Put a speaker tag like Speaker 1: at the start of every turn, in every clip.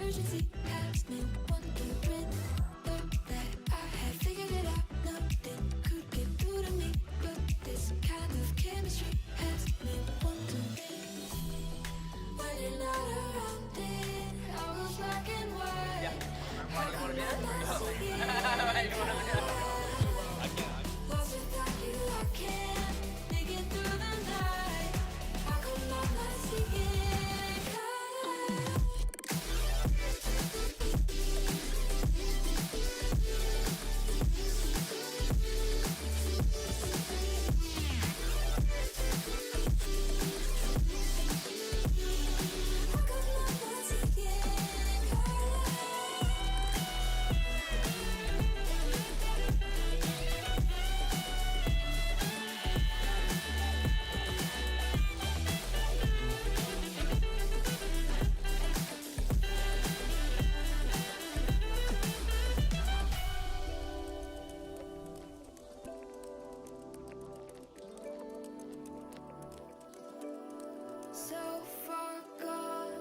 Speaker 1: urgency has me wondering, thought that I had figured it out. Nothing could get through to me, but this kind of chemistry has me wondering. When you're not around it, all goes black and white. How come I'm not seeing color? Lost without you, I can't make it through the night. How come I'm not seeing color? How come I'm not seeing color? So far gone.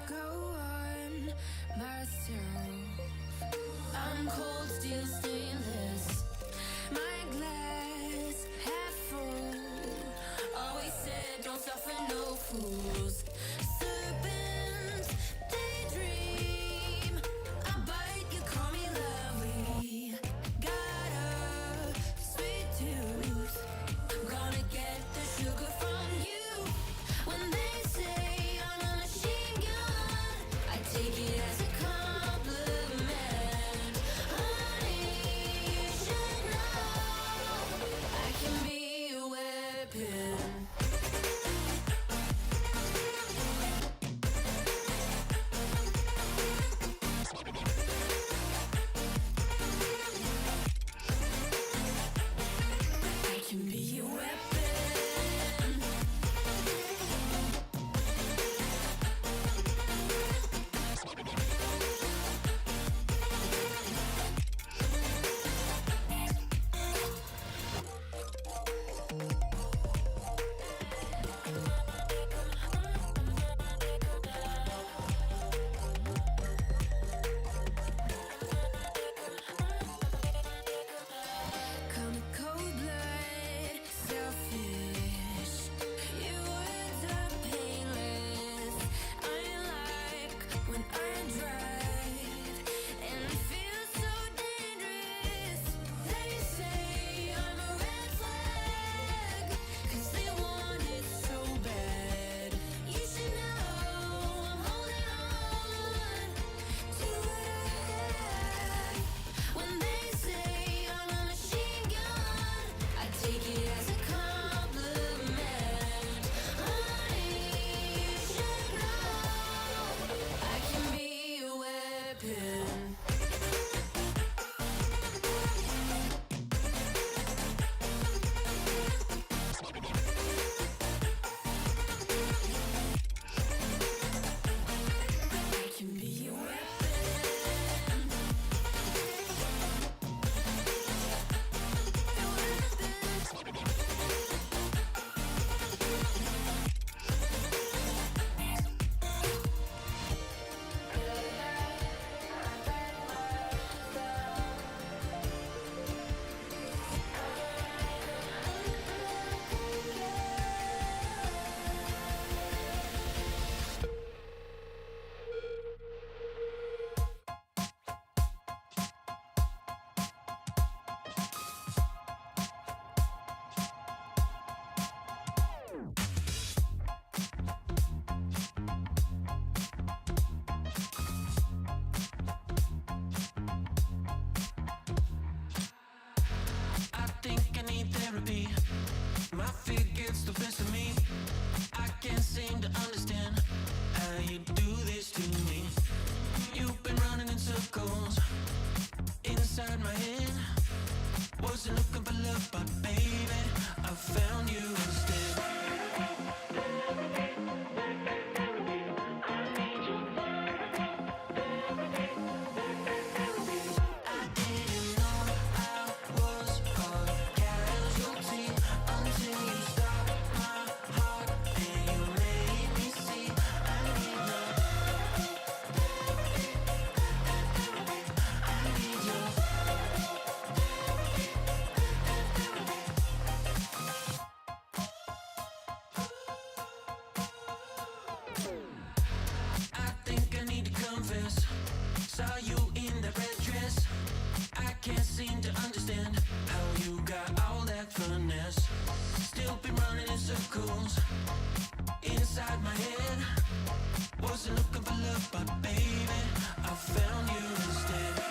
Speaker 1: Go on myself. I'm cold, steel, stainless. My glass half full. Always said, don't suffer no fools. Serpents, daydream. I bite, you call me lovely. Got a sweet tooth. Gonna get the sugar from you. When they say I'm a machine gun, I take it as a compliment. Honey, you should know I can be a weapon. I can be a weapon. Come cold blood, selfish. Your words are painless. I like when I drive and feel so dangerous. They say I'm a red flag, 'cause they want it so bad. You should know I'm holding on to what I have. When they say I'm a machine gun, I take it as a compliment. Honey, you should know I can be a weapon. I can be a weapon.
Speaker 2: I think I need therapy. My fear gets the best of me. I can't seem to understand how you do this to me. You've been running in circles. circles inside my head. Wasn't looking for love, but baby, I found you instead. Saw you in the red dress. I can't seem to understand how you got all that finesse. Still been running in circles inside my head. Wasn't looking for love, but baby, I found you instead.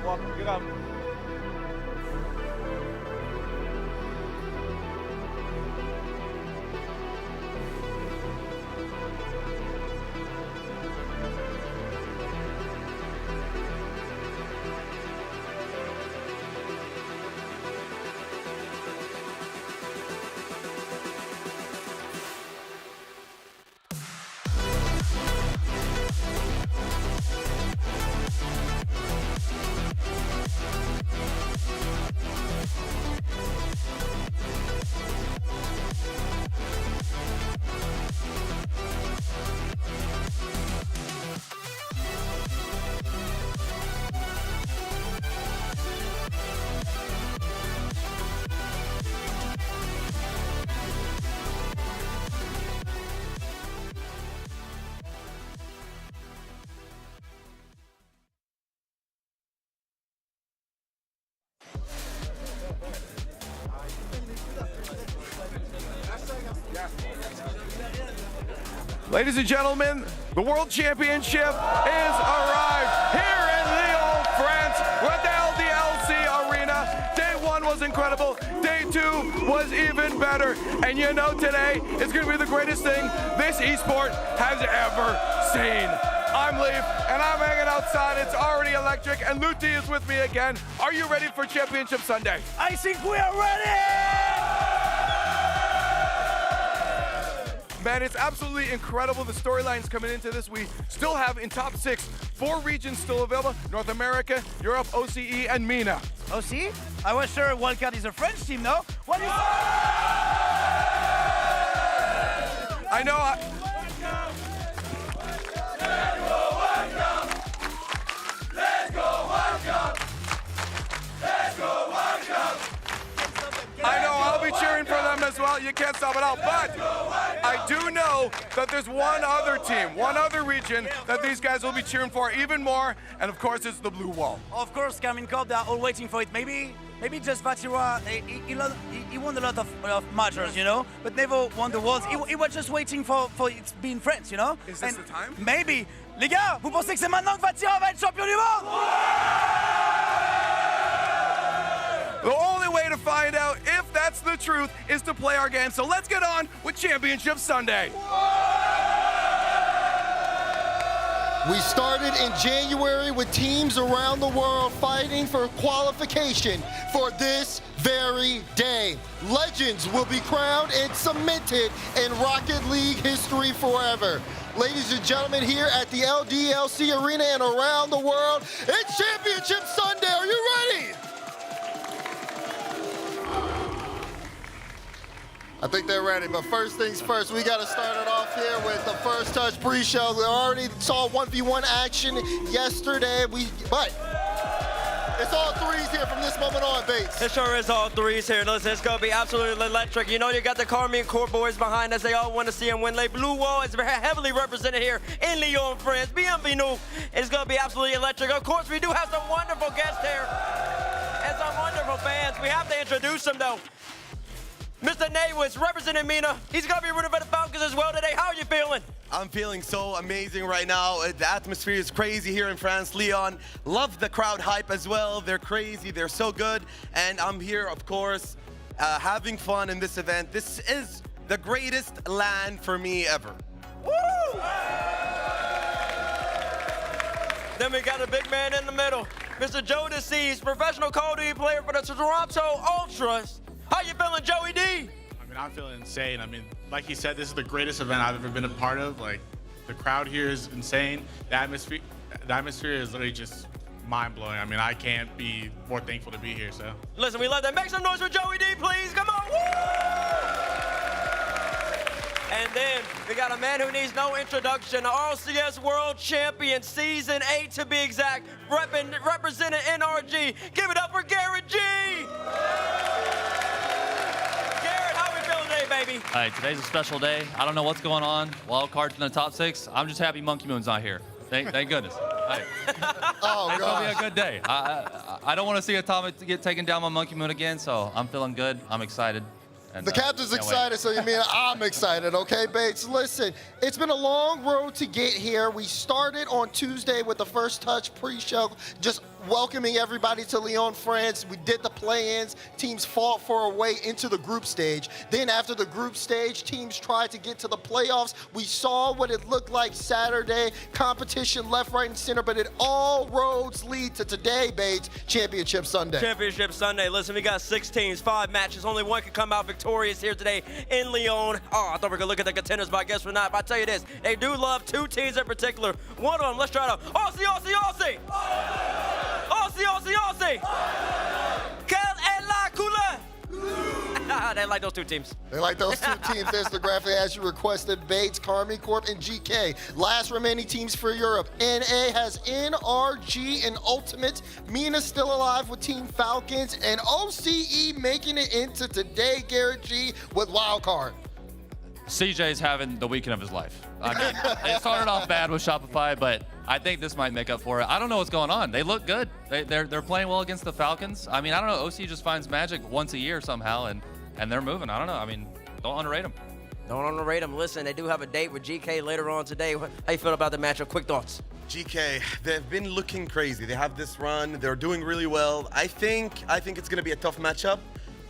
Speaker 3: welcome. Good up.
Speaker 4: Ladies and gentlemen, the World Championship is arrived here in Lyon, France, with the LDLC Arena. Day 1 was incredible. Day 2 was even better. And you know today is going to be the greatest thing this esport has ever seen. I'm Leaf, and I'm hanging outside. It's already electric, and Luti is with me again. Are you ready for Championship Sunday?
Speaker 5: I think we are ready!
Speaker 4: Man, it's absolutely incredible, the storylines coming into this. We still have in top 6, 4 regions still available: North America, Europe, OCE, and MENA.
Speaker 5: OCE? I was sure Wildcard is a French team, no? What is...
Speaker 4: I know. I know, I'll be cheering for them as well. You can't stop it out. But I do know that there's one other team, one other region that these guys will be cheering for even more. And of course, it's the Blue Wall.
Speaker 5: Of course, Karmine Corp, they are all waiting for it. Maybe just Vatira, he won a lot of majors, you know, but never won the Worlds. He was just waiting for it being France, you know?
Speaker 4: Is this the time?
Speaker 5: Maybe. Les gars, vous pensez que c'est maintenant que Vatira va être champion du monde?
Speaker 4: The only way to find out if that's the truth is to play our game. So let's get on with Championship Sunday.
Speaker 6: We started in January with teams around the world fighting for qualification for this very day. Legends will be crowned and cemented in Rocket League history forever. Ladies and gentlemen, here at the LDLC Arena and around the world, it's Championship Sunday. Are you ready? I think they're ready, but first things first, we got to start it off here with the first touch pre-show. We already saw 1v1 action yesterday, but it's all threes here from this moment on, Bates.
Speaker 7: It sure is all threes here. Listen, it's going to be absolutely electric. You know, you got the Karmine Corp boys behind us. They all want to see him win. Les Blue Wall is heavily represented here in Lyon, France. Bienvenue. It's going to be absolutely electric. Of course, we do have some wonderful guests here and some wonderful fans. We have to introduce them, though. Mr. Naywitz, representing MENA. He's going to be rooting for the Falcons as well today. How are you feeling?
Speaker 8: I'm feeling so amazing right now. The atmosphere is crazy here in France, Lyon. Love the crowd hype as well. They're crazy, they're so good. And I'm here, of course, having fun in this event. This is the greatest LAN for me ever.
Speaker 7: Woo! Then we got a big man in the middle, Mr. Joe DeCease, professional Call of Duty player for the Toronto Ultras. How you feeling, Joey D?
Speaker 9: I mean, I'm feeling insane. I mean, like he said, this is the greatest event I've ever been a part of. Like, the crowd here is insane. The atmosphere is literally just mind-blowing. I mean, I can't be more thankful to be here, so.
Speaker 7: Listen, we love that. Make some noise for Joey D, please. Come on. Woo! And then we got a man who needs no introduction, the RLCS World Champion, Season 8 to be exact, representing NRG. Give it up for Garrett G. Baby.
Speaker 10: All right, today's a special day. I don't know what's going on. Wildcard's in the top 6. I'm just happy Monkey Moon's not here. Thank goodness. Hey.
Speaker 6: Oh,
Speaker 10: it's
Speaker 6: God.
Speaker 10: gonna be a good day. I don't want to see Atomic get taken down by Monkey Moon again, so I'm feeling good. I'm excited. And,
Speaker 6: the captain's excited, so you mean I'm excited, okay, Bates? Listen, it's been a long road to get here. We started on Tuesday with the first touch pre-show, just welcoming everybody to Lyon, France. We did the play-ins. Teams fought for a way into the group stage. Then after the group stage, teams tried to get to the playoffs. We saw what it looked like Saturday. Competition left, right, and center, but it all roads lead to today, Bates, Championship Sunday.
Speaker 7: Championship Sunday. Listen, we got 6 teams, 5 matches. Only one can come out victorious here today in Lyon. Oh, I thought we were going to look at the contenders, but I guess we're not. But I tell you this, they do love 2 teams in particular. One of them, let's try it out. Aussie, Aussie, Aussie! Aussie, Aussie, Aussie! Quelle est la couleur? They like those 2 teams.
Speaker 6: They like those 2 teams. There's the graphic as you requested. Bates, Karmine Corp, and GEEKAY. Last remaining teams for Europe. NA has NRG and Ultimate. Mina's still alive with Team Falcons. And OCE making it into today, Garrett G, with Wildcard.
Speaker 10: CJ's having the weekend of his life. I mean, it started off bad with Shopify, but I think this might make up for it. I don't know what's going on. They look good. They're playing well against the Falcons. I mean, I don't know. OC just finds magic once a year somehow, and they're moving. I don't know. I mean, don't underrate them.
Speaker 7: Don't underrate them. Listen, they do have a date with GEEKAY later on today. How you feel about the matchup? Quick thoughts.
Speaker 8: GK, they've been looking crazy. They have this run. They're doing really well. I think it's going to be a tough matchup.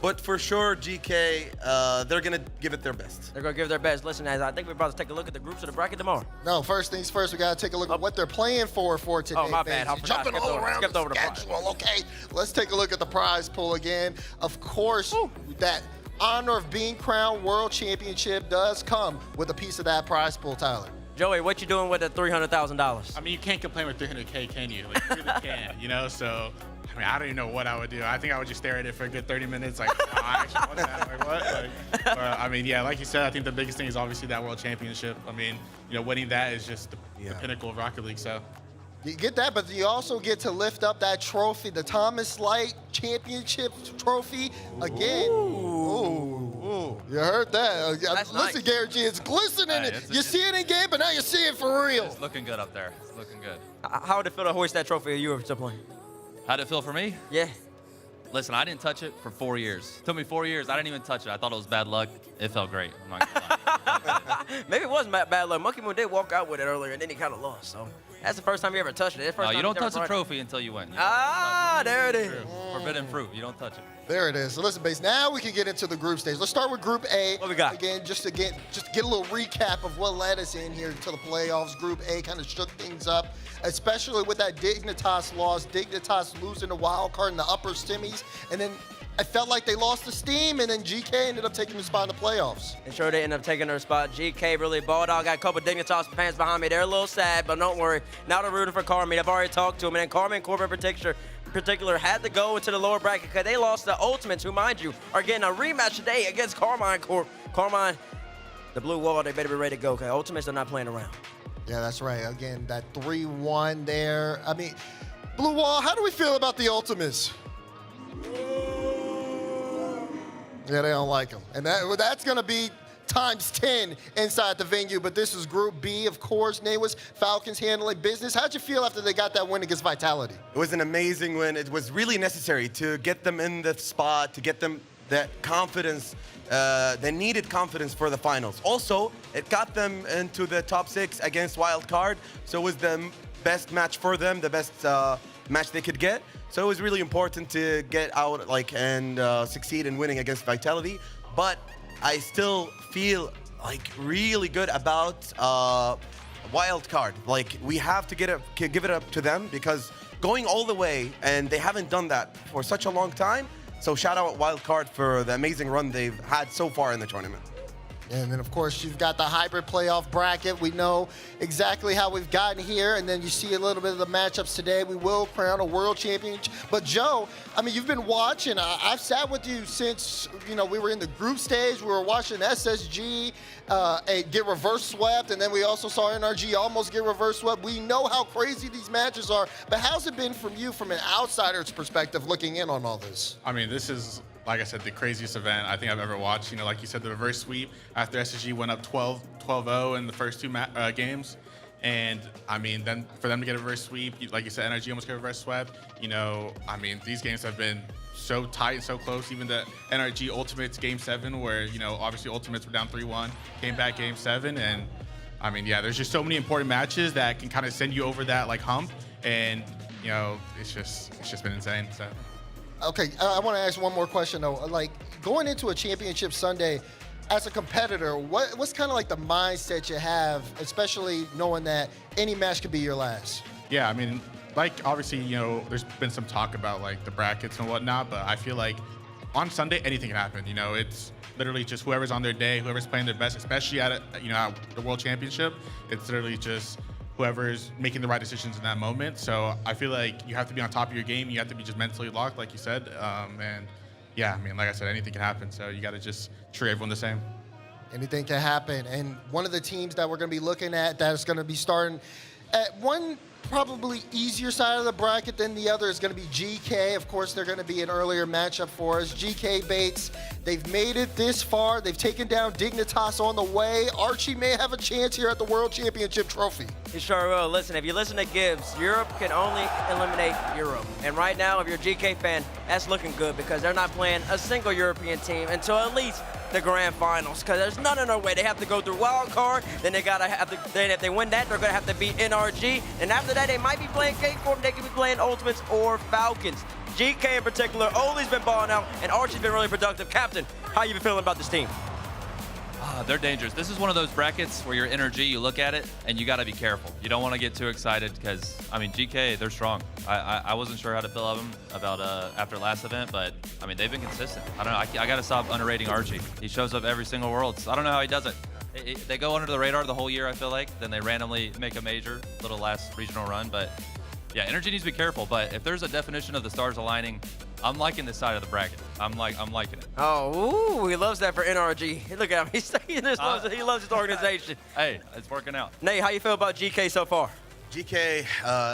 Speaker 8: But for sure, GK, they're going to give it their best.
Speaker 7: They're going to give their best. Listen, guys, I think we're about to take a look at the groups of the bracket tomorrow.
Speaker 6: No, first things first, we got to take a look at what they're playing for today.
Speaker 7: Oh, my bad.
Speaker 6: Jumping all around the schedule. Okay, let's take a look at the prize pool again. Of course, that honor of being crowned world championship does come with a piece of that prize pool, Tyler.
Speaker 7: Joey, what you doing with the $300,000?
Speaker 9: I mean, you can't complain with 300K, can you? Like, you really can, you know? So, I mean, I don't even know what I would do. I think I would just stare at it for a good 30 minutes, like, oh, I actually want that. Like, what? Like, I mean, yeah, like you said, I think the biggest thing is obviously that world championship. I mean, you know, winning that is just the pinnacle of Rocket League, so.
Speaker 6: You get that, but you also get to lift up that trophy, the Thomas Light Championship trophy again. Ooh. You heard that.
Speaker 7: That's
Speaker 6: Listen,
Speaker 7: nice.
Speaker 6: Garrett G, it's glistening. You see it in game, but now you see it for real.
Speaker 10: It's looking good up there. It's looking good.
Speaker 7: How would it feel to hoist that trophy if you were still playing?
Speaker 10: How'd it feel for me?
Speaker 7: Yeah.
Speaker 10: Listen, I didn't touch it for 4 years. It took me 4 years. I didn't even touch it. I thought it was bad luck. It felt great. I'm not gonna lie.
Speaker 7: Maybe it was bad luck. Monkey Moon did walk out with it earlier, and then he kind of lost. So that's the first time you ever touched it.
Speaker 10: No, you don't touch a trophy until you win.
Speaker 7: There it is.
Speaker 10: Forbidden fruit. You don't touch it.
Speaker 6: There it is. So listen, Base, now we can get into the group stage. Let's start with Group A.
Speaker 7: What we got?
Speaker 6: Again, just to get a little recap of what led us in here to the playoffs. Group A kind of shook things up, especially with that Dignitas loss. Dignitas losing the wild card in the upper semis, and then I felt like they lost the steam, and then GK ended up taking the spot in the playoffs.
Speaker 7: And sure, they ended up taking their spot. GK really balled out. Got a couple of Dignitas fans behind me. They're a little sad, but don't worry. Now they're rooting for Karmine. I've already talked to them, and then Karmine Corp in particular had to go into the lower bracket because they lost the Ultimates, who, mind you, are getting a rematch today against Karmine Corp. Karmine, the blue wall, they better be ready to go because Ultimates are not playing around.
Speaker 6: Yeah, that's right. Again, that 3-1 there. I mean, Blue Wall, how do we feel about the Ultimates? Yeah, they don't like them. And that's going to be times 10 inside the venue. But this is Group B, of course. Name was Falcons handling business. How'd you feel after they got that win against Vitality?
Speaker 8: It was an amazing win. It was really necessary to get them in the spot, to get them that confidence. They needed confidence for the finals. Also, it got them into the top 6 against Wildcard. So it was the best match for them, the best match they could get. So it was really important to get out and succeed in winning against Vitality. But I still feel really good about Wildcard. We have to give it up to them because going all the way, and they haven't done that for such a long time. So shout out Wildcard for the amazing run they've had so far in the tournament.
Speaker 6: And then, of course, you've got the hybrid playoff bracket. We know exactly how we've gotten here. And then you see a little bit of the matchups today. We will crown a world champion. But, Joe, I mean, you've been watching. I've sat with you since, we were in the group stage. We were watching SSG get reverse swept. And then we also saw NRG almost get reverse swept. We know how crazy these matches are. But how's it been from you from an outsider's perspective looking in on all this?
Speaker 9: I mean, this is, like I said, the craziest event I think I've ever watched. Like you said, the reverse sweep after SSG went up 12-0 in the first 2 games. And, I mean, then for them to get a reverse sweep, like you said, NRG almost got a reverse swept. I mean, these games have been so tight and so close. Even the NRG Ultimates Game 7 where, obviously Ultimates were down 3-1, came back Game 7. And, I mean, yeah, there's just so many important matches that can kind of send you over that, hump. And you know, it's just been insane. So.
Speaker 6: Okay, I want to ask one more question though. Like going into a championship Sunday, as a competitor, what's kind of like the mindset you have, especially knowing that any match could be your last?
Speaker 9: Yeah, I mean, like obviously, you know, there's been some talk about like the brackets and whatnot, but I feel like on Sunday anything can happen. You know, it's literally just whoever's on their day, whoever's playing their best, especially at the World Championship. It's literally just whoever's making the right decisions in that moment. So I feel like you have to be on top of your game. You have to be just mentally locked, like you said. And yeah, I mean, like I said, anything can happen. So you got to just treat everyone the same.
Speaker 6: Anything can happen. And one of the teams that we're going to be looking at that's going to be starting at one probably easier side of the bracket than the other is going to be GEEKAY. Of course, they're going to be an earlier matchup for us. GEEKAY Bates, they've made it this far. They've taken down Dignitas on the way. Archie may have a chance here at the World Championship trophy.
Speaker 7: He sure will. Listen, if you listen to Gibbs, Europe can only eliminate Europe. And right now, if you're a GEEKAY fan, that's looking good because they're not playing a single European team until at least the grand finals, because there's none in their way. They have to go through Wildcard, then then if they win that, they're gonna have to beat NRG, and after that, they might be playing K-Corp, they could be playing Ultimates or Falcons. GEEKAY in particular, Oli's been balling out, and Archie's been really productive. Captain, how you been feeling about this team?
Speaker 10: They're dangerous. This is one of those brackets where your energy, you look at it, and you got to be careful. You don't want to get too excited because, I mean, GEEKAY, they're strong. I wasn't sure how to feel of them after last event, but, I mean, they've been consistent. I don't know. I got to stop underrating Archie. He shows up every single Worlds. I don't know how he does it. They go under the radar the whole year, I feel like. Then they randomly make a major, little last regional run. But, yeah, energy needs to be careful. But if there's a definition of the stars aligning, I'm liking this side of the bracket. I'm liking it.
Speaker 7: Oh, ooh, he loves that for NRG. Look at him. He loves his organization.
Speaker 10: Hey, it's working out.
Speaker 7: Nate, how you feel about GEEKAY so far?
Speaker 8: GEEKAY,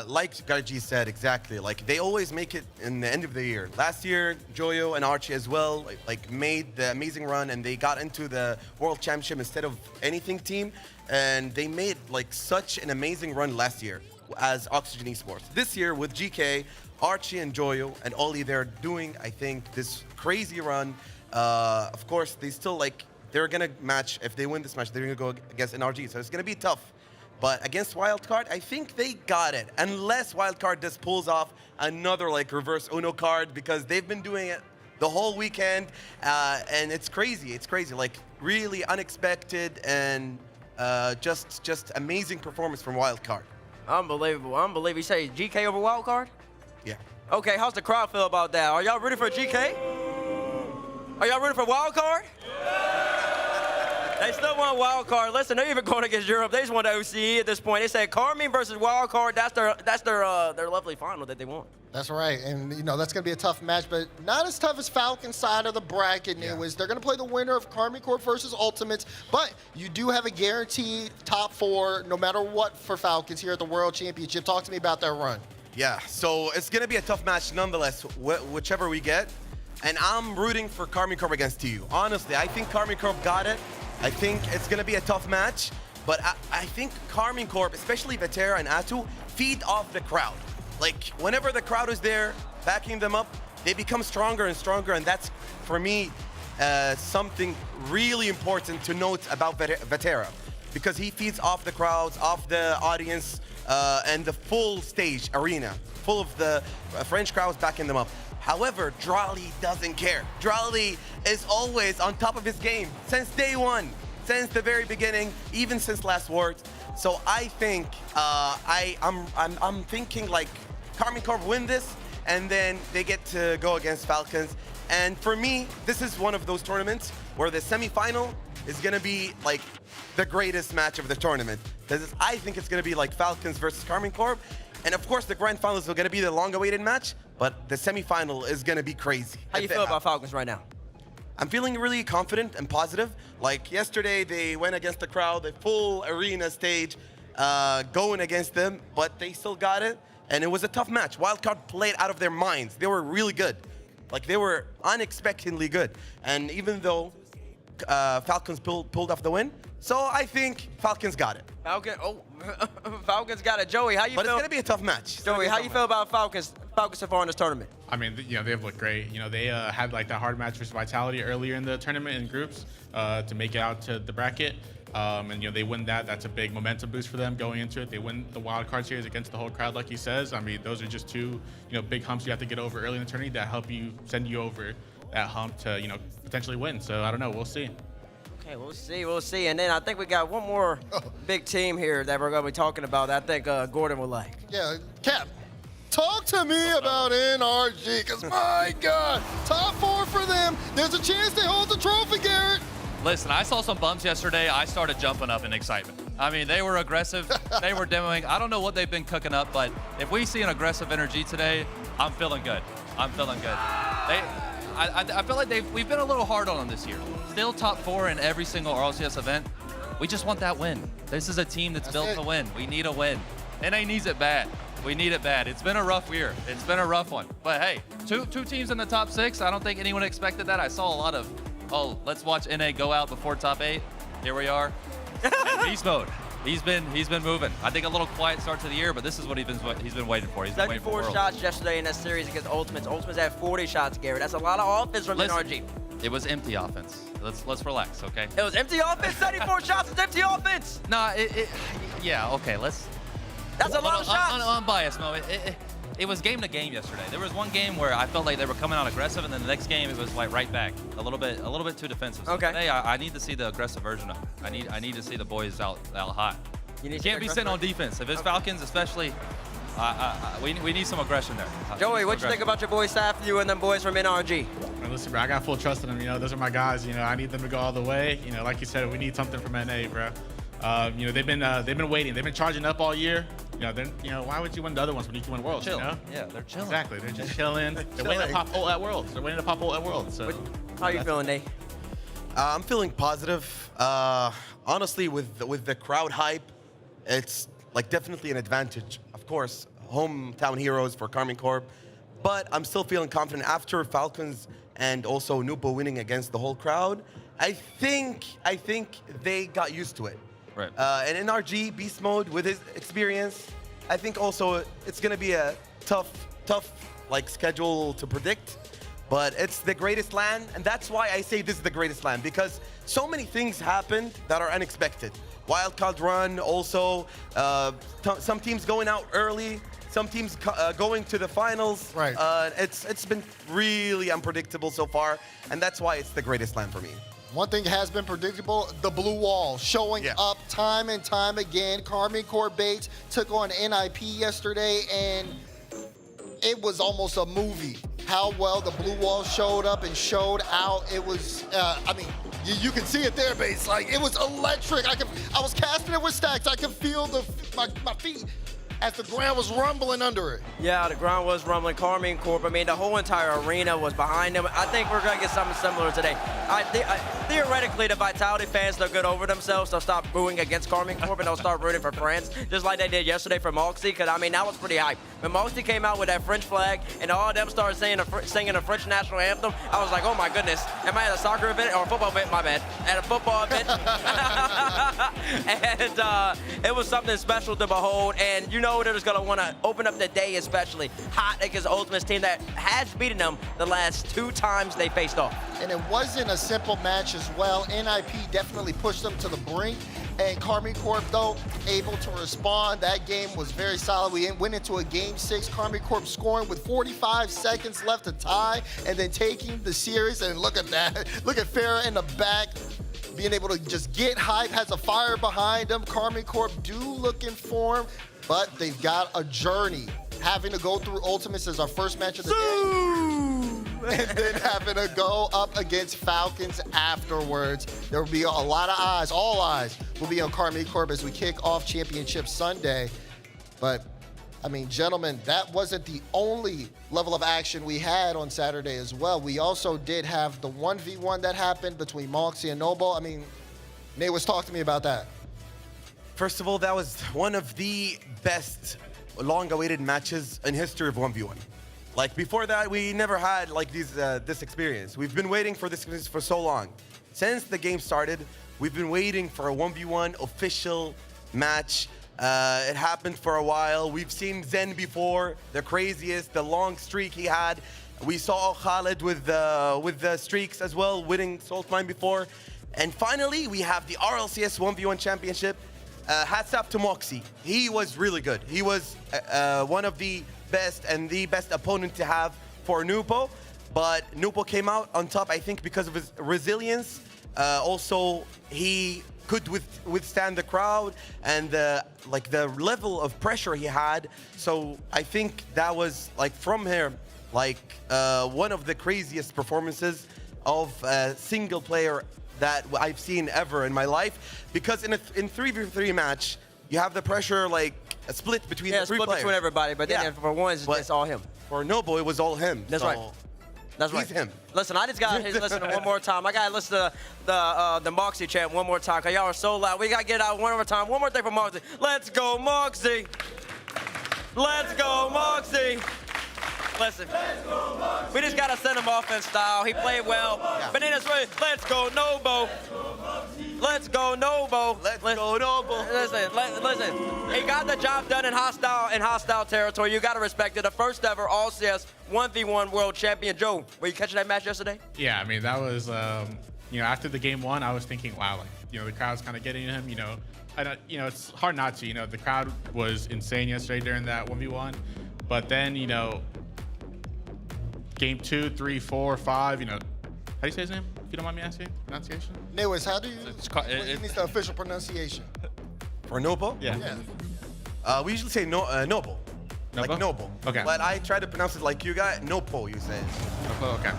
Speaker 8: like Gaiji said, exactly. Like they always make it in the end of the year. Last year, Joyo and Archie as well, like made the amazing run, and they got into the World Championship instead of anything team, and they made like such an amazing run last year as Oxygen Esports. This year with GEEKAY, Archie and Joyo and Oli, they're doing, I think, this crazy run. Of course, they're gonna match. If they win this match, they're gonna go against NRG, so it's gonna be tough. But against Wildcard, I think they got it. Unless Wildcard just pulls off another like reverse Uno card, because they've been doing it the whole weekend, and it's crazy. It's crazy, like really unexpected and just amazing performance from Wildcard.
Speaker 7: Unbelievable, unbelievable. You say GEEKAY over Wildcard?
Speaker 8: Yeah.
Speaker 7: Okay, how's the crowd feel about that? Are y'all ready for GEEKAY? Are y'all ready for Wildcard? They still want Wildcard. Listen, they're even going against Europe. They just want the OCE at this point. They said Karmine versus Wildcard. That's their lovely final that they want.
Speaker 6: That's right, and you know that's going to be a tough match, but not as tough as Falcons side of the bracket.
Speaker 8: Yeah.
Speaker 6: They're going to play the winner of Karmine Corp versus Ultimates, but you do have a guaranteed top 4 no matter what for Falcons here at the World Championship. Talk to me about that run.
Speaker 8: Yeah, so it's going to be a tough match nonetheless, whichever we get. And I'm rooting for Karmine Corp against TU. Honestly, I think Karmine Corp got it. I think it's going to be a tough match, but I think Karmine Corp, especially Vatera and Atu, feed off the crowd. Like, whenever the crowd is there, backing them up, they become stronger and stronger, and that's, for me, something really important to note about Vatera, because he feeds off the crowds, off the audience, and the full stage arena, full of the French crowds backing them up. However, Drali doesn't care. Drali is always on top of his game since day one, since the very beginning, even since last Worlds. So I think I'm thinking like Karmine Corp win this, and then they get to go against Falcons. And for me, this is one of those tournaments where the semifinal is gonna be like the greatest match of the tournament. Because I think it's gonna be like Falcons versus Karmine Corp. And of course, the grand finals are gonna be the long-awaited match, but the semifinal is gonna be crazy.
Speaker 7: How you feel about Falcons right now?
Speaker 8: I'm feeling really confident and positive. Like yesterday, they went against the crowd, the full arena stage, going against them, but they still got it. And it was a tough match. Wildcard played out of their minds. They were really good. Like they were unexpectedly good. And even though Falcons pulled off the win, so I think Falcons got it.
Speaker 7: Falcons got it. Joey, how you feel?
Speaker 8: But it's gonna be a tough match.
Speaker 7: Joey, how you feel about Falcons so far in this tournament?
Speaker 9: I mean, they've looked great. They had like that hard match versus Vitality earlier in the tournament in groups to make it out to the bracket. And they win that. That's a big momentum boost for them going into it. They win the Wildcard series against the whole crowd, like he says. I mean, those are just two big humps you have to get over early in the tournament that help you send you over that hump to potentially win. So I don't know. We'll see.
Speaker 7: Okay, we'll see. And then I think we got one more big team here that we're going to be talking about that I think Gordon would like.
Speaker 6: Yeah, Cap, talk to me about NRG, because my God, top 4 for them. There's a chance they hold the trophy, Garrett.
Speaker 10: Listen, I saw some bumps yesterday. I started jumping up in excitement. I mean, they were aggressive. They were demoing. I don't know what they've been cooking up, but if we see an aggressive energy today, I'm feeling good. I'm feeling good. I feel like we've been a little hard on them this year. Still top 4 in every single RLCS event. We just want that win. This is a team that's built to win. We need a win. NA needs it bad. We need it bad. It's been a rough year. It's been a rough one. But hey, two teams in the top 6. I don't think anyone expected that. I saw a lot of, let's watch NA go out before top 8. Here we are. And beast mode. He's been moving. I think a little quiet start to the year, but this is what he's been waiting for. He's been waiting for
Speaker 7: 74 shots yesterday in that series against Ultimates. Ultimates had 40 shots, Garrett. That's a lot of offense from NRG.
Speaker 10: It was empty offense. Let's relax, okay?
Speaker 7: It was empty offense. 74 shots is empty offense.
Speaker 10: Nah, yeah, okay.
Speaker 7: That's a lot of shots.
Speaker 10: Unbiased, Mo. It was game to game yesterday. There was one game where I felt like they were coming out aggressive, and then the next game it was like right back, a little bit too defensive. So
Speaker 7: okay.
Speaker 10: Today I need to see the aggressive version of it. I need to see the boys out hot. You can't be sitting on defense. If it's Falcons, especially, we need some aggression there.
Speaker 7: Joey, what you think about your boys Safview and them boys from NRG?
Speaker 9: Man, listen, bro, I got full trust in them. Those are my guys. I need them to go all the way. Like you said, we need something from NA, bro. They've been waiting. They've been charging up all year. Why would you win the other ones when you can win Worlds?
Speaker 10: Chill. Yeah, they're chilling.
Speaker 9: Exactly. They're just chilling. They're waiting to pop ult at Worlds. So.
Speaker 7: How are you feeling, Nate?
Speaker 8: I'm feeling positive. Honestly, with the crowd hype, it's like definitely an advantage. Of course, hometown heroes for Karmine Corp, but I'm still feeling confident after Falcons and also Nupo winning against the whole crowd. I think they got used to it.
Speaker 10: Right.
Speaker 8: And NRG beast mode with his experience, I think also it's gonna be a tough like schedule to predict. But it's the greatest LAN, and that's why I say this is the greatest LAN, because so many things happened that are unexpected. Wildcard run, also some teams going out early, some teams going to the finals.
Speaker 6: Right.
Speaker 8: It's been really unpredictable so far, and that's why it's the greatest LAN for me.
Speaker 6: One thing has been predictable, the blue wall showing up time and time again. Karmine Corp Bates took on NIP yesterday, and it was almost a movie how well the blue wall showed up and showed out. It was, you can see it there, Bates. Like, it was electric. I was casting it with stacks. I could feel my feet as the ground was rumbling under it.
Speaker 7: Yeah, the ground was rumbling. Karmine Corp, the whole entire arena was behind them. I think we're going to get something similar today. Theoretically, the Vitality fans, they'll get over themselves. They'll stop booing against Karmine Corp and they'll start rooting for France, just like they did yesterday for Moxie, because, that was pretty hype. When Moxie came out with that French flag and all of them started singing a French national anthem, I was like, oh my goodness, am I at a soccer event or a football event? My bad. At a football event. And it was something special to behold, and they're just going to want to open up the day especially hot against the Ultimates team that has beaten them the last 2 times they faced off.
Speaker 6: And it wasn't a simple match as well. NIP definitely pushed them to the brink, and Karmine Corp, though, able to respond. That game was very solid. We went into a game 6, Karmine Corp scoring with 45 seconds left to tie, and then taking the series, and look at that. Look at Farah in the back, being able to just get hype, has a fire behind them. Karmine Corp do look in form, but they've got a journey. Having to go through Ultimates as our first match of the day, and then having to go up against Falcons afterwards. There will be a lot of eyes, all eyes will be on Karmine Corp as we kick off Championship Sunday. But, gentlemen, that wasn't the only level of action we had on Saturday as well. We also did have the 1v1 that happened between Moxie and Noble. Nate was talking to me about that.
Speaker 8: First of all, that was one of the best long-awaited matches in history of 1v1. Like, before that, we never had this experience. We've been waiting for this experience for so long. Since the game started, we've been waiting for a 1v1 official match. It happened for a while. We've seen Zen before, the craziest, the long streak he had. We saw Khaled with the streaks as well, winning Salt Mine before. And finally, we have the RLCS 1v1 championship. Hats up to Moxie. He was really good. He was one of the best and the best opponent to have for Nupo. But Nupo came out on top, I think, because of his resilience. Also, he could withstand the crowd and the level of pressure he had. So I think that was from here, one of the craziest performances of a single player that I've seen ever in my life. Because in 3v3 match, you have the pressure split between the three
Speaker 7: split
Speaker 8: players.
Speaker 7: between everybody, but then for one, it's all him.
Speaker 8: For Nobo, it was all him.
Speaker 7: That's right. That's right.
Speaker 8: He's him.
Speaker 7: Listen, I just got to listen to one more time. I got to listen to the Moxie chant one more time, because y'all are so loud. We got to get out one more time. One more thing for Moxie. Let's go, Moxie. Let's go, Moxie. Listen, we just got to send him offense style. He played well. But then it's really, let's go, Nobo. Let's go, Nobo.
Speaker 8: Let's go, Nobo.
Speaker 7: Listen. He got the job done in hostile territory. You got to respect it. The first ever RLCS 1v1 world champion. Joe, were you catching that match yesterday?
Speaker 9: Yeah, I mean, that was, after the game one, I was thinking, wow, the crowd's kind of getting him, it's hard not to, the crowd was insane yesterday during that 1v1. But then, game 2, 3, 4, 5, how do you say his name, if you don't mind me asking? Pronunciation?
Speaker 6: Anyways, how do you, what is the official pronunciation?
Speaker 8: For Nobo?
Speaker 9: Yeah.
Speaker 8: We usually say Nobo. Like Noble.
Speaker 9: Okay.
Speaker 8: But I try to pronounce it like you got Nopo, you say.
Speaker 9: Nopo, okay.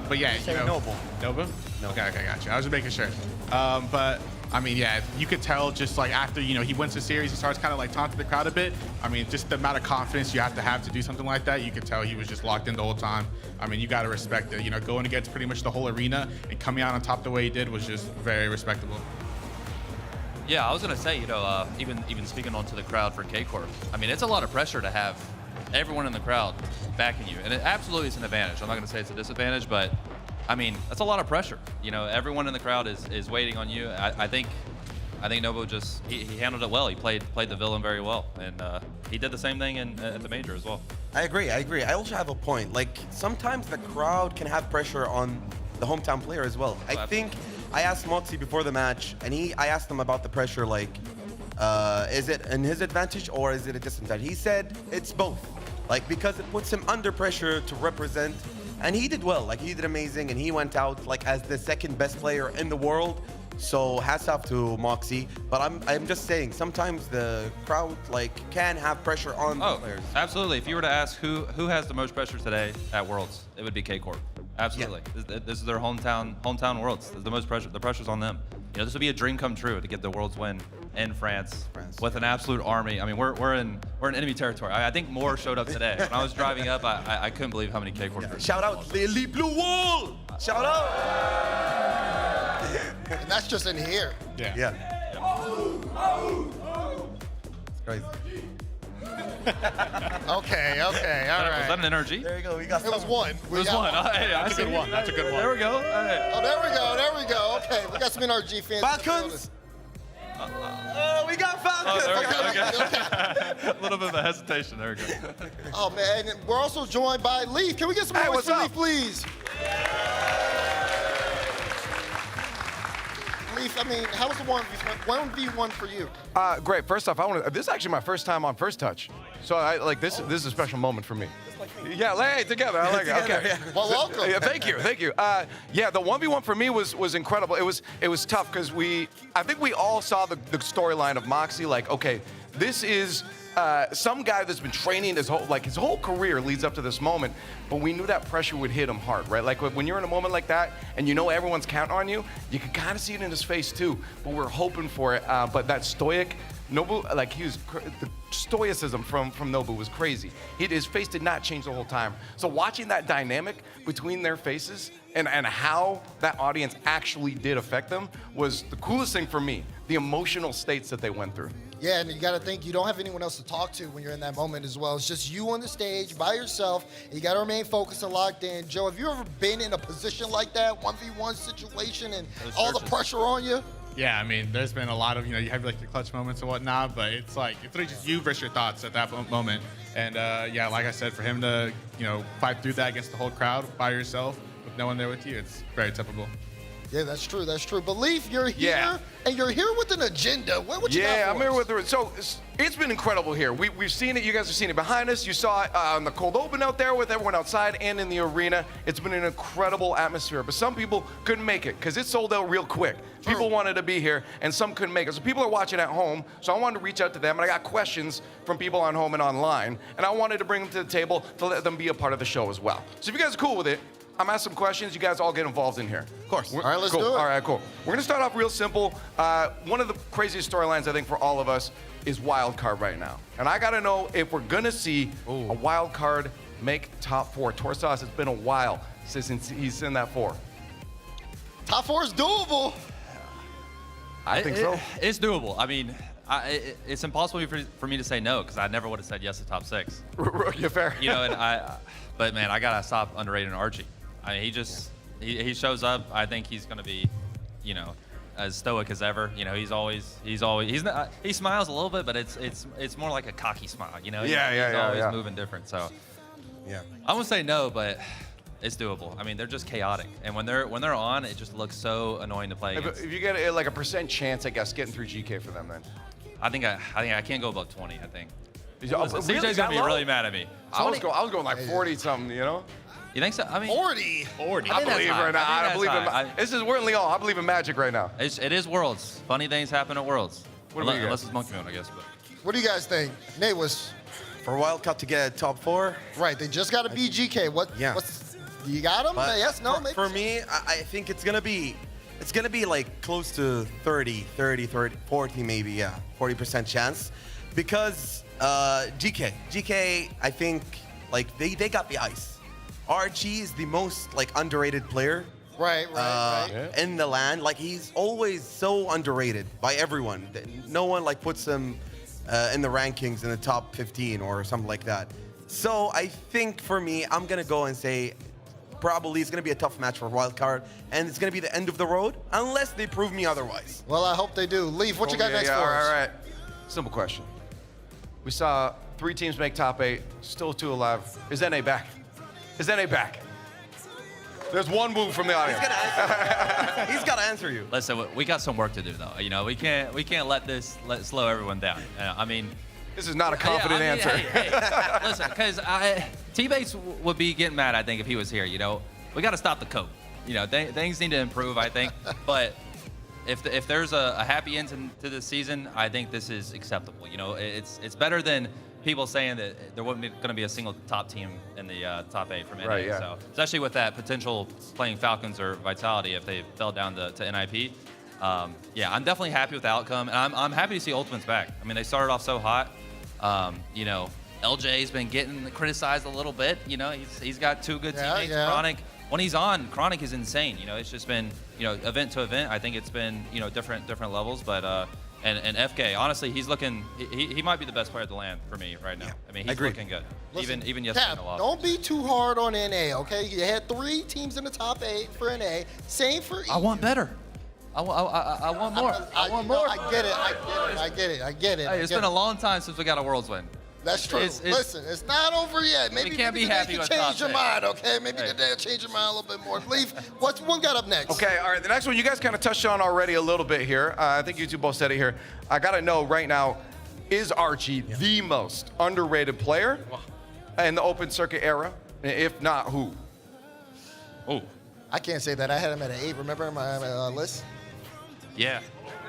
Speaker 9: But yeah,
Speaker 8: Say Noble.
Speaker 9: Noble? Okay, gotcha. I was just making sure. But I mean, yeah, you could tell just after, he wins the series, he starts kind of taunting the crowd a bit. I mean, just the amount of confidence you have to do something like that, you could tell he was just locked in the whole time. I mean, you got to respect it. Going against pretty much the whole arena and coming out on top the way he did was just very respectable.
Speaker 10: Yeah, I was gonna say, even speaking onto the crowd for GEEKAY Corp, I mean, it's a lot of pressure to have everyone in the crowd backing you, and it absolutely is an advantage. I'm not gonna say it's a disadvantage, but I mean, that's a lot of pressure. Everyone in the crowd is waiting on you. I think Nobo just he handled it well. He played the villain very well, and he did the same thing at the major as well.
Speaker 8: I agree. I also have a point. Sometimes the crowd can have pressure on the hometown player as well. I think I asked Moxie before the match, and I asked him about the pressure, is it in his advantage or is it a disadvantage? He said it's both, because it puts him under pressure to represent, and he did well. He did amazing, and he went out as the second best player in the world. So hats off to Moxie. But I'm just saying, sometimes the crowd can have pressure on the players.
Speaker 10: Absolutely. If you were to ask who has the most pressure today at Worlds, it would be GEEKAY Corp. Absolutely. Yeah. This is their hometown Worlds. There's the most pressure. The pressure's on them. This would be a dream come true to get the Worlds win in France with an absolute army. I mean, we're in enemy territory. I think more showed up today. When I was driving up, I couldn't believe how many GEEKAY Corp.
Speaker 8: Shout out the Elite Blue Wall. Shout out.
Speaker 6: And that's just in here.
Speaker 8: Yeah. It's crazy.
Speaker 6: Okay, all right.
Speaker 10: Was that an energy?
Speaker 8: There you go. We got.
Speaker 6: It was one.
Speaker 10: It was one.
Speaker 9: That's a good one. That's a good one.
Speaker 10: There we go.
Speaker 6: Oh, there we go. Okay, we got some NRG fans.
Speaker 8: Falcons. Oh, we got Falcons.
Speaker 10: Oh, there we go. Okay. A little bit of a hesitation. There we go.
Speaker 6: Oh man, and we're also joined by Leaf. Can we get some noise for Leaf, please? Leaf, I mean, how was the 1v1 for you?
Speaker 4: Great. First off, this is actually my first time on First Touch, so this is a special moment for me. Yeah, hey, together. I like it. Okay.
Speaker 6: Well, welcome.
Speaker 4: Yeah, thank you. Yeah, the 1v1 for me was incredible. It was tough because I think we all saw the storyline of Moxie. Okay, this is some guy that's been training his whole career leads up to this moment, but we knew that pressure would hit him hard, right? When you're in a moment like that and everyone's counting on you, you can kind of see it in his face too. But we're hoping for it. But that stoic Nobu, the stoicism from Nobu was crazy. His face did not change the whole time. So watching that dynamic between their faces and how that audience actually did affect them was the coolest thing for me. The emotional states that they went through.
Speaker 6: Yeah, and you got to think you don't have anyone else to talk to when you're in that moment as well. It's just you on the stage by yourself. And you got to remain focused and locked in. Joe, have you ever been in a position like that, 1v1 situation, and all the pressure on you?
Speaker 9: Yeah, I mean, there's been a lot of, you have your clutch moments and whatnot, but it's really just you versus your thoughts at that moment. And yeah, like I said, for him to, fight through that against the whole crowd by yourself with no one there with you, it's very typical.
Speaker 6: Yeah, that's true. That's true. But Leaf, you're here,
Speaker 4: Yeah.
Speaker 6: and you're here with an agenda. What you got
Speaker 4: Yeah,
Speaker 6: for
Speaker 4: I'm here
Speaker 6: us?
Speaker 4: with the. So it's been incredible here. We've seen it. You guys have seen it behind us. You saw it on the cold open out there with everyone outside and in the arena. It's been an incredible atmosphere. But some people couldn't make it because it sold out real quick. People wanted to be here, and some couldn't make it. So people are watching at home. So I wanted to reach out to them, and I got questions from people on home and online, and I wanted to bring them to the table to let them be a part of the show as well. So if you guys are cool with it, I'm asking some questions. You guys all get involved in here. Of
Speaker 8: course.
Speaker 6: All right, let's
Speaker 4: cool.
Speaker 6: do it.
Speaker 4: All right, cool. We're gonna start off real simple. One of the craziest storylines I think for all of us is Wildcard right now, and I gotta know if we're gonna see a Wildcard make top 4. Torsas, it's been a while since he's in that 4.
Speaker 6: Top 4 is doable.
Speaker 4: I think so.
Speaker 10: It's doable. I mean, it's impossible for me to say no because I never would have said yes to top 6.
Speaker 4: You're fair.
Speaker 10: You know, but man, I gotta stop underrating Archie. I mean, he shows up. I think he's gonna be, you know, as stoic as ever. You know, he's not, he smiles a little bit, but it's more like a cocky smile. You know, he's always moving different. So
Speaker 8: Yeah.
Speaker 10: I won't say no, but it's doable. I mean, they're just chaotic, and when they're on, it just looks so annoying to play against.
Speaker 4: If you get like a % chance, I guess, getting through GK for them, then.
Speaker 10: I think I can't go above 20. I think.
Speaker 4: Really?
Speaker 10: CJ's gonna be
Speaker 4: That low?
Speaker 10: really mad at me.
Speaker 4: I was going like 40 something, you know.
Speaker 10: You think so? I mean,
Speaker 6: 40.
Speaker 9: 40.
Speaker 10: I
Speaker 4: I
Speaker 10: think that's
Speaker 4: believe
Speaker 10: high.
Speaker 4: right now.
Speaker 10: I think
Speaker 4: I
Speaker 10: that's
Speaker 4: believe in.
Speaker 10: high.
Speaker 4: We're in Lyon. I believe in magic right now.
Speaker 10: It is Worlds. Funny things happen at Worlds.
Speaker 4: What about you
Speaker 10: Unless
Speaker 4: guys?
Speaker 10: it's Monkey Moon, I guess. But
Speaker 6: What do you guys think? Nate was
Speaker 8: For Wildcard to get top 4,
Speaker 6: right. They just got to beat GK.
Speaker 8: Yeah.
Speaker 6: You got them?
Speaker 8: but
Speaker 6: Yes, no,
Speaker 8: for me, I think it's gonna be like close to 30, 40 maybe, yeah, 40% chance, because GK, I think like they got the ice. Archie is the most like underrated player
Speaker 6: Right.
Speaker 8: in the land. Like he's always so underrated by everyone. No one like puts him in the rankings in the top 15 or something like that. So I think for me, I'm gonna go and say probably it's gonna be a tough match for Wildcard, and it's gonna be the end of the road unless they prove me otherwise.
Speaker 6: Well, I hope they do. Leaf, what you got next for
Speaker 4: all
Speaker 6: us?
Speaker 4: right, all right. Simple question. We saw 3 teams make top 8, still 2 alive. Is NA back? Is NA back? There's one move from the
Speaker 8: He's
Speaker 4: audience.
Speaker 8: gonna answer. He's gotta answer you.
Speaker 10: listen, we got some work to do though. You know, we can't let this slow everyone down. I mean.
Speaker 4: This is not a confident
Speaker 10: Yeah, I mean,
Speaker 4: answer.
Speaker 10: hey, listen, because T-Bates would be getting mad, I think, if he was here. You know, we got to stop the cope. You know, things need to improve, I think. But if there's a happy end to this season, I think this is acceptable. You know, it's better than people saying that there wasn't going to be a single top team in the top 8 from NA.
Speaker 4: Right, yeah.
Speaker 10: So especially with that potential playing Falcons or Vitality if they fell down to NIP. Yeah, I'm definitely happy with the outcome, and I'm happy to see Ultimate's back. I mean, they started off so hot. You know, LJ's been getting criticized a little bit. You know, he's got 2 good teammates.
Speaker 6: yeah.
Speaker 10: Chronic, when he's on, Chronic is insane. You know, it's just been, you know, event to event. I think it's been, you know, different levels. But and FK, honestly, he's looking. He might be the best player at the LAN for me right now.
Speaker 8: Yeah,
Speaker 10: I mean, he's
Speaker 8: agreed.
Speaker 10: looking good.
Speaker 6: Listen,
Speaker 10: Even yesterday
Speaker 6: Cap,
Speaker 10: in the loss.
Speaker 6: don't be too hard on NA, okay? You had 3 teams in the top 8 for NA. Same for
Speaker 10: I want better. I want more. I want more.
Speaker 6: I get it.
Speaker 10: Hey, it's been a long time since we got a Worlds win.
Speaker 6: That's true.
Speaker 10: it's-
Speaker 6: Listen, it's not over yet. Maybe
Speaker 10: can't be
Speaker 6: today
Speaker 10: happy
Speaker 6: can
Speaker 10: with
Speaker 6: change
Speaker 10: top
Speaker 6: your
Speaker 10: 8.
Speaker 6: mind, okay? Maybe
Speaker 10: Hey.
Speaker 6: today will change your mind a little bit more. Leaf, what got up next?
Speaker 4: Okay, all right. The next one you guys kind of touched on already a little bit here. I think you two both said it here. I got to know right now, is Archie the most underrated player in the open circuit era? If not, who?
Speaker 10: Oh,
Speaker 6: I can't say that. I had him at an 8. Remember my list?
Speaker 10: yeah.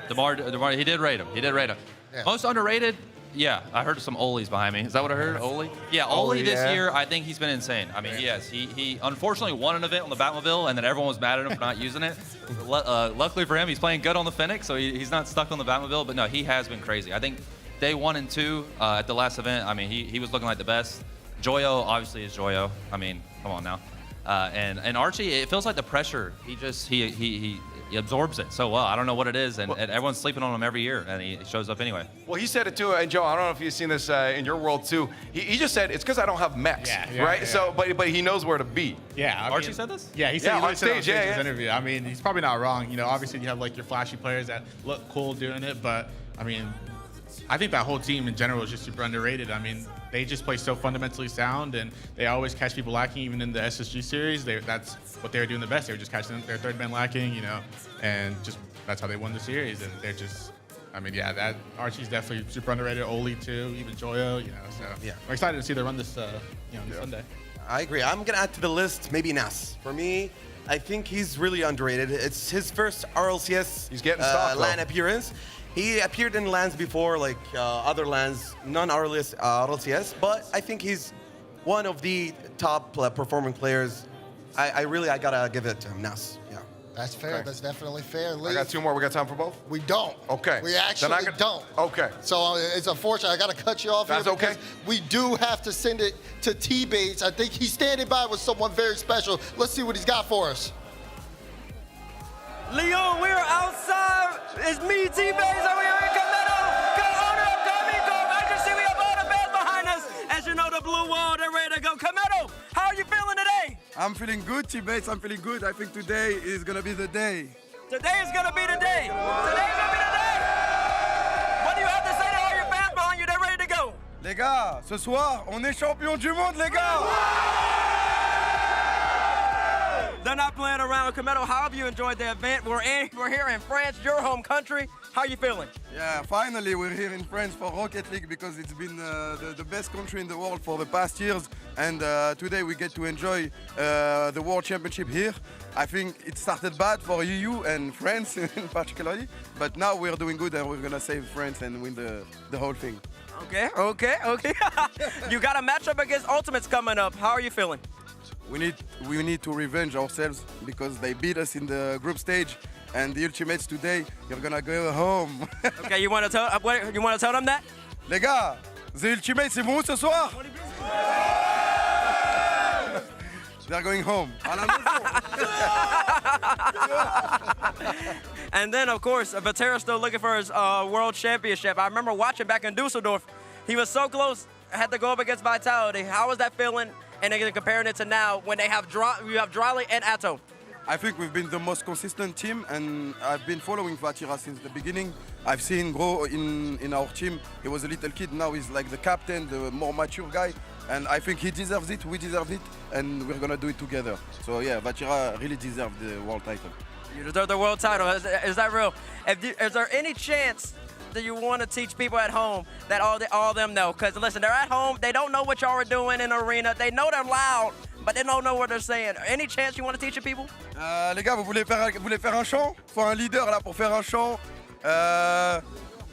Speaker 10: DeMar, he did rate him.
Speaker 6: Yeah.
Speaker 10: Most underrated. Yeah, I heard some Oli's behind me. Is that what I heard? Oli? Yeah, Oli this
Speaker 4: yeah.
Speaker 10: year, I think he's been insane. I mean, yes, he unfortunately won an event on the Batmobile, and then everyone was mad at him for not using it. Luckily for him, he's playing good on the Fennec, so he's not stuck on the Batmobile. But no, he has been crazy. I think day 1 and 2 at the last event, I mean, he was looking like the best. Joyo obviously is Joyo. I mean, come on now. And Archie, it feels like the pressure. He absorbs it so well. I don't know what it is, and everyone's sleeping on him every year, and he shows up anyway.
Speaker 4: Well, he said it too, and Joe, I don't know if you've seen this in your world too. He just said it's because I don't have mechs, right?
Speaker 9: Yeah.
Speaker 4: So, but he knows where to be.
Speaker 9: Yeah,
Speaker 10: Archie said this?
Speaker 9: Yeah, he said
Speaker 4: Yeah,
Speaker 9: he
Speaker 4: on
Speaker 9: said
Speaker 4: stage, yeah.
Speaker 9: in his interview. I mean, he's probably not wrong. You know, obviously you have like your flashy players that look cool doing it, but I mean, I think that whole team in general is just super underrated. I mean, they just play so fundamentally sound, and they always catch people lacking. Even in the SSG series, that's what they were doing the best. They were just catching their third man lacking, and just that's how they won the series. And they're just, I mean, yeah, that Archie's definitely super underrated. Oli too, even Joyo, So
Speaker 8: Yeah.
Speaker 9: we're excited to see them run this, this Sunday.
Speaker 8: I agree. I'm gonna add to the list maybe Nas. For me, I think he's really underrated. It's his first RLCS
Speaker 4: He's getting stock, though.
Speaker 8: LAN appearance. He appeared in LANs before, like other LANs, non-RLCS, but I think he's one of the top performing players. I gotta give it to him, Nas. Yeah.
Speaker 6: That's fair.
Speaker 4: Okay.
Speaker 6: That's definitely fair.
Speaker 4: I got 2 more. We got time for both?
Speaker 6: We don't.
Speaker 4: Okay.
Speaker 6: We
Speaker 4: Then
Speaker 6: actually
Speaker 4: I got-
Speaker 6: don't.
Speaker 4: Okay.
Speaker 6: So it's unfortunate. I got to cut you off
Speaker 4: That's
Speaker 6: here
Speaker 4: okay.
Speaker 6: because we do have to send it to T-Bates. I think he's standing by with someone very special. Let's see what he's got for us.
Speaker 7: Leon, we are outside. It's me, T-Baze, and we are in Committo. Owner of Karmine Corp. I can see we have all the fans behind us. As you know, the blue wall, they're ready to go. Committo, how are you feeling today?
Speaker 3: I'm feeling good, T-Bates. I'm feeling good. I think today is gonna be the day.
Speaker 7: Today is gonna be the day. Today's gonna be the day. What do you have to say to all your fans behind you? They're ready to go.
Speaker 3: Les gars, ce soir, on est champion du monde, les gars!
Speaker 7: They're not playing around. Committo, how have you enjoyed the event? We're here in France, your home country. How are you feeling?
Speaker 3: Yeah, finally we're here in France for Rocket League because it's been the best country in the world for the past years, and today we get to enjoy the World Championship here. I think it started bad for EU and France in particularly, but now we're doing good and we're gonna save France and win the whole thing.
Speaker 7: Okay. You got a matchup against Ultimates coming up. How are you feeling?
Speaker 3: We need to revenge ourselves because they beat us in the group stage, and the Ultimates today, you're gonna go home.
Speaker 7: Okay, you want to tell them that?
Speaker 3: Les gars, the Ultimates, c'est bon ce soir? They're going home. À la maison.
Speaker 7: And then, of course, Vatera's still looking for his world championship. I remember watching back in Dusseldorf. He was so close, had to go up against Vitality. How was that feeling? And then comparing it to now when you have Dryly and Atto.
Speaker 3: I think we've been the most consistent team, and I've been following Vatira since the beginning. I've seen him grow in our team. He was a little kid, now he's like the captain, the more mature guy. And I think he deserves it, we deserve it, and we're gonna do it together. So yeah, Vatira really deserves the world title.
Speaker 7: You deserve the world title. Is that real? Is there any chance that you want to teach people at home that all of them know? Because listen, they're at home, they don't know what y'all are doing in the arena. They know they're loud, but they don't know what they're saying. Any chance you want to teach the people?
Speaker 3: Les gars, vous voulez faire un chant? Faut un leader là pour faire un chant.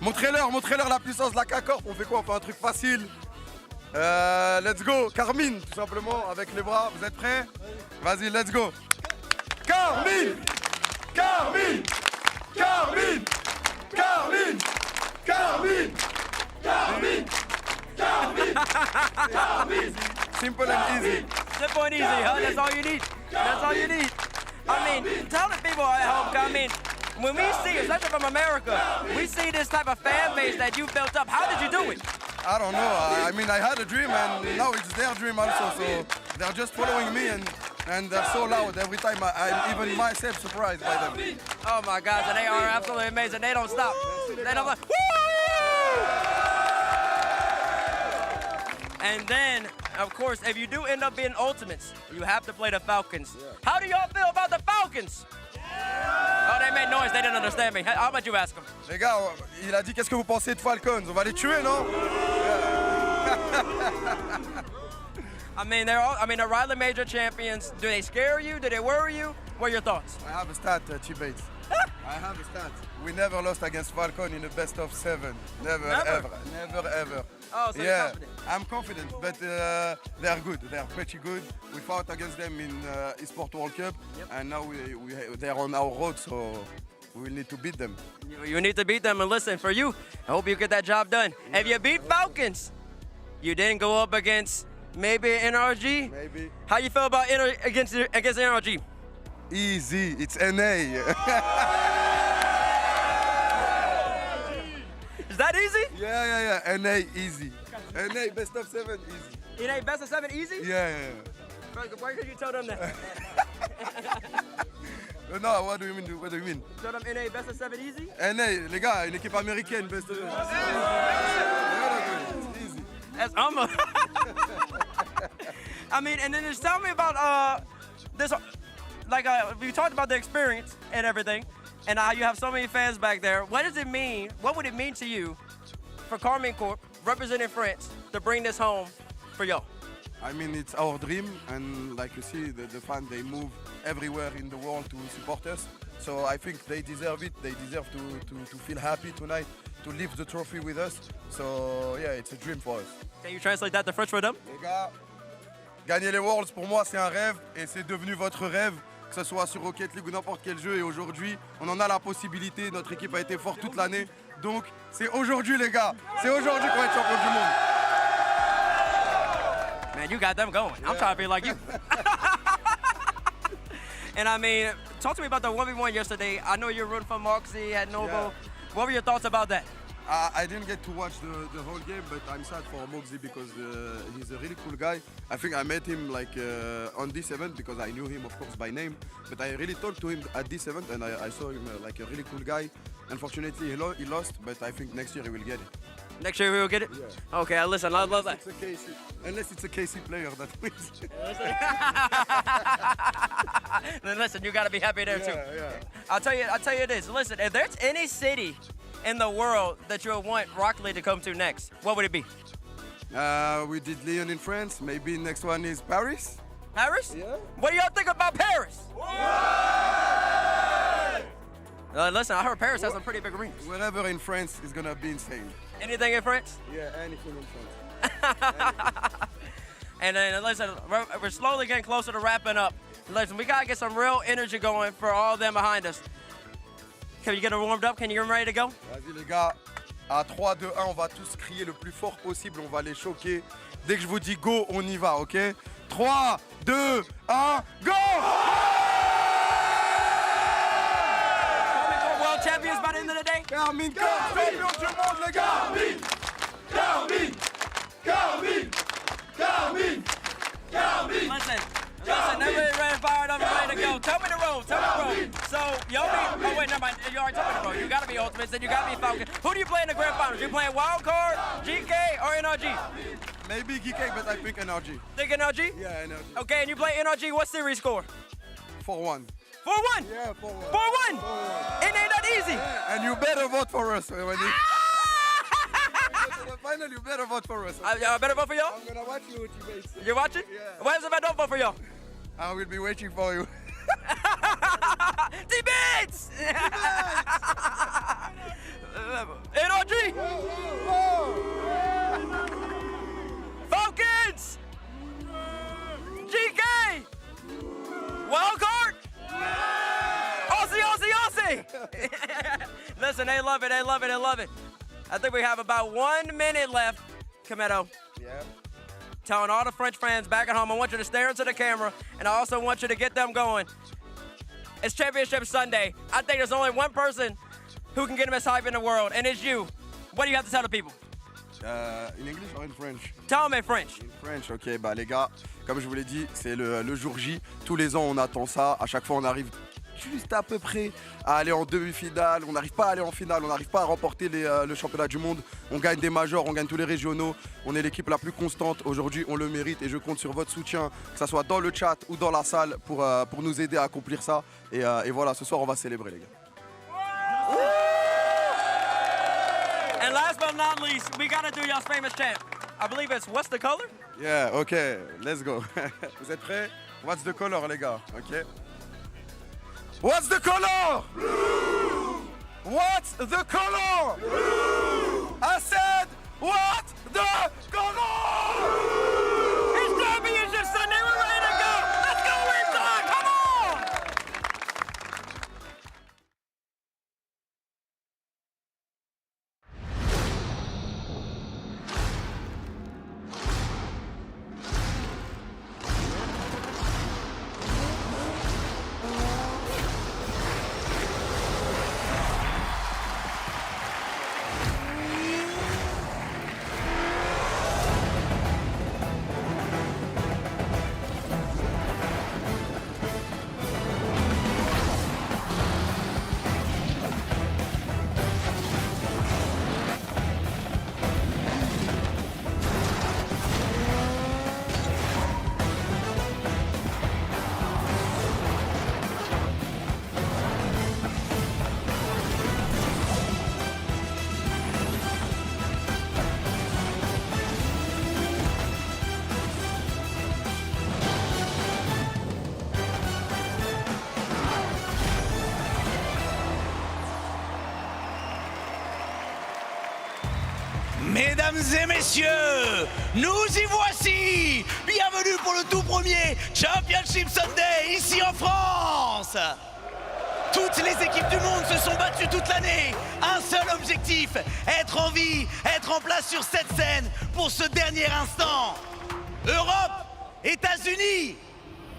Speaker 3: Montrez-leur la puissance de la K-Corp. On fait quoi? On fait un truc facile. Let's go, Karmine, tout simplement, avec les bras. Vous êtes prêts? Vas-y, let's go. Karmine! Karmine! Karmine! Karmine! Karmine! Karmine! Karmine! Karmine! Simple and easy.
Speaker 7: Simple and easy, huh? That's all you need. That's all you need. I mean, tell the people at home, I mean, when we see, especially from America, we see this type of fan base that you built up. How did you do it?
Speaker 3: I don't know. I mean, I had a dream, and now it's their dream also. So they're just following me, and they're so loud every time. I'm even myself surprised by them.
Speaker 7: Oh my gosh, and they are absolutely amazing. They don't stop. They don't. Woo! And then, of course, if you do end up being Ultimates, you have to play the Falcons. How do y'all feel about the Falcons? Oh, they made noise. They didn't understand me. How about you ask them?
Speaker 3: Les gars, il a dit qu'est-ce que vous pensez de Falcons? On va les tuer, non?
Speaker 7: I mean, they're Riley Major champions. Do they scare you? Do they worry you? What are your thoughts?
Speaker 3: I have a stat, T-Bates. I have a stat. We never lost against Falcon in the best of 7. Never, ever.
Speaker 7: Oh, so
Speaker 3: yeah,
Speaker 7: you're confident?
Speaker 3: I'm confident, but they are good. They are pretty good. We fought against them in Esports World Cup, and now they're on our road, so we will need to beat them.
Speaker 7: You need to beat them. And listen, for you, I hope you get that job done. If you beat Falcons, you didn't go up against maybe NRG.
Speaker 3: Maybe.
Speaker 7: How you feel about against NRG?
Speaker 3: Easy. It's NA.
Speaker 7: Is that easy?
Speaker 3: Yeah. NA easy. NA best of 7 easy.
Speaker 7: NA best of 7 easy?
Speaker 3: Yeah.
Speaker 7: Why could you tell them that?
Speaker 3: No, what do you mean?
Speaker 7: Tell them NA best of 7 easy?
Speaker 3: NA, les gars, une équipe américaine best of 7.
Speaker 7: As I mean, and then just tell me about this. Like we talked about the experience and everything, and how you have so many fans back there. What does it mean? What would it mean to you for Karmine Corp representing France to bring this home for y'all?
Speaker 3: I mean, it's our dream, and like you see, the fans, they move everywhere in the world to support us. So I think they deserve it. They deserve to feel happy tonight, to lift the trophy with us. So yeah, it's a dream for us.
Speaker 7: Can you translate that to French for them?
Speaker 3: Les gars, gagner les Worlds, pour moi, c'est un rêve, et c'est devenu votre rêve, que ce soit sur Rocket League ou n'importe quel jeu. Et aujourd'hui, on en a la possibilité. Notre équipe a été forte toute l'année. Donc, c'est aujourd'hui, les gars. C'est aujourd'hui qu'on va être champion du monde.
Speaker 7: Man, you got them going. I'm trying to be like you. And I mean, talk to me about the 1v1 yesterday. I know you're rooting for Moxie at Novo.
Speaker 3: Yeah.
Speaker 7: What were your thoughts about that?
Speaker 3: I didn't get to watch the whole game, but I'm sad for Moxie because he's a really cool guy. I think I met him like on this event because I knew him, of course, by name. But I really talked to him at this event, and I saw him like a really cool guy. Unfortunately, he lost, but I think next year he will get it.
Speaker 7: Next year we will get it?
Speaker 3: Yeah.
Speaker 7: Okay, listen, I love that.
Speaker 3: Unless it's a KC player that wins.
Speaker 7: Then listen, you got to be happy there too.
Speaker 3: Yeah.
Speaker 7: I'll tell you this. Listen, if there's any city in the world that you would want Rocket League to come to next, what would it be?
Speaker 3: We did Lyon in France. Maybe next one is Paris.
Speaker 7: Paris?
Speaker 3: Yeah.
Speaker 7: What do y'all think about Paris? Listen, I heard Paris has some pretty big arenas.
Speaker 3: Wherever in France is gonna be insane.
Speaker 7: Anything in France?
Speaker 3: Yeah, anything in France.
Speaker 7: And then listen, we're slowly getting closer to wrapping up. Listen, we gotta get some real energy going for all of them behind us. Can you get them warmed up? Can you get them ready to go?
Speaker 3: Vas-y les gars, à 3, 2, 1, on va tous crier le plus fort possible, on va les choquer. Dès que je vous dis go, on y va, ok? 3, 2, 1, go!
Speaker 7: World champions by the end of the day?
Speaker 3: Karmine Corp, champion du monde les gars!
Speaker 7: Listen, they're really ready, fired up, and ready to go. Tell me the road. So, y'all be, oh wait, never mind, you already told me the road. You gotta be Ultimates, then you gotta be Falcons. Who do you play in the grand finals? You playing Wildcard, GEEKAY, or NRG?
Speaker 3: Maybe GEEKAY, but I think NRG.
Speaker 7: Think NRG?
Speaker 3: Yeah, NRG.
Speaker 7: Okay, and you play NRG, what series score?
Speaker 3: 4-1.
Speaker 7: 4-1?
Speaker 3: Yeah, 4-1.
Speaker 7: 4-1? It ain't that easy.
Speaker 3: Yeah, and you better vote for us when you... To the final, you better vote for us.
Speaker 7: I better vote for y'all?
Speaker 3: I'm gonna watch you with you, mates.
Speaker 7: You're watching?
Speaker 3: Yeah.
Speaker 7: Why is it I don't vote for y'all?
Speaker 3: I will be waiting for you.
Speaker 7: T-Bits! NRG! Falcons! GEEKAY! Wildcard! Aussie! Listen, they love it. I think we have about 1 minute left, Kameto.
Speaker 3: Yeah.
Speaker 7: Telling all the French fans back at home, I want you to stare into the camera, and I also want you to get them going. It's Championship Sunday. I think there's only one person who can get them as hype in the world, and it's you. What do you have to tell the people?
Speaker 3: In English or in French?
Speaker 7: Tell them in French.
Speaker 3: In French, ok. Bah les gars, comme je vous l'ai dit, c'est le jour J. Tous les ans, on attend ça. À chaque fois, on arrive juste à peu près à aller en demi-finale. On n'arrive pas à aller en finale, on n'arrive pas à remporter le championnat du monde. On gagne des majors, on gagne tous les régionaux. On est l'équipe la plus constante. Aujourd'hui, on le mérite et je compte sur votre soutien, que ce soit dans le chat ou dans la salle, pour nous aider à accomplir ça. Et voilà, ce soir, on va célébrer, les gars.
Speaker 7: And last but not least, we gotta do y'all's famous chant. I believe it's what's the color?
Speaker 3: Yeah, ok, let's go. Vous êtes prêts? What's the color, les gars? Ok. What's the color? Blue! What's the color? Blue! I said, what's the color?
Speaker 7: It's Championship Sunday, we're ready to go! Let's go inside, come on!
Speaker 5: Mesdames et messieurs, nous y voici. Bienvenue pour le tout premier Championship Sunday ici en France. Toutes les équipes du monde se sont battues toute l'année. Un seul objectif, être en vie, être en place sur cette scène pour ce dernier instant. Europe, États-Unis,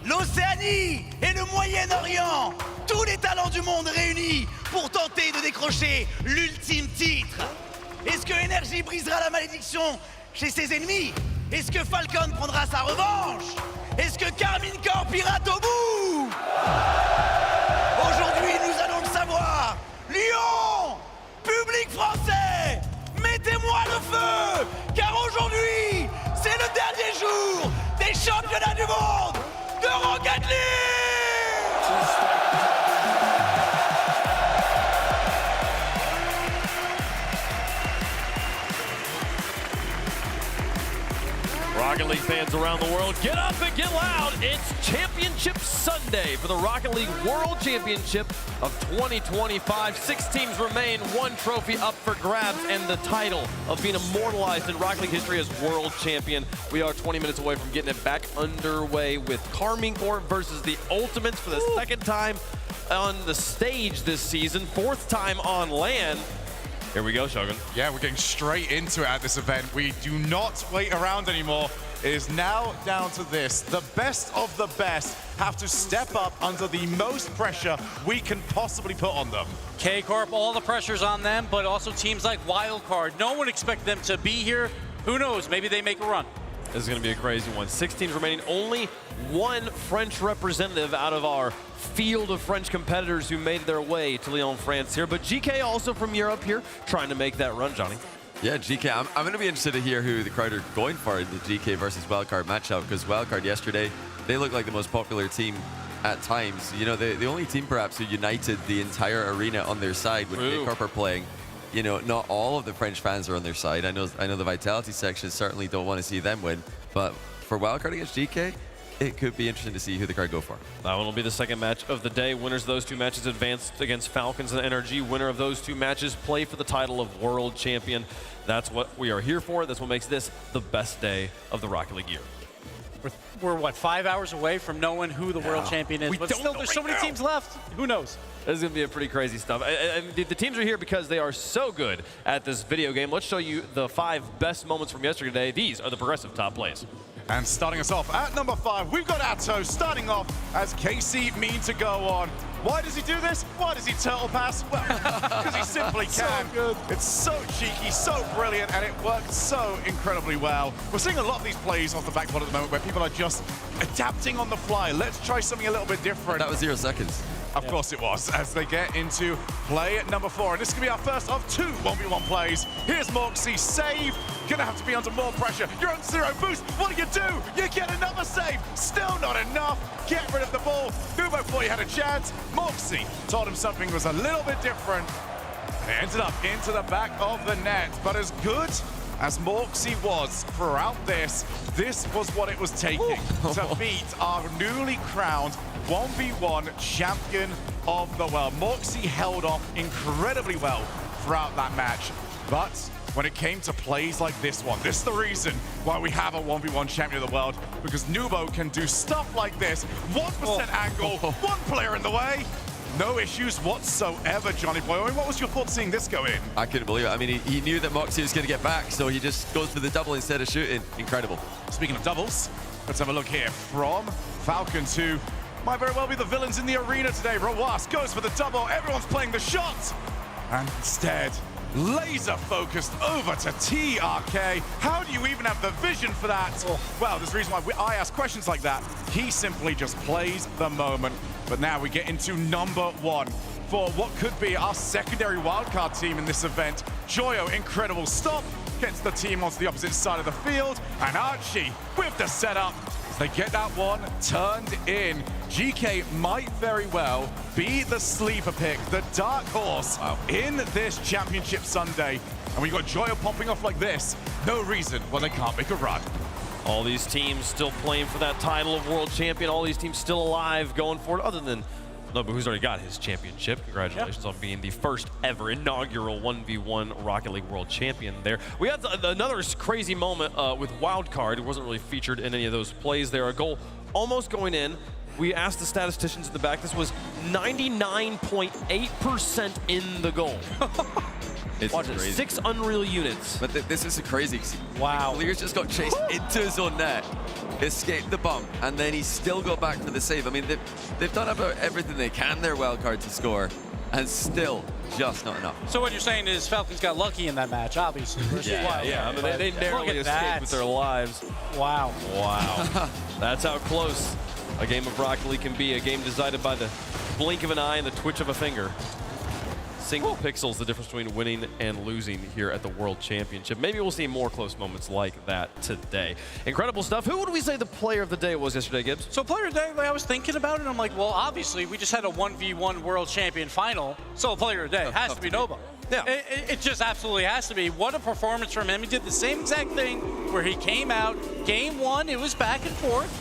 Speaker 5: l'Océanie et le Moyen-Orient. Tous les talents du monde réunis pour tenter de décrocher l'ultime titre. Est-ce que Energy brisera la malédiction chez ses ennemis? Est-ce que Falcon prendra sa revanche? Est-ce que Karmine Corp ira au bout? Aujourd'hui, nous allons le savoir. Lyon, public français, mettez-moi le feu, car aujourd'hui, c'est le dernier jour des championnats du monde de Rocket League.
Speaker 11: Rocket League fans around the world, get up and get loud. It's Championship Sunday for the Rocket League World Championship of 2025. 6 teams remain, 1 trophy up for grabs, and the title of being immortalized in Rocket League history as world champion. We are 20 minutes away from getting it back underway with Karmine Corp versus the Ultimates for the second time on the stage this season, 4th time on land. Here we go, Shogun.
Speaker 12: Yeah, we're getting straight into it at this event. We do not wait around anymore. It is now down to this. The best of the best have to step up under the most pressure we can possibly put on them.
Speaker 13: K-Corp, all the pressure's on them, but also teams like Wildcard. No one expected them to be here. Who knows, maybe they make a run.
Speaker 11: This is going to be a crazy one. 6 teams remaining, only 1 French representative out of our field of French competitors who made their way to Lyon, France here. But GEEKAY also from Europe here, trying to make that run, Johnny.
Speaker 14: Yeah, GEEKAY. I'm going to be interested to hear who the crowd are going for in the GEEKAY versus Wildcard matchup, because Wildcard yesterday, they looked like the most popular team at times. You know, the only team perhaps who united the entire arena on their side when K-Corp are playing. You know, not all of the French fans are on their side. I know the Vitality section certainly don't want to see them win, but for Wildcard against GEEKAY, it could be interesting to see who the crowd go for.
Speaker 11: That one will be the second match of the day. Winners of those 2 matches advance against Falcons and NRG. Winner of those 2 matches play for the title of World Champion. That's what we are here for. That's what makes this the best day of the Rocket League year.
Speaker 13: We're what, 5 hours away from knowing who the world champion is, but still there's so many teams left. Who knows?
Speaker 11: This is going to be a pretty crazy stuff. And the teams are here because they are so good at this video game. Let's show you the 5 best moments from yesterday. These are the progressive top plays.
Speaker 12: And starting us off at number 5, we've got Atto starting off as Casey mean to go on. Why does he do this? Why does he turtle pass? Well, because he simply can. So good. It's so cheeky, so brilliant, and it works so incredibly well. We're seeing a lot of these plays off the backboard at the moment where people are just adapting on the fly. Let's try something a little bit different.
Speaker 14: That was 0 seconds.
Speaker 12: Of course it was, as they get into play at number 4. And this is going to be our first of 2 1v1 plays. Here's Morksy, save. Gonna have to be under more pressure. You're on 0 boost. What do? You get another save. Still not enough. Get rid of the ball. Nubo thought he had a chance. Morksy told him something was a little bit different. And it ended up into the back of the net. But as good as Morksy was throughout this was what it was taking to beat our newly crowned 1v1 champion of the world. Morksy held off incredibly well throughout that match, but when it came to plays like this one, this is the reason why we have a 1v1 champion of the world, because Nubo can do stuff like this. 1% angle, 1 player in the way. No issues whatsoever, Johnny Boy. I mean, what was your thought seeing this go in?
Speaker 14: I couldn't believe it. I mean, he knew that Moxie was going to get back, so he just goes for the double instead of shooting. Incredible.
Speaker 12: Speaking of doubles, let's have a look here from Falcons, who might very well be the villains in the arena today. Rawas goes for the double. Everyone's playing the shot. And instead, laser focused over to TRK. How do you even have the vision for that? Well, there's a reason why I ask questions like that. He simply just plays the moment. But now we get into number 1 for what could be our secondary wildcard team in this event. Joyo, incredible stop, gets the team onto the opposite side of the field. And Archie with the setup. They get that one turned in. GEEKAY might very well be the sleeper pick, the dark horse in this championship Sunday. And when you've got Joyo popping off like this, no reason why they can't make a run.
Speaker 11: All these teams still playing for that title of world champion. All these teams still alive going for it, other than No, but who's already got his championship. Congratulations on being the first ever inaugural 1v1 Rocket League World Champion there. We had another crazy moment with Wildcard. It wasn't really featured in any of those plays there. A goal almost going in. We asked the statisticians in the back. This was 99.8% in the goal.
Speaker 14: It's
Speaker 11: Watch
Speaker 14: crazy.
Speaker 11: it, 6 Unreal units.
Speaker 14: But this is crazy.
Speaker 13: Wow.
Speaker 14: Clears just got chased into his own net, escaped the bump, and then he still got back for the save. I mean, they've done about everything they can their Wildcard to score, and still just not enough.
Speaker 13: So what you're saying is Falcons got lucky in that match, obviously. Versus Wildcard.
Speaker 11: Yeah, I mean, they narrowly escaped with their lives.
Speaker 13: Wow.
Speaker 11: Wow. That's how close a game of Rocket League can be. A game decided by the blink of an eye and the twitch of a finger. Single pixels, the difference between winning and losing here at the World Championship. Maybe we'll see more close moments like that today. Incredible stuff. Who would we say the player of the day was yesterday, Gibbs?
Speaker 13: So player of the day, I was thinking about it, I'm like, well, obviously, we just had a 1v1 World Champion final, so player of the day has to be Nobo.
Speaker 11: Yeah.
Speaker 13: It just absolutely has to be. What a performance from him. He did the same exact thing where he came out, game 1, it was back and forth,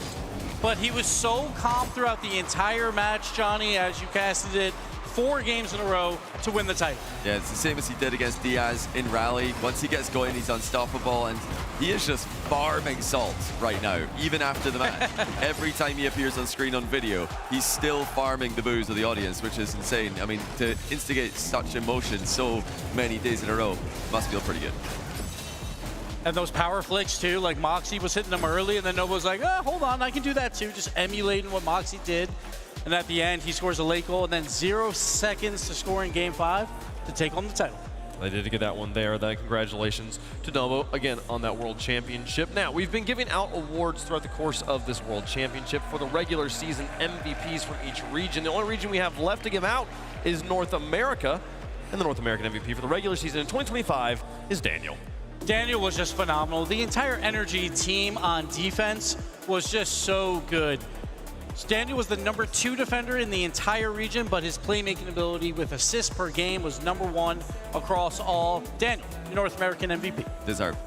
Speaker 13: but he was so calm throughout the entire match, Johnny, as you casted it, 4 games in a row to win the title.
Speaker 14: Yeah, it's the same as he did against Diaz in Rally. Once he gets going, he's unstoppable, and he is just farming salt right now, even after the match. Every time he appears on screen on video, he's still farming the boos of the audience, which is insane. I mean, to instigate such emotion so many days in a row must feel pretty good.
Speaker 13: And those power flicks too, like Moxie was hitting them early, and then Nobo was like, oh, hold on, I can do that too, just emulating what Moxie did. And at the end, he scores a late goal, and then 0 seconds to score in Game 5 to take home the title.
Speaker 11: They did get that one there. Then congratulations to Nobo, again, on that World Championship. Now, we've been giving out awards throughout the course of this World Championship for the regular season MVPs from each region. The only region we have left to give out is North America, and the North American MVP for the regular season in 2025 is Daniel.
Speaker 13: Daniel was just phenomenal. The entire Energy team on defense was just so good. Daniel was the #2 defender in the entire region, but his playmaking ability with assists per game was #1 across all. Daniel, North American MVP.
Speaker 14: Deserved.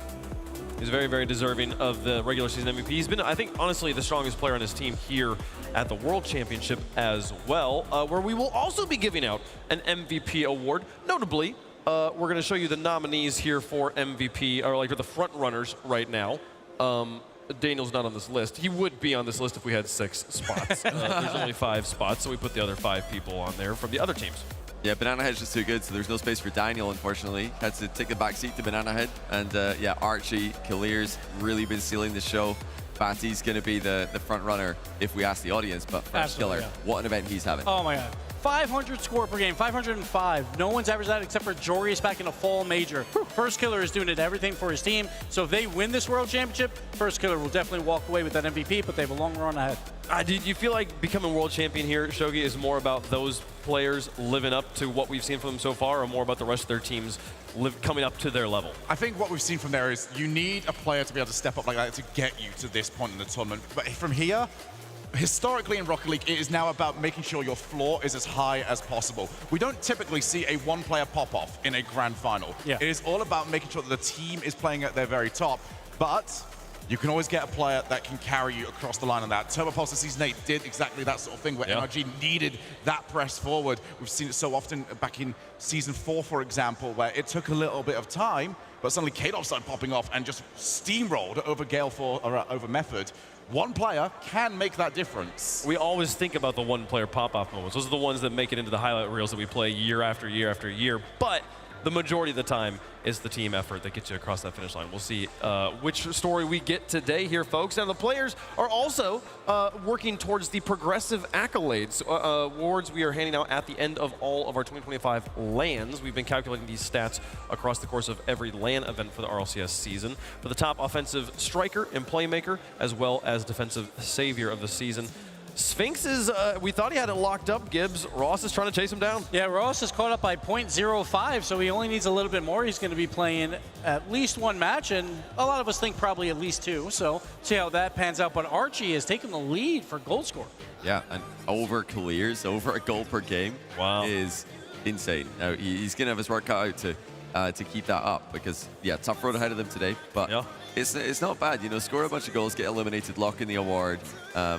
Speaker 11: He's very, very deserving of the regular season MVP. He's been, I think, honestly, the strongest player on his team here at the World Championship as well, where we will also be giving out an MVP award. Notably, we're going to show you the nominees here for MVP, or like for the front runners right now. Daniel's not on this list. He would be on this list if we had 6 spots. There's only 5 spots, so we put the other 5 people on there from the other teams.
Speaker 14: Yeah, Banana Head's just too good, so there's no space for Daniel, unfortunately. Had to take the back seat to Banana Head. And yeah, Archie, Kalir's really been stealing the show. Fatty's going to be the front runner if we ask the audience, but first Killer,
Speaker 13: yeah.
Speaker 14: what an event he's having.
Speaker 13: Oh my God. 500 score per game, 505. No one's averaged that except for Jory's back in a fall major. First Killer is doing everything for his team. So if they win this World Championship, First Killer will definitely walk away with that MVP, but they have a long run ahead.
Speaker 11: Do you feel like becoming world champion here, Shogi, is more about those players living up to what we've seen from them so far, or more about the rest of their teams coming up to their level?
Speaker 12: I think what we've seen from there is you need a player to be able to step up like that to get you to this point in the tournament. But from here, historically in Rocket League, it is now about making sure your floor is as high as possible. We don't typically see a one-player pop-off in a grand final.
Speaker 13: Yeah.
Speaker 12: It is all about making sure that the team is playing at their very top, but you can always get a player that can carry you across the line on that. Turbo Pulse in Season 8 did exactly that sort of thing where NRG needed that press forward. We've seen it so often back in Season 4, for example, where it took a little bit of time, but suddenly Kadoff started popping off and just steamrolled over Gale or over Method. One player can make that difference.
Speaker 11: We always think about the one-player pop-off moments. Those are the ones that make it into the highlight reels that we play year after year after year. But the majority of the time is the team effort that gets you across that finish line. We'll see which story we get today here, folks. And the players are also working towards the progressive accolades awards we are handing out at the end of all of our 2025 LANs. We've been calculating these stats across the course of every LAN event for the RLCS season. For the top offensive striker and playmaker, as well as defensive savior of the season. Sphinx is, we thought he had it locked up, Gibbs. Ross is trying to chase him down.
Speaker 13: Yeah, Ross is caught up by 0.05, so he only needs a little bit more. He's going to be playing at least 1 match, and a lot of us think probably at least 2, so see how that pans out. But Archie has taken the lead for goal score.
Speaker 14: Yeah, and over Kalir's, over a goal per game is insane. Now, he's going to have his work cut out to to keep that up because, yeah, tough road ahead of them today, but it's not bad. You know, score a bunch of goals, get eliminated, lock in the award.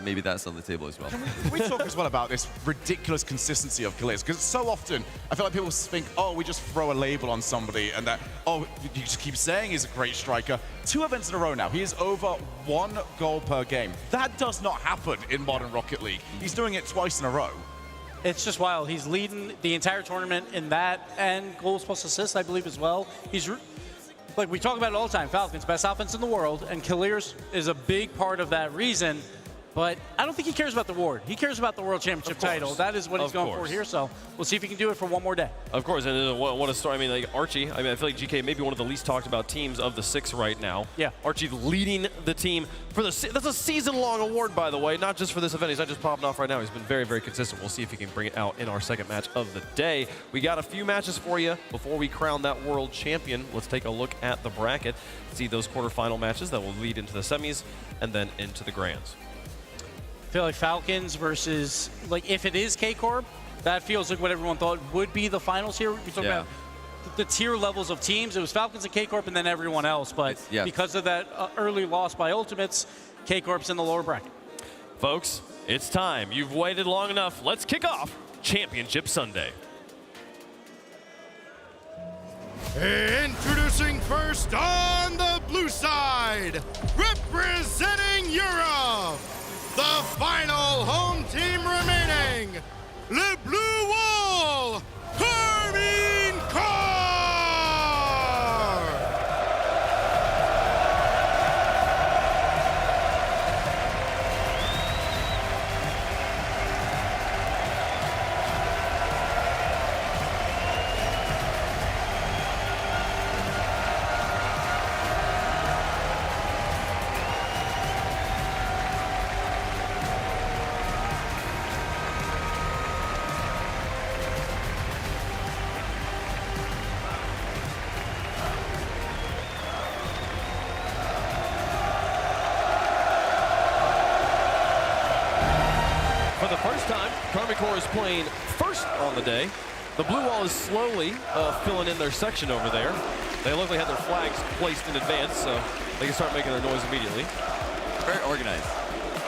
Speaker 14: Maybe that's on the table as well.
Speaker 12: Can we talk as well about this ridiculous consistency of kills? Because so often, I feel like people think, oh, we just throw a label on somebody and that, oh, you just keep saying he's a great striker. 2 events in a row now. He is over 1 goal per game. That does not happen in modern Rocket League. He's doing it twice in a row.
Speaker 13: It's just wild. He's leading the entire tournament in that and goals plus assists, I believe, as well. He's, like we talk about it all the time, Falcons, best offense in the world, and Kaliers is a big part of that reason. But I don't think he cares about the award. He cares about the World Championship title. That is what he's going for here, so we'll see if he can do it for one more day.
Speaker 11: Of course, and what a story. I mean, like Archie, I feel like GK may be one of the least talked about teams of the 6 right now.
Speaker 13: Yeah.
Speaker 11: Archie leading the team for that's a season-long award, by the way, not just for this event. He's not just popping off right now. He's been very, very consistent. We'll see if he can bring it out in our second match of the day. We got a few matches for you before we crown that world champion. Let's take a look at the bracket, see those quarterfinal matches that will lead into the semis and then into the grands.
Speaker 13: I feel like Falcons versus, like, if it is K-Corp, that feels like what everyone thought would be the finals here. We're talking about the tier levels of teams. It was Falcons and K-Corp and then everyone else, but because of that early loss by Ultimates, K-Corp's in the lower bracket.
Speaker 11: Folks, it's time. You've waited long enough. Let's kick off Championship Sunday.
Speaker 15: Introducing first on the blue side, representing Europe, the final home team remaining, Le Blue Wall, Karmine Corp!
Speaker 11: For the first time, Karmine Corp is playing first on the day. The Blue Wall is slowly filling in their section over there. They look like they have their flags placed in advance, so they can start making their noise immediately.
Speaker 14: Very organized.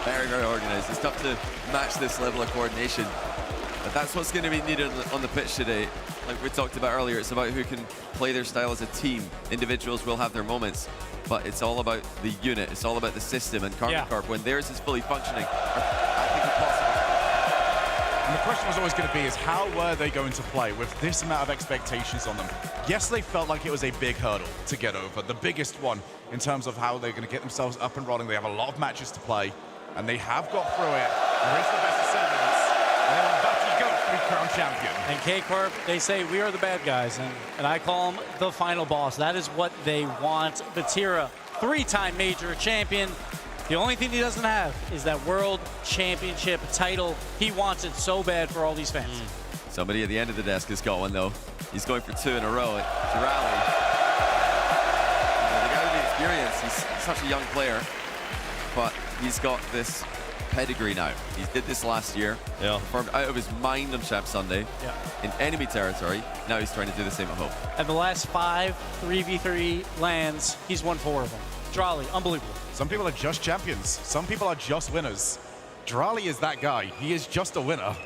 Speaker 14: Very, very organized. It's tough to match this level of coordination. But that's what's going to be needed on the pitch today. Like we talked about earlier, it's about who can play their style as a team. Individuals will have their moments, but it's all about the unit. It's all about the system. And Karmine Corp, when theirs is fully functioning, I think it's possible.
Speaker 12: And the question was always going to be is how were they going to play with this amount of expectations on them? Yes, they felt like it was a big hurdle to get over, the biggest one in terms of how they're going to get themselves up and running. They have a lot of matches to play, and they have got through it. Race the best of sevens, and they are about to go to be crowned champion.
Speaker 13: And K-Corp, they say we are the bad guys, and I call them the final boss. That is what they want. Batira, 3-time major champion. The only thing he doesn't have is that World Championship title. He wants it so bad for all these fans.
Speaker 14: Somebody at the end of the desk has got one, though. He's going for 2 in a row to rally. The guy with the experience, he's such a young player, but he's got this pedigree now. He did this last year. Performed out of his mind on Champ Sunday in enemy territory. Now he's trying to do the same at home.
Speaker 13: And the last 5 3v3 lands, he's won 4 of them. Drali, unbelievable.
Speaker 12: Some people are just champions. Some people are just winners. Drali is that guy. He is just a winner.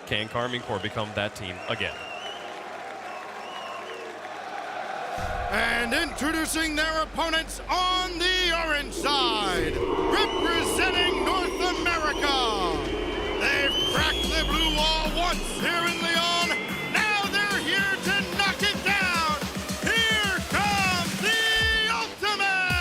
Speaker 11: Can Karmine Corp become that team again?
Speaker 15: And introducing their opponents on the orange side, representing North America. They've cracked the blue wall once here in Lyon. Now they're here to knock it down. Here comes the Ultimate!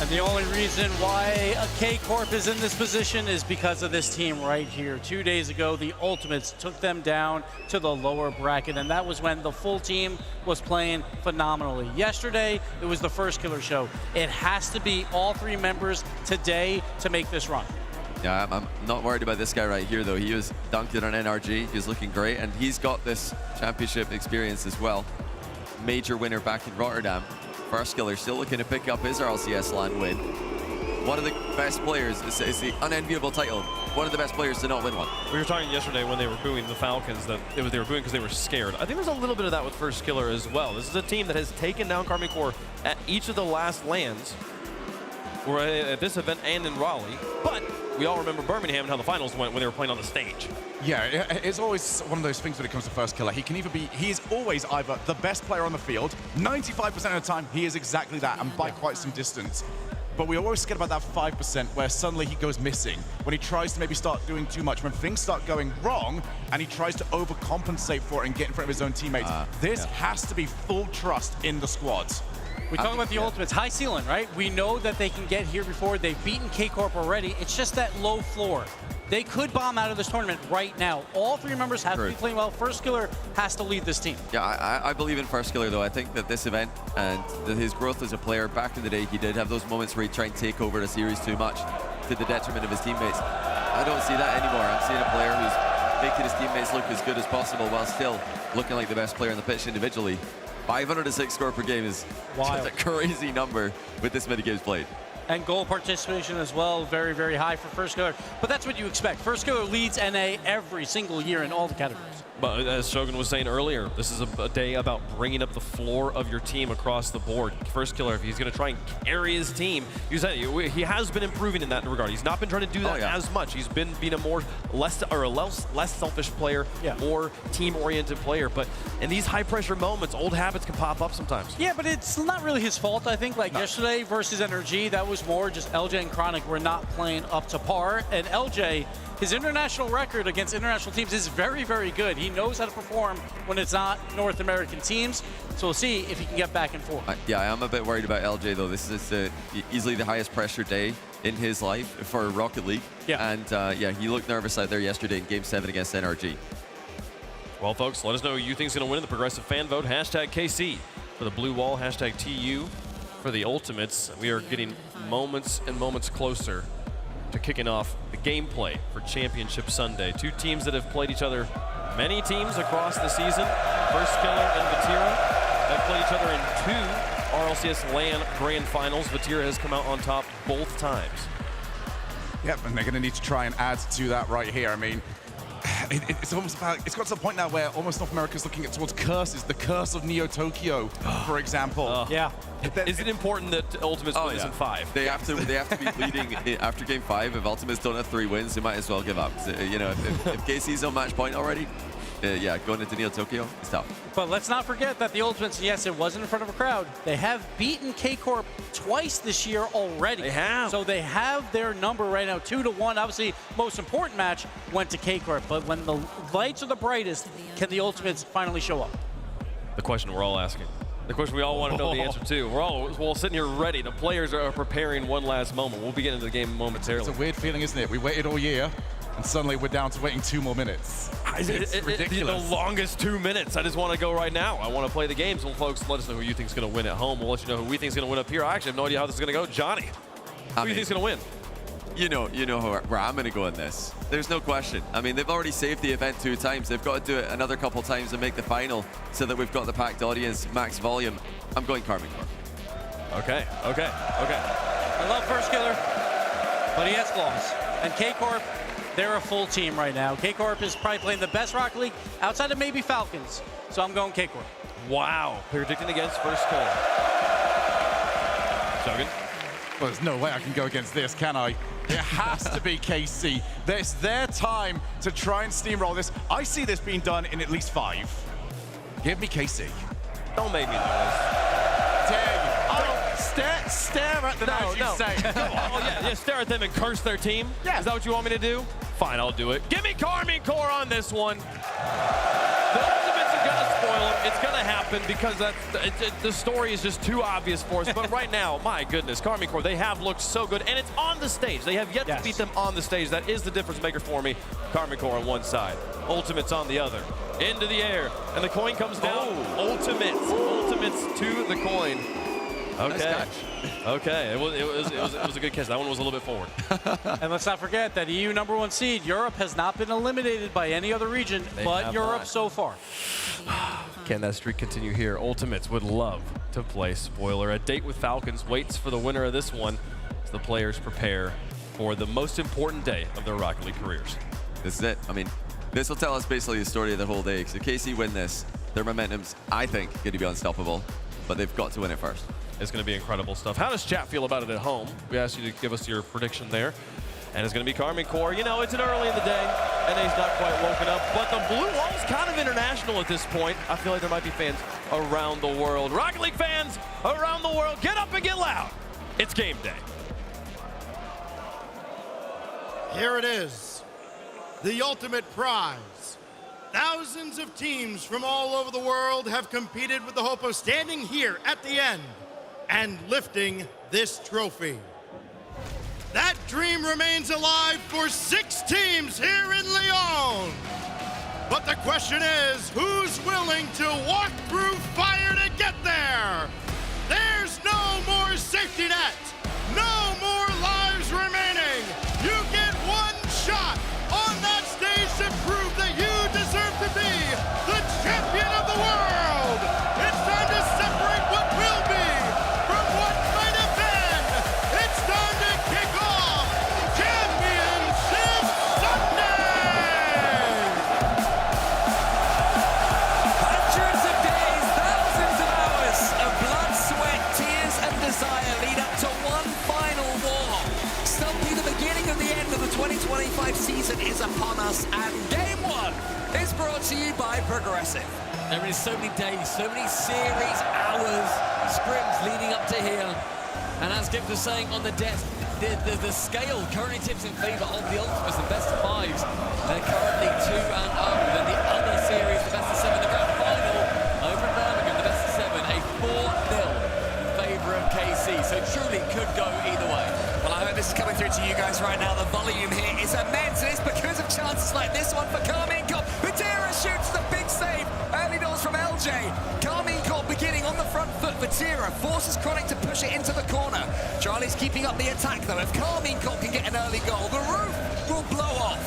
Speaker 13: And the only reason why K Corp is in this position is because of this team right here. 2 days ago, the Ultimates took them down to the lower bracket, and that was when the full team was playing phenomenally. Yesterday, it was the first killer show. It has to be all 3 members today to make this run.
Speaker 14: Yeah, I'm not worried about this guy right here, though. He was dunked on NRG. He was looking great, and he's got this championship experience as well. Major winner back in Rotterdam. First killer still looking to pick up his RLCS LAN win. One of the best players. It's the unenviable title. One of the best players to not win one.
Speaker 11: We were talking yesterday when they were booing the Falcons that they were booing because they were scared. I think there's a little bit of that with First Killer as well. This is a team that has taken down Karmine Corp at each of the last lands, or at this event and in Raleigh. But we all remember Birmingham and how the finals went when they were playing on the stage.
Speaker 12: Yeah, it's always one of those things when it comes to First Killer. He is always either the best player on the field, 95% of the time he is exactly that, and by quite some distance. But we always scared about that 5% where suddenly he goes missing, when he tries to maybe start doing too much, when things start going wrong, and he tries to overcompensate for it and get in front of his own teammates. This has to be full trust in the squads.
Speaker 13: We talk about the Ultimates, high ceiling, right? We know that they can get here before. They've beaten K Corp already. It's just that low floor. They could bomb out of this tournament right now. All 3 members have to be playing well. First Killer has to lead this team.
Speaker 14: Yeah, I believe in First Killer, though. I think that this event and his growth as a player, back in the day, he did have those moments where he'd try and take over the series too much to the detriment of his teammates. I don't see that anymore. I'm seeing a player who's making his teammates look as good as possible while still looking like the best player on the pitch individually. 506 score per game is just a crazy number with this many games played.
Speaker 13: And goal participation as well, very, very high for First Killer. But that's what you expect. First Killer leads NA every single year in all the categories.
Speaker 11: But as Shogun was saying earlier, this is a day about bringing up the floor of your team across the board. First Killer, if he's going to try and carry his team, he has been improving in that regard. He's not been trying to do that as much. He's been being a less selfish player, more team-oriented player. But in these high-pressure moments, old habits can pop up sometimes.
Speaker 13: Yeah, but it's not really his fault, I think. Like yesterday versus NRG, that was more just LJ and Chronic were not playing up to par. And LJ, his international record against international teams is very, very good. He knows how to perform when it's not North American teams. So we'll see if he can get back and forth.
Speaker 14: Yeah, I am a bit worried about LJ, though. This is easily the highest pressure day in his life for Rocket League.
Speaker 13: Yeah.
Speaker 14: And yeah, he looked nervous out there yesterday in Game 7 against NRG.
Speaker 11: Well, folks, let us know who you think is going to win in the Progressive Fan Vote. Hashtag KC for the Blue Wall. Hashtag TU for the Ultimates. We are getting moments and moments closer to kicking off the gameplay for Championship Sunday. 2 teams that have played each other many teams across the season. First Killer and Vatira have played each other in 2 RLCS LAN Grand Finals. Vatira has come out on top both times.
Speaker 12: Yep, and they're going to need to try and add to that right here. I mean, it's almost about, it's got to the point now where almost North America's looking towards curses. The curse of Neo Tokyo, for example.
Speaker 13: Yeah.
Speaker 11: Is it important that Ultimates win this in 5?
Speaker 14: They have to be leading after Game 5. If Ultimates don't have 3 wins, they might as well give up. So, you know, if KC's on match point already, yeah, going into Neo Tokyo, it's tough.
Speaker 13: But let's not forget that the Ultimates, yes, it wasn't in front of a crowd. They have beaten K Corp twice this year already.
Speaker 11: They have.
Speaker 13: So they have their number right now, 2-1. Obviously, most important match went to K Corp. But when the lights are the brightest, can the Ultimates finally show up?
Speaker 11: The question we're all asking. The question we all want to know the answer to. We're all sitting here ready. The players are preparing one last moment. We'll be getting into the game momentarily.
Speaker 12: It's a weird feeling, isn't it? We waited all year, and suddenly we're down to waiting 2 more minutes. It's ridiculous.
Speaker 11: The longest 2 minutes. I just want to go right now. I want to play the games. Well, folks, let us know who you think is going to win at home. We'll let you know who we think is going to win up here. I actually have no idea how this is going to go. Johnny, who do you think is going to win?
Speaker 14: You know where I'm going to go in this. There's no question. I mean, they've already saved the event 2 times. They've got to do it another couple times and make the final so that we've got the packed audience, max volume. I'm going Karmine Corp.
Speaker 11: Okay.
Speaker 13: I love First Killer, but he has flaws. And K Corp, they're a full team right now. K Corp is probably playing the best Rocket League outside of maybe Falcons. So I'm going K Corp.
Speaker 11: Wow. Predicting against First Killer. Shogun?
Speaker 12: Well, there's no way I can go against this, can I? It has to be KC. It's their time to try and steamroll this. I see this being done in at least 5. Give me KC.
Speaker 11: Don't make me do this.
Speaker 12: Dare you? Stare at them as you say.
Speaker 11: Yeah, stare at them and curse their team? Yeah. Is that what you want me to do? Fine, I'll do it. Give me Karmine Corp on this one. The Ultimates are going to spoil them. it's going to happen because the story is just too obvious for us. But right now, my goodness, Karmine Corp, they have looked so good, and it's on the stage. They have yet to beat them on the stage. That is the difference maker for me. Karmine Corp on one side, Ultimates on the other. Into the air, and the coin comes down. Ultimates to the coin. Okay. Nice. Okay, it was a good catch. That one was a little bit forward.
Speaker 13: And let's not forget that EU #1 seed, Europe, has not been eliminated by any other region but Europe so far.
Speaker 11: Can that streak continue here? Ultimates would love to play spoiler. A date with Falcons waits for the winner of this one as the players prepare for the most important day of their Rocket League careers.
Speaker 14: This is it. I mean, this will tell us basically the story of the whole day. So KC win this, their momentum's, I think, going to be unstoppable, but they've got to win it first.
Speaker 11: It's going to be incredible stuff. How does chat feel about it at home? We asked you to give us your prediction there. And it's going to be Karmine Corp. You know, it's an early in the day. NA's not quite woken up. But the blue wall's kind of international at this point. I feel like there might be fans around the world. Rocket League fans around the world, get up and get loud. It's game day.
Speaker 15: Here it is, the ultimate prize. Thousands of teams from all over the world have competed with the hope of standing here at the end and lifting this trophy. That dream remains alive for 6 teams here in Lyon. But the question is, who's willing to walk through fire to get there? There's no more safety net, no more lives remaining. You get one shot on that stage to prove that you deserve to be the champion of the world. It's time to separate what will be from what might have been. It's time to kick off Championship Sunday!
Speaker 16: Hundreds of days, thousands of hours of blood, sweat, tears, and desire lead up to one final war. Stumpy, the beginning of the end of the 2025 season is upon us, and Game 1 is brought to you by Progressive. There is so many days, so many series, hours, scrims leading up to here. And as Gibbs was saying on the desk, the scale currently tips in favor of the Ultimates and best of 5s. They're currently 2-0. Then the other series, the best of 7, the grand final over in Birmingham, the best of 7, a 4-0 in favor of KC. So truly could go either way. Well, I hope this is coming through to you guys right now. The volume here is immense, and it's because of chances like this one for Karmine Corp. Vatira shoots the big save. Early doors from LJ. Karmine Corp beginning on the front foot. Vatira forces Chronic to push it into the corner. Charlie's keeping up the attack, though. If Karmine Corp can get an early goal, the roof will blow off.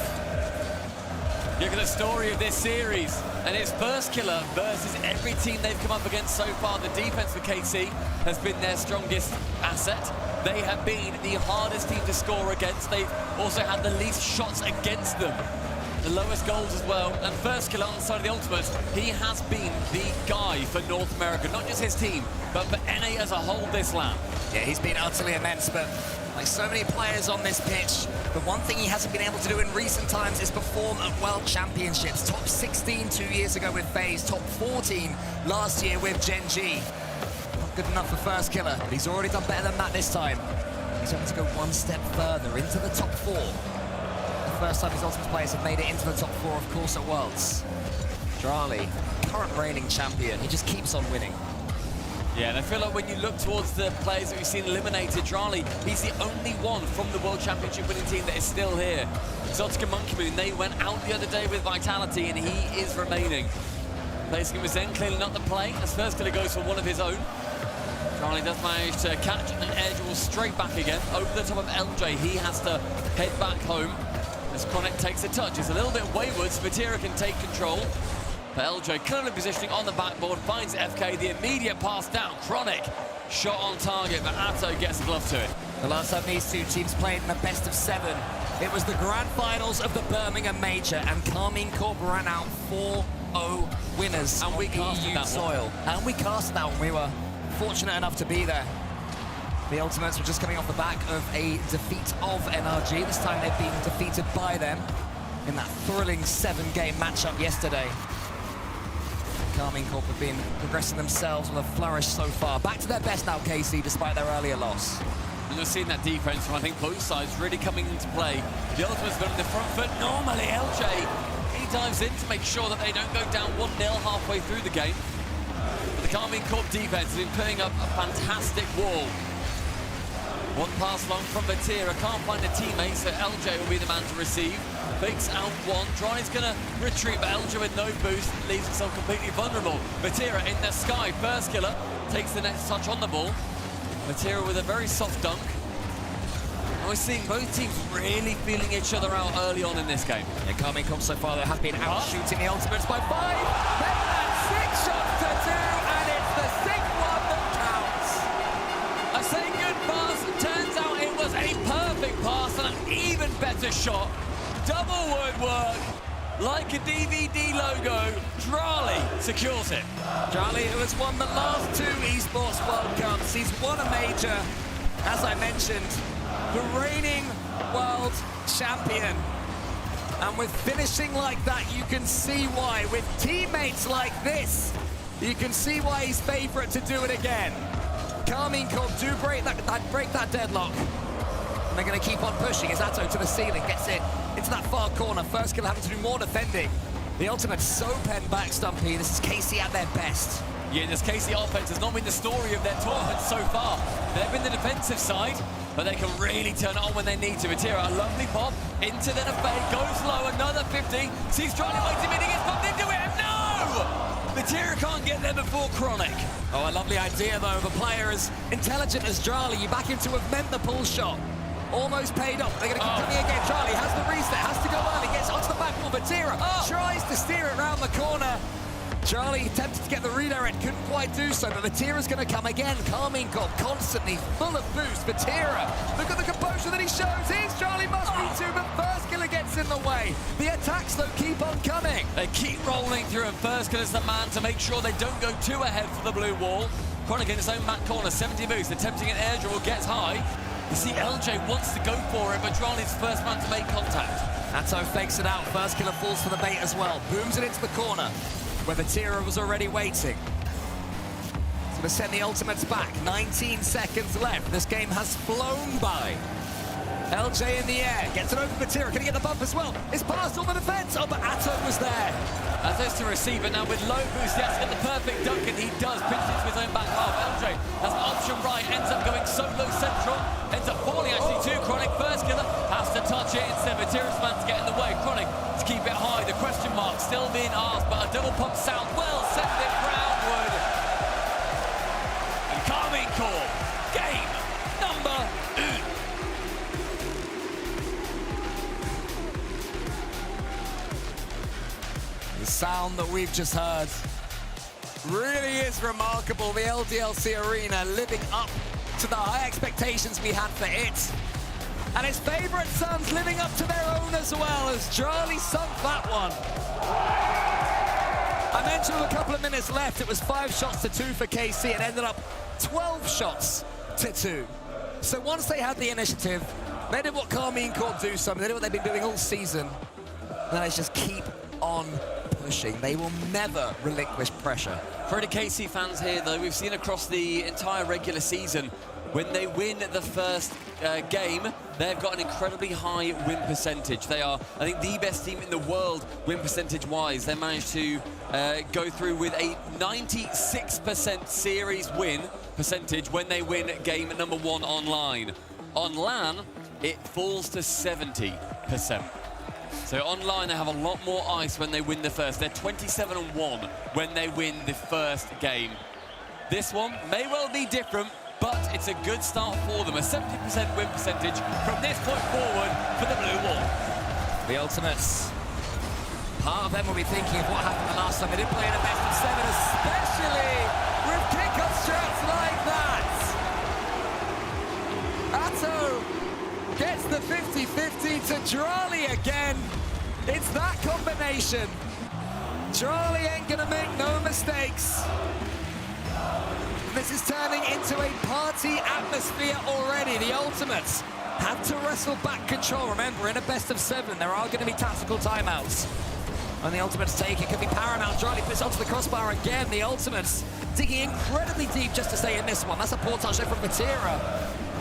Speaker 16: Look at the story of this series, and it's first killer versus every team they've come up against so far. The defense for KC has been their strongest asset. They have been the hardest team to score against. They've also had the least shots against them. The lowest goals as well. And first killer on the side of the Ultimates, he has been the guy for North America. Not just his team, but for NA as a whole this lap. Yeah, he's been utterly immense, but like so many players on this pitch, the one thing he hasn't been able to do in recent times is perform at World Championships. Top 16 2 years ago with FaZe, top 14 last year with Gen G. Not good enough for first killer, but he's already done better than that this time. He's hoping to go one step further into the top 4. The first time his Ultimate players have made it into the top 4, of course, at Worlds. Drali, current reigning champion, he just keeps on winning. Yeah, and I feel like when you look towards the players that we've seen eliminated, Drali, he's the only one from the World Championship winning team that is still here. Exotica Monkey Moon, they went out the other day with Vitality, and he is remaining. Placing him with Zen, clearly not the play, as first killer goes for one of his own. Drali does manage to catch an air duel straight back again, over the top of LJ. He has to head back home as Chronic takes a touch. It's a little bit wayward, so Vatira can take control. But LJ currently positioning on the backboard, finds FK, the immediate pass down. Chronic, shot on target, but Atto gets a glove to it. The last time these two teams played in the best of 7, it was the grand finals of the Birmingham Major, and Karmine Corp ran out 4-0 winners and we cast EU soil. And we cast that one. We were fortunate enough to be there. The Ultimates were just coming off the back of a defeat of NRG. This time they've been defeated by them in that thrilling 7-game matchup yesterday. Karmine Corp have been progressing themselves with a flourish so far. Back to their best now, KC, despite their earlier loss. And you're seeing that defense from, I think, both sides really coming into play. The Ultimates got in the front foot. Normally, LJ, he dives in to make sure that they don't go down 1-0 halfway through the game. Karmine Corp defense has been putting up a fantastic wall. One pass long from Vatira, can't find a teammate, so LJ will be the man to receive. Fakes out one, Dry's gonna retreat, but LJ with no boost leaves himself completely vulnerable. Vatira in the sky, first killer, takes the next touch on the ball. Vatira with a very soft dunk. And we're seeing both teams really feeling each other out early on in this game.
Speaker 17: And Karmine Corp so far, they have been out shooting the ultimates by 5. Then that's 6 shots to 2, and it's the 6th one that counts.
Speaker 16: I say good pass, turns out it was a perfect pass and an even better shot. Double woodwork, like a DVD logo, Drali secures it.
Speaker 17: Drali, who has won the last 2 Esports World Cups, he's won a major, as I mentioned, the reigning world champion. And with finishing like that, you can see why. With teammates like this, you can see why he's favourite to do it again. Karmine Corp do break that deadlock. And they're going to keep on pushing as Atto to the ceiling, gets it into that far corner. First kill having to do more defending. The ultimate so penned back, Stumpy. This is KC at their best.
Speaker 16: Yeah, this KC offense has not been the story of their tournament so far. They've been the defensive side, but they can really turn it on when they need to. Vatira, a lovely pop into the fade, goes low, another 50. Sees Charlie waiting, he gets popped into it, and no! Vatira can't get there before Chronic.
Speaker 17: Oh, a lovely idea though of a player as intelligent as Drali. You back him to have meant the pull shot. Almost paid off. They're going to keep coming again. Charlie has the reset, has to go early, gets onto the back wall. Vatira tries to steer it around the corner. Charlie attempted to get the redirect, couldn't quite do so, but Vatira's going to come again. Karmine Corp constantly full of boost. Vatira, look at the composure that he shows. Here's Charlie must be too, but first killer gets in the way. The attacks though keep on coming.
Speaker 16: They keep rolling through, and first killer's the man to make sure they don't go too ahead for the blue wall. Chronic in his own back corner, 70 boost, attempting an air dribble, gets high. You see LJ wants to go for it, but Drali's first man to make contact.
Speaker 17: Atto fakes it out. First killer falls for the bait as well. Booms it into the corner, where Vatira was already waiting. So to send the ultimates back. 19 seconds left. This game has flown by. LJ in the air, gets it over Vatira. Can he get the bump as well? It's past all the defense. Oh, but Atto was there.
Speaker 16: Atto's to receive it now with low boost. He has to get the perfect dunk, and he does. Pinches into his own back half. LJ has an option right, ends up going solo central. Ends up falling actually to Chronic. First killer has to touch it instead. Vatira's man to get in the way. Chronic to keep it high. The question mark still being asked, but a double pump sound well sent it groundward. And Karmine Corp, game number 1.
Speaker 17: The sound that we've just heard really is remarkable. The LDLC Arena living up to the high expectations we had for it. And its favourite sons living up to their own as well, as Drali sunk that one. I mentioned with a couple of minutes left, it was 5 shots to 2 for KC. It ended up 12 shots to 2. So once they had the initiative, they did what Karmine Corp do something. They did what they've been doing all season. And that is just keep on pushing. They will never relinquish pressure.
Speaker 16: For the KC fans here, though, we've seen across the entire regular season, when they win the first game, they've got an incredibly high win percentage. They are, I think, the best team in the world win percentage-wise. They managed to go through with a 96% series win percentage when they win game number 1 online. On LAN, it falls to 70%. So online, they have a lot more ice when they win the first. They're 27-1 when they win the first game. This one may well be different, but it's a good start for them. A 70% win percentage from this point forward for the blue wall.
Speaker 17: The ultimates. Part of them will be thinking of what happened the last time they did play in a best of 7, especially with kick-off strats like that. Atto gets the 50-50 to Drali again. It's that combination. Drali ain't gonna make no mistakes. This is turning into a party atmosphere already. The ultimates have to wrestle back control. Remember, in a best of 7, there are gonna be tactical timeouts. And the ultimates take it, could be paramount. Drali puts onto the crossbar again. The ultimates digging incredibly deep just to stay in this one. That's a poor touch there from Vatira.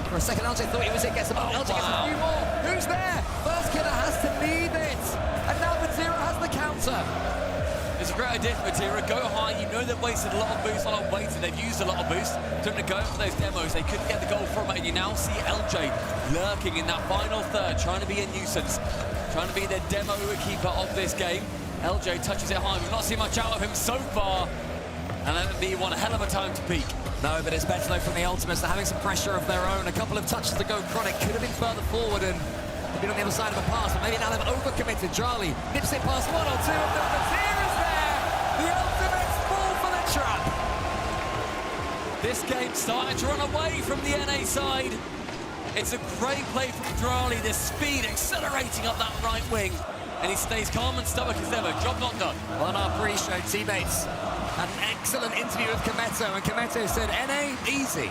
Speaker 17: For a second, LJ thought he was it, gets the ball. LJ gets a few more. Who's there? First killer has to leave it. And now Vatira has the counter.
Speaker 16: It's a great idea for Vatira. Go high. You know they've wasted a lot of boost, a lot of weight, and they've used a lot of boost. To them to go for those demos. They couldn't get the goal from it, and you now see LJ lurking in that final third, trying to be a nuisance, trying to be the demo keeper of this game. LJ touches it high. We've not seen much out of him so far, and that'll be one hell of a time to peak.
Speaker 18: No, but it's better though from the Ultimates. They're having some pressure of their own. A couple of touches to go. Chronic could have been further forward and been on the other side of the pass, but maybe now they've overcommitted. Jarly nips it past one or two of them. Vatira's there. The Ultimates fall for the trap.
Speaker 16: This game starting to run away from the NA side. It's a great play from Jarly. The speed accelerating up that right wing. And he stays calm and stoic as ever. Job not done.
Speaker 18: Well, on our pre-show, teammates had an excellent interview with Kometo, and Kometo said, NA, easy.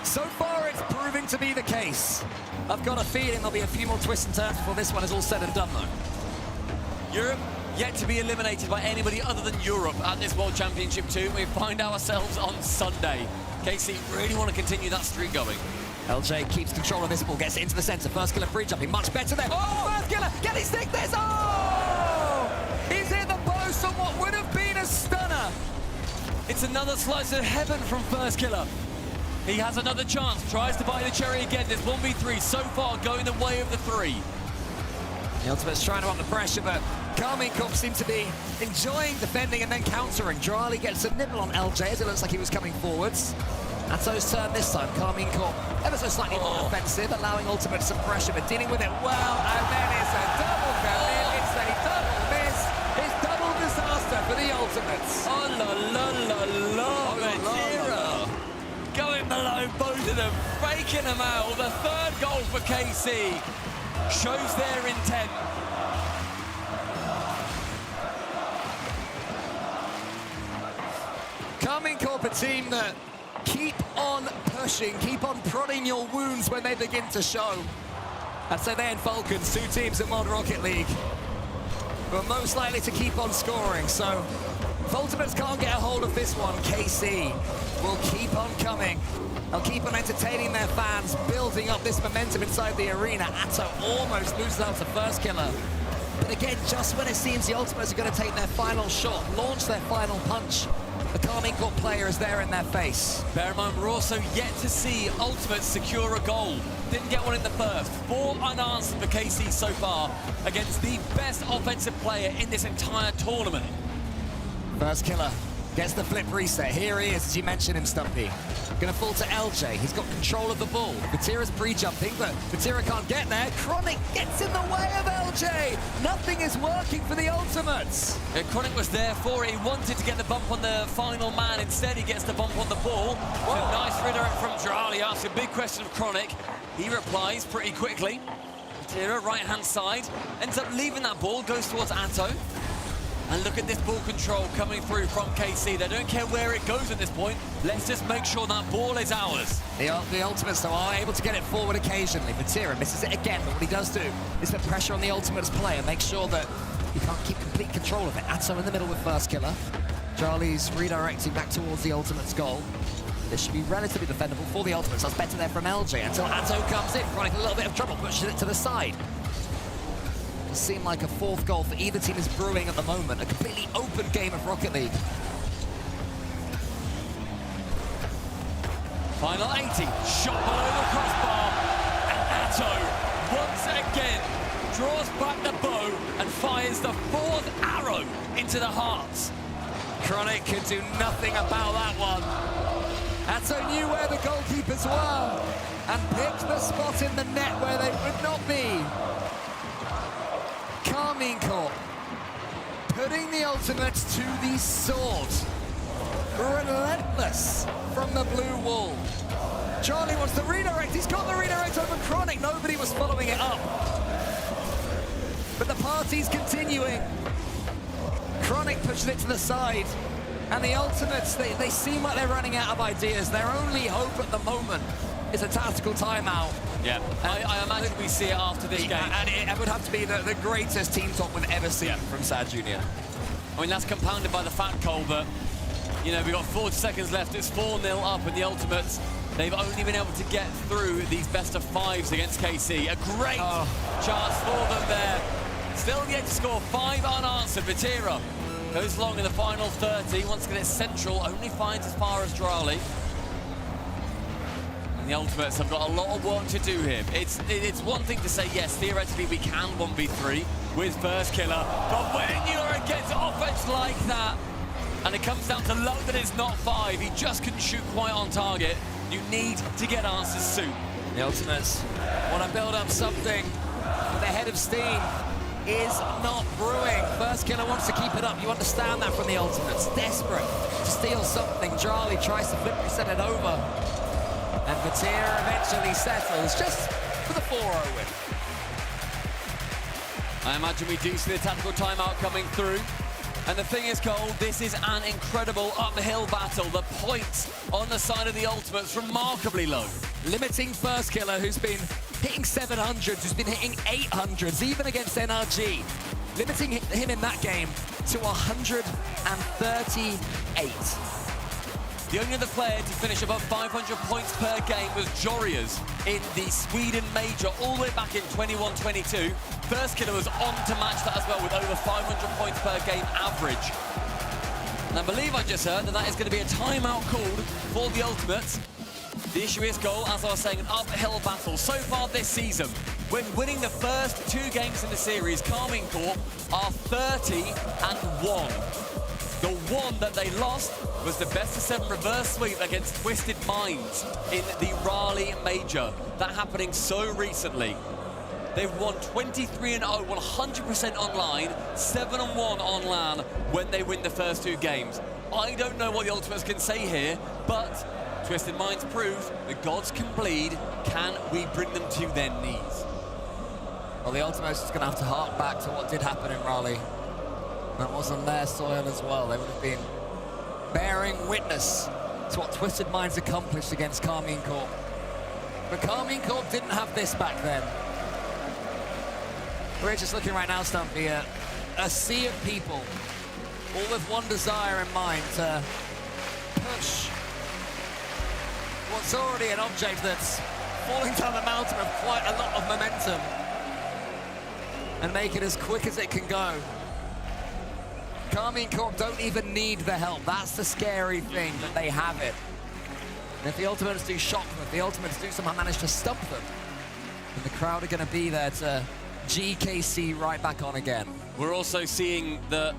Speaker 18: So far, it's proving to be the case. I've got a feeling there'll be a few more twists and turns before this one is all said and done, though.
Speaker 16: Europe yet to be eliminated by anybody other than Europe at this World Championship 2. We find ourselves on Sunday. KC really want to continue that streak going.
Speaker 18: LJ keeps control of this ball, gets it into the center. First killer free jumping, much better there. Oh, first killer, can he stick this? Oh! He's hit the post on what would have been a stunner.
Speaker 16: It's another slice of heaven from first killer. He has another chance, tries to buy the cherry again. There's 1v3 so far going the way of the 3.
Speaker 18: The Ultimate's trying to up the pressure, but Karmine Corp seem to be enjoying defending and then countering. Jarly gets a nibble on LJ as it looks like he was coming forwards. Atto's turn this time. Karmine Corp ever so slightly more offensive, allowing Ultimate some pressure, but dealing with it well. And then it's a double commit. It's a double miss. It's double disaster for the Ultimates.
Speaker 16: Oh la la la la, Vatira. Going below both of them, faking them out. The third goal for KC shows their intent.
Speaker 18: Karmine Corp, a team that keep on pushing, keep on prodding your wounds when they begin to show. I'd say they and Falcons, 2 teams in World Rocket League, who are most likely to keep on scoring. So if Ultimates can't get a hold of this one, KC will keep on coming. They'll keep on entertaining their fans, building up this momentum inside the arena. Atto almost loses out to first killer. But again, just when it seems the Ultimates are going to take their final shot, launch their final punch, the Karmine Corp player is there in their face.
Speaker 16: Bear in mind, we're also yet to see Ultimates secure a goal. Didn't get one in the first. 4 unanswered for KC so far against the best offensive player in this entire tournament.
Speaker 18: First killer gets the flip reset. Here he is, as you mentioned him, Stumpy. Gonna fall to LJ. He's got control of the ball. Vatira's pre-jumping, but Vatira can't get there. Chronic gets in the way of LJ. Nothing is working for the Ultimates.
Speaker 16: Yeah, Chronic was there for it. He wanted to get the bump on the final man. Instead, he gets the bump on the ball. So nice redirect from Jarly. Asks a big question of Chronic. He replies pretty quickly. Vatira, right-hand side, ends up leaving that ball, goes towards Atto. And look at this ball control coming through from KC. They don't care where it goes at this point. Let's just make sure that ball is ours.
Speaker 18: The Ultimates, though, are able to get it forward occasionally. Vatira misses it again, but what he does do is put pressure on the Ultimates player, make sure that he can't keep complete control of it. Atto in the middle with first killer. Jarly's redirecting back towards the Ultimates goal. This should be relatively defendable for the Ultimates. That's better there from LJ until Atto comes in, running a little bit of trouble, pushes it to the side. Seem like a 4th goal for either team is brewing at the moment. A completely open game of Rocket League.
Speaker 16: Final 80, shot below the crossbar, and Atto once again draws back the bow and fires the 4th arrow into the hearts.
Speaker 18: Chronic could do nothing about that one. Atto knew where the goalkeepers were and picked the spot in the net where they would not be. Karmine Corp putting the Ultimates to the sword. Relentless from the blue wall. Jarly wants the redirect. He's got the redirect over Chronic. Nobody was following it up. But the party's continuing. Chronic pushes it to the side. And the Ultimates, they seem like they're running out of ideas. Their only hope at the moment is a tactical timeout.
Speaker 16: Yeah, I imagine we see it after this game.
Speaker 18: And it would have to be the greatest team talk we've ever seen from Sad Junior.
Speaker 16: I mean, that's compounded by the fact, Cole, that, you know, we've got 40 seconds left. It's 4-0 up, and the Ultimates, they've only been able to get through these best-of-5s against KC. A great chance for them there. Still yet to score 5 unanswered. Vatira Goes long in the final 30, wants to get it central, only finds as far as Drali. And the Ultimates have got a lot of work to do here. It's one thing to say, yes, theoretically we can 1v3 with first killer, but when you're against offense like that, and it comes down to luck that it's not 5, he just couldn't shoot quite on target, you need to get answers soon.
Speaker 18: The Ultimates want to build up something, but the head of steam is not brewing. First killer wants to keep it up. You understand that from the Ultimates. Desperate to steal something. Drali tries to flip reset it over. And Vatir eventually settles just for the 4-0 win.
Speaker 16: I imagine we do see the tactical timeout coming through. And the thing is, Cole, this is an incredible uphill battle. The points on the side of the Ultimates remarkably low.
Speaker 18: Limiting first killer, who's been hitting 700s, who's been hitting 800s, even against NRG. Limiting him in that game to 138.
Speaker 16: The only other player to finish above 500 points per game was Jorias in the Sweden Major all the way back in 21-22. First killer was on to match that as well with over 500 points per game average. And I believe I just heard that is going to be a timeout called for the Ultimates. The issue is, Goal, as I was saying, an uphill battle. So far this season, when winning the first 2 games in the series, Karmine Corp are 30-1. The one that they lost was the best-of-7 reverse sweep against Twisted Minds in the Raleigh Major. That happening so recently. They've won 23-0, 100% online, 7-1 on LAN when they win the first 2 games. I don't know what the Ultimates can say here, but Twisted Minds prove the gods can bleed. Can we bring them to their knees?
Speaker 18: Well, the Ultimates is going to have to hark back to what did happen in Raleigh. That was on their soil as well. They would have been bearing witness to what Twisted Minds accomplished against Karmine Corp. But Karmine Corp didn't have this back then. We're just looking right now, Stumpy, at a sea of people, all with one desire in mind, to push what's already an object that's falling down the mountain of quite a lot of momentum and make it as quick as it can go. Karmine Corp don't even need the help. That's the scary thing, that they have it. And if the Ultimates do shock them, if the Ultimates do somehow manage to stump them, then the crowd are going to be there to GKC right back on again.
Speaker 16: We're also seeing that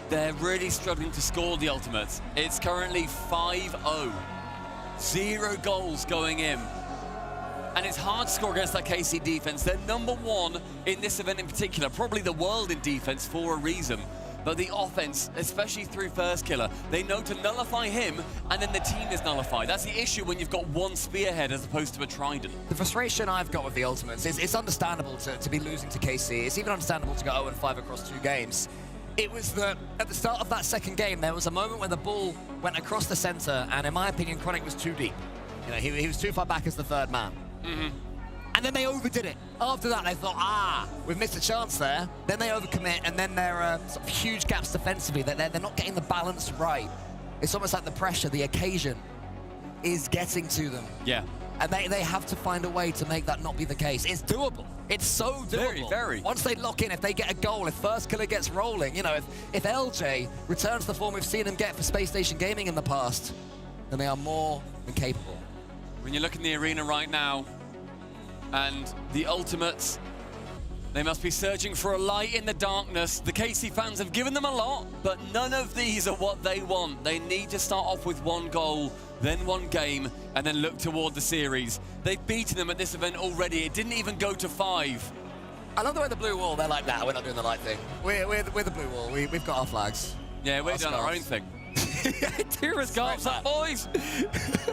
Speaker 16: they're really struggling to score the Ultimates. It's currently 5-0. 0 goals going in. And it's hard to score against that KC defense. They're #1 in this event in particular, probably the world in defense for a reason. But the offense, especially through first killer, they know to nullify him, and then the team is nullified. That's the issue when you've got one spearhead as opposed to a trident.
Speaker 18: The frustration I've got with the Ultimates is it's understandable to be losing to KC. It's even understandable to go 0-5 across 2 games. It was that at the start of that second game, there was a moment where the ball went across the center, and in my opinion, Chronic was too deep. You know, he was too far back as the 3rd man. And then they overdid it. After that, they thought, we've missed a chance there. Then they overcommit, and then there are sort of huge gaps defensively. They're not getting the balance right. It's almost like the pressure, the occasion is getting to them.
Speaker 16: Yeah.
Speaker 18: And they have to find a way to make that not be the case. It's doable. It's so doable.
Speaker 16: Very, very.
Speaker 18: Once they lock in, if they get a goal, if first killer gets rolling, you know, if LJ returns the form we've seen him get for Space Station Gaming in the past, then they are more than capable.
Speaker 16: When you look in the arena right now, and the Ultimates, they must be searching for a light in the darkness. The KC fans have given them a lot, but none of these are what they want. They need to start off with 1 goal, then 1 game, and then look toward the series. They've beaten them at this event already. It didn't even go to 5.
Speaker 18: I love the way the blue wall, they're like, nah, we're not doing the light thing. We're the blue wall. We've got our flags.
Speaker 16: Yeah, we're doing our own thing. Scarves up, boys!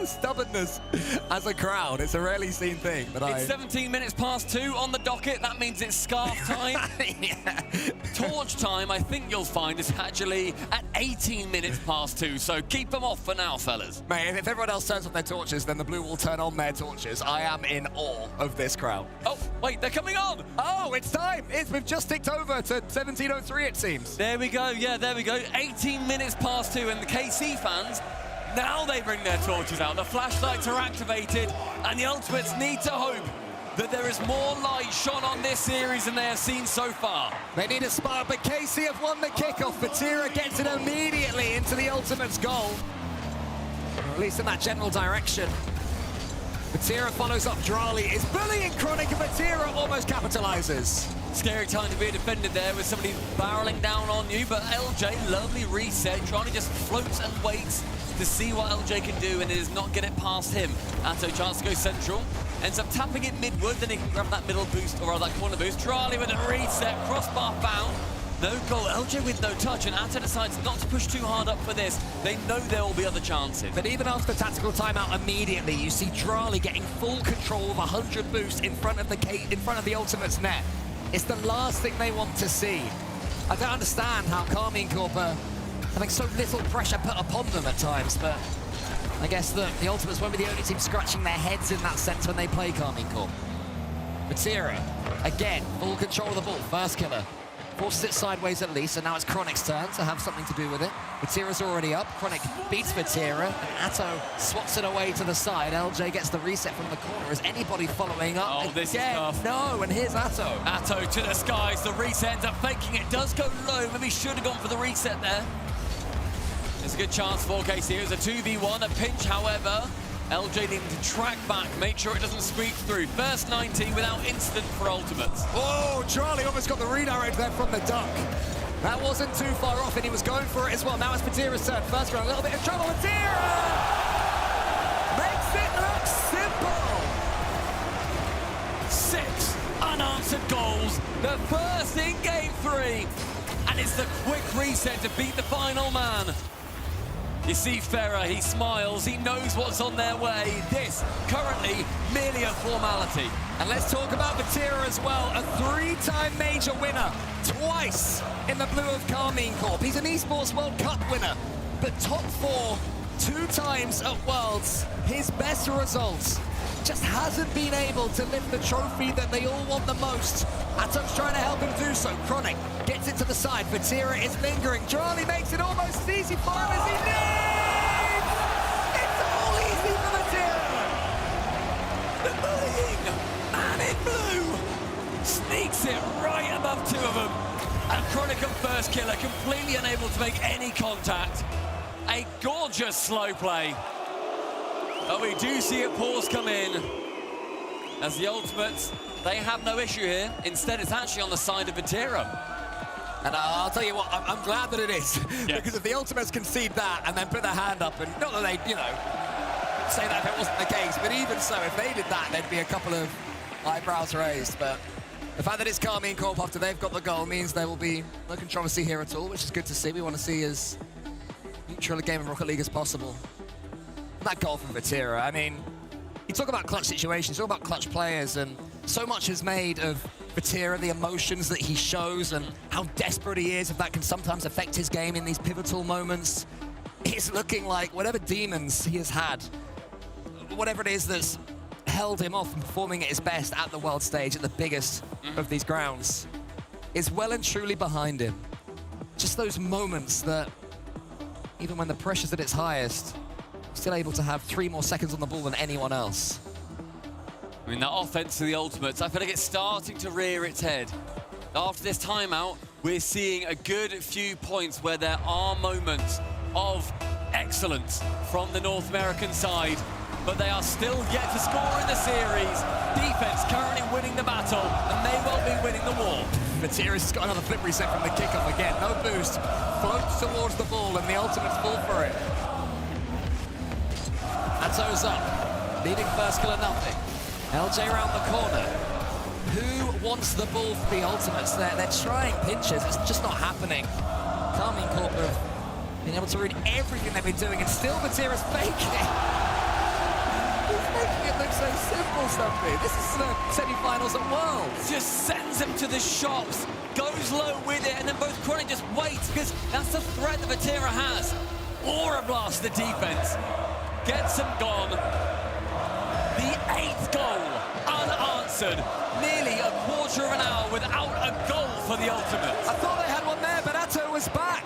Speaker 18: Stubbornness as a crowd, it's a rarely seen thing. But
Speaker 16: it's 17 minutes past 2 on the docket. That means it's scarf time. Torch time, I think you'll find, is actually at 18 minutes past 2. So keep them off for now, fellas.
Speaker 18: Mate, if everyone else turns off their torches, then the blue will turn on their torches. I am in awe of this crowd.
Speaker 16: Oh, wait, they're coming on!
Speaker 18: Oh, it's time! We've just ticked over to 17:03, it seems.
Speaker 16: There we go, yeah, there we go. 18 minutes past 2, and the KC fans, now they bring their torches out. The flashlights are activated, and the Ultimates need to hope that there is more light shone on this series than they have seen so far.
Speaker 18: They need a spark, but KC have won the kickoff. Vatira gets it immediately into the Ultimates goal. Or at least in that general direction. Vatira follows up Drali, is bullying Chronic, and Vatira almost capitalizes.
Speaker 16: Scary time to be a defender there with somebody barreling down on you, but LJ, lovely reset. Drali just floats and waits to see what LJ can do, and it does not get it past him. Atto chance to go central, ends up tapping it midward, then he can grab that middle boost, or that corner boost. Drali with a reset, crossbar found. No goal, LJ with no touch, and Atto decides not to push too hard up for this. They know there will be other chances.
Speaker 18: But even after the tactical timeout, immediately you see Drali getting full control of 100 boost in front of the Ultimates net. It's the last thing they want to see. I don't understand how Karmine Corp are having so little pressure put upon them at times, but I guess the Ultimates won't be the only team scratching their heads in that sense when they play Karmine Corp. Vatira, again, full control of the ball, first killer. Forces it sideways at least, and now it's Chronic's turn to have something to do with it. Vatira's already up. Chronic beats Vatira, and Atto swats it away to the side. LJ gets the reset from the corner. Is anybody following up?
Speaker 16: Oh, this is
Speaker 18: again?
Speaker 16: tough.
Speaker 18: No, and here's Atto.
Speaker 16: Atto to the skies. The reset ends up faking it. Does go low. Maybe should have gone for the reset there. There's a good chance for KC. It was a 2v1. A pinch, however. LJ needing to track back, make sure it doesn't squeak through. First 19 without incident for Ultimates.
Speaker 18: Oh, Charlie almost got the redirect there from the duck. That wasn't too far off, and he was going for it as well. Now it's Vatira's turn. First round, a little bit of trouble. Vatira makes it look simple.
Speaker 16: 6 unanswered goals. The first in game 3. And it's the quick reset to beat the final man. You see Ferrer, he smiles, he knows what's on their way. This, currently, merely a formality.
Speaker 18: And let's talk about Vatira as well, a 3-time major winner, twice in the blue of Karmine Corp. He's an Esports World Cup winner, but top 4, 2 times at Worlds. His best results, just hasn't been able to lift the trophy that they all want the most. Atto's trying to help him do so. Chronic gets it to the side. Vatira is lingering. Charlie makes it almost easy for him as he needs. It's all easy for Vatira.
Speaker 16: The bullying man in blue sneaks it right above 2 of them. And Chronic at first killer, completely unable to make any contact. A gorgeous slow play. But we do see a pause come in as the Ultimates, they have no issue here. Instead, it's actually on the side of Vatira.
Speaker 18: And I'll tell you what, I'm glad that it is.
Speaker 16: Yes.
Speaker 18: Because if the Ultimates concede that and then put their hand up, and not that they, say that if it wasn't the case, but even so, if they did that, there'd be a couple of eyebrows raised. But the fact that it's Karmine Corp after they've got the goal means there will be no controversy here at all, which is good to see. We want to see as neutral a game of Rocket League as possible. That goal from Vatira, I mean, you talk about clutch situations, you talk about clutch players, and so much is made of Vatira, the emotions that he shows and how desperate he is, if that can sometimes affect his game in these pivotal moments. It's looking like whatever demons he has had, whatever it is that's held him off from performing at his best at the world stage, at the biggest of these grounds, is well and truly behind him. Just those moments that, even when the pressure's at its highest, still able to have 3 more seconds on the ball than anyone else.
Speaker 16: I mean, that offense to the Ultimates, I feel like it's starting to rear its head. After this timeout, we're seeing a good few points where there are moments of excellence from the North American side, but they are still yet to score in the series. Defense currently winning the battle, and may well be winning the war.
Speaker 18: Vatira's got another flip reset from the kickoff again. No boost, floats towards the ball, and the Ultimates fall for it. Atto's up, leading first killer nothing. LJ around the corner. Who wants the ball for the Ultimates? They're trying pinches, it's just not happening. Karmine Corp have been able to read everything they've been doing, and still Vatira's faking it. He's making it look so simple, Stumpy. This is the semi-finals at Worlds.
Speaker 16: Just sends him to the shops, goes low with it, and then both Chronic just waits, because that's the threat that Vatira has. Aura blast the defense. Gets him gone. The 8th goal unanswered. Nearly a quarter of an hour without a goal for the Ultimates.
Speaker 18: I thought they had one there, but Atto was back.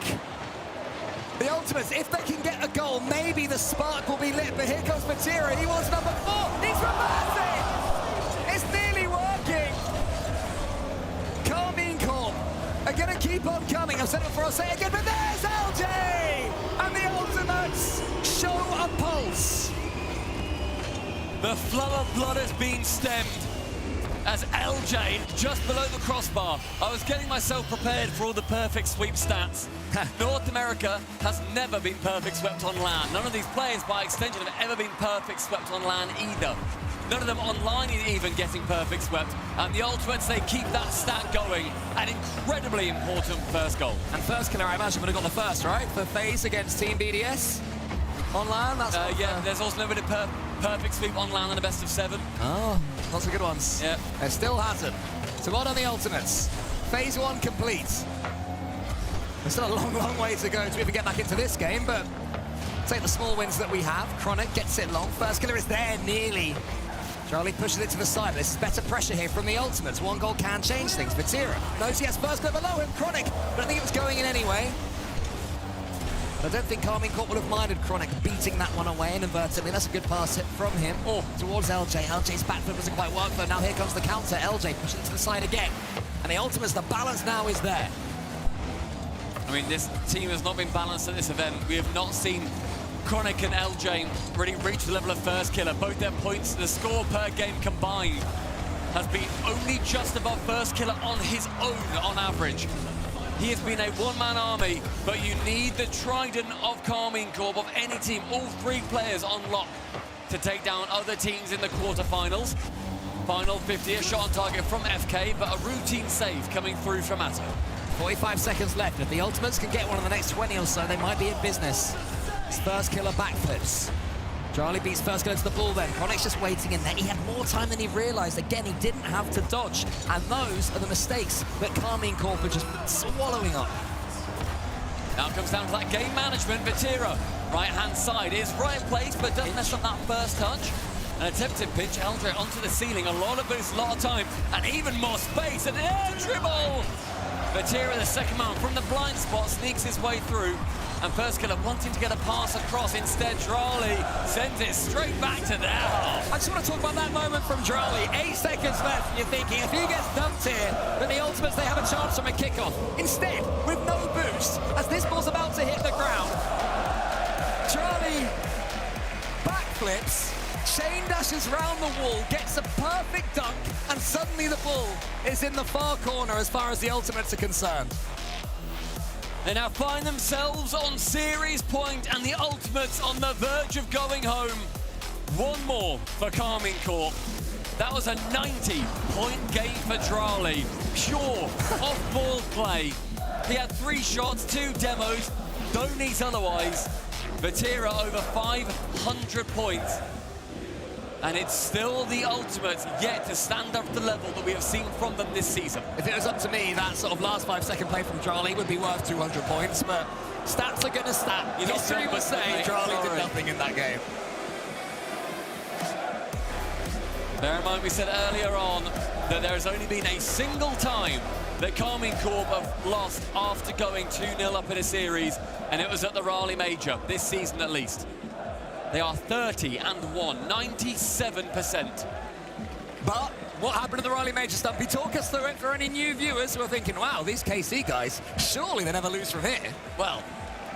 Speaker 18: The Ultimates, if they can get a goal, maybe the spark will be lit. But here comes Vatira. He wants number 4. He's reversing. It's nearly keep on coming. I've said it before, I'll say it again, but there's LJ! And the Ultimates show a pulse.
Speaker 16: The flow of blood has been stemmed as LJ just below the crossbar. I was getting myself prepared for all the perfect sweep stats. North America has never been perfect swept on land. None of these players by extension have ever been perfect swept on land either. None of them online even getting perfect swept. And the Ultimates, they keep that stat going. An incredibly important first goal.
Speaker 18: And first killer, I imagine, would have got the first, right? For FaZe against Team BDS. On land, that's
Speaker 16: yeah, there's also never been a perfect sweep on land in a best of 7.
Speaker 18: Oh, lots of good ones.
Speaker 16: Yeah.
Speaker 18: There still hasn't. So well done the Ultimates. Phase 1 complete. There's still a long, long way to go to even get back into this game, but take the small wins that we have. Chronic gets it long. First killer is there, nearly. Charlie pushes it to the side. This is better pressure here from the Ultimates. One goal can change things. Vatira knows he has first killer below him. Chronic, but I think it was going in anyway. I don't think Karmine Corp would have minded Chronic beating that one away inadvertently. That's a good pass hit from him. Oh, towards LJ. LJ's backflip doesn't quite work, but now here comes the counter. LJ pushing it to the side again. And the Ultimates, the balance now is there.
Speaker 16: I mean, this team has not been balanced at this event. We have not seen Chronic and LJ really reach the level of first killer. Both their points, the score per game combined, has been only just above first killer on his own on average. He has been a one-man army, but you need the trident of Karmine Corp, of any team, all 3 players on lock to take down other teams in the quarterfinals. Final 50, a shot on target from FK, but a routine save coming through from Atto.
Speaker 18: 45 seconds left. If the Ultimates can get one in the next 20 or so, they might be in business. It's first killer backflips. Charlie beats first killer to the ball then. Chronic's just waiting in there. He had more time than he realized. Again, he didn't have to dodge. And those are the mistakes that Karmine Corp are just swallowing up.
Speaker 16: Now it comes down to that game management. Vatira, right-hand side, is right in place, but doesn't mess up that first touch. An attempted pitch, Eldre onto the ceiling. A lot of boost, a lot of time, and even more space. An air dribble! Vatira, the second man from the blind spot, sneaks his way through. And first killer wanting to get a pass across. Instead, Drali sends it straight back to their half.
Speaker 18: I just want to talk about that moment from Drali. 8 seconds left, and you're thinking, if he gets dumped here, then the Ultimates, they have a chance from a kickoff. Instead, with no boost, as this ball's about to hit the ground, Drali backflips, chain dashes round the wall, gets a perfect dunk, and suddenly the ball is in the far corner as far as the Ultimates are concerned.
Speaker 16: They now find themselves on series point, and the Ultimates on the verge of going home. One more for Karmine Corp. That was a 90-point game for Drali. Pure off-ball play. He had 3 shots, 2 demos, don't need otherwise. Vatira over 500 points. And it's still the Ultimates yet to stand up to the level that we have seen from them this season.
Speaker 18: If it was up to me, that sort of last 5-second play from Charlie would be worth 200 points, but stats are going to stat. History will say Charlie did nothing in that game.
Speaker 16: Bear in mind, we said earlier on that there has only been a single time that Karmine Corp have lost after going 2-0 up in a series, and it was at the Raleigh Major, this season at least. They are 30-1, 97%.
Speaker 18: But what happened at the Raleigh Major, Stumpy? Talk us through it for any new viewers who are thinking, wow, these KC guys, surely they never lose from here.
Speaker 16: Well,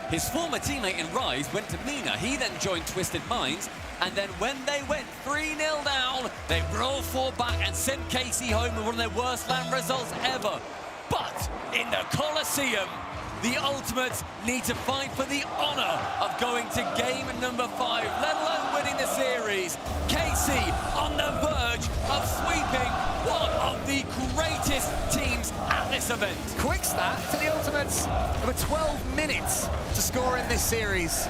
Speaker 16: his former teammate in Rise went to Mina. He then joined Twisted Minds, and then when they went 3-0 down, they rolled 4 back and sent KC home with one of their worst land results ever. But in the Coliseum, the Ultimates need to fight for the honor of going to game number 5, let alone winning the series. KC on the verge of sweeping one of the greatest teams at this event.
Speaker 18: Quick stat to the Ultimates, over 12 minutes to score in this series,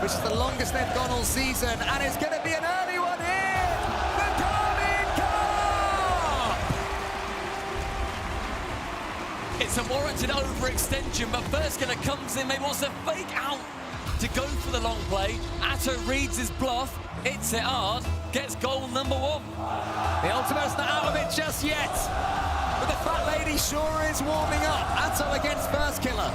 Speaker 18: which is the longest they've gone all season, and it's going to be an early one here for Karmine Corp!
Speaker 16: It's a warranted overextension, but first killer comes in, maybe wants to fake out to go for the long play. Atto reads his bluff, hits it hard, gets goal number 1.
Speaker 18: The Ultimate's not out of it just yet, but the fat lady sure is warming up. Atto against first killer.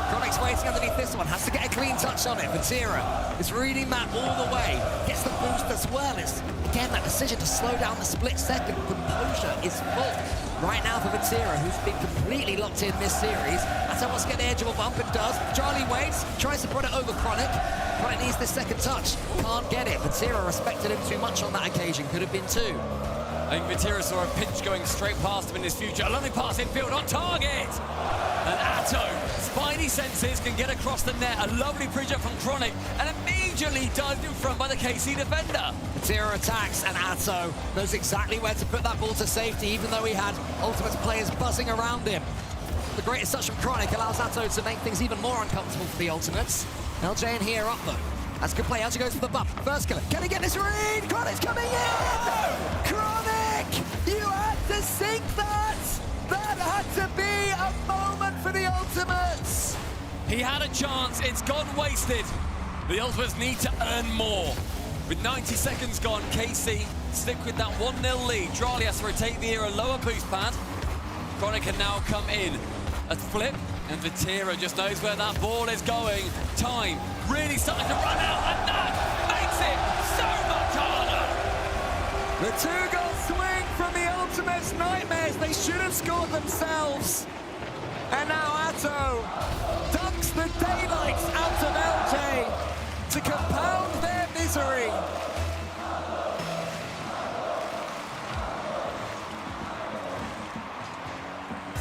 Speaker 18: Chronic's waiting underneath this one, has to get a clean touch on it. Vatira is reading that all the way, gets the boost as well. It's, again, that decision to slow down the split second. Composure is full right now for Vatira, who's been completely locked in this series. Atto wants to get the edge of a bump and does. Charlie waits, tries to put it over Chronic. Chronic needs this second touch, can't get it. Vatira respected him too much on that occasion, could have been two.
Speaker 16: I think Vatira saw a pinch going straight past him in his future. A lovely pass infield on target. And Atto, spidey senses, can get across the net. A lovely bridge up from Chronic and immediately dived in front by the KC defender.
Speaker 18: Vatira attacks and Atto knows exactly where to put that ball to safety, even though he had Ultimate's players buzzing around him. The greatest touch from Chronic allows Atto to make things even more uncomfortable for the Ultimates. LJ in here up though. That's a good play. LJ goes for the bump. First killer. Can he get this read? Chronic's coming in! Chronic! You had to sink that! That had to be a moment for the Ultimates!
Speaker 16: He had a chance, it's gone wasted. The Ultimates need to earn more. With 90 seconds gone, KC stick with that 1-0 lead. Drali has to rotate the a lower boost pad. Chronic can now come in. A flip, and Vatira just knows where that ball is going. Time really starting to run out, and that makes it so much harder.
Speaker 18: The two-goal swing from the Ultimates nightmares. They should have scored themselves. And now Atto dunks the daylights out of LJ to compound their misery.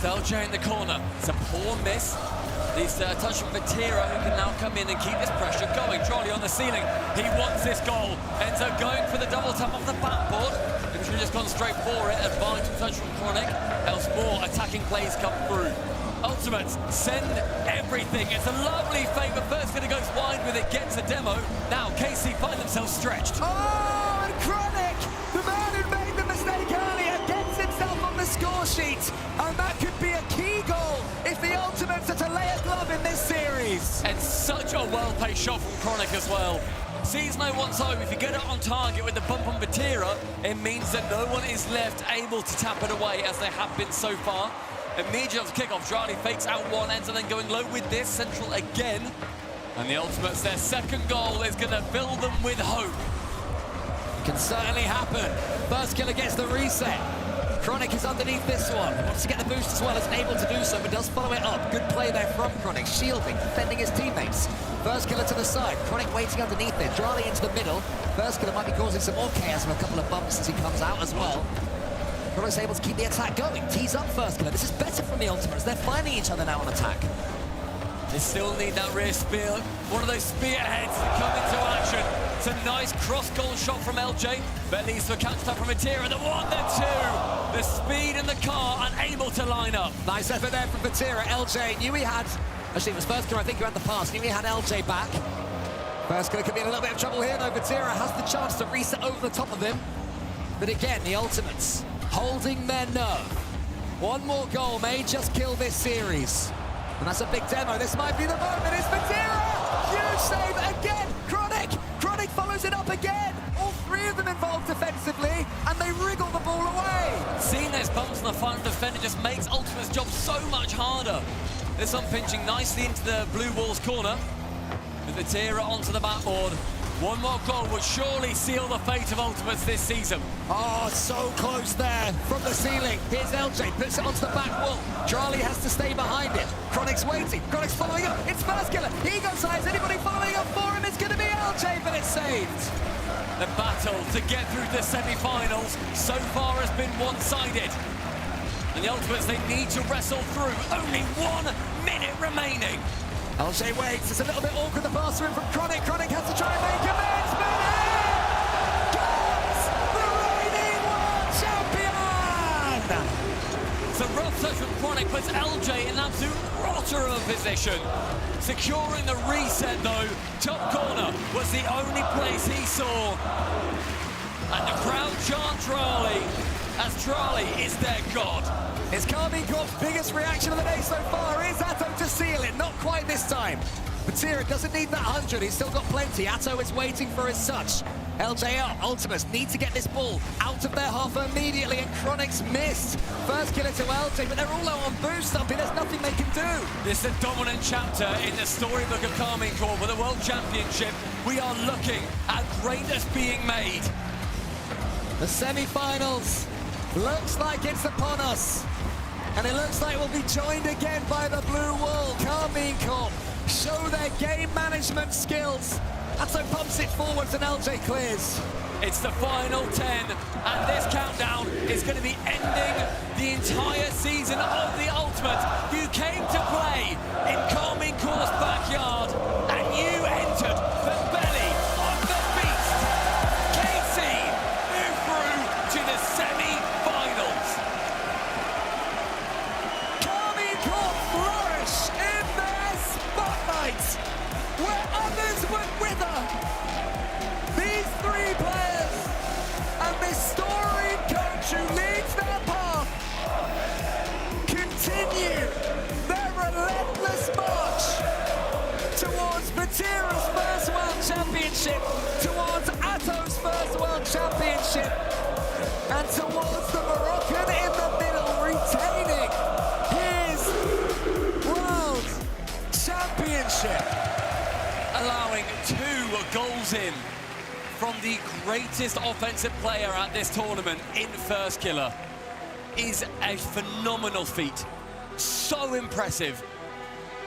Speaker 16: LJ in the corner. It's a poor miss. Needs a touch from Vatira, who can now come in and keep this pressure going. Charlie on the ceiling. He wants this goal. Ends up going for the double tap off the backboard. He should have just gone straight for it. Advantage touch from Chronic. Else more attacking plays come through. Ultimates send everything. It's a lovely favour. First gonna goes wide with it, gets a demo. Now KC find themselves stretched.
Speaker 18: Oh, and Chronic, the man who made the mistake earlier, gets himself on the score sheet. And that could be a key goal if the Ultimates are to lay a glove in this series.
Speaker 16: And such a well-paced shot from Chronic as well. Sees no one's home. If you get it on target with the bump on Vatira, it means that no one is left able to tap it away as they have been so far. Immediately off kickoff, Drali fakes out one, ends and then going low with this, central again. And the Ultimates, their second goal is going to fill them with hope.
Speaker 18: It can certainly happen. First killer gets the reset. Chronic is underneath this one. Wants to get the boost as well, isn't able to do so, but does follow it up. Good play there from Chronic, shielding, defending his teammates. First killer to the side, Chronic waiting underneath it. Drali into the middle. First killer might be causing some more chaos with a couple of bumps as he comes out as well. Chronic's able to keep the attack going. Tees up first killer. This is better from the Ultimates. They're finding each other now on attack.
Speaker 16: They still need that rear spear. One of those spearheads to come into action. It's a nice cross-goal shot from LJ. But leads to a counter from Vatira. The 1, the 2. The speed in the car unable to line up.
Speaker 18: Nice effort there from Vatira. LJ knew he had... Actually, it was first killer, I think, who had the pass. Knew he had LJ back. First killer could be in a little bit of trouble here, though. Vatira has the chance to reset over the top of him. But again, the Ultimates holding their nerve. One more goal may just kill this series. And that's a big demo. This might be the moment. It's Vatira! Huge save again! Chronic! Chronic follows it up again! All three of them involved defensively, and they wriggle the ball away!
Speaker 16: Seeing those bumps on the final defender just makes Ultimate's job so much harder. This one pinching nicely into the blue wall's corner. With Vatira onto the backboard. One more goal would surely seal the fate of Ultimates this season.
Speaker 18: Oh, so close there from the ceiling. Here's LJ, puts it onto the back wall. Charlie has to stay behind it. Chronic's waiting. Chronic's following up. It's first killer. He goes high. Is anybody following up for him? It's going to be LJ, but it's saved.
Speaker 16: The battle to get through the semi-finals so far has been one-sided. And the Ultimates, they need to wrestle through. Only 1 minute remaining.
Speaker 18: LJ waits. It's a little bit awkward, the pass through from Chronic. Chronic has to try and make amends, but in comes the reigning world champion!
Speaker 16: It's a rough touch from Chronic, puts LJ in an absolute rotter of a position. Securing the reset, though. Top corner was the only place he saw. And the crowd chant Drali, as Drali is their god.
Speaker 18: It's Karmine Corp's biggest reaction of the day so far. Is Atto to seal it? Not quite this time. Vatira doesn't need that 100. He's still got plenty. Atto is waiting for his touch. LJR, Ultimus need to get this ball out of their half immediately, and Chronix missed. First killer to LJ, but they're all low on boost, something. There's nothing they can do.
Speaker 16: This is a dominant chapter in the storybook of Karmine Corp with the World Championship. We are looking at greatness being made.
Speaker 18: The semi-finals looks like it's upon us. And it looks like we'll be joined again by the Blue Wall. Karmine Corp show their game management skills. Atto pumps it forwards and LJ clears.
Speaker 16: It's the final 10, and this countdown is going to be ending the entire season of the Ultimate. You came to play in Karmine Corp's backyard, and you entered the belly of the beast. KC move through to the semi-finals.
Speaker 18: Karmine Corp flourish in their spotlight, where others would wither. These three players and this storied coach who leads their path continue their relentless march towards Vatira's first World Championship, towards Atto's first World Championship, and towards the Moroccan in the middle retaining his World Championship.
Speaker 16: Allowing 2 goals in from the greatest offensive player at this tournament in First Killer is a phenomenal feat. So impressive.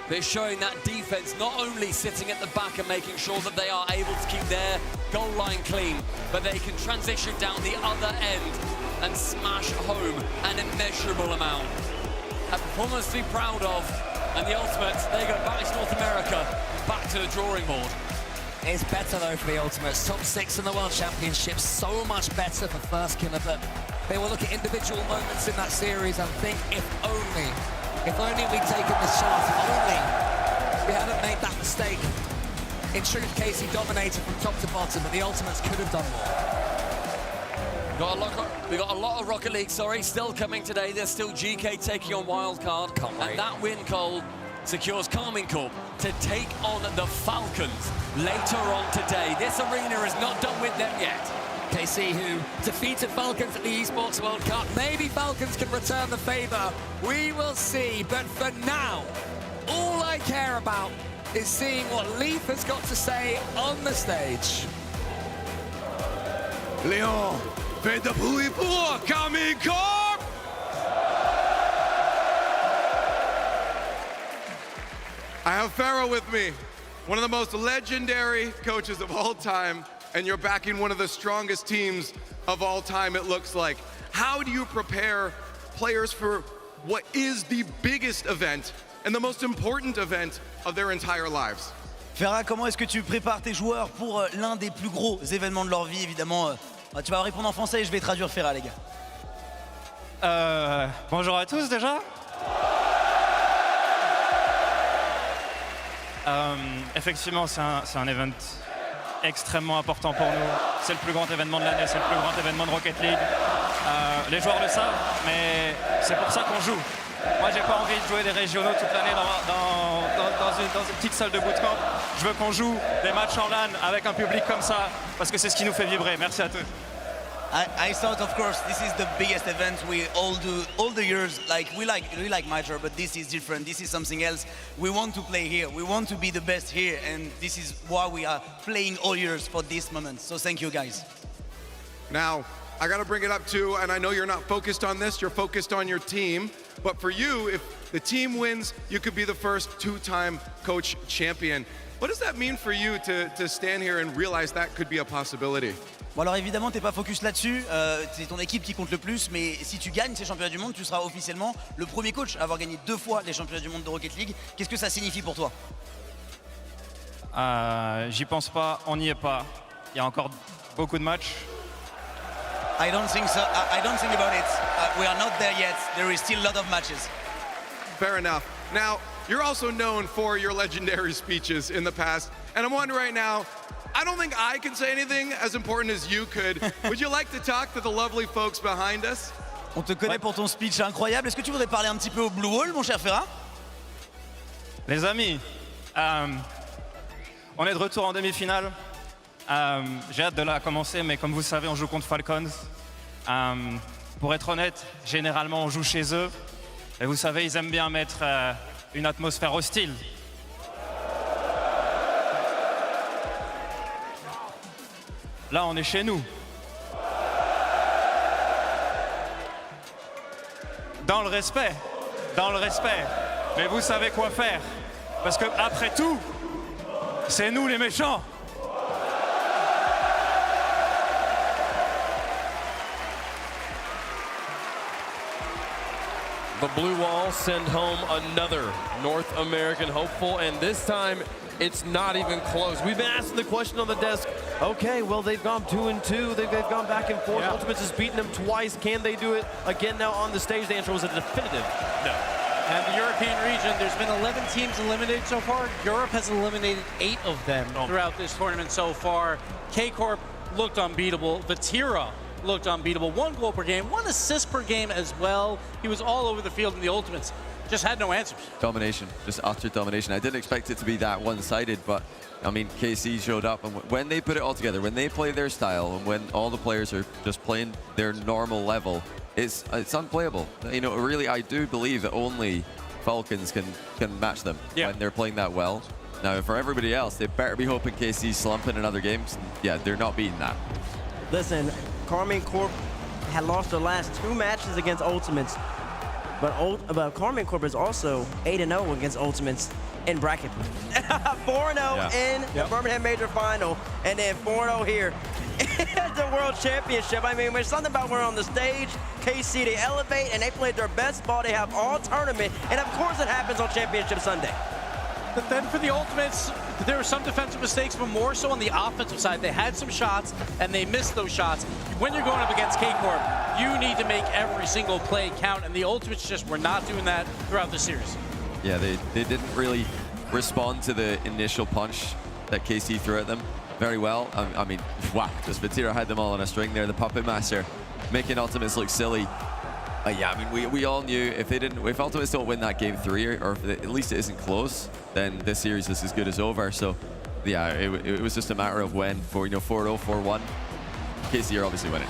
Speaker 16: They're showing that defense not only sitting at the back and making sure that they are able to keep their goal line clean, but they can transition down the other end and smash home an immeasurable amount. A performance to be proud of, and the Ultimate, they go back to North America, back to the drawing board.
Speaker 18: It's better though for the Ultimates. Top 6 in the World Championship, so much better for First Killer, but they will look at individual moments in that series and think, if only we'd taken this chance, if only we hadn't made that mistake. In truth, Casey dominated from top to bottom, but the Ultimates could have done more.
Speaker 16: We got a lot of Rocket League, still coming today. There's still GEEKAY taking on Wildcard. And that win, Cole, secures Karmine Corp to take on the Falcons later on today. This arena is not done with them yet.
Speaker 18: KC, who defeated Falcons at the Esports World Cup. Maybe Falcons can return the favor. We will see. But for now, all I care about is seeing what Leaf has got to say on the stage.
Speaker 4: Léon, faites de bruit pour Karmine Corp! I have Pharaoh with me, one of the most legendary coaches of all time, and you're backing one of the strongest teams of all time, it looks like. How do you prepare players for what is the biggest event and the most important event of their entire lives?
Speaker 5: Ferra, comment est-ce que tu prépares tes joueurs pour l'un des plus gros événements de leur vie, évidemment? Tu vas répondre en français et je vais traduire Ferra, les gars.
Speaker 19: Bonjour à tous déjà. Effectivement, c'est un event extrêmement important pour nous. C'est le plus grand événement de l'année, c'est le plus grand événement de Rocket League. Les joueurs le savent, mais c'est pour ça qu'on joue. Moi, j'ai pas envie de jouer des régionaux toute l'année dans une petite salle de bootcamp. Je veux qu'on joue des matchs en LAN avec un public comme ça, parce que c'est ce qui nous fait vibrer. Merci à tous.
Speaker 5: I thought, of course, this is the biggest event we all do all the years. Like we like Major, but this is different. This is something else. We want to play here. We want to be the best here, and this is why we are playing all years for this moment. So thank you, guys.
Speaker 4: Now, I got to bring it up too, and I know you're not focused on this, you're focused on your team. But for you, if the team wins, you could be the first 2-time coach champion. What does that mean for you to stand here and realize that could be a possibility?
Speaker 5: Bon alors évidemment t'es pas focus là-dessus, c'est ton équipe qui compte le plus, mais si tu gagnes ces championnats du monde, tu seras officiellement le premier coach à avoir gagné 2 fois les championnats du monde de Rocket League. Qu'est-ce que ça signifie pour toi?
Speaker 19: J'y pense pas, on n'y est pas. Il y a encore beaucoup de matchs.
Speaker 5: I don't think so. I don't think about it. We are not there yet. There is still a lot of matches.
Speaker 4: Fair enough. Now, you're also known for your legendary speeches in the past, and I'm wondering right now, I don't think I can say anything as important as you could. Would you like to talk to the lovely folks behind us?
Speaker 5: On te connaît pour ton speech incroyable. Est-ce que tu voudrais parler un petit peu au Blue Wall, mon cher Ferra?
Speaker 19: Les amis, on est de retour en demi-finale. J'ai hâte de la commencer, mais comme vous savez, on joue contre Falcons. Pour être honnête, généralement, on joue chez eux. Et vous savez, ils aiment bien mettre une atmosphère hostile. Là, on est chez nous. Dans le respect. Dans le respect. Mais vous savez quoi faire. Parce que après tout, c'est nous les méchants.
Speaker 11: The Blue Wall send home another North American hopeful, and this time it's not even close. We've been asking the question on the desk, okay, well, they've gone 2-2. They've gone back and forth.
Speaker 13: Yeah.
Speaker 11: Ultimates has beaten them twice. Can they do it again now on the stage? The answer was a definitive no.
Speaker 13: And the European region, there's been 11 teams eliminated so far. Europe has eliminated 8 of them throughout this tournament so far. K-Corp looked unbeatable. Vatira looked unbeatable. 1 goal per game, 1 assist per game as well. He was all over the field in the Ultimates. Just had no answers.
Speaker 14: Domination, just utter domination. I didn't expect it to be that one-sided, but I mean, KC showed up, and when they put it all together, when they play their style, and when all the players are just playing their normal level, it's unplayable. You know, really, I do believe that only Falcons can match them when they're playing that well. Now, for everybody else, they better be hoping KC slumping in other games. Yeah, they're not beating that.
Speaker 7: Listen, Karmine Corp had lost their last 2 matches against Ultimates, but Karmine Corp is also 8-0 against Ultimates in bracket play. 4-0 in the Birmingham Major Final, and then 4-0 here at the World Championship. I mean, there's something about we're on the stage, KC, they elevate, and they played their best ball they have all tournament, and of course it happens on Championship Sunday.
Speaker 13: But then for the Ultimates, there were some defensive mistakes, but more so on the offensive side. They had some shots, and they missed those shots. When you're going up against K-Corp, you need to make every single play count, and the Ultimates just were not doing that throughout the series.
Speaker 14: Yeah, they didn't really respond to the initial punch that KC threw at them very well. I mean, wow, just Vatira had them all on a string there. The Puppet Master making Ultimates look silly. Yeah, I mean, we all knew if Ultimates don't win that game 3, or if at least it isn't close, then this series is as good as over. So, yeah, it was just a matter of when. For 4-0, 4-1, KC are obviously winning.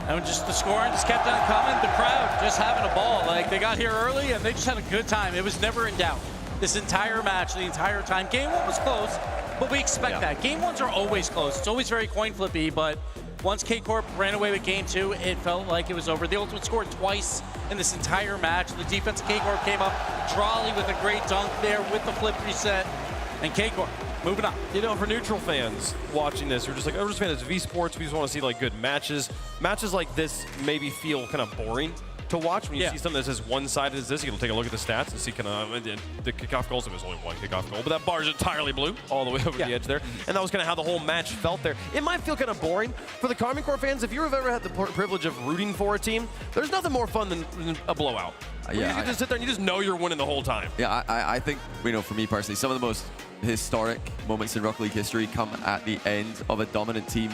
Speaker 13: And just the scoring just kept on coming. The crowd just having a ball. Like, they got here early, and they just had a good time. It was never in doubt. This entire match, the entire time. Game 1 was close, but we expect that. Game 1s are always close. It's always very coin flippy, but once K-Corp ran away with Game 2, it felt like it was over. The Ultimate scored twice in this entire match. The defense of K-Corp came up. Drawley with a great dunk there with the flip reset. And K-Corp moving on.
Speaker 11: You know, for neutral fans watching this, we're just like, we're just fans of esports. We just want to see like good matches. Matches like this maybe feel kind of boring to watch. When you see something that's as one-sided as this, you can take a look at the stats and see kind of the kickoff goals. It was only 1 kickoff goal, but that bar is entirely blue all the way over the edge there. And that was kind of how the whole match felt there. It might feel kind of boring for the Karmine Corp fans. If you've ever had the privilege of rooting for a team, there's nothing more fun than a blowout. You can just sit there and you just know you're winning the whole time.
Speaker 14: Yeah, I think, for me personally, some of the most historic moments in Rocket League history come at the end of a dominant team,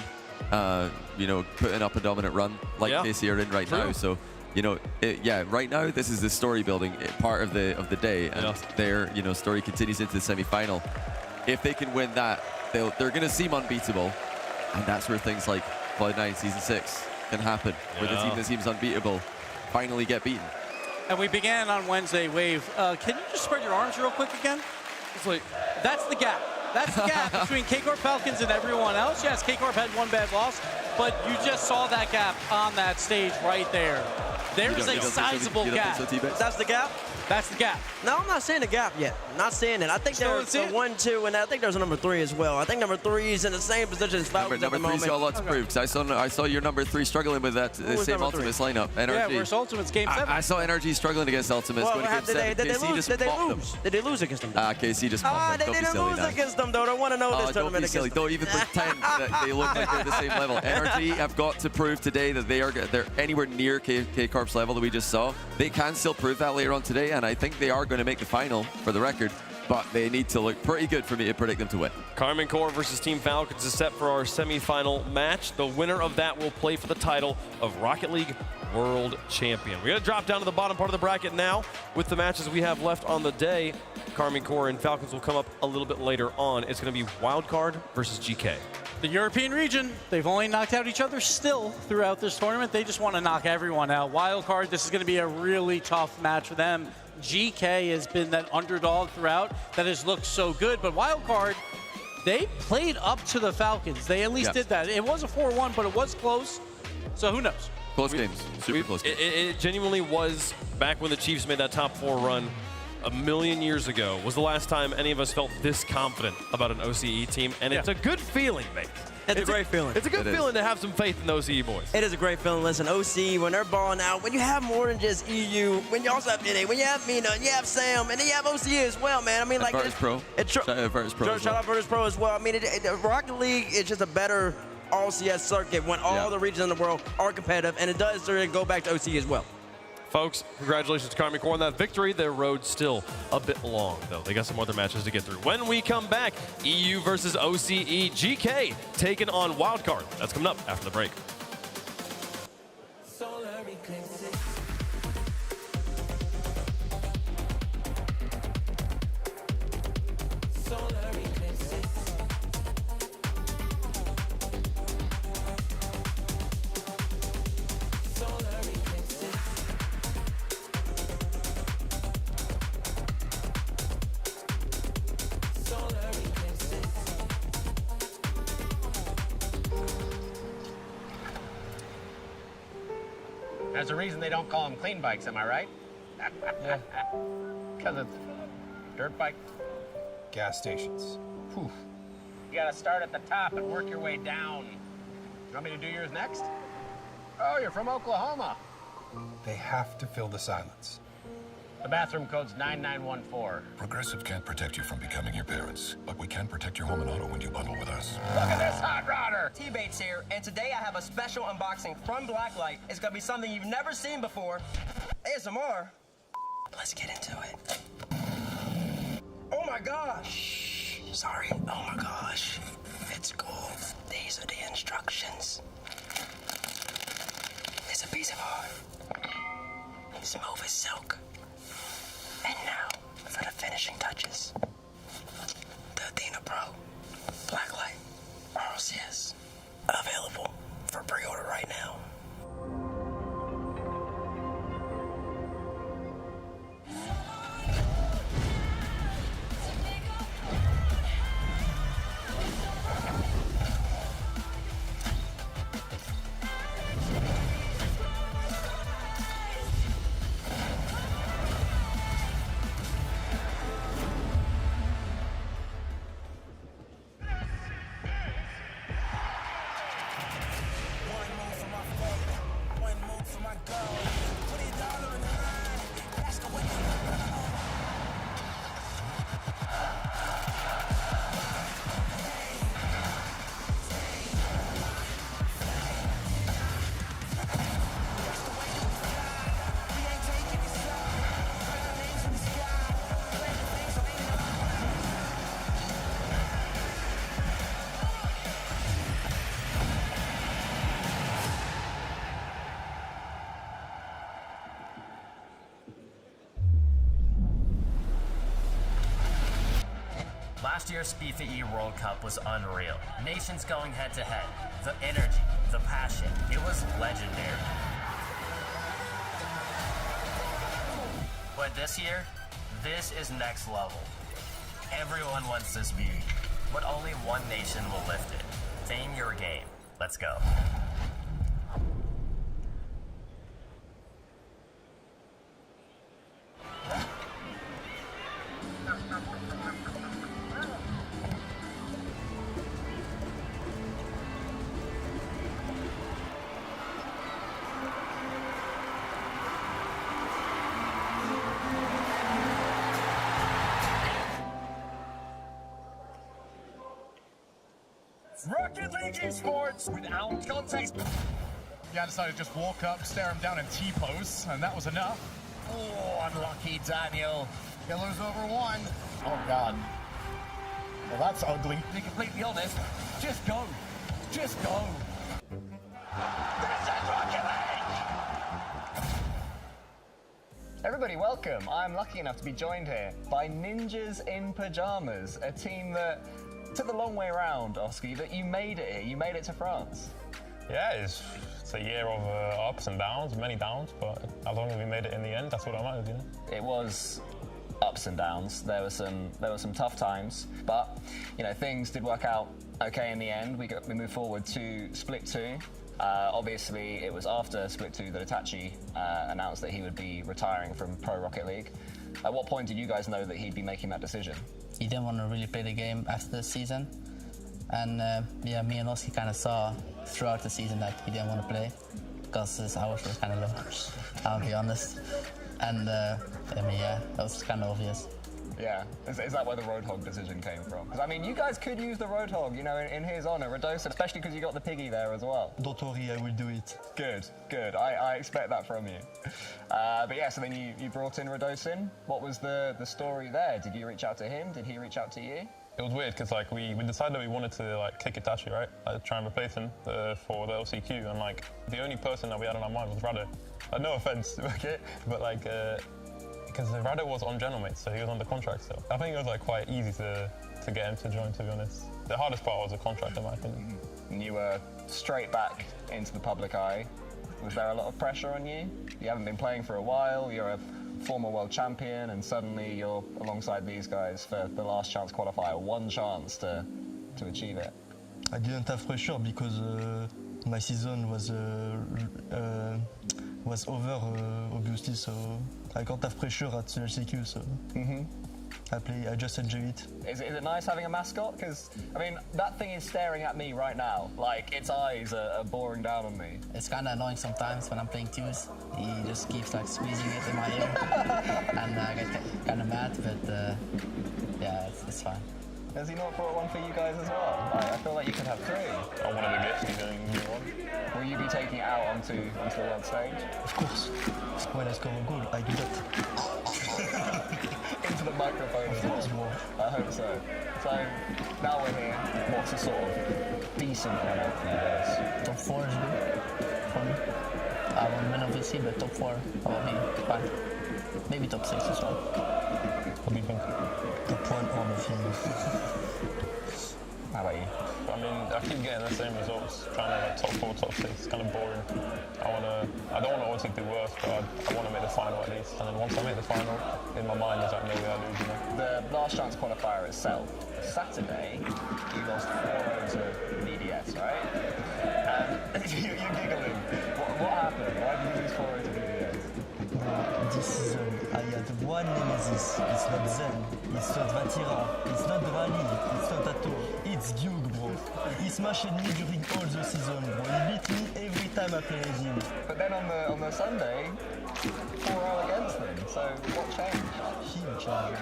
Speaker 14: putting up a dominant run like KC are in right now. So, right now this is the story building part of the day, and their story continues into the semi-final. If they can win that, they're going to seem unbeatable, and that's where things like Cloud9 Season 6 can happen, where the team that seems unbeatable finally get beaten.
Speaker 13: And we began on Wednesday, Wave. Can you just spread your arms real quick again? It's like, that's the gap. That's the gap between K-Corp Falcons and everyone else. Yes, K-Corp had 1 bad loss, but you just saw that gap on that stage right there. There is a sizable gap.
Speaker 7: That's the gap?
Speaker 13: That's the gap.
Speaker 7: No, I'm not saying the gap yet. Not saying it. I think there's a 1, 2, and I think there's a number 3 as well. I think number 3 is in the same position as Falcons at the moment.
Speaker 14: Number 3's got a lot to prove, because I saw your number 3 struggling with that same Ultimates lineup. NRG.
Speaker 13: Yeah, where's Ultimates Game 7?
Speaker 14: I saw NRG struggling against Ultimates.
Speaker 7: Well, did they lose against them?
Speaker 14: KC just popped them.
Speaker 7: They didn't lose against them, though. They want to know this tournament against them.
Speaker 14: Don't even pretend that they look like they're at the same level. NRG have got to prove today that they're anywhere near K-Corp's level that we just saw. They can still prove that later on today, and I think they are going to make the final, for the record, but they need to look pretty good for me to predict them to win.
Speaker 11: Karmine Corp versus Team Falcons is set for our semi-final match. The winner of that will play for the title of Rocket League World Champion. We're going to drop down to the bottom part of the bracket now with the matches we have left on the day. Karmine Corp and Falcons will come up a little bit later on. It's going to be Wildcard versus GEEKAY.
Speaker 13: The European region, they've only knocked out each other still throughout this tournament. They just want to knock everyone out. Wildcard, this is going to be a really tough match for them. GK has been that underdog throughout that has looked so good, but Wildcard, they played up to the Falcons. They at least did that. It was a 4-1, but it was close, so who knows?
Speaker 14: Close games, super close games.
Speaker 11: It genuinely was, back when the Chiefs made that top 4 run a million years ago, was the last time any of us felt this confident about an OCE team, and it's a good feeling, mate.
Speaker 7: It's a great feeling.
Speaker 11: It's a good feeling to have some faith in the OCE boys.
Speaker 7: It is a great feeling. Listen, OCE, when they're balling out, when you have more than just EU, when you also have NA, when you have Mina, and you have Sam, and then you have OCE as well, man. I mean, like,
Speaker 14: Virtus Pro. Shout out Virtus Pro.
Speaker 7: Shout out Virtus Pro as well. I mean, the Rocket League is just a better RLCS circuit when all the regions in the world are competitive, and it does sort of go back to OCE as well.
Speaker 11: Folks, congratulations to Karmine Corp on that victory. Their road's still a bit long, though. They got some other matches to get through. When we come back, EU versus OCE, GK taking on Wildcard. That's coming up after the break.
Speaker 20: There's a reason they don't call them clean bikes, am I right? Yeah. Because it's dirt bike.
Speaker 21: Gas stations.
Speaker 20: Whew. You gotta start at the top and work your way down. You want me to do yours next? Oh, you're from Oklahoma.
Speaker 21: They have to fill the silence.
Speaker 20: The bathroom code's 9914.
Speaker 22: Progressive can't protect you from becoming your parents, but we can protect your home and auto when you bundle with us.
Speaker 20: Look at this hot rodder!
Speaker 23: T-Bates here, and today I have a special unboxing from Blacklight. It's gonna be something you've never seen before. ASMR. Let's get into it. Oh my gosh! Sorry, oh my gosh. It's cool. These are the instructions. It's a piece of art. Smooth as silk. And now, for the finishing touches. The Athena Pro Blacklight RLCS. Available for pre-order right now.
Speaker 24: Last year's FIFA E World Cup was unreal. Nations going head to head. The energy, the passion, it was legendary. But this year, this is next level. Everyone wants this beauty, but only one nation will lift it. Fame your game. Let's go.
Speaker 25: Rocket League Esports without context. Yeah, I decided to just walk up, stare him down, and T-pose, and that was enough. Oh, unlucky Daniel. Killer's over one. Oh, God. Well, that's ugly. To be completely honest, just go. Just go. This is Rocket League! Everybody, welcome. I'm lucky enough to be joined here by Ninjas in Pajamas, a team that
Speaker 1: took the long way around, Oski, but you made it here. You made it to France.
Speaker 2: Yeah, it's a year of ups and downs, many downs, but as long as we made it in the end, that's what I matters, you know.
Speaker 1: It was ups and downs. There were some tough times, but you know things did work out okay in the end. We moved forward to Split 2. Obviously, it was after Split 2 that Itachi announced that he would be retiring from Pro Rocket League. At what point did you guys know that he'd be making that decision?
Speaker 8: He didn't want to really play the game after the season, and yeah, me and Oski kind of saw throughout the season that he didn't want to play because his hours were kind of low. I'll be honest, and I mean, yeah, that was kind of obvious.
Speaker 1: Yeah, is that where the Roadhog decision came from? Because I mean, you guys could use the Roadhog, you know, in his honor, Radosin, especially because you got the piggy there as well.
Speaker 8: Don't worry, I will do it.
Speaker 1: Good, good. I expect that from you. But yeah, so then you brought in Radosin. What was the story there? Did you reach out to him? Did he reach out to you?
Speaker 2: It was weird because like we decided that we wanted to like kick Itachi, right? Try and replace him for the LCQ, and like the only person that we had on our mind was Rado. No offense, okay, but like because Rado was on General Mates, so he was under contract still. I think it was like quite easy to get him to join, to be honest. The hardest part was the contract, in my opinion.
Speaker 1: And you were straight back into the public eye. Was there a lot of pressure on you? You haven't been playing for a while. You're a former world champion, and suddenly you're alongside these guys for the last chance qualifier, one chance to achieve it.
Speaker 8: I didn't have pressure because my season was over, obviously, so I can't have pressure at LCQ, so I just enjoy it.
Speaker 1: Is it nice having a mascot? Because, I mean, that thing is staring at me right now. Like, its eyes are boring down on me.
Speaker 8: It's kind of annoying sometimes when I'm playing twos. He just keeps, like, squeezing it in my ear. And I get kind of mad, but, yeah, it's fine.
Speaker 1: Has he not brought one for you guys as well? I feel like you could have three.
Speaker 2: I wanted a gift, he's doing new one.
Speaker 1: Will you be taking it out onto the world stage?
Speaker 8: Of course. When I score a goal, I do that.
Speaker 1: Into the microphone as well. I hope so. So, now we're here. What's a sort of decent run-out for you guys?
Speaker 8: Top 4 is good for me. I won't win obviously, but top 4 probably fine. Maybe top 6 as well.
Speaker 2: What do you think?
Speaker 8: Top 1 all of you.
Speaker 1: How about you?
Speaker 2: I mean, I keep getting the same results. Trying to like top 4, top 6, it's kind of boring. I don't want to obviously do worse, but I want to make the final at least. And then once I make the final, in my mind there's like no way I lose, you know.
Speaker 1: The last chance qualifier itself, Saturday, you lost 4-0 to BDS, right? And you're giggling. What happened? Why did you lose 4-0 to BDS?
Speaker 8: This season, I had one nemesis. It's not Zen, it's not Vatira, it's not Rally, it's not Ato, it's Gyug, bro. He smashed me during all the season, bro. He beat me every time I played him.
Speaker 1: But then on the Sunday, 4-0 against them. So what changed?
Speaker 8: Him changed.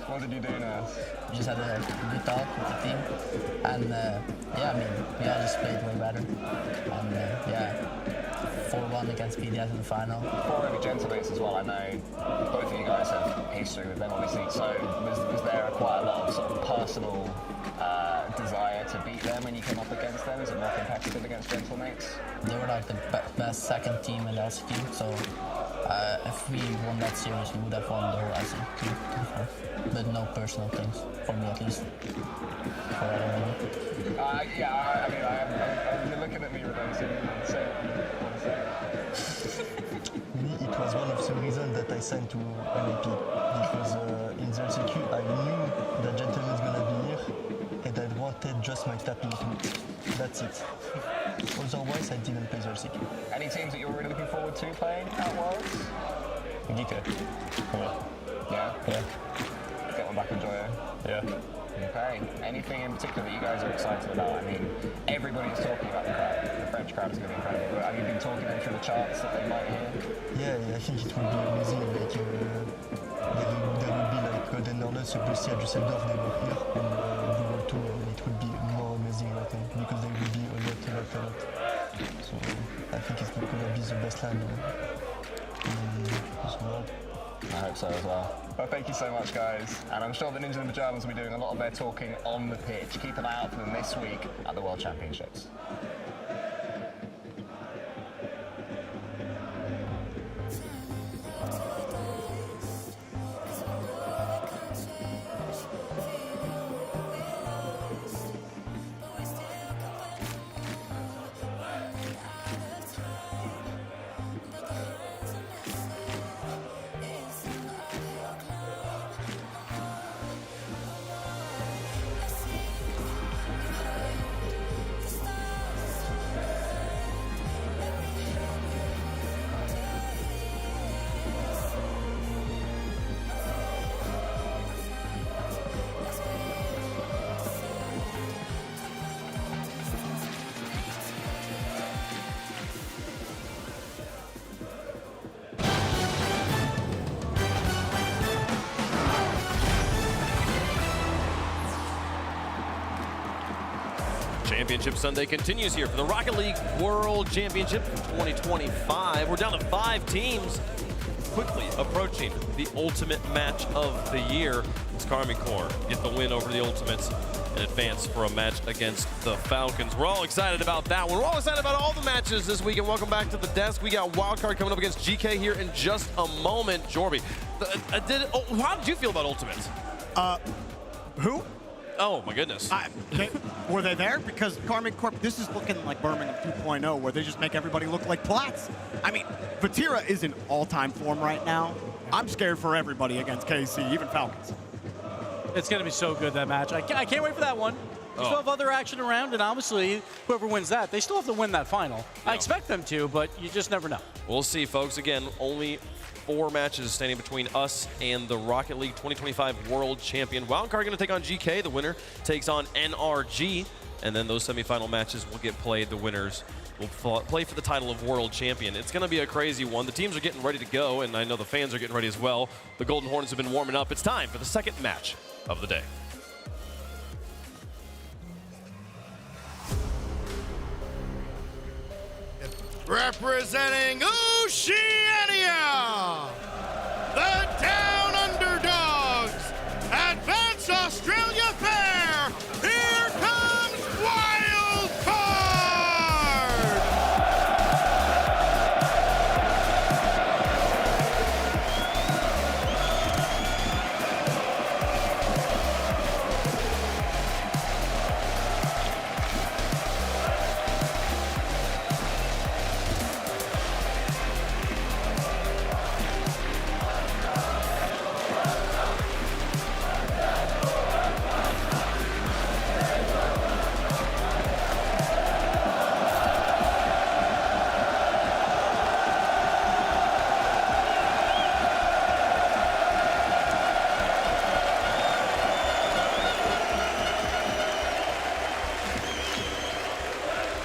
Speaker 1: What did you do now?
Speaker 8: We just had a good talk with the team, and yeah, I mean, we all just played way better, and yeah. 4-1 against BDS in the final.
Speaker 1: Before over Gentlemates as well, I know both of you guys have history with them obviously, so was there quite a lot of sort of personal desire to beat them when you came up against them? Is it more competitive against Gentlemates?
Speaker 8: They were like the best second team in the LCQ, so if we won that series, we would have won the whole LCQ. But no personal things, for me at least. For other maybe.
Speaker 1: Yeah, I mean, you're looking at me, Radosin, so
Speaker 8: it was one of the reasons that I signed to LAP, because in the LCQ I knew that Gentleman's gonna be here, and I wanted just my tapping too. That's it. Otherwise, I didn't play the LCQ.
Speaker 1: Any teams that you're really looking forward to playing at Worlds?
Speaker 2: GEEKAY.
Speaker 1: Yeah?
Speaker 2: Yeah.
Speaker 1: Get one back on Joyo?
Speaker 2: Yeah.
Speaker 1: Okay. Anything in particular that you guys are excited about? I mean, everybody's talking about the crowd. The French crowd is going to be incredible. But have you been talking them through the charts that they might hear?
Speaker 8: Yeah, I think it will be amazing. Like, there will be like Golden Earners, obviously at Düsseldorf, they were here, and we were too, and it will be more amazing, I think, because there will be a lot. So I think it's going to be the best land in this world.
Speaker 1: I hope so as well. Well, thank you so much, guys. And I'm sure the Ninja in the Pajamas will be doing a lot of their talking on the pitch. Keep an eye out for them this week at the World Championships.
Speaker 11: Championship Sunday continues here for the Rocket League World Championship 2025. We're down to 5 teams, quickly approaching the ultimate match of the year. It's Karmine Corp get the win over the Ultimates and advance for a match against the Falcons. We're all excited about that one. We're all excited about all the matches this week, and welcome back to the desk. We got Wildcard coming up against GEEKAY here in just a moment. Jorby, how did you feel about Ultimates?
Speaker 3: Who?
Speaker 11: Oh my goodness.
Speaker 3: Were they there? Because Karmine Corp, this is looking like Birmingham 2.0, where they just make everybody look like plats. I mean, Vatira is in all-time form right now. I'm scared for everybody against KC, even Falcons.
Speaker 13: It's going to be so good, that match. I can't wait for that one. We still have other action around, and obviously, whoever wins that, they still have to win that final. I expect them to, but you just never know.
Speaker 11: We'll see, folks. Again, only 4 matches standing between us and the Rocket League 2025 World Champion. Wildcard going to take on GEEKAY. The winner takes on NRG, and then those semifinal matches will get played. The winners will play for the title of World Champion. It's going to be a crazy one. The teams are getting ready to go, and I know the fans are getting ready as well. The Golden Hornets have been warming up. It's time for the second match of the day.
Speaker 15: Representing Oceania, the Down Underdogs, Advance Australia Fair, here comes Wildcard!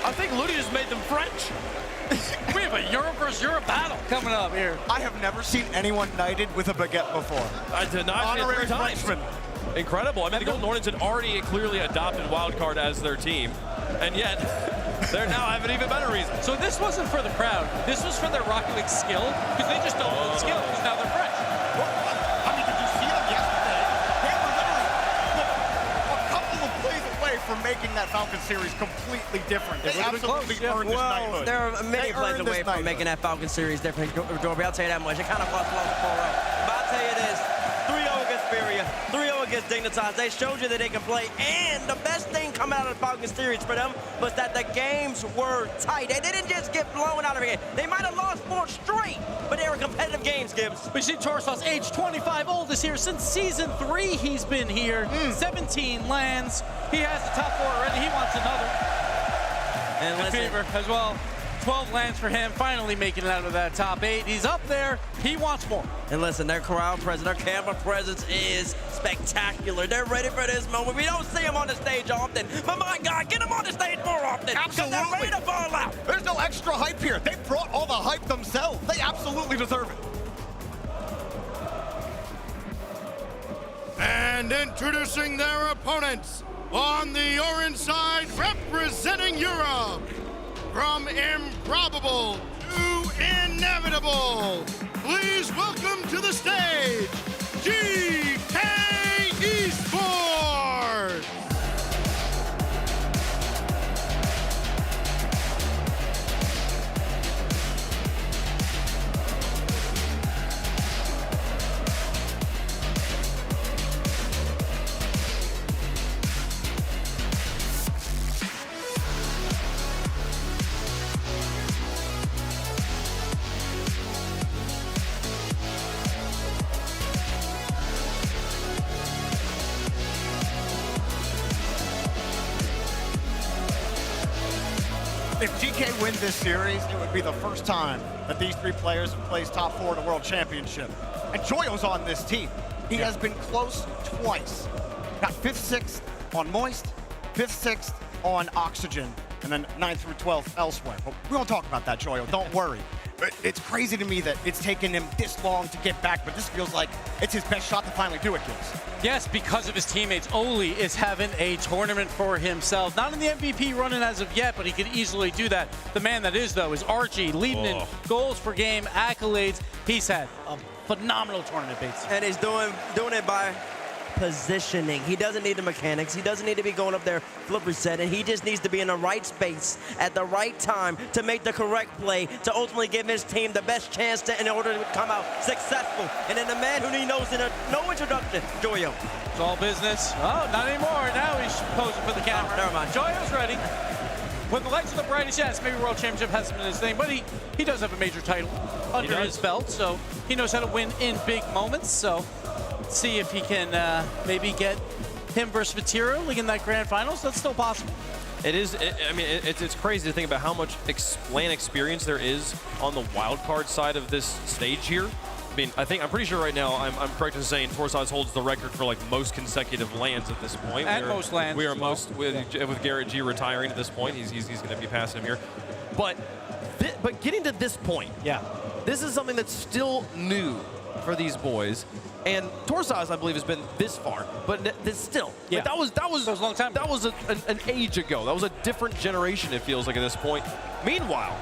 Speaker 13: I think Ludi just made them French. We have a Europe versus Europe battle coming up here.
Speaker 3: I have never seen anyone knighted with a baguette before.
Speaker 11: I did not.
Speaker 3: Honorary Frenchman.
Speaker 11: Incredible. I mean, the Golden Hornets had already clearly adopted Wildcard as their team, and yet they now have an even better reason.
Speaker 13: So this wasn't for the crowd. This was for their Rocket League skill, because they just don't know the skill, because now they're French.
Speaker 3: I mean, did you see them yesterday? They were literally a couple of plays away from making that Falcon series completely different. They absolutely earned this knighthood.
Speaker 7: There are many plays away from making that Falcon series different, Jorby. I'll tell you that much. It kind of cost long for us. But I'll tell you this, 3-0 against Furia, 3-0 against Dignitas. They showed you that they can play, and the best thing coming out of the Falcon series for them was that the games were tight. They didn't just get blown out of a game. They might have lost 4 straight, but they were competitive games, Gibbs.
Speaker 13: We see Torsos, age 25, oldest here since season 3. He's been here, 17 lands. He has the top 4 already. He wants another. And Fever as well. 12 lands for him, finally making it out of that top 8. He's up there. He wants more.
Speaker 7: And listen, their crowd presence, their camera presence is spectacular. They're ready for this moment. We don't see them on the stage often, but my God, get them on the stage more often.
Speaker 3: Absolutely.
Speaker 7: They're ready to fall out.
Speaker 3: There's no extra hype here. They brought all the hype themselves. They absolutely deserve it.
Speaker 15: And introducing their opponents on the orange side, representing Europe, from improbable to inevitable, please welcome to the stage, GEEKAY Esports!
Speaker 3: If GEEKAY win this series, it would be the first time that these 3 players have placed top 4 in a World Championship. And Joyo's on this team. He has been close twice. Got 5th, 6th on Moist, 5th, 6th on Oxygen, and then 9th through 12th elsewhere. But we won't talk about that, Joyo. Don't worry. It's crazy to me that it's taken him this long to get back, but this feels like it's his best shot to finally do it, Gibbs.
Speaker 13: Yes, because of his teammates. Oli is having a tournament for himself. Not in the MVP running as of yet, but he could easily do that. The man that is, though, is Archie, leading in goals per game, accolades. He's had a phenomenal tournament, Bates.
Speaker 7: And he's doing it by positioning. He doesn't need the mechanics. He doesn't need to be going up there flip resetting. He just needs to be in the right space at the right time to make the correct play to ultimately give his team the best chance in order to come out successful. And then the man who he knows in no introduction, Joyo.
Speaker 13: It's all business. Oh, not anymore. Now he's posing for the camera.
Speaker 7: Oh, never mind.
Speaker 13: Joyo's ready. When the lights are the brightest, yes, maybe World Championship hasn't been his thing, but he does have a major title under his belt, so he knows how to win in big moments. So see if he can maybe get him versus Material in that grand finals. That's still possible.
Speaker 11: It is. I mean, it's crazy to think about how much LAN experience there is on the wild card side of this stage here. I mean, I'm pretty sure right now I'm correct in saying Torsaz holds the record for like most consecutive LANs at this point.
Speaker 13: And most LANs.
Speaker 11: We are most with Garrett G retiring at this point. He's going to be passing him here, but getting to this point,
Speaker 13: yeah,
Speaker 11: this is something that's still new for these boys. And Torsaz, I believe, has been this far, but this still.
Speaker 13: Yeah.
Speaker 11: Like that was
Speaker 13: a long time.
Speaker 11: That was an age ago. That was a different generation, it feels like, at this point. Meanwhile,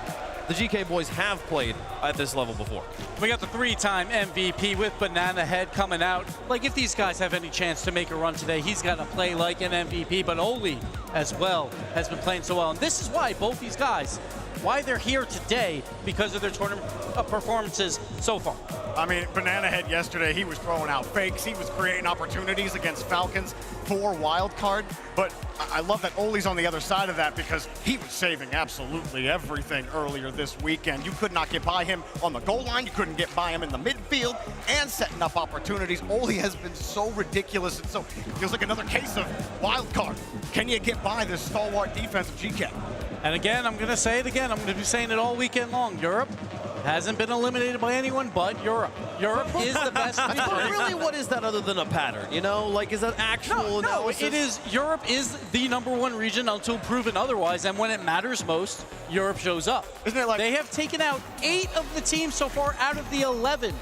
Speaker 11: the GK boys have played at this level before.
Speaker 13: We got the 3-time MVP with Banana Head coming out. Like, if these guys have any chance to make a run today, he's got to play like an MVP, but Oli as well has been playing so well. And this is why both these guys, why they're here today, because of their tournament performances so far.
Speaker 3: I mean, Banana Head yesterday, he was throwing out fakes. He was creating opportunities against Falcons for Wildcard. But I love that Oli's on the other side of that because he was saving absolutely everything earlier this weekend. You could not get by him on the goal line. You couldn't get by him in the midfield and setting up opportunities. Oli has been so ridiculous. And so it feels like another case of Wildcard. Can you get by this stalwart defense of GK?
Speaker 13: And again, I'm going to say it again. I'm going to be saying it all weekend long. Europe hasn't been eliminated by anyone but Europe. Europe is the best region.
Speaker 11: But really, what is that other than a pattern? You know, like, is that actual analysis?
Speaker 13: No, it is. Europe is the #1 region until proven otherwise, and when it matters most, Europe shows up.
Speaker 3: Isn't it like
Speaker 13: they have taken out 8 of the teams so far out of the 11.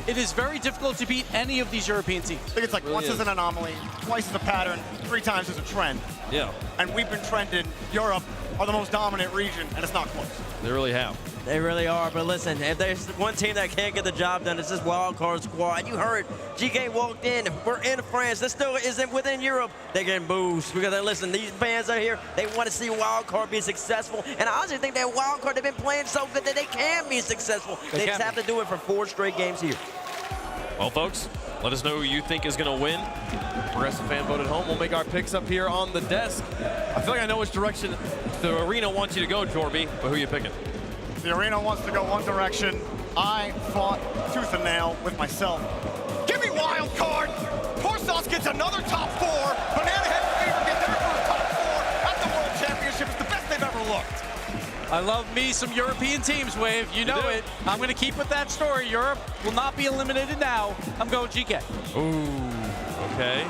Speaker 13: It is very difficult to beat any of these European teams.
Speaker 3: I think it's like once is an anomaly, twice is a pattern, 3 times is a trend.
Speaker 11: Yeah.
Speaker 3: And we've been trending. Europe are the most dominant region, and it's not close.
Speaker 11: They really have.
Speaker 7: They really are, but listen, if there's one team that can't get the job done, it's this wildcard squad. You heard GK walked in. We're in France. This still isn't within Europe. They're getting boos because, listen, these fans are here. They want to see wildcard be successful, and I honestly think that wildcard, they've been playing so good that they can be successful. They just have to do it for 4 straight games here.
Speaker 11: Well, folks, let us know who you think is going to win. Progressive fan vote at home. We'll make our picks up here on the desk. I feel like I know which direction the arena wants you to go, Jorby, but who are you picking?
Speaker 3: The arena wants to go one direction. I fought tooth and nail with myself. Give me wild card. Torsaz gets another top 4. Banana Head Fever get their first top 4 at the World Championship. It's the best they've ever looked.
Speaker 13: I love me some European teams, Wave. You know it. I'm going to keep with that story. Europe will not be eliminated now. I'm going GK.
Speaker 11: Ooh, okay.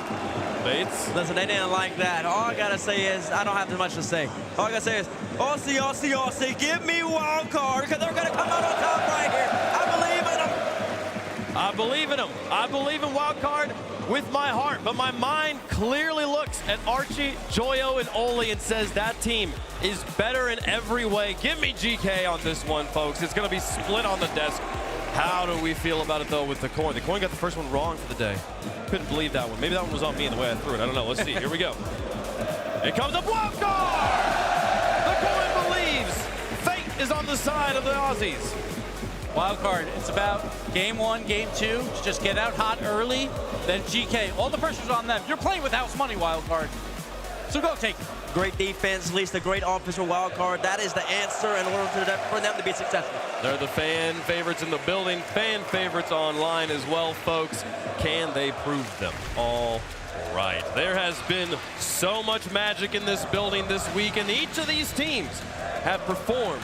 Speaker 11: Bates?
Speaker 7: Listen, they didn't like that. All I got to say is, I don't have too much to say. All I got to say is, Aussie, Aussie, Aussie, give me wild card because they're going to come out on top right here. I believe in them.
Speaker 11: I believe in them. I believe in wild card with my heart, but my mind clearly looks at Archie, Joyo, and Oli and says that team is better in every way. Give me GK on this one, folks. It's going to be split on the desk. How do we feel about it, though, with the coin? The coin got the first one wrong for the day. Couldn't believe that one. Maybe that one was on me in the way I threw it. I don't know. Let's see. Here we go. It comes up wild card! The coin believes fate is on the side of the Aussies.
Speaker 13: Wild card, it's about game 1, game 2, to just get out hot early, then GK. All the pressure's on them. You're playing with house money, wild card. So go take it.
Speaker 7: Great defense, at least a great offensive wild card. That is the answer in order for them to be successful.
Speaker 11: They're the fan favorites in the building, fan favorites online as well, folks. Can they prove them? All right. There has been so much magic in this building this week, and each of these teams have performed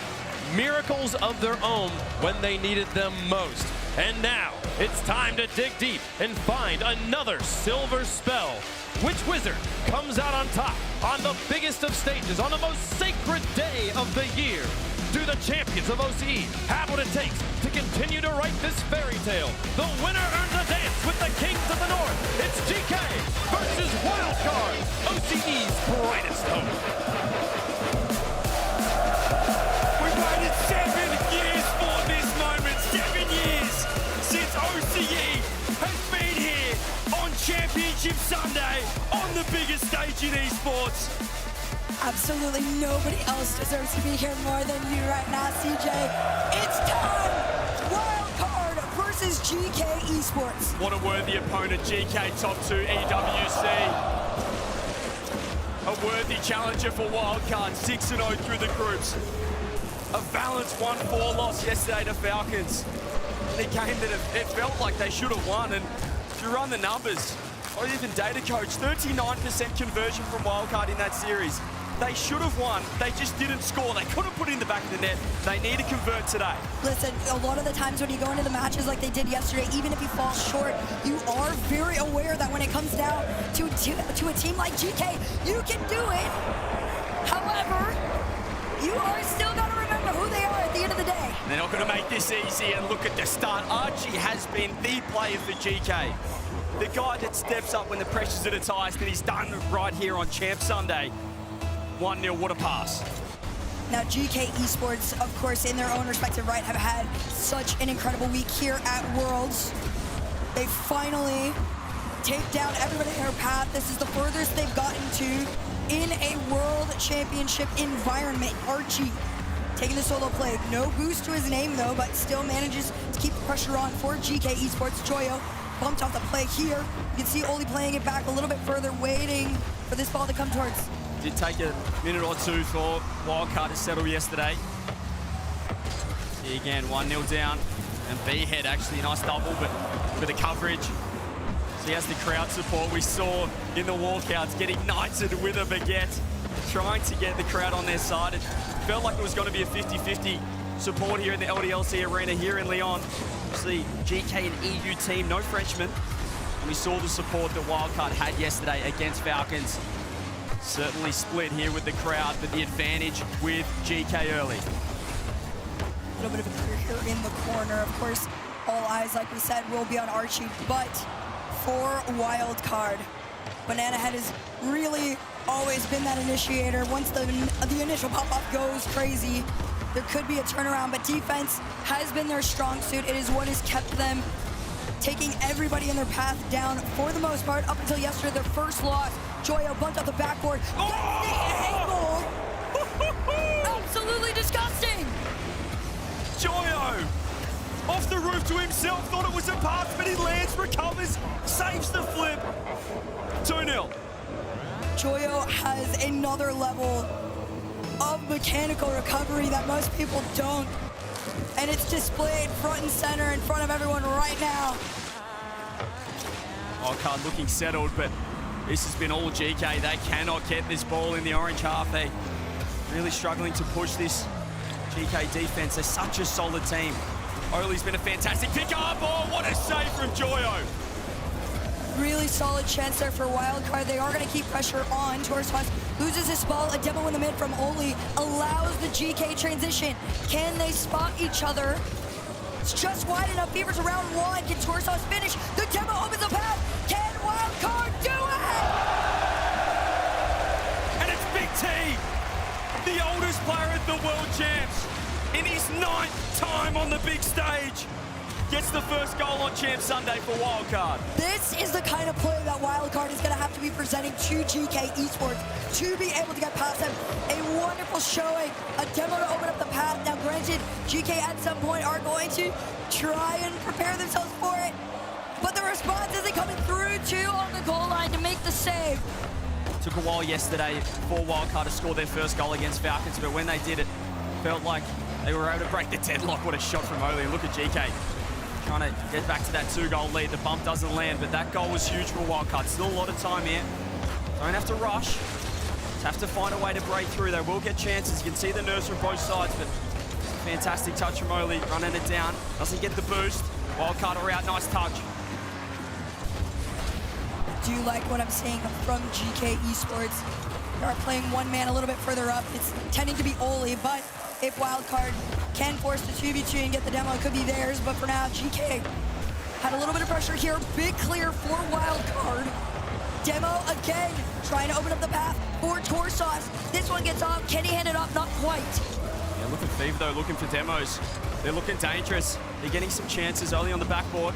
Speaker 11: miracles of their own when they needed them most. And now it's time to dig deep and find another silver spell. Which wizard comes out on top on the biggest of stages on the most sacred day of the year? Do the champions of OCE have what it takes to continue to write this fairy tale? The winner earns a dance with the kings of the north. It's GEEKAY versus Wildcard, OCE's brightest hope.
Speaker 6: We've waited 7 years for this moment. 7 years since OCE has been here on Championship Sunday on the biggest stage in esports.
Speaker 9: Absolutely nobody else deserves to be here more than you right now, CJ. It's time! Wildcard versus GEEKAY Esports.
Speaker 6: What a worthy opponent, GEEKAY top 2 EWC. A worthy challenger for Wildcard, 6-0 through the groups. A balanced 1-4 loss yesterday to Falcons. In a game that it felt like they should have won, and if you run the numbers, or even data coach, 39% conversion from Wildcard in that series. They should have won. They just didn't score. They couldn't put it in the back of the net. They need to convert today.
Speaker 9: Listen, a lot of the times when you go into the matches like they did yesterday, even if you fall short, you are very aware that when it comes down to a team like GEEKAY, you can do it. However, you are still going to remember who they are at the end of the day.
Speaker 6: They're not going to make this easy, and look at the start. Archie has been the player for GEEKAY. The guy that steps up when the pressure's at its highest, and he's done right here on Champ Sunday. 1-0, what a pass.
Speaker 9: Now, GEEKAY Esports, of course, in their own respective right, have had such an incredible week here at Worlds. They finally take down everybody in their path. This is the furthest they've gotten to in a World Championship environment. Archie taking the solo play. No boost to his name, though, but still manages to keep the pressure on for GEEKAY Esports. Joyo bumped off the play here. You can see Oli playing it back a little bit further, waiting for this ball to come towards.
Speaker 6: Did take a minute or two for Wildcard to settle yesterday. See again, 1-0 down. And B-Head actually, nice double, but with the coverage. So he has the crowd support. We saw in the walkouts get ignited with a baguette, trying to get the crowd on their side. It felt like it was going to be a 50-50 support here in the LDLC arena here in Lyon. See, GEEKAY and EU team, no Frenchmen. And we saw the support that Wildcard had yesterday against Falcons. Certainly split here with the crowd, but the advantage with GEEKAY early.
Speaker 9: A little bit of a clear here in the corner. Of course, all eyes, like we said, will be on Archie, but for Wildcard, Banana Head has really always been that initiator. Once the initial pop-off goes crazy, there could be a turnaround, but defense has been their strong suit. It is what has kept them taking everybody in their path down for the most part up until yesterday, their first loss. Joyo bumped out the backboard. Oh! The angle! Absolutely disgusting!
Speaker 6: Joyo! Off the roof to himself, thought it was a pass, but he lands, recovers, saves the flip. 2-0.
Speaker 9: Joyo has another level of mechanical recovery that most people don't. And it's displayed front and center in front of everyone right now.
Speaker 6: Wildcard looking settled, but this has been all GEEKAY. They cannot get this ball in the orange half. They really struggling to push this GEEKAY defense. They're such a solid team. Oli's been a fantastic pick up. Oh, what a save from Joyo.
Speaker 9: Really solid chance there for Wildcard. They are going to keep pressure on. Torsos loses his ball. A demo in the mid from Oli allows the GEEKAY transition. Can they spot each other? It's just wide enough. Beavers around one. Can Torsos finish? The demo opens a path. Can Wildcard do it?
Speaker 6: And it's Big T, the oldest player at the World Champs, in his 9th time on the big stage. Gets the first goal on Champ Sunday for Wildcard.
Speaker 9: This is the kind of play that Wildcard is going to have to be presenting to GEEKAY Esports to be able to get past them. A wonderful showing, a demo to open up the path. Now, granted, GEEKAY at some point are going to try and prepare themselves for it, but the response isn't coming through too on the goal line to make the save.
Speaker 6: Took a while yesterday for Wildcard to score their first goal against Falcons, but when they did it, felt like they were able to break the deadlock. What a shot from Oli. Look at GEEKAY. Trying to get back to that 2-goal lead. The bump doesn't land, but that goal was huge for Wildcard. Still a lot of time here. Don't have to rush. Just have to find a way to break through. They will get chances. You can see the nurse from both sides, but fantastic touch from Oli. Running it down. Doesn't get the boost. Wildcard are out. Nice touch.
Speaker 9: Do you like what I'm seeing from GEEKAY Esports? They are playing one man a little bit further up. It's tending to be Oli, but if Wildcard can force the 2v2 and get the demo, it could be theirs. But for now, GK had a little bit of pressure here. Big clear for Wildcard. Demo again, trying to open up the path for Torsos. This one gets off. Can he hand it off? Not quite.
Speaker 6: Yeah, look at Fever though, looking for demos. They're looking dangerous. They're getting some chances early on the backboard.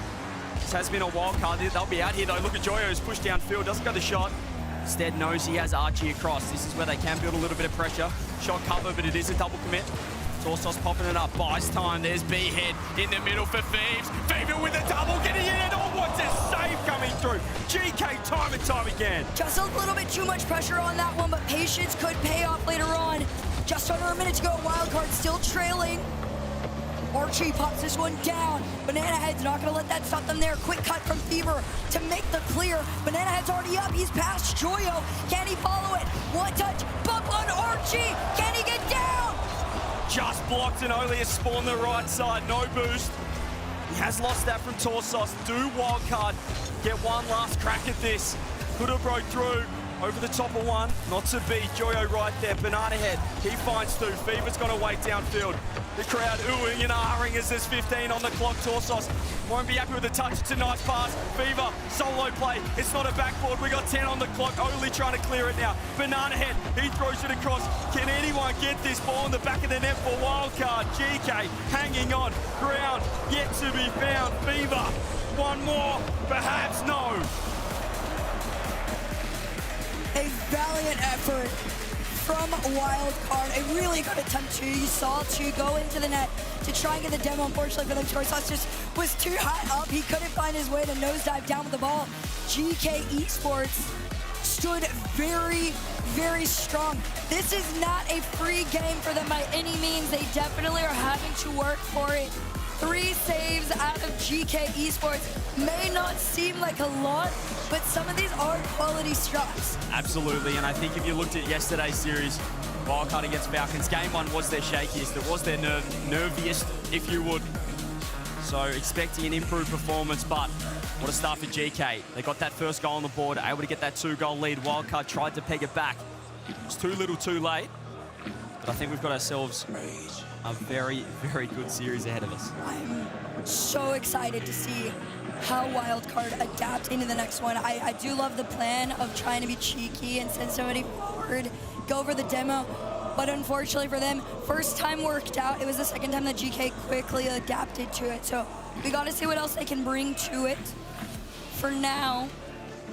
Speaker 6: This has been a wild card. They'll be out here though. Look at Joyo, who's pushed downfield, doesn't go the shot. Instead knows he has Archie across. This is where they can build a little bit of pressure. Shot cover, but it is a double commit. Torsos popping it up, buys time. There's B-Head in the middle for Thieves. Fever with a double, getting in. Oh, what's a save coming through. GK time and time again.
Speaker 9: Just a little bit too much pressure on that one, but patience could pay off later on. Just under a minute to go, Wildcard still trailing. Archie pops this one down. Banana Head's not gonna let that stop them there. Quick cut from Fever to make the clear. Banana Head's already up, he's past Joyo. Can he follow it? One touch, bump on Archie. Can he get down?
Speaker 6: Just blocked and only a spawn the right side, no boost. He has lost that from Torsos. Do Wildcard get one last crack at this? Could have broke through. Over the top of one, not to be. Joyo right there, Banana Head. He finds two. Fever's gonna wait downfield. The crowd oohing and ahhing as there's 15 on the clock. Torsos won't be happy with the touch. It's a nice pass. Fever, solo play. It's not a backboard. We got 10 on the clock. Only trying to clear it now. Banana Head, he throws it across. Can anyone get this ball in the back of the net for Wildcard? GK hanging on. Ground yet to be found. Fever, one more, perhaps no.
Speaker 9: A valiant effort from Wildcard. A really good attempt too. You saw to go into the net to try and get the demo. Unfortunately for them, Torsos just was too high up. He couldn't find his way to nosedive down with the ball. GK Esports stood very, very strong. This is not a free game for them by any means. They definitely are having to work for it. 3 saves out of GK Esports may not seem like a lot, but some of these are quality strikes.
Speaker 6: Absolutely, and I think if you looked at yesterday's series, Wildcard against Falcons, game 1 was their shakiest, it was their nerviest, if you would. So expecting an improved performance, but what a start for GK. They got that first goal on the board, able to get that 2-goal lead. Wildcard tried to peg it back. It's too little too late, but I think we've got ourselves a very, very good series ahead of us.
Speaker 9: I'm so excited to see how Wildcard adapt into the next one. I do love the plan of trying to be cheeky and send somebody forward, go over the demo, but unfortunately for them, first time worked out. It was the second time that GK quickly adapted to it, so we got to see what else they can bring to it. For now,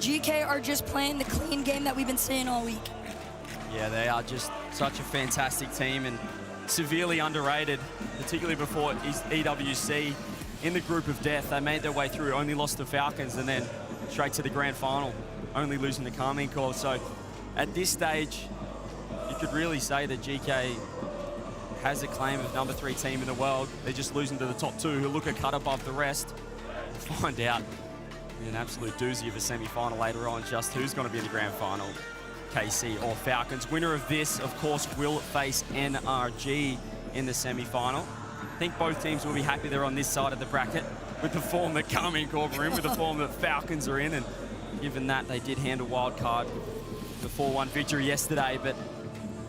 Speaker 9: GK are just playing the clean game that we've been seeing all week.
Speaker 6: Yeah, they are just such a fantastic team and severely underrated, particularly before EWC. In the group of death, they made their way through, only lost to Falcons and then straight to the grand final, only losing to Karmine Corp. So at this stage, you could really say that GK has a claim of number 3 team in the world. They're just losing to the top 2 who look a cut above the rest. We'll find out in an absolute doozy of a semi-final later on just who's going to be in the grand final. KC or Falcons. Winner of this, of course, will face NRG in the semi-final. I think both teams will be happy they're on this side of the bracket with the form that Karmine Corp are in, with the form that Falcons are in, and given that they did handle Wildcard the 4-1 victory yesterday, but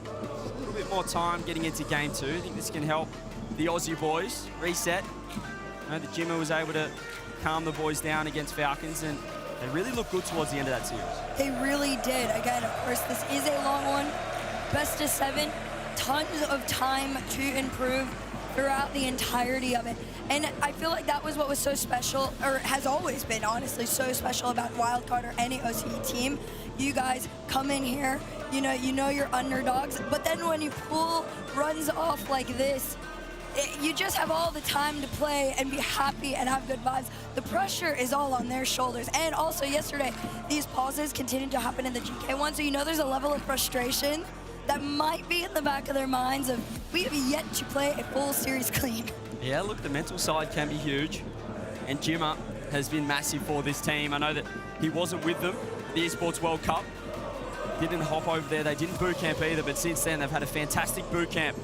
Speaker 6: a little bit more time getting into game 2. I think this can help the Aussie boys reset. I know that Jimmer was able to calm the boys down against Falcons, and they really looked good towards the end of that series.
Speaker 9: They really did. Again, of course, this is a long one. Best of 7, tons of time to improve throughout the entirety of it. And I feel like that was what was so special, or has always been, honestly, so special about Wildcard or any OCE team. You guys come in here, you know you're underdogs, but then when you pull runs off like this, you just have all the time to play and be happy and have good vibes. The pressure is all on their shoulders. And also yesterday, these pauses continued to happen in the GK one, so you know there's a level of frustration that might be in the back of their minds of, we have yet to play a full series clean.
Speaker 6: Yeah, look, the mental side can be huge. And Jimmer has been massive for this team. I know that he wasn't with them at the Esports World Cup. Didn't hop over there. They didn't boot camp either, but since then they've had a fantastic boot camp.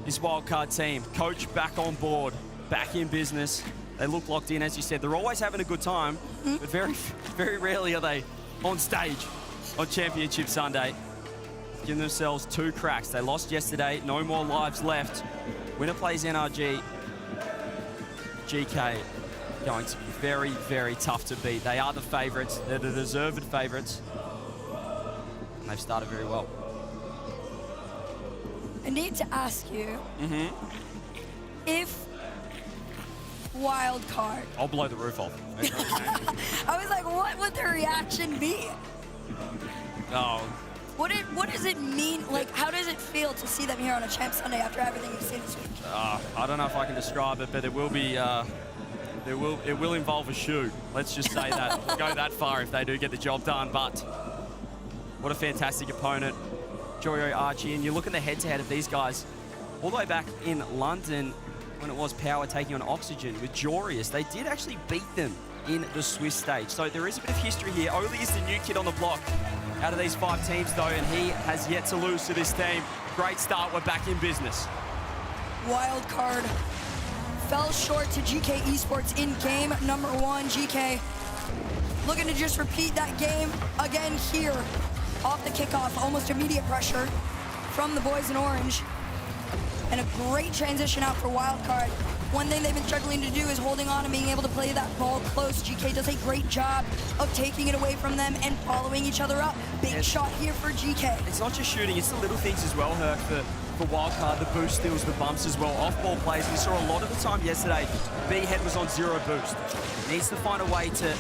Speaker 6: This Wildcard team, coach back on board, back in business. They look locked in, as you said. They're always having a good time, but very, very rarely are they on stage on Championship Sunday. Give themselves 2 cracks. They lost yesterday, no more lives left. Winner plays NRG. GK going to be very, very tough to beat. They are the favorites. They're the deserved favorites. And they've started very well.
Speaker 9: I need to ask you if Wildcard.
Speaker 6: I'll blow the roof off.
Speaker 9: I was like, what would their reaction be?
Speaker 6: Oh.
Speaker 9: What does it mean? Like, how does it feel to see them here on a Champ Sunday after everything you've seen this week?
Speaker 6: I don't know if I can describe it, but it will be. It will involve a shoe. Let's just say that. We'll go that far if they do get the job done. But what a fantastic opponent, Joyo, Archie, and you look at the head-to-head of these guys all the way back in London when it was Power taking on Oxygen with Jorius. They did actually beat them in the Swiss stage. So there is a bit of history here. Oli is the new kid on the block out of these 5 teams, though, and he has yet to lose to this team. Great start. We're back in business.
Speaker 9: Wildcard fell short to GK Esports in game number 1. GK looking to just repeat that game again here. Off the kickoff, almost immediate pressure from the boys in orange. And a great transition out for Wildcard. One thing they've been struggling to do is holding on and being able to play that ball close. GK does a great job of taking it away from them and following each other up. Big shot here for GK.
Speaker 6: It's not just shooting, it's the little things as well, Herc, for Wildcard, the boost steals, the bumps as well, off-ball plays. We saw a lot of the time yesterday, B-Head was on 0 boost. Needs to find a way to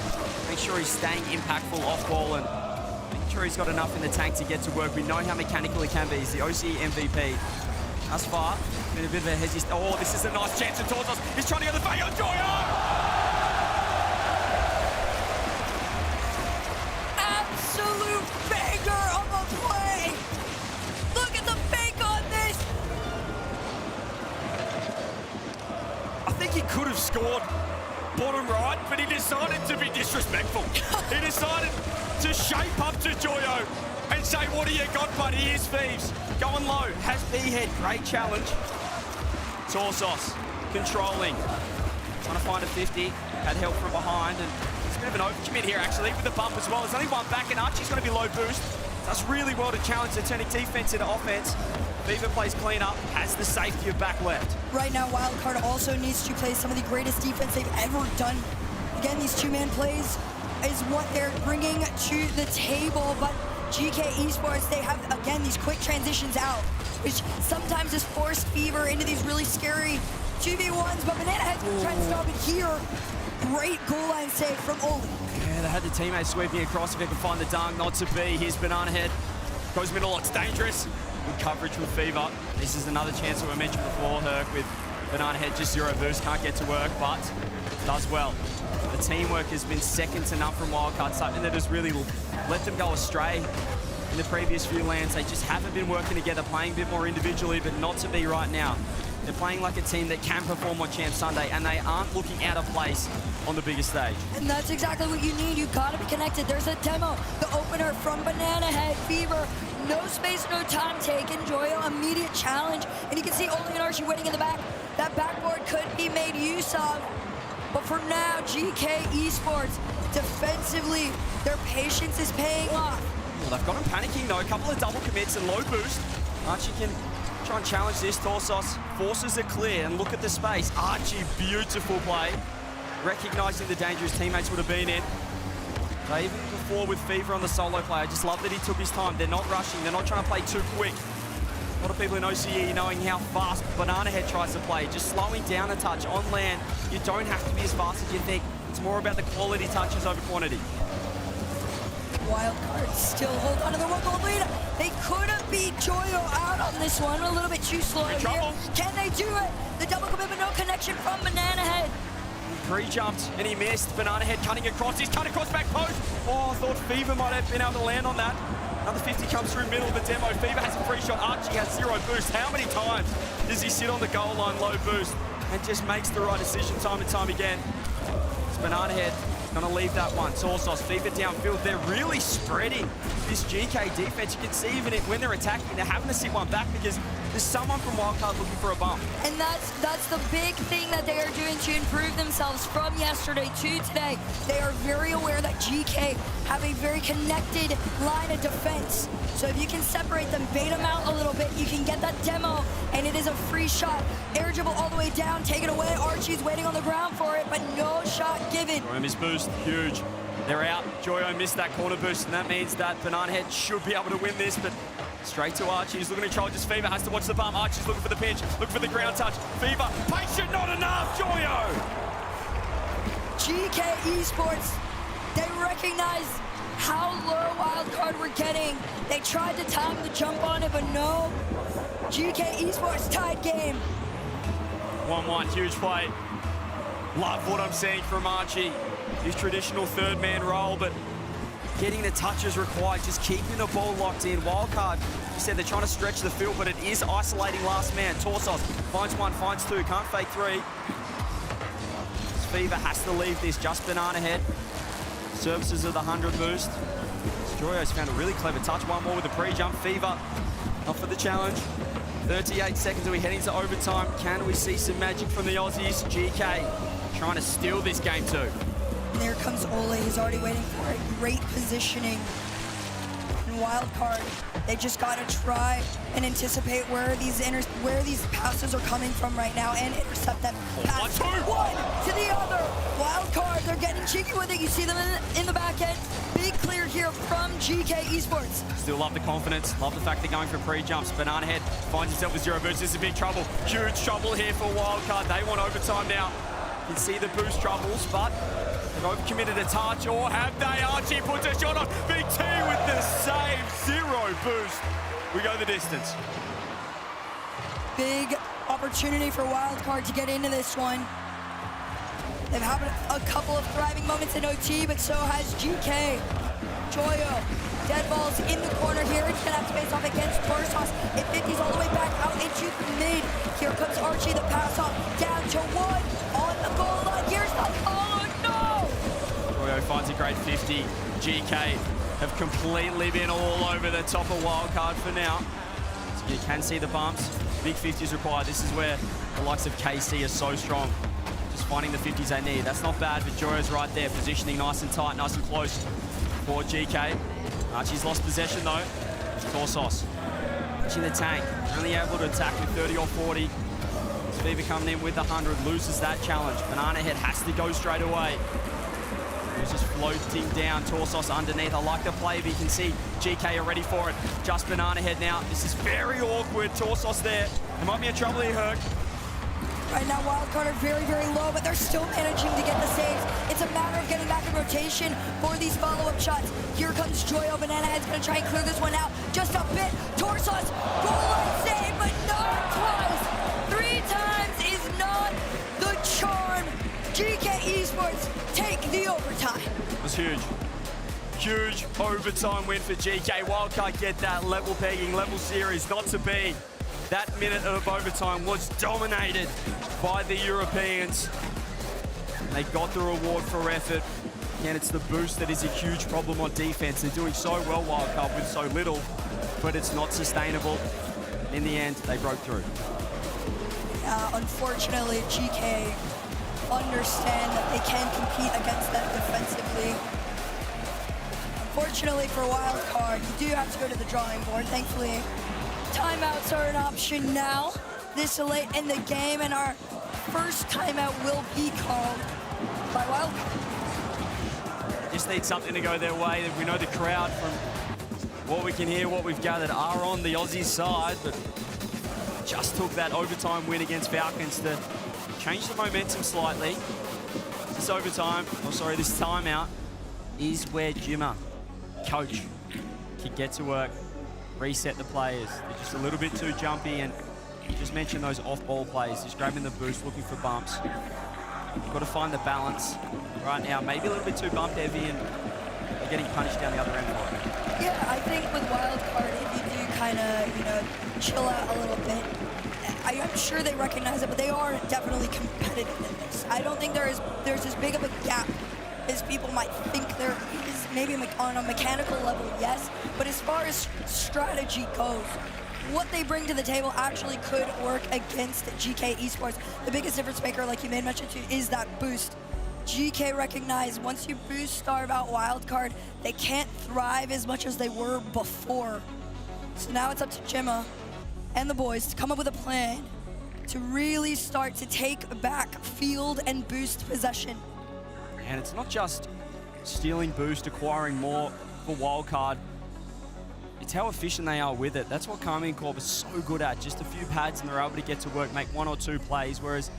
Speaker 6: make sure he's staying impactful off-ball and making sure he's got enough in the tank to get to work. We know how mechanical he can be. He's the OCE MVP. Thus far, been a bit of a hesitation. Oh, this is a nice chance to towards us. He's trying to get the fake on Joyo!
Speaker 9: Absolute banger of a play! Look at the fake on this!
Speaker 6: I think he could have scored bottom right, but he decided to be disrespectful. He decided to shape up to Joyo and say, what do you got, buddy? Here's Thieves. Going low, has B-Head, great challenge. Torsos, controlling. Trying to find a 50, had help from behind, and it's a bit of an overcommit here, actually, with the bump as well. There's only one back, and Archie's going to be low boost. Does really well to challenge the turning defense into offense. Fever plays clean up, has the safety of back left.
Speaker 9: Right now, Wildcard also needs to play some of the greatest defense they've ever done. Again, these 2-man plays is what they're bringing to the table, but GK Esports, they have, again, these quick transitions out, which sometimes has forced Fever into these really scary 2v1s, but Banana Head's going to try and stop it here. Great goal line save from Oli.
Speaker 6: Yeah, they had the teammates sweeping across if they can find the dunk, not to be. Here's Banana Head, goes middle, it's dangerous. Good coverage with Fever. This is another chance that we mentioned before, Herc, with Banana Head just 0 boost, can't get to work, but does well. The teamwork has been second to none from Wildcard, something that has really let them go astray in the previous few lands. They just haven't been working together, playing a bit more individually, but not to be right now. They're playing like a team that can perform on Champ Sunday, and they aren't looking out of place on the biggest stage.
Speaker 9: And that's exactly what you need. You've got to be connected. There's a demo, the opener from Banana Head. Fever, no space, no time taken. Joyo, immediate challenge. And you can see Oli and Archie waiting in the back. That backboard could be made use of. But for now, GK Esports, defensively, their patience is paying off.
Speaker 6: Well, they've got him panicking, though. A couple of double commits and low boost. Archie can try and challenge this. Torsos forces it clear, and look at the space. Archie, beautiful play. Recognizing the danger his teammates would have been in. They even before with Fever on the solo play, I just love that he took his time. They're not rushing. They're not trying to play too quick. A lot of people in OCE knowing how fast Banana Head tries to play, just slowing down a touch on land. You don't have to be as fast as you think. It's more about the quality touches over quantity.
Speaker 9: Wildcard still hold on to the one-goal lead. They could have beat Joyo out on this one. A little bit too slow here. Can they do it? The double commitment, no connection from Banana Head.
Speaker 6: Pre-jumped and he missed. Banana Head cutting across. He's cut across back post. Oh, I thought Fever might have been able to land on that. Another 50 comes through middle of the demo. Fever has a free shot. Archie has 0 boost. How many times does he sit on the goal line low boost and just makes the right decision time and time again? It's Banana Head Gonna leave that one. Torsos, Fever downfield. They're really spreading this GK defense. You can see even when they're attacking, they're having to sit one back because there's someone from Wildcard looking for a bump.
Speaker 9: And that's the big thing that they are doing to improve themselves from yesterday to today. They are very aware that GK have a very connected line of defense. So if you can separate them, bait them out a little bit, you can get that demo, and it is a free shot. Air dribble all the way down, take it away. Archie's waiting on the ground for it, but no shot given.
Speaker 6: Joyo missed boost, huge. They're out. Joyo missed that corner boost, and that means that Banana Head should be able to win this, but straight to Archie. He's looking to control. Just Fever has to watch the bump. Archie's looking for the pinch, looking for the ground touch. Fever, patient, not enough. Joyo.
Speaker 9: GK Esports, they recognize how low Wildcard were getting. They tried to time the jump on it, but no. GK Esports tied game.
Speaker 6: 1-1, huge play. Love what I'm seeing from Archie. His traditional third man role, but getting the touches required, just keeping the ball locked in. Wildcard, you said they're trying to stretch the field, but it is isolating last man. Torsos finds one, finds two, can't fake three. Fever has to leave this, just Banana Head. Services of the 100 boost. Joyo's found a really clever touch. One more with the pre-jump. Fever up for the challenge. 38 seconds, are we heading to overtime? Can we see some magic from the Aussies? GK trying to steal this game too.
Speaker 9: And there comes Ole, he's already waiting for it. Great positioning. And Wildcard, they just gotta try and anticipate where these passes are coming from right now and intercept them. Pass one to the other. Wildcard, they're getting cheeky with it. You see them in the back end. Big clear here from GK Esports.
Speaker 6: Still love the confidence, love the fact they're going for pre-jumps. Banana Head finds himself with zero boost. This is big trouble. Huge trouble here for Wildcard. They want overtime now. You can see the boost troubles, but they've overcommitted a touch, or have they? Archie puts a shot on. Big T with the save. Zero boost. We go the distance.
Speaker 9: Big opportunity for Wildcard to get into this one. They've had a couple of thriving moments in OT, but so has GK. Joyo, dead balls in the corner here. He's gonna have to face off against Torsos. It 50s all the way back out into the mid. Here comes Archie, the pass off down to one on the goal line. Here's the, oh no!
Speaker 6: Joyo finds a great 50. GK have completely been all over the top of Wildcard for now. So you can see the bumps. Big 50s required. This is where the likes of KC are so strong. Just finding the 50s they need. That's not bad, but Joyo's right there, positioning nice and tight, nice and close for GK. Archie's lost possession though. Torsos touching the tank, only able to attack with 30 or 40. Fever coming in with the 100, loses that challenge. Banana Head has to go straight away. He's just floating down. Torsos underneath. I like the play, but you can see GK are ready for it. Just Banana Head now. This is very awkward. Torsos there. There might be a trouble here, Herc.
Speaker 9: Right now, Wildcard are very, very low, but they're still managing to get the saves. It's a matter of getting back in rotation for these follow-up shots. Here comes Joyo. Banana Head's going to try and clear this one out just a bit. Torsos, goal line save, but not twice. 3 times is not the charm. GK Esports take the overtime.
Speaker 6: It was huge. Huge overtime win for GK. Wildcard get that level pegging, level series, not to be. That minute of overtime was dominated by the Europeans. They got the reward for effort. Again, it's the boost that is a huge problem on defense. They're doing so well, Wildcard, with so little, but it's not sustainable. In the end, they broke through.
Speaker 9: Unfortunately, GK understand that they can compete against them defensively. Unfortunately for Wildcard, you do have to go to the drawing board. Thankfully, timeouts are an option now, this late in the game, and our first timeout will be called by Wildcard.
Speaker 6: Just need something to go their way. We know the crowd, from what we can hear, what we've gathered, are on the Aussie side, but just took that overtime win against Falcons to change the momentum slightly. This overtime, this timeout is where Jimmer, coach, can get to work, reset the players. They're just a little bit too jumpy, and you just mentioned those off-ball plays, just grabbing the boost, looking for bumps. You've got to find the balance right now. Maybe a little bit too bump heavy, and they're getting punished down the other end for it.
Speaker 9: Yeah, I think with Wildcard, if you do kind of, chill out a little bit, I'm sure they recognize it, but they are definitely competitive in this. I don't think there's as big of a gap as people might think there is. Maybe on a mechanical level, yes, but as far as strategy goes, what they bring to the table actually could work against GK Esports. The biggest difference maker, like you made mention to, is that boost. GK recognized once you boost Starve out Wildcard, they can't thrive as much as they were before. So now it's up to Gemma and the boys to come up with a plan to really start to take back field and boost possession.
Speaker 6: And it's not just stealing boost, acquiring more for Wildcard. It's how efficient they are with it. That's what Karmine Corp is so good at. Just a few pads and they're able to get to work, make 1 or 2 plays. Whereas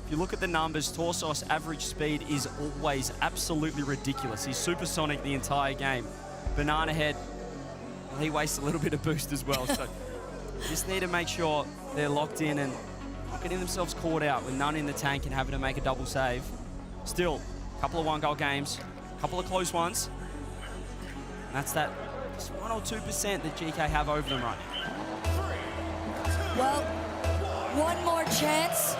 Speaker 6: if you look at the numbers, Torsos' average speed is always absolutely ridiculous. He's supersonic the entire game. Banana Head, well, he wastes a little bit of boost as well. So just need to make sure they're locked in and not getting themselves caught out with none in the tank and having to make a double save. Still, a couple of 1-goal games, a couple of close ones. And that's that just 1 or 2% that GK have over them right now.
Speaker 9: Well, one more chance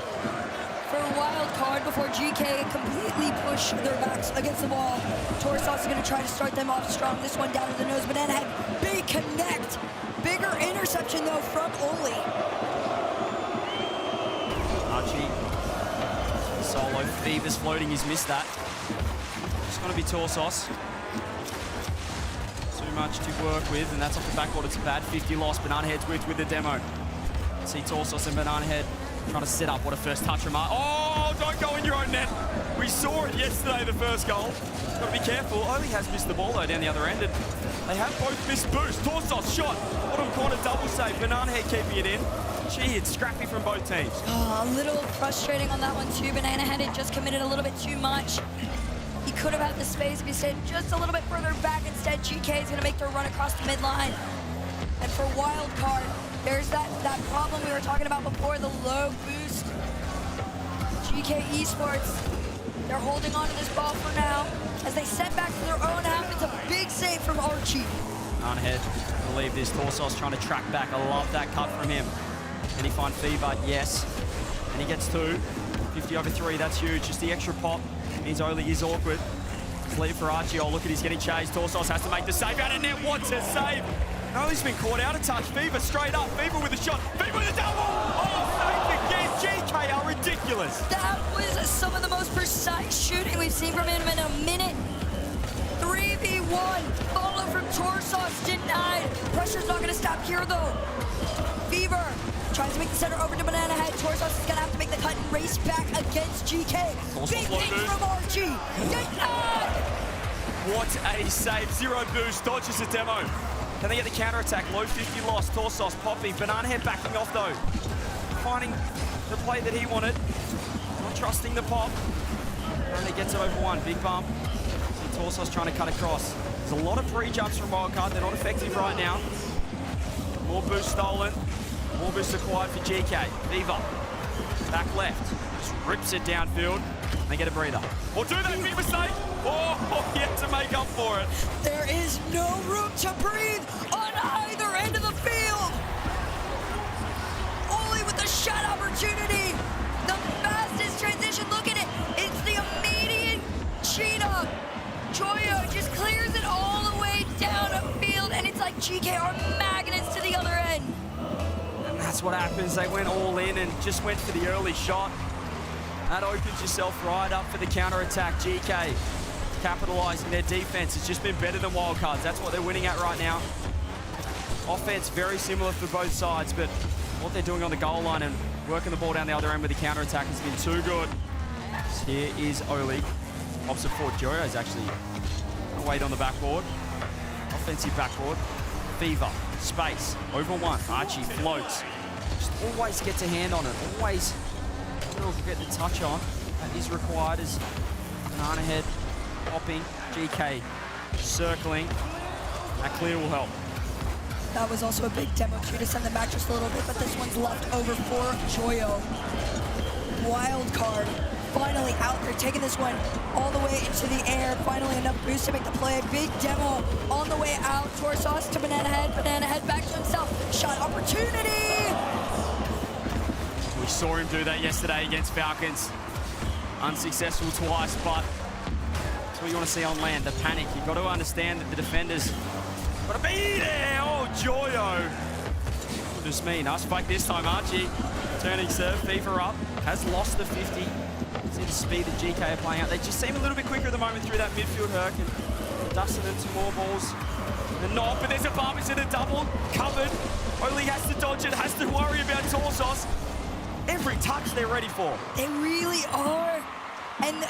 Speaker 9: for Wildcard before GK completely push their backs against the wall. Torsos is going to try to start them off strong. This one down to the nose. Banana Head, big connect. Bigger interception, though, from Oli.
Speaker 6: Archie, solo. Fever's floating, he's missed that. It's going to be Torsos. Too much to work with, and that's off the backboard. It's a bad 50 loss. Banana Head's whipped with the demo. See Torsos and Banana Head trying to set up. What a first touch remark. Oh, don't go in your own net. We saw it yesterday, the first goal. Got to be careful. Oli has missed the ball, though, down the other end. And they have both missed boost. Torsos shot. Bottom corner double save. Banana Head keeping it in. Gee, it's scrappy from both teams.
Speaker 9: Oh, a little frustrating on that one, too. Banana Head had just committed a little bit too much. He could have had the space if he stayed just a little bit further back. Instead, GK is going to make their run across the midline. And for Wildcard, there's that problem we were talking about before, the low boost. GK Esports, they're holding on to this ball for now. As they set back to their own half, it's a big save from Archie.
Speaker 6: On ahead, I believe this. Torsos trying to track back. I love that cut from him. Can he find Fever? Yes. And he gets 2. 50/3, that's huge. Just the extra pop means Oli is awkward. It's lead for Archie. Oh, look at he's getting chased. Torsos has to make the save out of net. What a save! No, he's been caught out of touch. Fever straight up. Fever with a shot. Fever with a double! Oh, save again. GK are ridiculous.
Speaker 9: That was some of the most precise shooting we've seen from him in a minute. 3v1. Follow from Torsos denied. Pressure's not going to stop here, though. Fever tries to make the center over to Banana Head. Torsos is going to have to make the cut and race back against GK. Big thing from Archie. Denied!
Speaker 6: What a save. 0 boost. Dodges a demo. Can they get the counter-attack? Low 50 loss. Torsos, Poppy. Banana Head backing off, though. Finding the play that he wanted. Not trusting the pop. And he gets it over 1. Big bump. See Torsos trying to cut across. There's a lot of pre-jumps from Wildcard. They're not effective right now. More boost stolen. More boost acquired for GK. Viva. Back left. Just rips it downfield. They get a breather. Or do they make a mistake? Oh, yet to make up for it.
Speaker 9: There is no room to breathe on either end of the field. Oli with the shot opportunity. The fastest transition. Look at it. It's the immediate cheetah. Joyo just clears it all the way down a field, and it's like GK are magnets to the other end.
Speaker 6: And that's what happens. They went all in and just went for the early shot. That opens yourself right up for the counter-attack. GK capitalizing their defense. It's just been better than Wildcards. That's what they're winning at right now. Offense very similar for both sides, but what they're doing on the goal line and working the ball down the other end with the counter-attack has been too good. So here is Oli. Opposite for Joyo is actually wait on the backboard. Offensive backboard. Fever. Space. Over 1. Archie floats. Just always gets a hand on it. Always get the touch on. That is required as Banana Head popping. GK circling. That clear will help.
Speaker 9: That was also a big demo too to send them back just a little bit, but this one's left over for Joyo. Wildcard finally out there, taking this one all the way into the air. Finally enough boost to make the play. Big demo on the way out. Torsos to Banana Head. Banana Head back to himself. Shot opportunity.
Speaker 6: We saw him do that yesterday against Falcons. Unsuccessful twice, but That's what you want to see on land, the panic. You've got to understand that the defenders got to be there. Oh, Joyo. Just me. Nice fight this time, Archie. Turning serve, FIFA up. Has lost the 50. See the speed that GK are playing out. They just seem a little bit quicker at the moment through that midfield Herc and dusting into more balls. And not, but there's a Barbies in a double. Covered. Only has to dodge it, has to worry about Torsos. Every touch they're ready for.
Speaker 9: They really are. And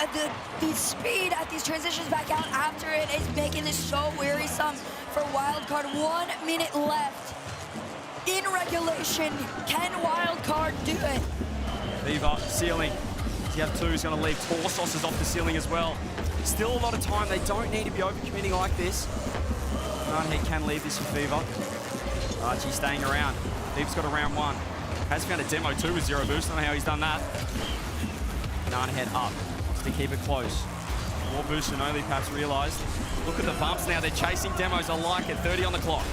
Speaker 9: the speed at these transitions back out after it is making this so wearisome for Wildcard. 1 minute left in regulation. Can Wildcard do it?
Speaker 6: Viva, ceiling. TF2 is going to leave. Torsos is off the ceiling as well. Still a lot of time. They don't need to be overcommitting like this. He can leave this for Viva. Archie staying around. Viva's got a round 1. Has found a demo too with 0 boost. I don't know how he's done that. Banana Head up. Wants to keep it close. More boost than only perhaps realised. Look at the bumps now. They're chasing demos. I like it. 30 on the clock.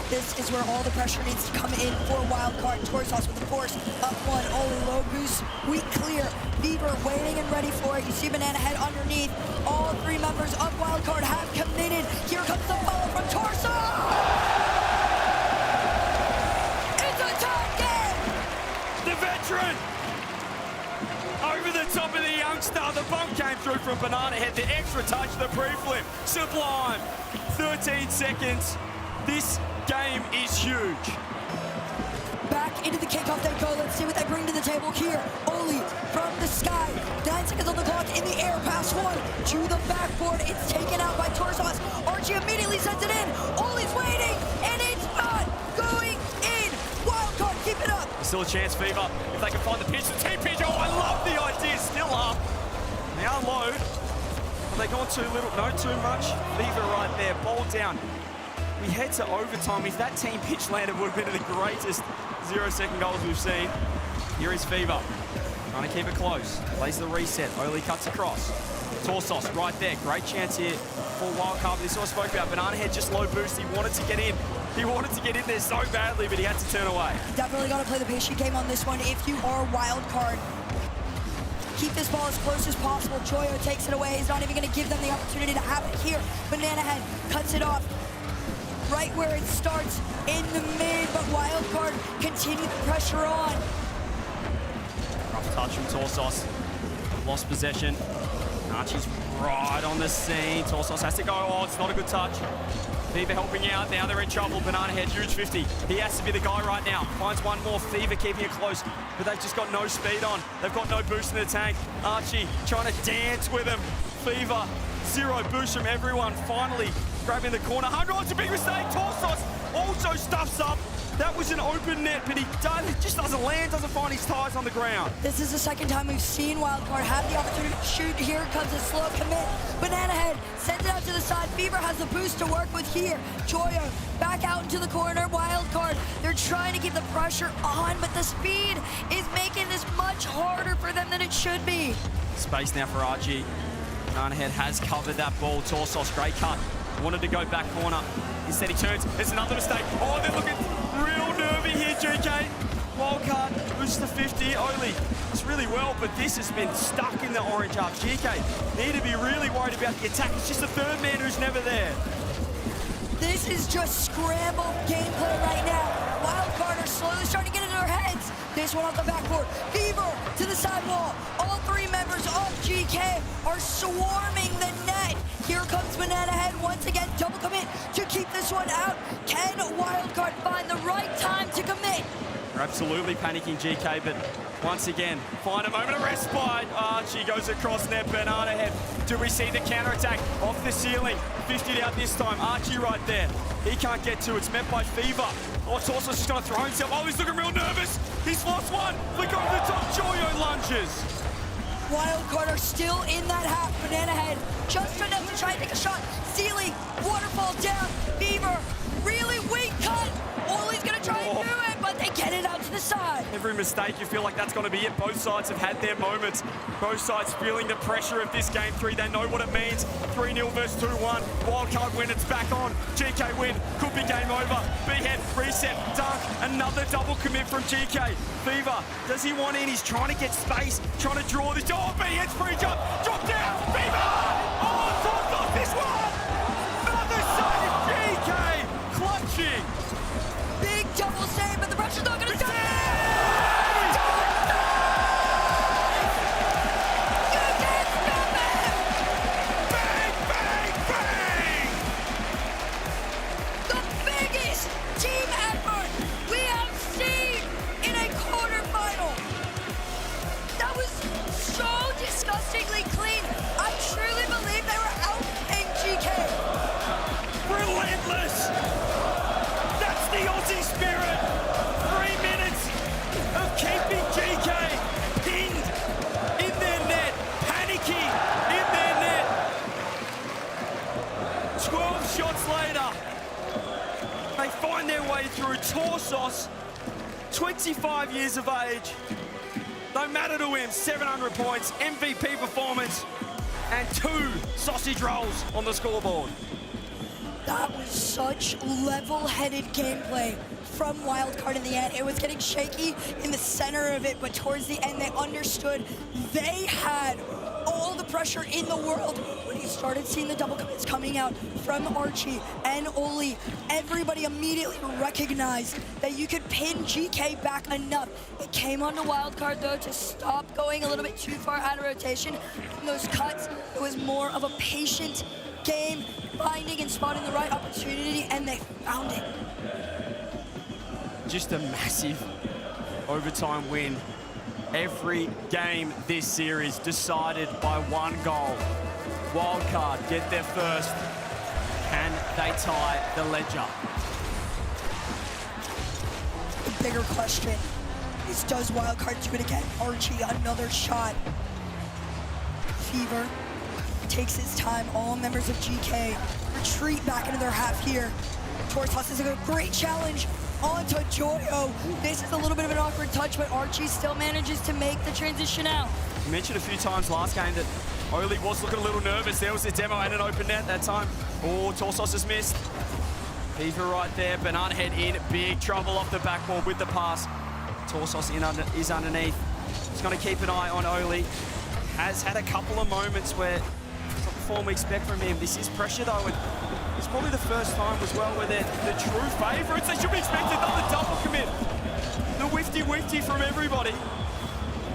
Speaker 9: This is where all the pressure needs to come in for Wildcard. Torsos with the force. Up 1. Oli low boost. Weak clear. Beaver waiting and ready for it. You see Banana Head underneath. All 3 members of Wildcard have committed. Here comes the follow from Torsos!
Speaker 6: The veteran! Over the top of the youngster. The bump came through from Banana Head. The extra touch, the pre-flip. Sublime. 13 seconds. This game is huge.
Speaker 9: Back into the kickoff they go. Let's see what they bring to the table here. Oli from the sky. 9 seconds on the clock in the air. Pass 1 to the backboard. It's taken out by Torsos. Archie immediately sends it in. Oli's waiting, and it's not going in. Wildcard, keep it up.
Speaker 6: Still a chance, Fever. If they can find the pitch, the team pitch. Oh, I love the idea. Still up. Now low. Have they gone too little? No, too much. Fever right there. Ball down. We head to overtime. If that team pitch landed, would have been the greatest 0-second goals we've seen. Here is Fever. Trying to keep it close. Plays the reset. Oli cuts across. Torsos right there. Great chance here for Wildcard. This is what I spoke about. Banana Head just low boost. He wanted to get in. He wanted to get in there so badly, but he had to turn away.
Speaker 9: Definitely got to play the patient game on this one. If you are Wildcard, keep this ball as close as possible. Joyo takes it away. He's not even going to give them the opportunity to have it here. Banana Head cuts it off right where it starts in the mid, but Wildcard continue the pressure on.
Speaker 6: Rough touch from Torsos. Lost possession. Archie's right on the scene. Torsos has to go. Oh, it's not a good touch. Fever helping out. Now they're in trouble. Banana Head, huge 50. He has to be the guy right now. Finds one more. Fever keeping it close, but they've just got no speed on. They've got no boost in the tank. Archie trying to dance with him. Fever, 0 boost from everyone. Finally grabbing the corner. 100, it's a big mistake. Torsos also stuffs up. That was an open net, but he just doesn't land, doesn't find his ties on the ground.
Speaker 9: This is the second time we've seen Wildcard have the opportunity to shoot. Here comes a slow commit. Banana Head sends it out to the side. Fever has the boost to work with here. Joyo back out into the corner. Wildcard, they're trying to keep the pressure on, but the speed is making this much harder for them than it should be.
Speaker 6: Space now for Archie. Banana Head has covered that ball. Torsos, great cut. Wanted to go back corner. Instead he turns. There's another mistake. Oh, they're looking real nervy here, GK. Wildcard boosts the 50. Oli, it's really well, but this has been stuck in the orange half. GK need to be really worried about the attack. It's just the third man who's never there.
Speaker 9: This is just scramble gameplay right now. Wildcard are slowly starting to get into their heads. This one off the backboard. Fever to the sidewall. All 3 members of GK are swarming the net. Here comes Banana Head once again. Double commit to keep this one out. Can Wildcard find the right time to commit?
Speaker 6: They're absolutely panicking, GK, but once again, find a moment of respite. Archie goes across net. Banana Head. Do we see the counter-attack off the ceiling? 50 out this time. Archie right there. He can't get to. It's met by Fever. Oh, Torsos just going to throw himself. Oh, he's looking real nervous. He's lost one. Flick over the top. Joyo lunges.
Speaker 9: Wildcard are still in that half. Banana Head just enough to try and take a shot. Ceiling, waterfall down. Fever, really weak cut. Oli's going to try and do it, but they get it out to the side.
Speaker 6: Every mistake, you feel like that's going to be it. Both sides have had their moments. Both sides feeling the pressure of this game 3. They know what it means. 3-0 versus 2-1. Wildcard win, it's back on. GK win, could be game over. B-head, reset, dunk, another double commit from GK. Fever, does he want in? He's trying to get space, trying to draw this. Oh, B-head's free jump, drop down, Fever!
Speaker 5: through. Torsos, 25 years of age. No matter to him, 700 points, MVP performance, and 2 sausage rolls on the scoreboard.
Speaker 9: That was such level-headed gameplay from Wildcard in the end. It was getting shaky in the center of it, but towards the end, they understood they had all the pressure in the world. When you started seeing the double commits coming out from Archie and Oli, everybody immediately recognized that you could pin GK back enough. It came onto Wildcard, though, to stop going a little bit too far out of rotation. In those cuts, it was more of a patient game, finding and spotting the right opportunity, and they found it.
Speaker 6: Just a massive overtime win. Every game this series decided by 1 goal. Wildcard get there first. Can they tie the ledger?
Speaker 9: The bigger question is, does Wildcard do it again? Archie, another shot. Fever takes his time. All members of GK retreat back into their half here. Torsos is a great challenge onto Joyo. This is a little bit of an awkward touch, but Archie still manages to make the transition out.
Speaker 6: You mentioned a few times last game that Oli was looking a little nervous. There was a demo and an open net that time. Oh, Torsos has missed. Fever right there. Banana Head in big trouble off the backboard with the pass. Torsos is underneath. He's going to keep an eye on Oli. Has had a couple of moments where it's not the form we expect from him. This is pressure though, and it's probably the first time as well where they're the true favourites. They should be expected. Another double commit. The whifty from everybody.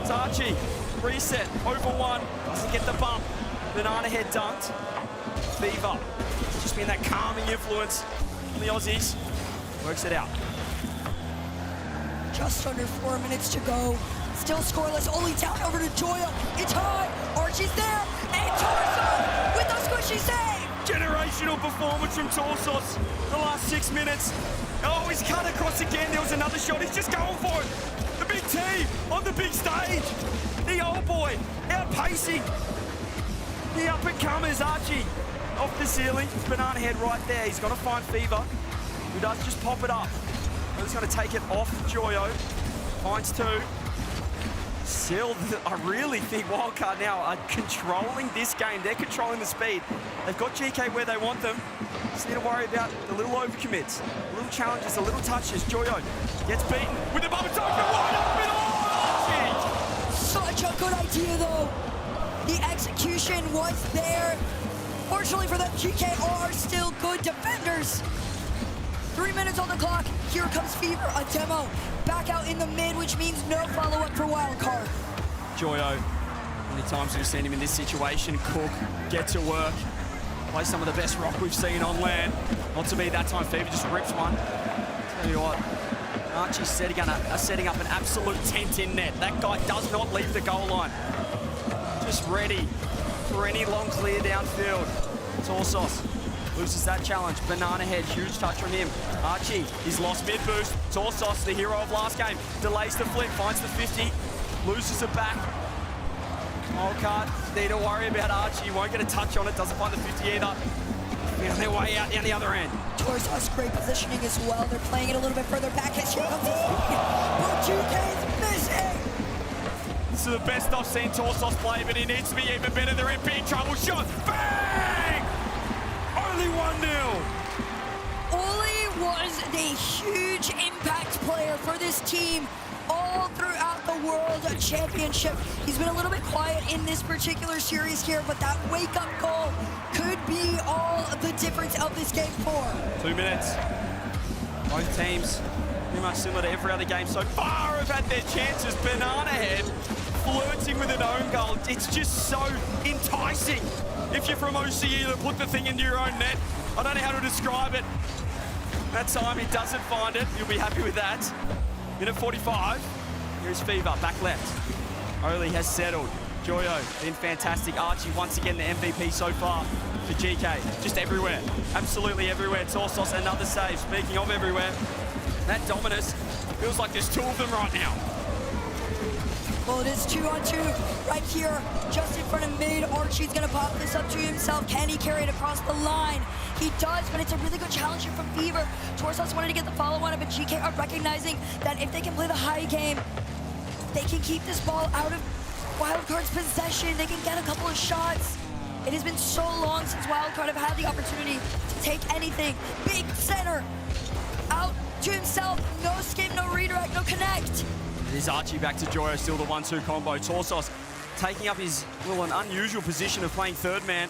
Speaker 6: It's Archie. Reset. Over 1. Doesn't get the bump. Banana Head dunked. Fever. Just been that calming influence on the Aussies. Works it out.
Speaker 9: Just under 4 minutes to go. Still scoreless. Oli down over to Joyo. It's high. Archie's there. And Torsos with the squishy save.
Speaker 5: Generational performance from Torsos the last 6 minutes. Oh, he's cut across again. There was another shot. He's just going for it. The big team on the big stage. The old boy outpacing the up-and-comers. Archie off the ceiling. Banana Head right there. He's going to find Fever, who does just pop it up. He's going to take it off Joyo. Finds 2. Still, I really think Wildcard now are controlling this game. They're controlling the speed. They've got GK where they want them. Just need to worry about the little overcommits, the little challenges, the little touches. Joyo gets beaten with the bumper token. Wide open. Oh,
Speaker 9: such a good idea, though. The execution was there. Fortunately for them, GK are still good defenders. 3 minutes on the clock. Here comes Fever, a demo. Back out in the mid, which means no follow-up for Wildcard.
Speaker 6: Joyo, how many times we've seen him in this situation. Cook, get to work. Play some of the best rock we've seen on land. Not to be that time, Fever just rips one. Tell you what, Archie's setting up an absolute tent in net. That guy does not leave the goal line. Just ready for any long clear downfield. Torsos loses that challenge. Banana Head, huge touch from him. Archie, he's lost mid-boost. Torsos, the hero of last game, delays the flip, finds the 50, loses it back. Wildcard, need to worry about Archie. He won't get a touch on it, doesn't find the 50 either. Found their way out down the other end.
Speaker 9: Torsos, great positioning as well. They're playing it a little bit further back. Here comes the speed, but GK's missing.
Speaker 5: This is the best I've seen Torsos play, but he needs to be even better. They're in big trouble. Shot, bang! Only 1-0.
Speaker 9: Oli was the huge impact player for this team all throughout the World Championship. He's been a little bit quiet in this particular series here, but that wake-up goal could be all the difference of this game for.
Speaker 6: 2 minutes. Both teams, pretty much similar to every other game so far, have had their chances. Banana Head flirting with an own goal. It's just so enticing. If you're from OCE, to put the thing into your own net. I don't know how to describe it. That time he doesn't find it. You'll be happy with that. Minute 45. Here's Fever, back left. Oli has settled. Joyo, been fantastic. Archie, once again, the MVP so far for GK. Just everywhere. Absolutely everywhere. Torsos, another save. Speaking of everywhere, that Dominus feels like there's 2 of them right now.
Speaker 9: Well, it is 2-on-2 right here, just in front of mid. Archie's gonna pop this up to himself. Can he carry it across the line? He does, but it's a really good challenge here from Fever. Torsos wanted to get the follow-on, but GK are recognizing that if they can play the high game, they can keep this ball out of Wildcard's possession. They can get a couple of shots. It has been so long since Wildcard have had the opportunity to take anything. Big center, out to himself. No skip, no redirect, no connect.
Speaker 6: It is Archie back to Joyo, still the 1-2 combo. Torsos taking up his, well, an unusual position of playing third man.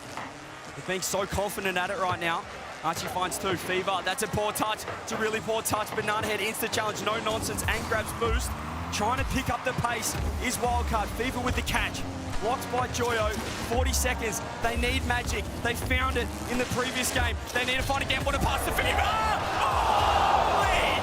Speaker 6: But being so confident at it right now. Archie finds two. Fever, that's a poor touch. It's a really poor touch. Banana Head insta challenge, no nonsense, and grabs boost. Trying to pick up the pace is Wildcard. Fever with the catch. Blocked by Joyo. 40 seconds. They need magic. They found it in the previous game. They need to find again. What a pass to Fever! Oh, man!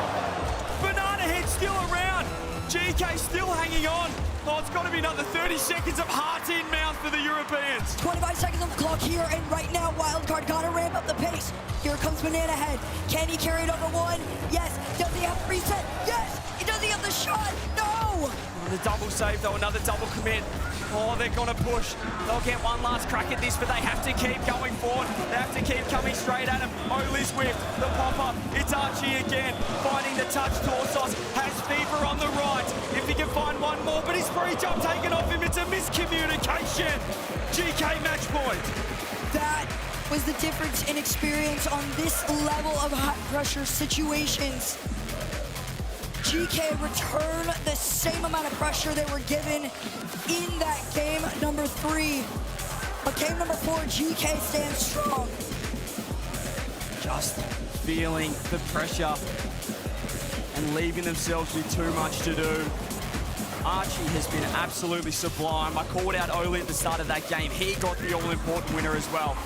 Speaker 6: Banana Head still around. GK still hanging on. Oh, it's got to be another 30 seconds of heart in mouth for the Europeans.
Speaker 9: 25 seconds on the clock here, and right now Wildcard gotta ramp up the pace. Here comes Banana Head. Can he carry it over one? Yes. Does he have reset? Yes. Does he have the shot? No.
Speaker 6: The double save though, another double commit. Oh, they're gonna push. They'll get one last crack at this, but they have to keep going forward. They have to keep coming straight at him. Oli's with the pop-up. It's Archie again, finding the touch. Torsos has Fever on the right. If he can find one more, but his free jump taken off him. It's a miscommunication. GK match point.
Speaker 9: That was the difference in experience on this level of high-pressure situations. GK return the same amount of pressure they were given in that game number 3. But game number 4, GK stands strong.
Speaker 6: Just feeling the pressure and leaving themselves with too much to do. Archie has been absolutely sublime. I called out Oli at the start of that game. He got the all-important winner as well.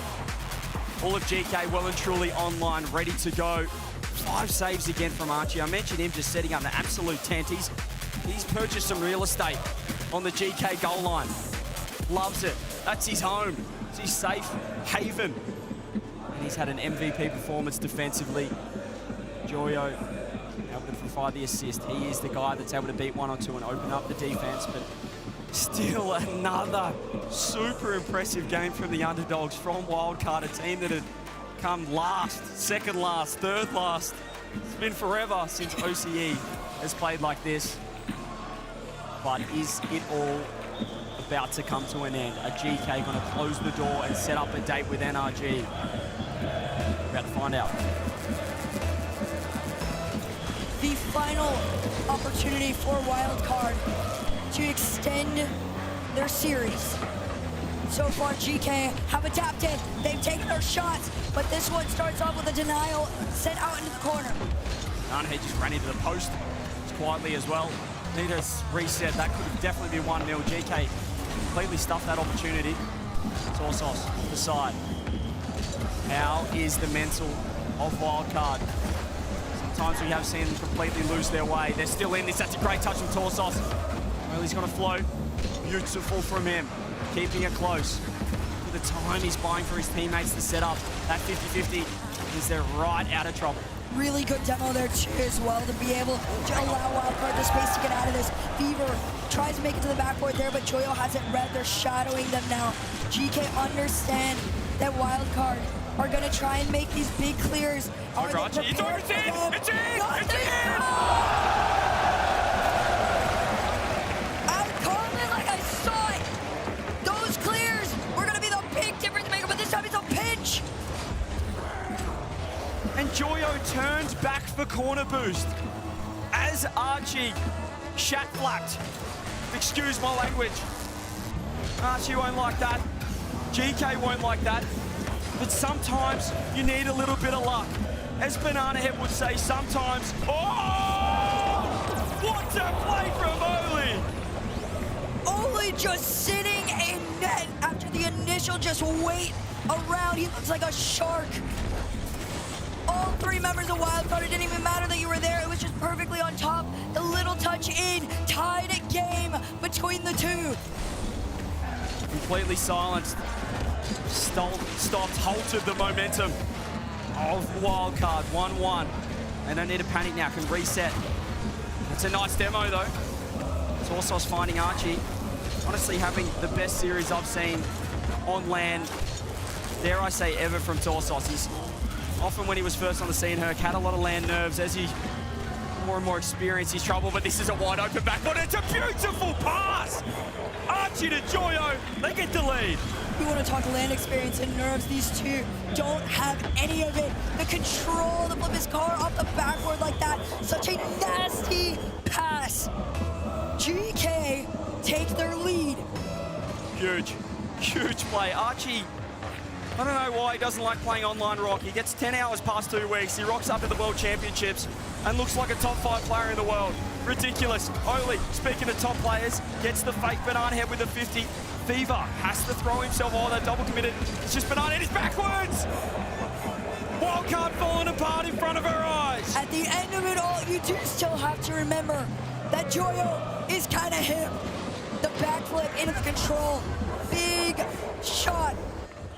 Speaker 6: All of GK well and truly online, ready to go. 5 saves again from Archie. I mentioned him just setting up an absolute tent. He's purchased some real estate on the GK goal line. Loves it. That's his home. It's his safe haven. And he's had an MVP performance defensively. Joyo able to provide the assist. He is the guy that's able to beat 1-on-2 and open up the defense. But still another super impressive game from the underdogs from Wildcard, a team that had come last, second last, third last. It's been forever since OCE has played like this. But is it all about to come to an end? Are GK going to close the door and set up a date with NRG? We're about to find out.
Speaker 9: The final opportunity for Wildcard to extend their series. So far, GK have adapted. They've taken their shots, but this one starts off with a denial sent out into the corner.
Speaker 6: Nanhe just ran into the post quietly as well. Need a reset. That could have definitely been 1-0. GK completely stuffed that opportunity. Torsos, the side. How is the mental of Wildcard? Sometimes we have seen them completely lose their way. They're still in this. That's a great touch from Torsos. Well, he's going to float. Beautiful from him. Keeping it close. For the time he's buying for his teammates to set up that 50-50 is they're right out of trouble.
Speaker 9: Really good demo there too as well to be able to allow Wildcard the space to get out of this. Fever tries to make it to the backboard there, but Joyo has it read. They're shadowing them now. GK understand that Wildcard are going to try and make these big clears. Are they prepared for them?
Speaker 6: It's in!
Speaker 9: Karmine, like I saw it. Those clears were going to be the big difference maker, but this time it's a pinch.
Speaker 6: And Joyo turns back for corner boost as Archie shat flapped. Excuse my language. Archie won't like that. GK won't like that. But sometimes you need a little bit of luck. As Banana Head would say, sometimes, oh! What a play from Oli!
Speaker 9: Oli just sitting in net after the initial just wait around. He looks like a shark. All 3 members of Wildcard, it didn't even matter that you were there. It was just perfectly on top. The little touch in, tied game between the two.
Speaker 6: Completely silenced. Stopped, halted the momentum of Wildcard. 1-1. They don't need to panic now, can reset. It's a nice demo though. Torsos finding Archie. Honestly, having the best series I've seen on land, dare I say, ever from Torsos. He's often, when he was first on the scene, Herc had a lot of land nerves. As he more and more experienced, he's trouble, but this is a wide open backboard. It's a beautiful pass! Archie to Joyo, they get the lead.
Speaker 9: We want to talk land experience and nerves. These two don't have any of it. The control to flip his car off the backboard like that. Such a nasty pass. GK take their lead.
Speaker 6: Huge, huge play. Archie, I don't know why he doesn't like playing online rock. He gets 10 hours past 2 weeks. He rocks up at the World Championships and looks like a top 5 player in the world. Ridiculous. Oli, speaking of top players, gets the fake banana head with a 50. Fever has to throw himself. Oh, they're double committed. It's just banana head. He's backwards. Wildcard falling apart in front of our eyes.
Speaker 9: At the end of it all, you do still have to remember that Joyo is kind of him. The backflip into the control. Big shot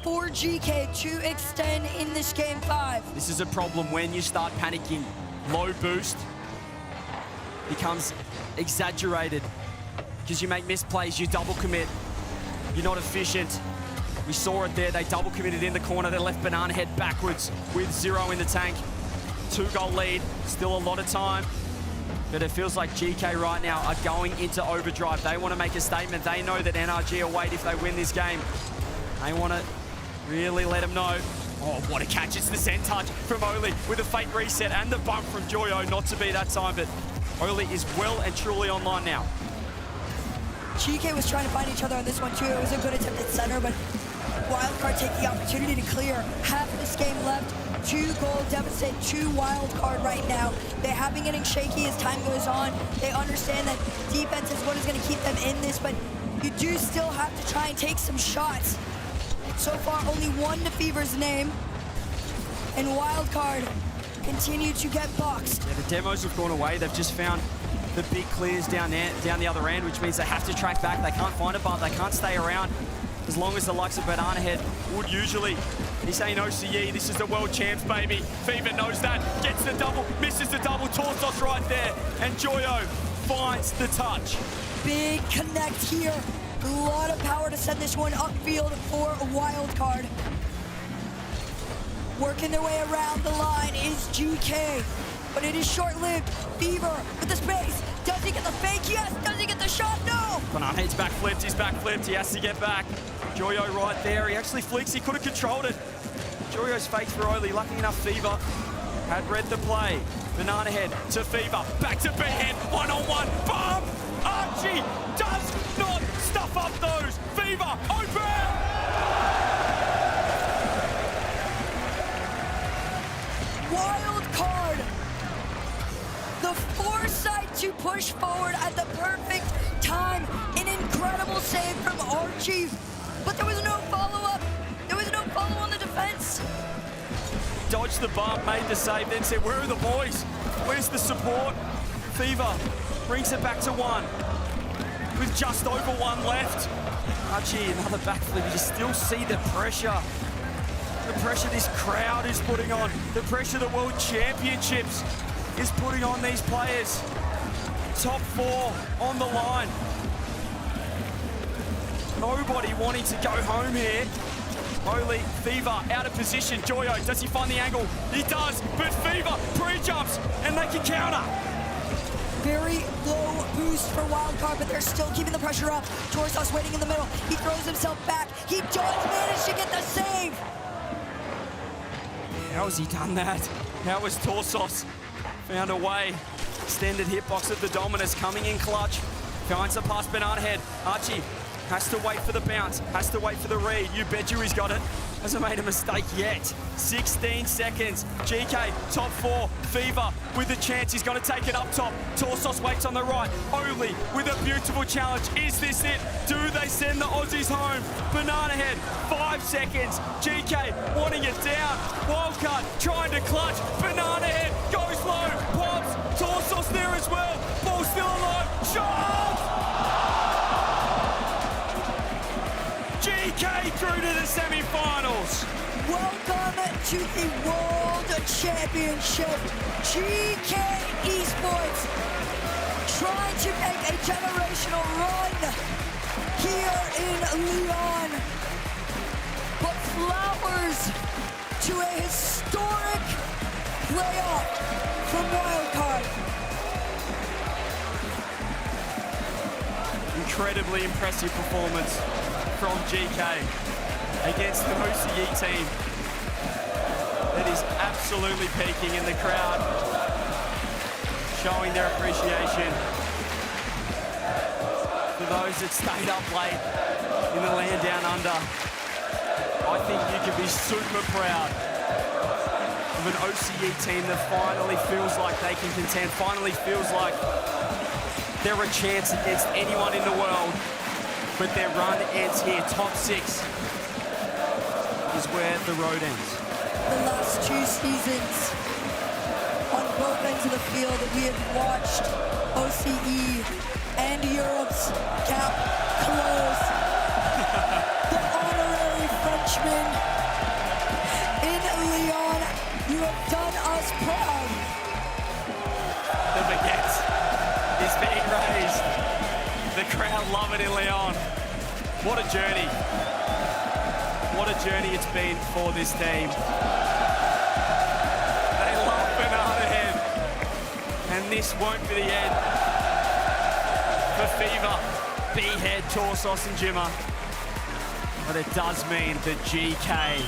Speaker 9: for GK to extend in this game 5.
Speaker 6: This is a problem when you start panicking. Low boost becomes exaggerated because you make misplays, you double commit. You're not efficient. We saw it there. They double committed in the corner. They left banana head backwards with 0 in the tank. 2-goal lead. Still a lot of time. But it feels like GK right now are going into overdrive. They want to make a statement. They know that NRG will wait if they win this game. They want to really let them know. Oh, what a catch. It's the send touch from Oli with a fake reset and the bump from Joyo. Not to be that time, but Oli is well and truly online now.
Speaker 9: GK was trying to find each other on this one too. It was a good attempt at center, but Wildcard take the opportunity to clear. Half of this game left. 2-goal deficit to Wildcard right now. They have been getting shaky as time goes on. They understand that defense is what is going to keep them in this, but you do still have to try and take some shots. So far, only 1 to Fever's name, and Wildcard continue to get boxed.
Speaker 6: Yeah, the demos have gone away. They've just found the big clears down there, down the other end, which means they have to track back. They can't find a bump. They can't stay around as long as the likes of Banana Head would usually. He's saying OCE, this is the world champs, baby. Fever knows that, gets the double, misses the double. Torsos right there, and Joyo finds the touch.
Speaker 9: Big connect here. A lot of power to send this one upfield for Wildcard. Working their way around the line is GK, but it is short-lived. Fever with the space. Does he get the fake? Yes. Does he get the shot? No.
Speaker 6: Banana Head's backflipped. He's backflipped. He has to get back. Joyo right there. He actually flicks. He could have controlled it. Joyo's faked for Oli. Lucky enough, Fever had read the play. Banana Head to Fever. Back to B-Head. One-on-one. Bomb! Archie does not stuff up those. Fever open!
Speaker 9: Wildcard. The foresight to push forward at the perfect time. An incredible save from Archie. But there was no follow-up. There was no follow on the defense.
Speaker 6: Dodged the bump, made the save, then said, where are the boys? Where's the support? Fever brings it back to 1 with just over 1 left. Archie, another backflip. You still see the pressure. The pressure this crowd is putting on. The pressure the World Championships is putting on these players. Top 4 on the line. Nobody wanting to go home here. Oli, Fever out of position. Joyo, does he find the angle? He does, but Fever pre-jumps and they can counter.
Speaker 9: Very low boost for Wildcard, but they're still keeping the pressure up. Torsos waiting in the middle. He throws himself back. He does manage to get the save.
Speaker 6: How has he done that? How has Torsos found a way? Extended hitbox of the Dominus coming in clutch. Finds the pass, Banana Head. Archie has to wait for the bounce, has to wait for the read. You bet you he's got it. Hasn't made a mistake yet. 16 seconds. GK, top 4. Fever with a chance. He's going to take it up top. Torsos waits on the right. Oli with a beautiful challenge. Is this it? Do they send the Aussies home? Banana Head, 5 seconds. GK wanting it down. Wildcard trying to clutch. Banana Head goes low. Pops. Torsos there as well. Ball still alive. Shot! GK through to the semi-finals.
Speaker 9: Welcome to the World Championship. GK Esports trying to make a generational run here in Lyon. But flowers to a historic playoff from Wildcard.
Speaker 6: Incredibly impressive performance from GEEKAY against the OCE team that is absolutely peaking in the crowd, showing their appreciation for those that stayed up late in the land down under. I think you can be super proud of an OCE team that finally feels like they can contend, finally feels like they're a chance against anyone in the world, but their run ends here. Top 6 is where the road ends.
Speaker 9: The last 2 seasons on both ends of the field, we have watched OCE and Europe's gap close. The honorary Frenchman in Lyon, you have done us proud.
Speaker 6: The baguette is being raised. The crowd love it in Lyon. What a journey. What a journey it's been for this team. They love Banana Head. And this won't be the end for Fever, B-Head, Torsos and Jimmer. But it does mean that GEEKAY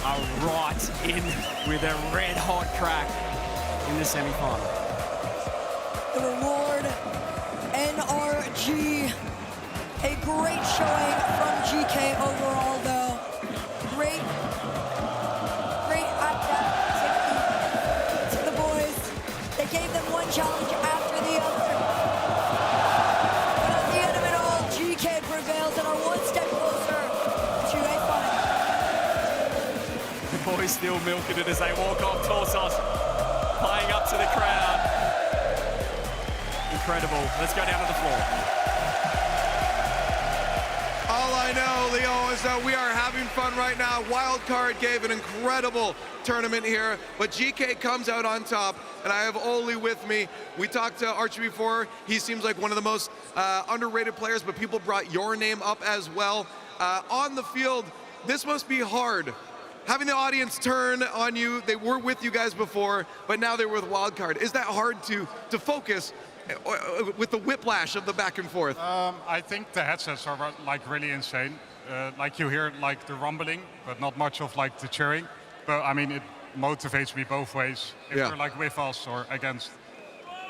Speaker 6: are right in with a red-hot crack in the semi-final.
Speaker 9: The reward, NRG. A great showing from GEEKAY overall, though. Great activity to the boys. They gave them one challenge after the other. But at the end of it all, GEEKAY prevails and are one step closer to a final.
Speaker 6: The boys still milking it as they walk off. Torsos playing up to the crowd. Incredible. Let's go down to the floor.
Speaker 4: All I know, Leo, is that we are having fun right now. Wildcard gave an incredible tournament here, but GEEKAY comes out on top, and I have Oli with me. We talked to Archie before. He seems like one of the most underrated players, but people brought your name up as well. On the field, this must be hard. Having the audience turn on you, they were with you guys before, but now they're with Wildcard. Is that hard to focus with the whiplash of the back and forth?
Speaker 10: I think the headsets are like really insane. Like you hear like the rumbling, but not much of like the cheering. But I mean, it motivates me both ways. If you're like with us or against.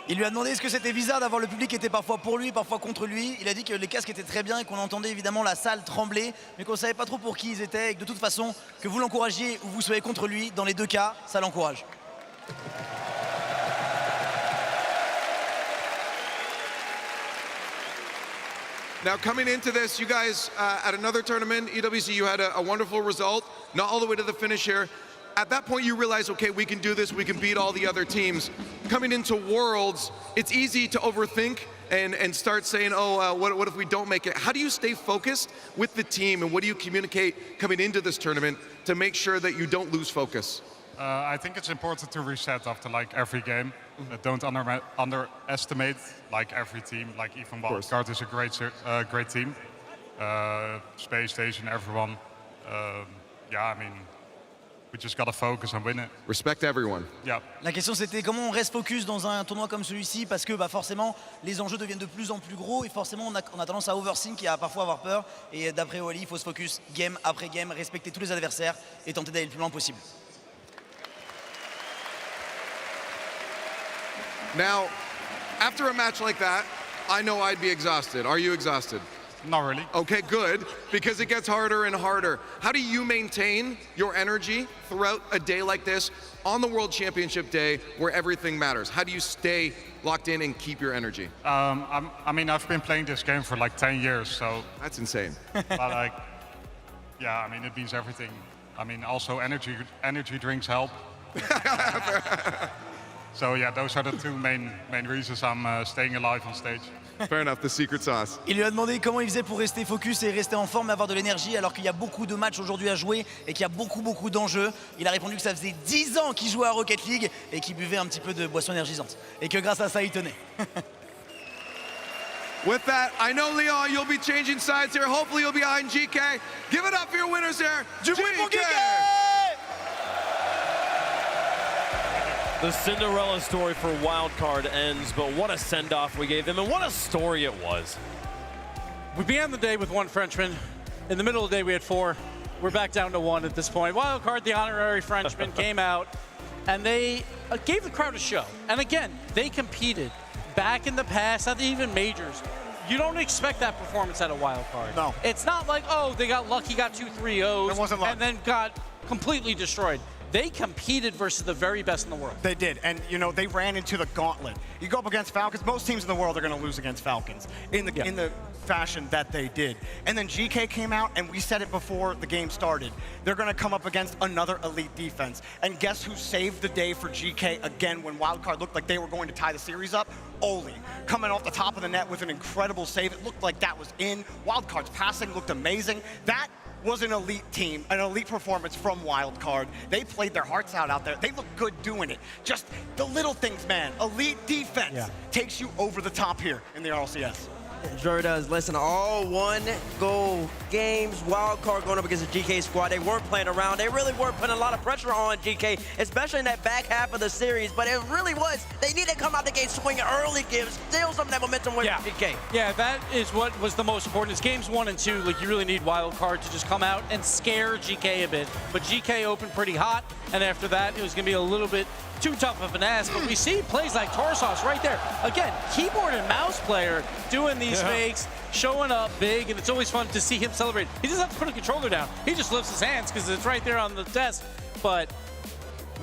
Speaker 5: Il lui a demandé est-ce que c'était bizarre d'avoir le public qui était parfois pour lui, parfois contre lui. Il a dit que les casques étaient très bien et qu'on entendait évidemment la salle trembler, mais qu'on ne savait pas trop pour qui ils étaient et que de toute façon, que vous l'encouragiez ou vous soyez contre lui, dans les deux cas, ça l'encourage.
Speaker 4: Now, coming into this, you guys, at another tournament, EWC, you had a wonderful result, not all the way to the finish here. At that point, you realize, okay, we can do this, we can beat all the other teams. Coming into Worlds, it's easy to overthink and start saying, oh, what if we don't make it? How do you stay focused with the team, and what do you communicate coming into this tournament to make sure that you don't lose focus?
Speaker 10: I think it's important to reset after like every game. Don't underestimate like every team. Like even Wildcard is a great team. Space Station, everyone. Yeah, I mean, we just gotta focus and win it.
Speaker 4: Respect everyone.
Speaker 10: Yeah.
Speaker 5: La question c'était comment on reste focus dans un tournoi comme celui-ci, parce que forcément les enjeux deviennent de plus en plus gros et forcément on a tendance à overthink et à parfois avoir peur. Et d'après Oli, il faut se focus game après game, respecter tous les adversaires et tenter d'aller le plus loin possible.
Speaker 4: Now, after a match like that, I know I'd be exhausted. Are you exhausted?
Speaker 10: Not really.
Speaker 4: Okay, good, because it gets harder and harder. How do you maintain your energy throughout a day like this on the World Championship day where everything matters? How do you stay locked in and keep your energy?
Speaker 10: I mean, I've been playing this game for like 10 years, so...
Speaker 4: That's insane.
Speaker 10: But like, yeah, I mean, it means everything. I mean, also energy drinks help. So yeah, those are the two main reasons I'm staying alive on stage.
Speaker 4: Fair enough, the secret sauce.
Speaker 5: Il lui a demandé comment il faisait pour rester focus et rester en forme et avoir de l'énergie alors qu'il y a beaucoup de matchs aujourd'hui à jouer et qu'il y a beaucoup d'enjeux. Il a répondu que ça faisait 10 ans qu'il jouait à Rocket League et qu'il buvait un petit peu de boisson énergisante. Et que grâce à ça, il tenait.
Speaker 4: with that, I know, Leon, you'll be changing sides here. Hopefully you'll be behind GK. Give it up for your winners here, GK!
Speaker 11: The Cinderella story for Wildcard ends, but what a send-off we gave them, and what a story it was.
Speaker 13: We began the day with 1 Frenchman. In the middle of the day, we had 4. We're back down to 1 at this point. Wildcard, the honorary Frenchman, came out, and they gave the crowd a show. And again, they competed back in the past at even majors. You don't expect that performance out of Wildcard.
Speaker 3: No.
Speaker 13: It's not like, oh, they got lucky, got 2 3-0s, and then got completely destroyed. They competed versus the very best in the world.
Speaker 3: They did, and you know, they ran into the gauntlet. You go up against Falcons, most teams in the world are gonna lose against Falcons in the fashion that they did. And then GK came out, and we said it before the game started. They're gonna come up against another elite defense. And guess who saved the day for GK again when Wildcard looked like they were going to tie the series up? Oli, coming off the top of the net with an incredible save. It looked like that was in. Wildcard's passing looked amazing. That was an elite team, an elite performance from Wildcard. They played their hearts out there. They looked good doing it. Just the little things, man. Elite defense takes you over the top here in the RLCS.
Speaker 7: It sure does. Listen, all 1-goal games. Wildcard going up against the GK squad. They weren't playing around. They really weren't putting a lot of pressure on GK, especially in that back half of the series. But it really was. They needed to come out the gate swinging early, give still some of that momentum with GK.
Speaker 13: Yeah, that is what was the most important. It's games 1 and 2. Like, you really need Wildcard to just come out and scare GK a bit. But GK opened pretty hot, and after that, it was going to be a little bit too tough of an ask, but we see plays like Torsos right there. Again, keyboard and mouse player doing these fakes, showing up big, and it's always fun to see him celebrate. He doesn't have to put a controller down. He just lifts his hands because it's right there on the desk. But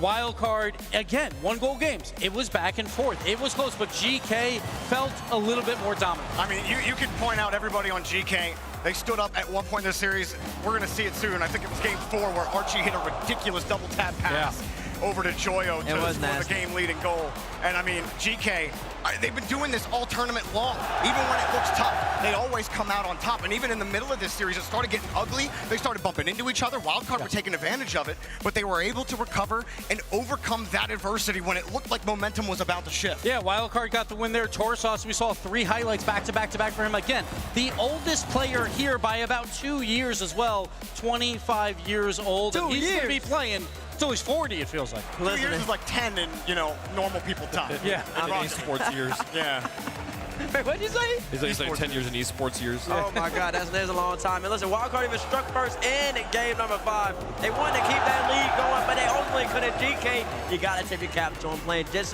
Speaker 13: Wildcard, again, 1-goal games. It was back and forth. It was close, but GK felt a little bit more dominant.
Speaker 3: I mean, you can point out everybody on GK. They stood up at one point in the series. We're going to see it soon. I think it was game 4 where Archie hit a ridiculous double tap pass over to Joyo to score the game-leading goal. And I mean, GK, they've been doing this all tournament long. Even when it looks tough, they always come out on top. And even in the middle of this series, it started getting ugly. They started bumping into each other. Wildcard were taking advantage of it, but they were able to recover and overcome that adversity when it looked like momentum was about to shift.
Speaker 13: Yeah, Wildcard got the win there. Torsos, we saw 3 highlights back-to-back-to-back for him. Again, the oldest player here by about 2 years as well, 25 years old. And he's going to be playing until he's 40, it feels like.
Speaker 3: 2 years is like 10 in, you know, normal people time.
Speaker 11: Yeah, in esports years.
Speaker 3: Yeah.
Speaker 7: Wait, what did you say?
Speaker 11: He's like 10 years in esports years.
Speaker 7: Oh my God, that's a long time. And listen, Wildcard even struck first in game number 5. They wanted to keep that lead going, but they ultimately couldn't. GK, you gotta tip your cap to them, playing just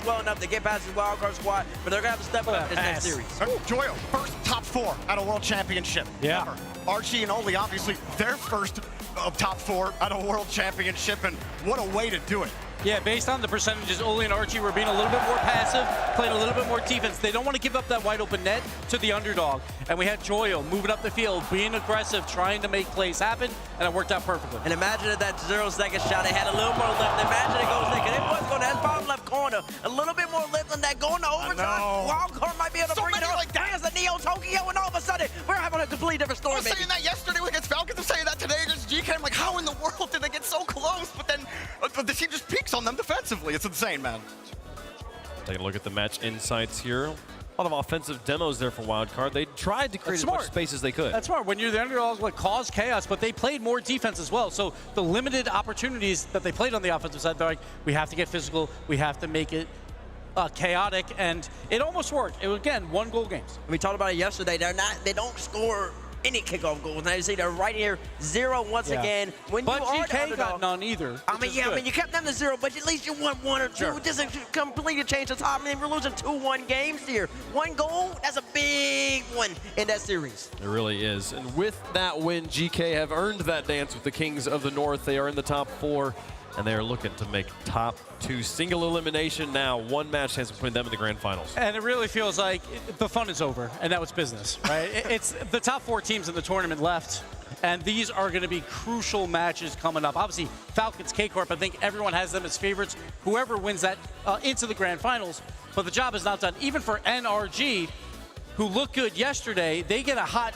Speaker 7: well enough to get past the Wildcard squad, but they're gonna have to step up in this next series.
Speaker 3: Joyo, first top 4 at a world championship.
Speaker 13: Yeah.
Speaker 3: Ever. Archie and Oli, obviously, their first of top 4 at a world championship, and what a way to do it.
Speaker 13: Yeah, based on the percentages, Oli and Archie were being a little bit more passive, playing a little bit more defense. They don't want to give up that wide open net to the underdog. And we had Joyo moving up the field, being aggressive, trying to make plays happen, and it worked out perfectly.
Speaker 7: And imagine if that 0-second shot, it had a little more lift. Imagine it goes there, it was going to that bottom left corner. A little bit more lift than that, going to overtime. Wildcard might be able to bring it up. Like that. There's the Neo Tokyo, and all of a sudden, we're having a completely different story.
Speaker 3: I was saying that yesterday against Falcons. I'm saying that today against GK. I'm like, how in the world did they get so close? But then the team just peaks on them defensively. It's insane, man.
Speaker 11: Take a look at the match insights here. A lot of offensive demos there for Wildcard. They tried to create as much space as they could.
Speaker 13: That's smart. When you're the underdog, like, cause chaos, but they played more defense as well. So the limited opportunities that they played on the offensive side, they're like, we have to get physical, we have to make it chaotic, and it almost worked. It was, again, 1-goal games.
Speaker 7: We talked about it yesterday. They don't score any kickoff goals. Now you see they're right here, 0 once again. When
Speaker 13: but
Speaker 7: you are
Speaker 13: GK got none either.
Speaker 7: I mean, yeah, I mean, you kept them to 0, but at least you won 1 or 2. Sure. Just completely change the top. I mean, we're losing 2-1 games here. 1 goal, that's a big one in that series.
Speaker 11: It really is. And with that win, GK have earned that dance with the Kings of the North. They are in the top 4, and they are looking to make top 2 single elimination now. 1 match chance of putting them in the grand finals.
Speaker 13: And it really feels like the fun is over, and now it's business, right? It's the top 4 teams in the tournament left, and these are going to be crucial matches coming up. Obviously, Falcons, K-Corp, I think everyone has them as favorites. Whoever wins that into the grand finals, but the job is not done. Even for NRG, who looked good yesterday, they get a hot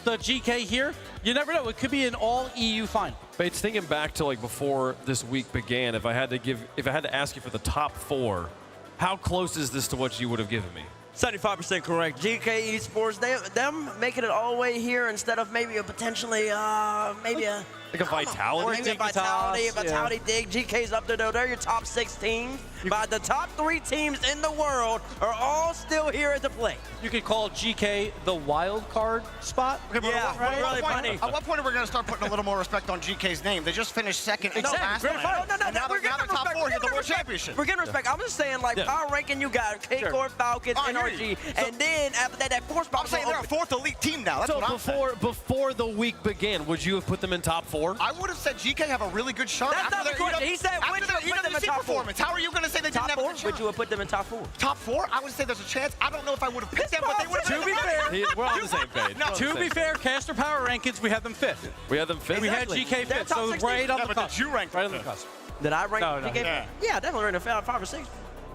Speaker 13: the GK here. You never know. It could be an all-EU final.
Speaker 11: Bates, thinking back to like before this week began, if I had to ask you for the top 4, how close is this to what you would have given me?
Speaker 7: 75% correct. GEEKAY Esports, them making it all the way here instead of maybe a potentially, maybe a...
Speaker 11: Like a Vitality?
Speaker 7: Or maybe a Vitality dig. GEEKAY's up there, though. They're your top 6 teams. But the top 3 teams in the world are all still here at the play.
Speaker 13: You could call GEEKAY the wild card spot.
Speaker 3: Okay, but at what point are we going to start putting a little more respect on GEEKAY's name? They just finished second in the last
Speaker 7: No,
Speaker 3: and now they're top 4 here, the World Championship.
Speaker 7: We're getting respect. I'm just saying, like, power ranking, you got K-Corp, Falcons, NRG, and then after that 4th spot.
Speaker 3: I'm saying they're a 4th elite team now. That's what I'm saying.
Speaker 11: Before the week began, would you have put them in top 4?
Speaker 3: I would have said GEEKAY have a really good shot.
Speaker 7: That's not the question. He said, would you put them in top 4?
Speaker 3: Performance. How are you going to say they didn't have a good shot?
Speaker 7: Would you have put them in top 4?
Speaker 3: Top 4? I would say there's a chance. I don't know if I would have picked them, but they would have.
Speaker 13: To be fair,
Speaker 11: we're on the same page.
Speaker 13: To be fair, caster power rankings, we have them 5th.
Speaker 11: We have them 5th.
Speaker 13: We had GEEKAY 5th, so right on the cusp.
Speaker 3: Did you rank
Speaker 13: right on the cusp?
Speaker 7: Did I rank
Speaker 13: No.
Speaker 7: GEEKAY? Yeah, definitely ranked 5 or 6.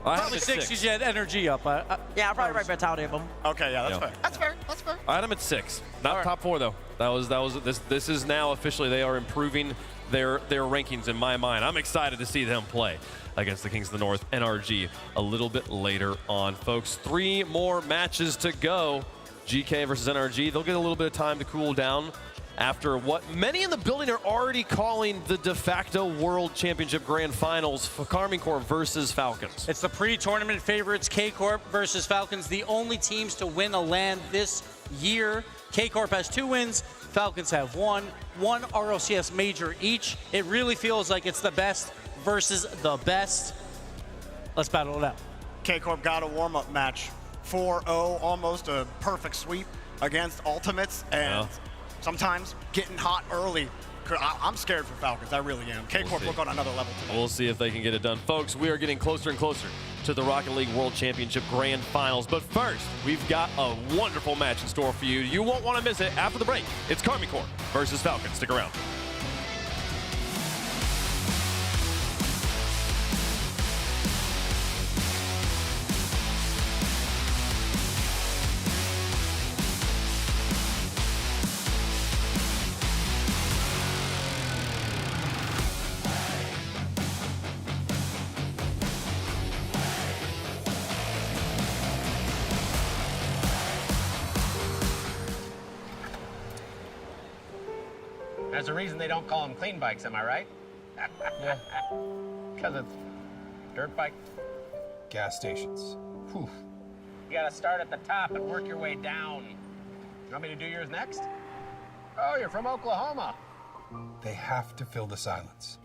Speaker 13: Probably 6 because you had energy up.
Speaker 7: Yeah, I probably right Vitality of them.
Speaker 3: Okay, yeah, that's fair. That's fair. That's fair.
Speaker 11: I had them at 6. Not top 4 though. This is now officially they are improving their rankings in my mind. I'm excited to see them play against the Kings of the North, NRG, a little bit later on, folks. 3 more matches to go. GEEKAY versus NRG. They'll get a little bit of time to cool down after what many in the building are already calling the de facto World Championship Grand Finals for Karmine Corp versus Falcons.
Speaker 13: It's the pre-tournament favorites, K-Corp versus Falcons, the only teams to win a LAN this year. K-Corp has 2 wins, Falcons have 1 RLCS major each. It really feels like it's the best versus the best. Let's battle it out.
Speaker 3: K-Corp got a warm-up match. 4-0, almost a perfect sweep against Ultimates, and sometimes getting hot early. I'm scared for Falcons, I really am. K-Corp look on another level today.
Speaker 11: We'll see if they can get it done. Folks, we are getting closer and closer to the Rocket League World Championship Grand Finals. But first, we've got a wonderful match in store for you. You won't want to miss it after the break. It's Karmine Corp versus Falcons. Stick around.
Speaker 20: There's a reason they don't call them clean bikes, am I right?
Speaker 21: Yeah.
Speaker 20: Because it's dirt bike.
Speaker 21: Gas stations.
Speaker 20: Whew. You gotta start at the top and work your way down. You want me to do yours next? Oh, you're from Oklahoma.
Speaker 21: They have to fill the silence.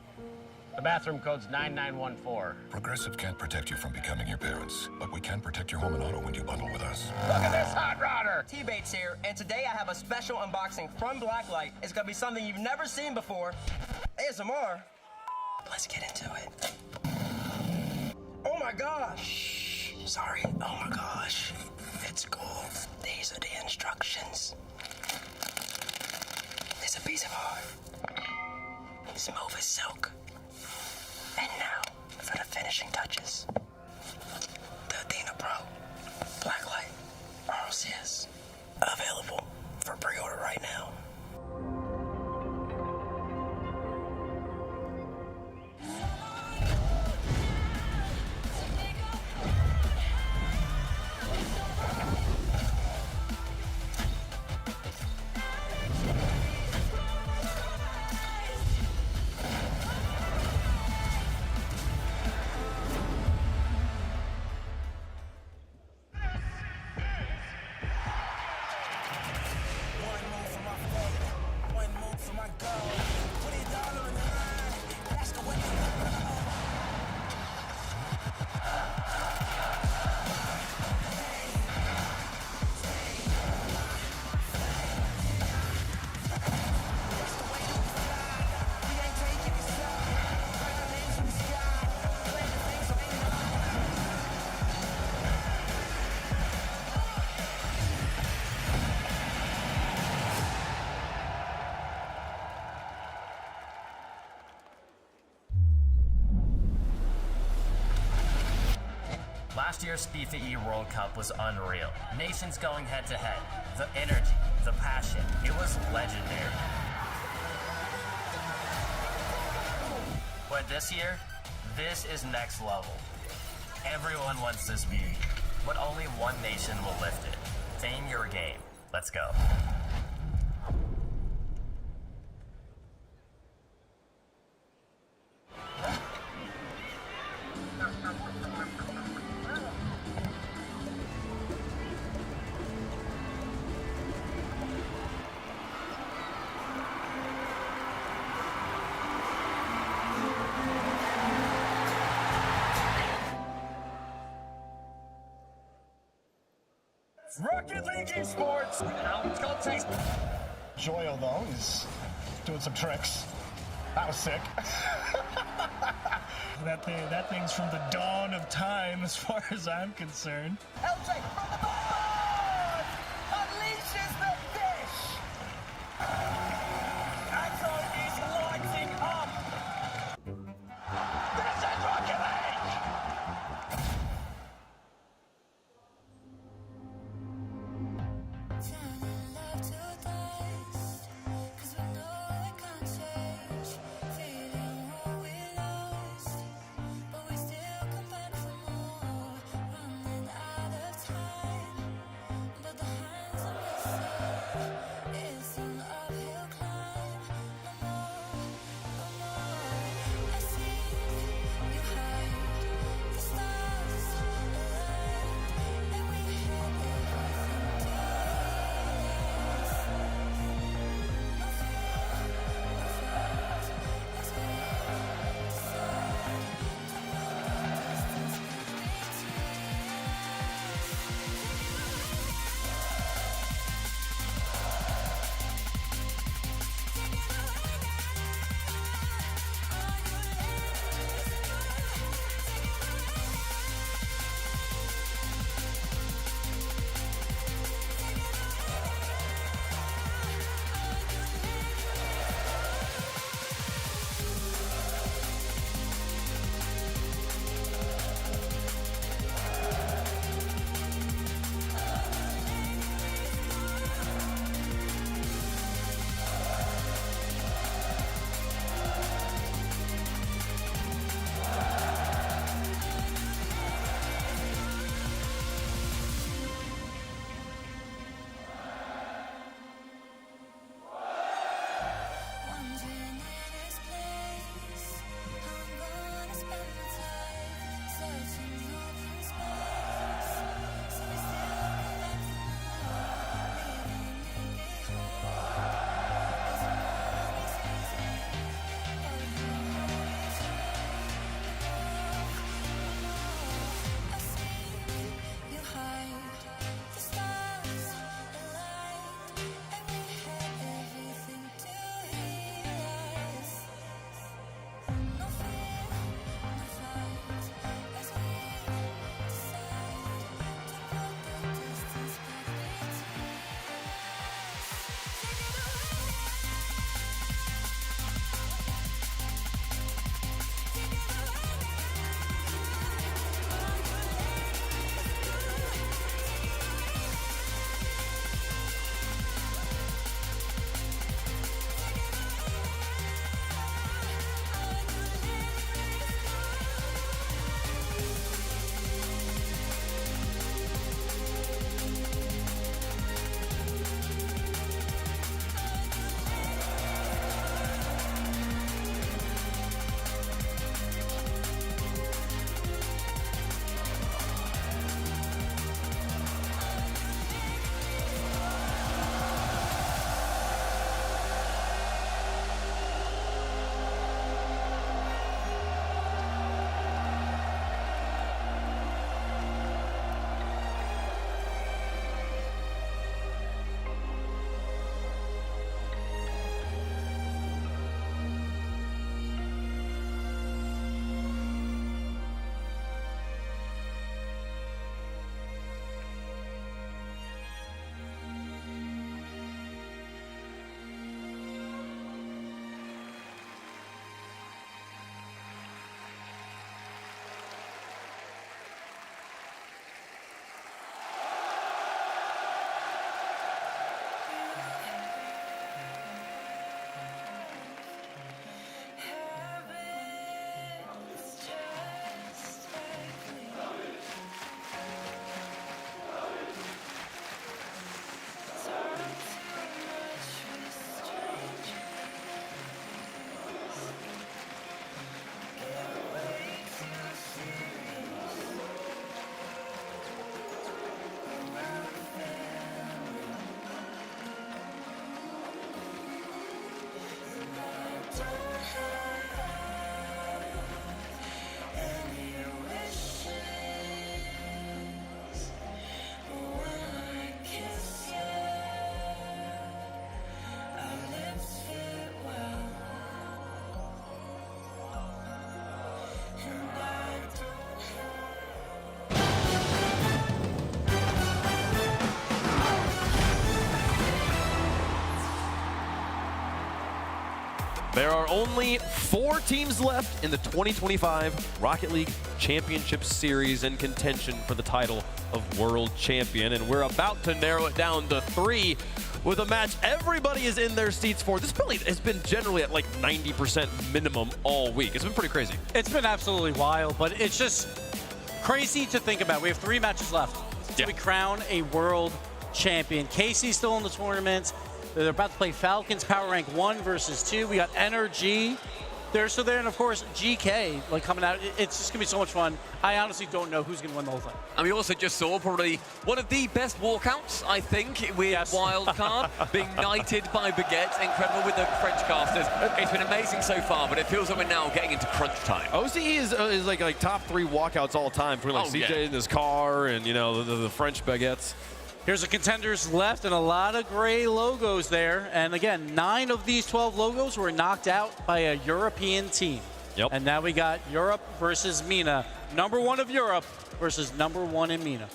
Speaker 20: The bathroom code's 9914.
Speaker 22: Progressive can't protect you from becoming your parents, but we can protect your home and auto when you bundle with us.
Speaker 20: Look at this hot rodder!
Speaker 23: T-Bates here, and today I have a special unboxing from Blacklight. It's gonna be something you've never seen before. ASMR. Let's get into it. Oh my gosh! Sorry, oh my gosh. It's cool. These are the instructions. It's a piece of art. Smooth as silk. And now, for the finishing touches. The Athena Pro. Blacklight. RLCS. Available for pre-order right now.
Speaker 24: Last year's FIFA E World Cup was unreal. Nations going head to head. The energy, the passion, it was legendary. But this year, this is next level. Everyone wants this beauty. but only one nation will lift it. Fame your game. Let's go.
Speaker 25: Rocket League Esports without context. Joyo, though, is doing some tricks. That was sick. that thing's from the dawn of time, as far as I'm concerned.
Speaker 23: LJ from the ball! Unleashes the fish! Axon is lighting up! This is Rocket League!
Speaker 12: But we still come back for more, running out of time.
Speaker 11: There are only 4 teams left in the 2025 Rocket League Championship Series in contention for the title of World Champion, and we're about to narrow it down to 3 with a match everybody is in their seats for. This really has been generally at like 90% minimum all week. It's been pretty crazy.
Speaker 13: It's been absolutely wild, but it's just crazy to think about. We have 3 matches left until we crown a world champion. Casey's still in the tournament. They're about to play Falcons Power Rank 1 versus 2. We got NRG. They're still there, and of course, GK like coming out. It's just gonna be so much fun. I honestly don't know who's gonna win the whole thing.
Speaker 12: And we also just saw probably one of the best walkouts, I think, with Wildcard being knighted by Baguette. Incredible with the French casters. It's been amazing so far, but it feels like we're now getting into crunch time.
Speaker 11: OCE is like top 3 walkouts all time for like CJ in his car and you know the French baguettes.
Speaker 13: Here's the contenders left and a lot of gray logos there. And again, 9 of these 12 logos were knocked out by a European team.
Speaker 11: Yep.
Speaker 13: And now we got Europe versus MENA. Number 1 of Europe versus number 1 in MENA.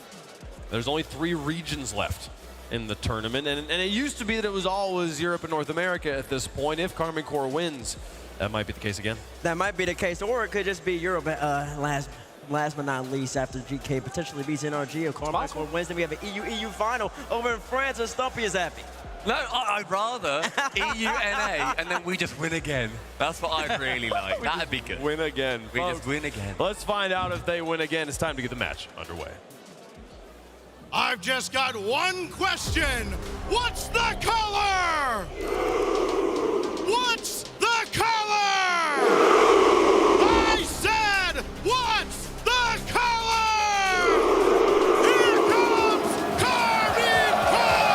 Speaker 11: There's only 3 regions left in the tournament. And it used to be that it was always Europe and North America at this point. If Karmine Corp wins, that might be the case again.
Speaker 7: That might be the case, or it could just be Europe last but not least, after GK potentially beats NRG or Karmine Corp wins, then we have an EU final over in France, and Stumpy is happy.
Speaker 12: No, I'd rather EU-NA, and then we just win again. That's what I'd really like. That'd be good.
Speaker 11: Win again.
Speaker 12: We just win again.
Speaker 11: Let's find out if they win again. It's time to get the match underway.
Speaker 15: I've just got one question. What's the color? What's the color? I said, what's the color? Here comes Karmine Corp!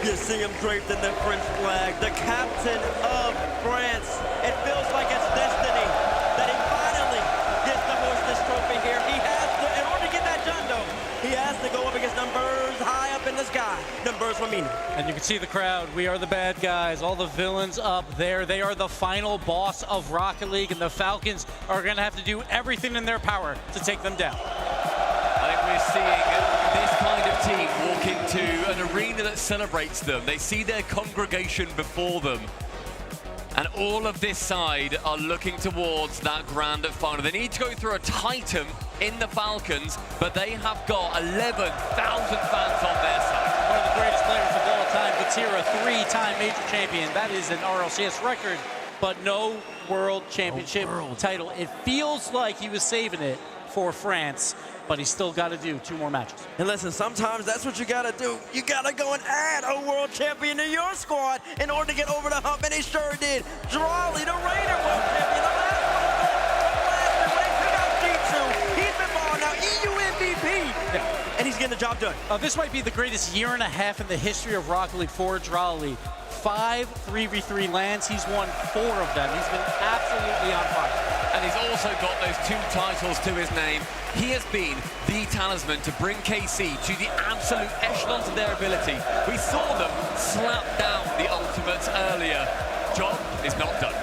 Speaker 7: You see him draped in the French flag, the captain of France. It feels like it's destiny that he finally gets to hoist this trophy here. He has to, in order to get that Jundo, he has to go up against numbers high up in the sky. Numbers from MENA.
Speaker 13: And you can see the crowd. We are the bad guys. All the villains up there. They are the final boss of Rocket League, and the Falcons are going to have to do everything in their power to take them down.
Speaker 12: I think we're seeing this kind of team walk into an arena that celebrates them. They see their congregation before them. And all of this side are looking towards that grand final. They need to go through a Titan in the Falcons, but they have got 11,000 fans on their side.
Speaker 13: One of the greatest players of all time, Gatira, 3-time major champion. That is an RLCS record, but no world championship title. It feels like he was saving it for France, but he's still got to do 2 more matches.
Speaker 7: And listen, sometimes that's what you got to do. You got to go and add a world champion to your squad in order to get over the hump, and he sure did. Drawley, the Raider world champion, the last one to go last year when they took out G2. He's been balling now, EU MVP, and he's getting the job done.
Speaker 13: This might be the greatest year and a half in the history of Rocket League for Drawley. 5 3v3 lands, he's won 4 of them. He's been absolutely on fire.
Speaker 12: And he's also got those 2 titles to his name. He has been the talisman to bring KC to the absolute echelons of their ability. We saw them slap down the Ultimates earlier. Job is not done.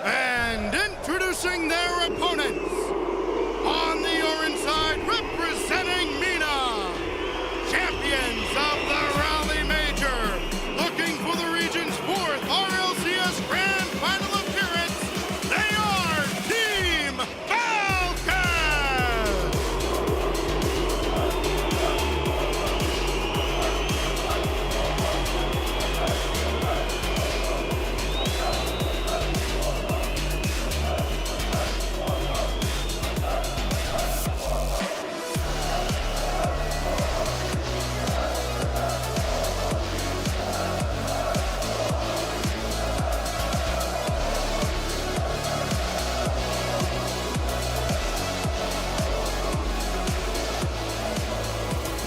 Speaker 15: And introducing their opponents, on the orange side, representing MENA, champions of the Rally Major, looking for the region's 4th RLCS Grand Final appearance, they are Team Falcons!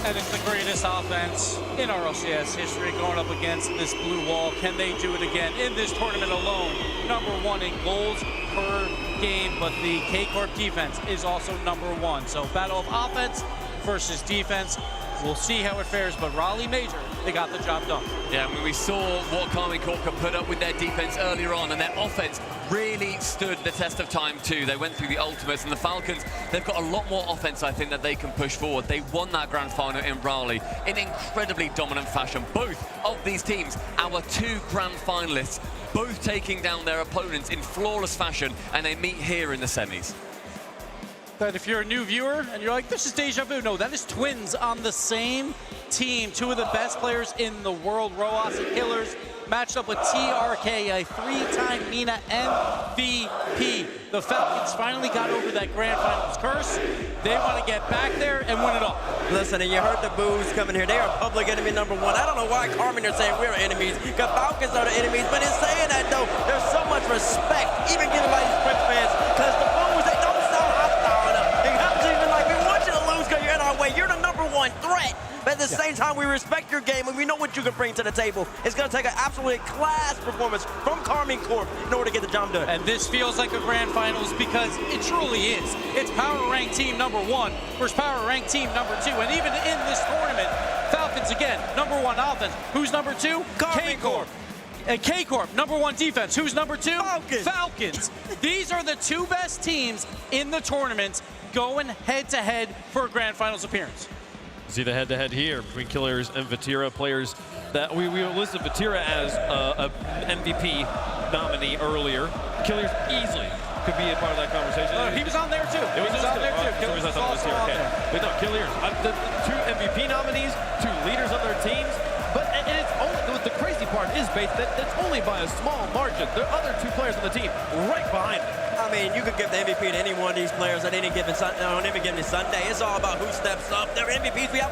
Speaker 13: And it's the greatest offense in RLCS history going up against this blue wall. Can they do it again in this tournament alone? #1 in goals per game, but the K-Corp defense is also #1. So battle of offense versus defense. We'll see how it fares, but Raleigh Major, they got the job done.
Speaker 12: Yeah, I mean, we saw what Karmine Corp could put up with their defense earlier on, and their offense really stood the test of time too. They went through the ultimates, and the Falcons, they've got a lot more offense, I think, that they can push forward. They won that grand final in Raleigh in incredibly dominant fashion. Both of these teams, our 2 grand finalists, both taking down their opponents in flawless fashion, and they meet here in the semis.
Speaker 13: That if you're a new viewer and you're like, this is deja vu, no, that is twins on the same team. 2 of the best players in the world, Roas and Killers, matched up with TRK, a 3-time MENA MVP. The Falcons finally got over that grand finals curse. They want to get back there and win it all.
Speaker 7: Listen, and you heard the boos coming here. They are public enemy #1. I don't know why Karmine are saying we're enemies, because Falcons are the enemies, but in saying that, though, there's so much respect, even given by these French fans, because the boos, they don't sound hostile enough. They have to even like, we want you to lose because you're in our way. You're the #1 threat. But at the same time, we respect your game, and we know what you can bring to the table. It's going to take an absolutely class performance from Karmine Corp in order to get the job done.
Speaker 13: And this feels like a grand finals because it truly is. It's power ranked team #1 versus power ranked team #2. And even in this tournament, Falcons again, #1 offense. Who's #2?
Speaker 7: Karmine Corp.
Speaker 13: And K-Corp, #1 defense. Who's #2?
Speaker 7: Falcons.
Speaker 13: Falcons. These are the 2 best teams in the tournament going head-to-head for a grand finals appearance.
Speaker 11: See the head-to-head here between Killers and Vatira, players that we listed Vatira as a MVP nominee earlier. Killers easily could be a part of that conversation.
Speaker 13: He was on there too.
Speaker 11: It was on there too.
Speaker 13: Killers was also on there.
Speaker 11: But no, Killers, the 2 MVP nominees, 2 leaders on their teams. But and it's only the crazy part is based that it's only by a small margin. There are other 2 players on the team right behind them.
Speaker 7: I mean, you could give the MVP to any one of these players on any given Sunday. It's all about who steps up. They're MVPs. We have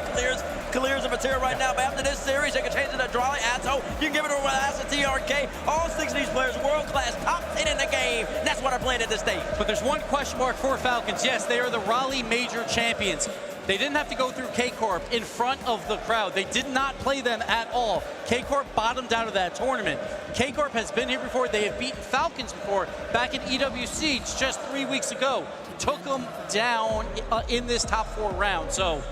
Speaker 7: Killers and Vatira right now, but after this series, they can change it to Drawley, Atto. You can give it to Roas and TRK. All 6 of these players, world-class, top 10 in the game. That's what are playing at this stage.
Speaker 13: But there's one question mark for Falcons. Yes, they are the Raleigh Major champions. They didn't have to go through K-Corp in front of the crowd. They did not play them at all. K-Corp bottomed out of that tournament. K-Corp has been here before. They have beaten Falcons before, back in EWC just 3 weeks ago. Took them down in this top 4 round. So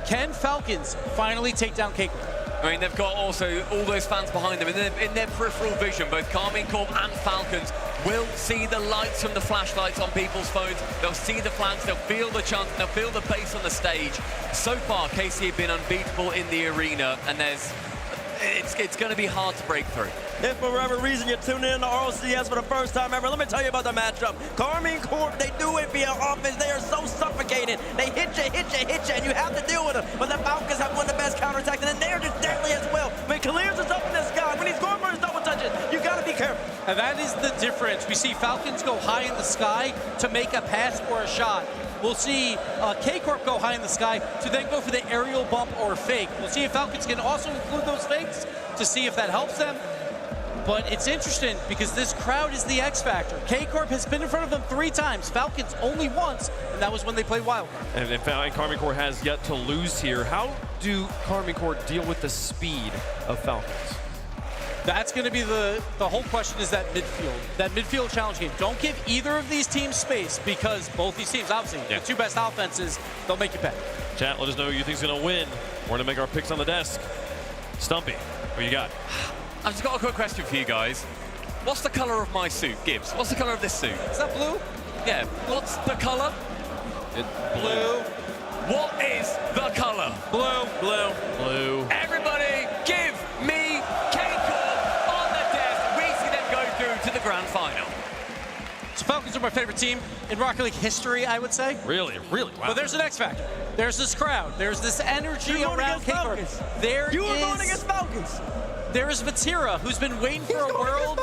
Speaker 13: can Falcons finally take down K-Corp?
Speaker 12: I mean, they've got also all those fans behind them. In their peripheral vision, both Karmine Corp and Falcons will see the lights from the flashlights on people's phones. They'll see the fans, they'll feel the chant, they'll feel the bass on the stage. So far, KC have been unbeatable in the arena, and it's going to be hard to break through.
Speaker 7: If for whatever reason you're tuning in to RLCS for the first time ever, let me tell you about the matchup. Karmine Corp, they do it via offense. They are so suffocating. They hit you, and you have to deal with them. But the Falcons have one of the best counterattacks, and they're just deadly as well. When Killers is up in the sky, when he's going for his double touches, you got to be careful.
Speaker 13: And that is the difference. We see Falcons go high in the sky to make a pass or a shot. We'll see K-Corp go high in the sky to then go for the aerial bump or fake. We'll see if Falcons can also include those fakes to see if that helps them. But it's interesting because this crowd is the X factor. K-Corp has been in front of them 3 times. Falcons only once, and that was when they played Wildcard.
Speaker 11: And in fact, Karmine Corp has yet to lose here. How do Karmine Corp deal with the speed of Falcons?
Speaker 13: That's going to be the whole question, is that midfield challenge game. Don't give either of these teams space, because both these teams, obviously, the 2 best offenses, they'll make you pay.
Speaker 11: Chat, let us know who you think's going to win. We're going to make our picks on the desk. Stumpy, what you got?
Speaker 12: I've just got a quick question for you guys. What's the color of my suit, Gibbs? What's the color of this suit?
Speaker 13: Is that blue?
Speaker 12: Yeah. What's the color?
Speaker 13: Blue.
Speaker 12: What is the color?
Speaker 13: Blue.
Speaker 11: Blue. Blue.
Speaker 12: Everybody, give me K-Corp on the desk. We see them go through to the grand final.
Speaker 13: So Falcons are my favorite team in Rocket League history, I would say.
Speaker 11: Really? Wow.
Speaker 13: But there's an X factor. There's this crowd. There's this energy around K-Corp.
Speaker 7: You were going against Falcons.
Speaker 13: There is Vatira, who's been waiting for a world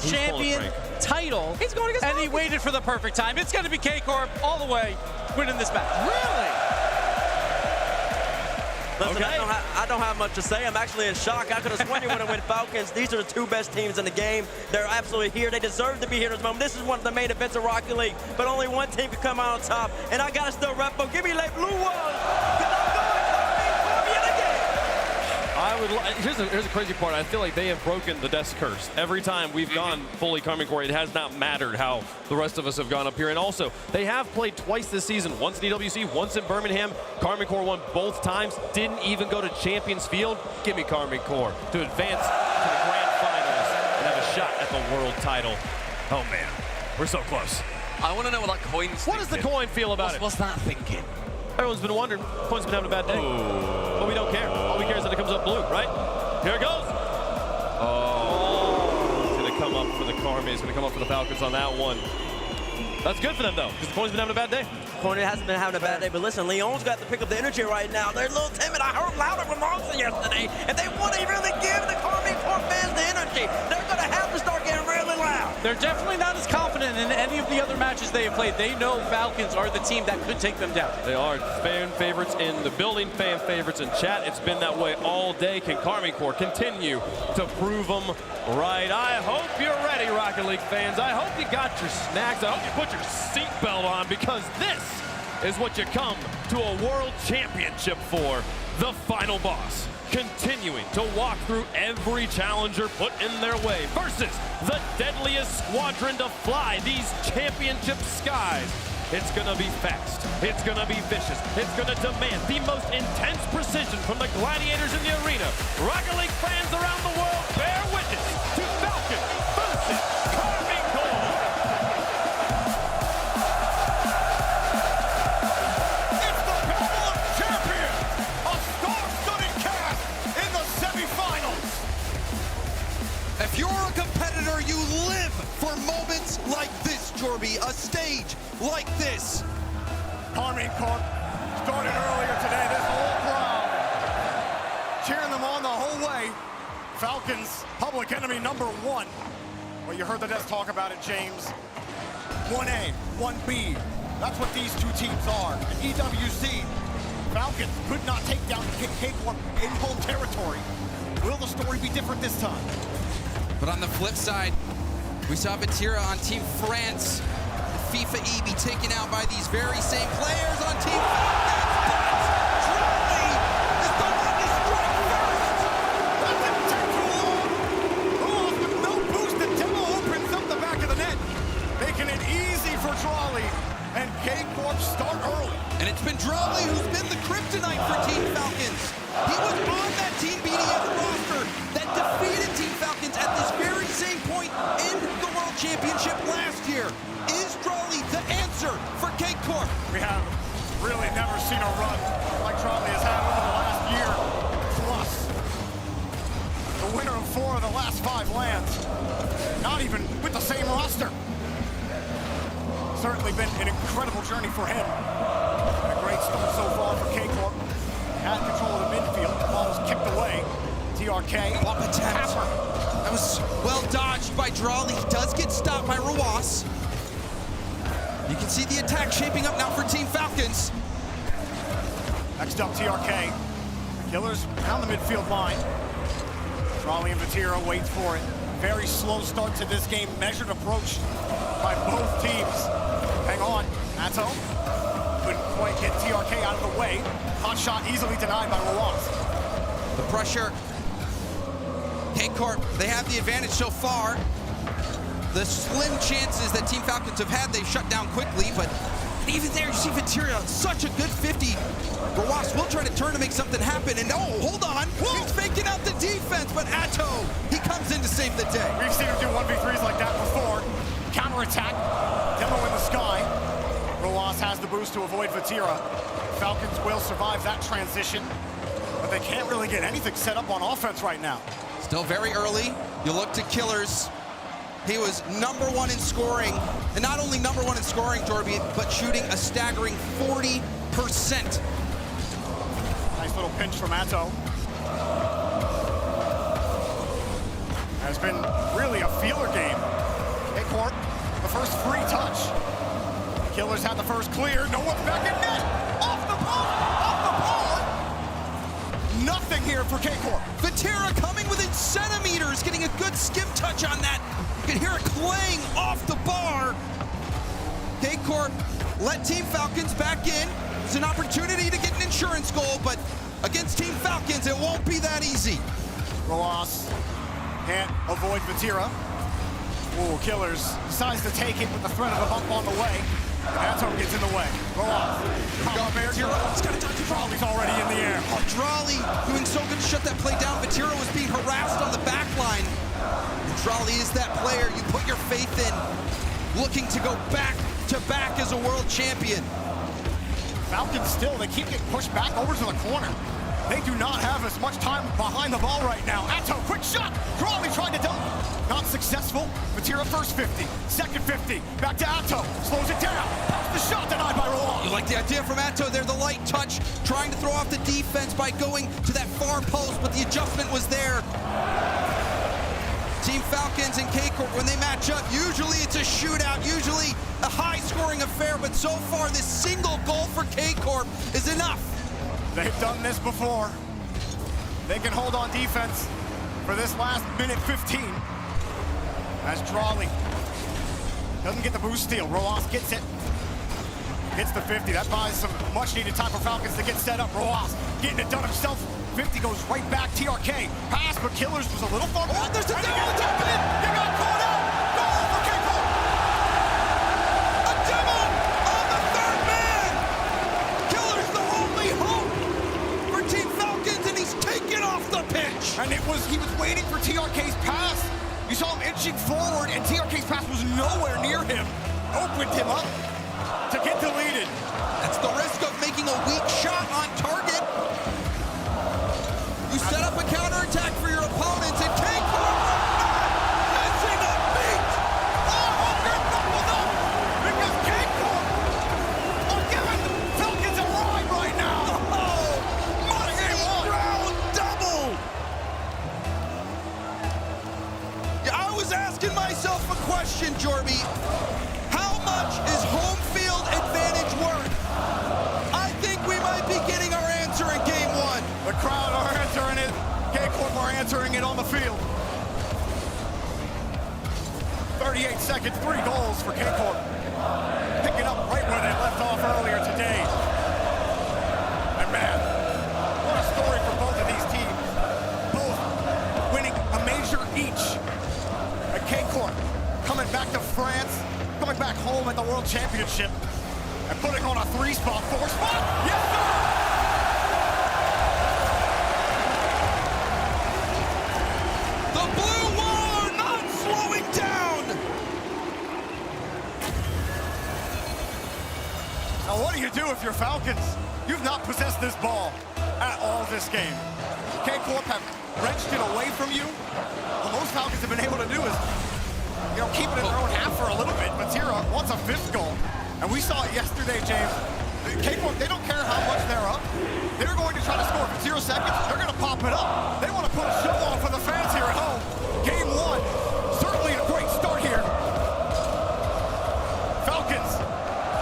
Speaker 13: champion title, and he waited for the perfect time. It's going to be K-Corp all the way, winning this match.
Speaker 7: Really? Listen, I don't have much to say. I'm actually in shock. I could have sworn you would have went Falcons. These are the 2 best teams in the game. They're absolutely here. They deserve to be here at this moment. This is one of the main events of Rocket League, but only one team can come out on top. And I got to still rep them. Give me like blue ones.
Speaker 11: here's a crazy part. I feel like they have broken the death curse. Every time we've gone fully Karmine Corp, it has not mattered how the rest of us have gone up here. And also, they have played twice this season, once in EWC, once in Birmingham. Karmine Corp won both times, didn't even go to Champions Field. Give me Karmine Corp to advance to the grand finals and have a shot at the world title. Oh man, we're so close.
Speaker 12: I want to know what that coin's
Speaker 11: What does the coin feel about it?
Speaker 12: What's that thinking?
Speaker 11: Everyone's been wondering. Coin's been having a bad day. But we don't care. All we care is that it comes up blue, right? Here it goes. Oh, it's going to come up for the Karmine. It's going to come up for the Falcons on that one. That's good for them, though, because the coin's been having a bad day.
Speaker 7: Corner hasn't been having a bad day, but listen, Leon's got to pick up the energy right now. They're a little timid. I heard louder from Monson yesterday, and they want to really give the Karmine Corp fans the energy. They're going to have to start getting really loud.
Speaker 13: They're definitely not as confident in any of the other matches they have played. They know Falcons are the team that could take them down.
Speaker 11: They are fan favorites in the building, fan favorites in chat. It's been that way all day. Can Karmine Corp continue to prove them right? I hope you're ready, Rocket League fans. I hope you got your snacks. I hope you put your seatbelt on, because this is what you come to a world championship for. The final boss, continuing to walk through every challenger put in their way versus the deadliest squadron to fly these championship skies. It's gonna be fast, it's gonna be vicious, it's gonna demand the most intense precision from the gladiators in the arena. Rocket League fans around the world, bear witness to Falcon versus Karmine Corp.
Speaker 3: It's the Battle of Champions, a star-studded cast in the semifinals.
Speaker 14: If you're a competitor, you live for moments like this, Jorby, a stage like this.
Speaker 3: Karmine Corp started earlier today. This whole crowd cheering them on the whole way. Falcons, public enemy #1. Well, you heard the Nets talk about it, James. 1A, 1B. That's what these two teams are. And EWC, Falcons could not take down GEEKAY Corp in home territory. Will the story be different this time?
Speaker 14: But on the flip side, we saw Vatira on Team France, FIFA E be taken out by these very same players on Team Falcons. Truly is the one to strike first.
Speaker 3: That didn't take too long. Ross with no boost, and Demo opens up the back of the net, making it easy for Drawley. And GEEKAY Corp start early.
Speaker 14: And it's been Drawley who's been the kryptonite for Team Falcons. He was on that Team BDS roster that defeated Team Falcons at this very same point in the World Championship last year. Is Drawley the answer for GEEKAY Corp?
Speaker 3: We have really never seen a run like Drawley has had over the last year plus. The winner of 4 of the last 5 lands, not even with the same roster. Certainly been an incredible journey for him. And a great start so far for GEEKAY Corp. Had control of the midfield. The ball was kicked away. TRK.
Speaker 14: Bump attempt. That was well dodged by Drawley. He does get stopped by Rawas. You can see the attack shaping up now for Team Falcons.
Speaker 3: Next up, TRK. Killers around the midfield line. Drawley and Vatira wait for it. Very slow start to this game. Measured approach by both teams. Hang on. Atto couldn't quite get TRK out of the way. Hot shot easily denied by Rawas.
Speaker 14: The pressure. GEEKAY Corp, they have the advantage so far. The slim chances that Team Falcons have had, they've shut down quickly, but even there, you see Vatira, such a good 50. Rawas will try to turn to make something happen, and oh, hold on. He's faking out the defense, but Atto, he comes in to save the day.
Speaker 3: We've seen him do 1v3s like that before. Counterattack, demo in the sky. Rawas has the boost to avoid Vatira. Falcons will survive that transition, but they can't really get anything set up on offense right now.
Speaker 14: Still very early. You look to Killers. He was #1 in scoring, and not only #1 in scoring, Jorby, but shooting a staggering 40%.
Speaker 3: Nice little pinch from Atto. Has been really a feeler game. GEEKAY Corp, the first free touch. Killers had the first clear. No one's back in net. Off the ball. Nothing here for GEEKAY Corp.
Speaker 14: Vatira coming within centimeters, getting a good skim touch on that. You can hear it clang off the bar. GEEKAY Corp let Team Falcons back in. It's an opportunity to get an insurance goal, but against against Team Falcons, it won't be that easy.
Speaker 3: Roas can't avoid Vatira. Ooh, Killers decides to take it with the threat of a bump on the way. Atto gets in the way. Roas.
Speaker 14: Vatira, he's got to touch
Speaker 3: Drawley's already in the air.
Speaker 14: Oh, Drawley doing so good to shut that play down. Vatira was being harassed on the back line. And Drawley is that player you put your faith in, looking to go back to back as a world champion.
Speaker 3: Falcons still, they keep getting pushed back over to the corner. They do not have as much time behind the ball right now. Atto, quick shot! Drawley tried to dunk. Not successful. Vatira first 50, second 50. Back to Atto, slows it down. Pops the shot, denied by Roland.
Speaker 14: You like the idea from Atto there, the light touch, trying to throw off the defense by going to that far post, but the adjustment was there. Team Falcons and K-Corp, when they match up, usually it's a shootout, usually a high-scoring affair, but so far this single goal for K-Corp is enough.
Speaker 3: They've done this before. They can hold on defense for this last minute 15. As Drawley doesn't get the boost steal. Roas gets it. Hits the 50. That buys some much-needed time for Falcons to get set up. Roas getting it done himself. 50 goes right back. TRK pass, but Killers was a little far back.
Speaker 14: Oh, there's a
Speaker 3: double tap in. You got caught out. Goal for K-Corp.
Speaker 14: A demo on the third man. Killers the only hope for Team Falcons, and he's taken off the pitch.
Speaker 3: And he was waiting for TRK's pass. You saw him inching forward, and TRK's pass was nowhere near him. Opened him up to get deleted.
Speaker 14: That's the risk of making a weak shot on target. You set up a counterattack for your opponents, and K-Corp missing a beat.
Speaker 3: Oh, they're buckled up because K-Corp are giving the Falcons a ride right now.
Speaker 14: Oh, multi-round double. Yeah, I was asking myself a question, Jorby. How much is home field advantage worth? I think we might be getting our answer in game one.
Speaker 3: The crowd are answering it. K-Corp are answering it on the field. 38 seconds, 3 goals for K-Corp. Picking up right where they left off earlier today. And man, what a story for both of these teams. Both winning a major each. And K-Corp coming back to France, coming back home at the World Championship, and putting on a 3-spot, 4-spot. Yes, sir!
Speaker 14: The Blue Wall are not slowing down!
Speaker 3: Now what do you do if you're Falcons? You've not possessed this ball at all this game. K-Corp have wrenched it away from you. What most Falcons have been able to do is, keep it in their own half for a little bit. Vatira wants a 5th goal. And we saw it yesterday, James. K-Corp, they don't care how much they're up. They're going to try to score for 0 seconds. They're going to pop it up. They want to put a show on for the fans here at home. Game 1, certainly a great start here. Falcons,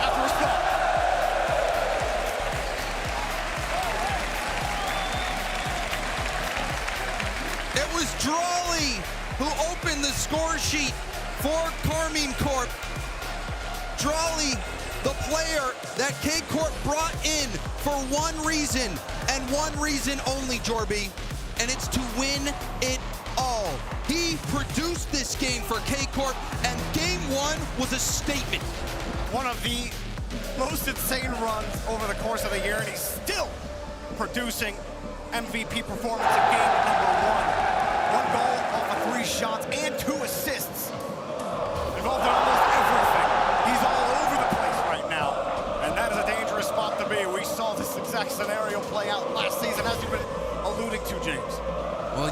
Speaker 3: after a spot.
Speaker 14: It was Drawley who opened the score sheet for Karmine Corp. Drawley, the player that K-Corp brought in for one reason, and one reason only, Jorby, and it's to win it all. He produced this game for K-Corp, and game 1 was a statement.
Speaker 3: One of the most insane runs over the course of the year, and he's still producing MVP performance in game number 1. 1 goal off of 3 shots and 2 assists. Involved in almost everything. He's all over the place right now, and that is a dangerous spot to be. We saw this exact scenario play out last season, as you've been alluding to, James.
Speaker 14: Well,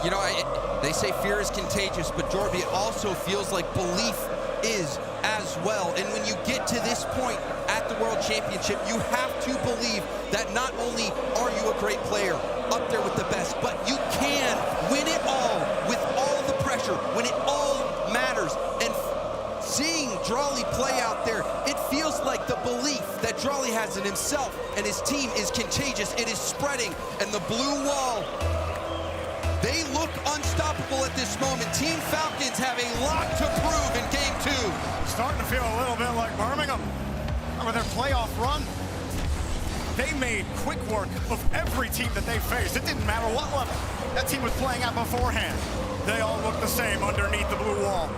Speaker 14: they say fear is contagious, but Jorby, it also feels like belief is as well. And when you get to this point at the World Championship, you have to believe that not only are you a great player, up there with the best, but you can win it all with all the pressure, when it all matters. And seeing Drawley play out there, it feels like the belief that Drawley has in himself and his team is contagious. It is spreading, and the Blue Wall, they look unstoppable at this moment. Team Falcons have a lot to prove in game 2.
Speaker 3: Starting to feel a little bit like Birmingham. Remember their playoff run? they made quick work of every team that they faced. It didn't matter what level that team was playing at beforehand. They all looked the same underneath the blue wall.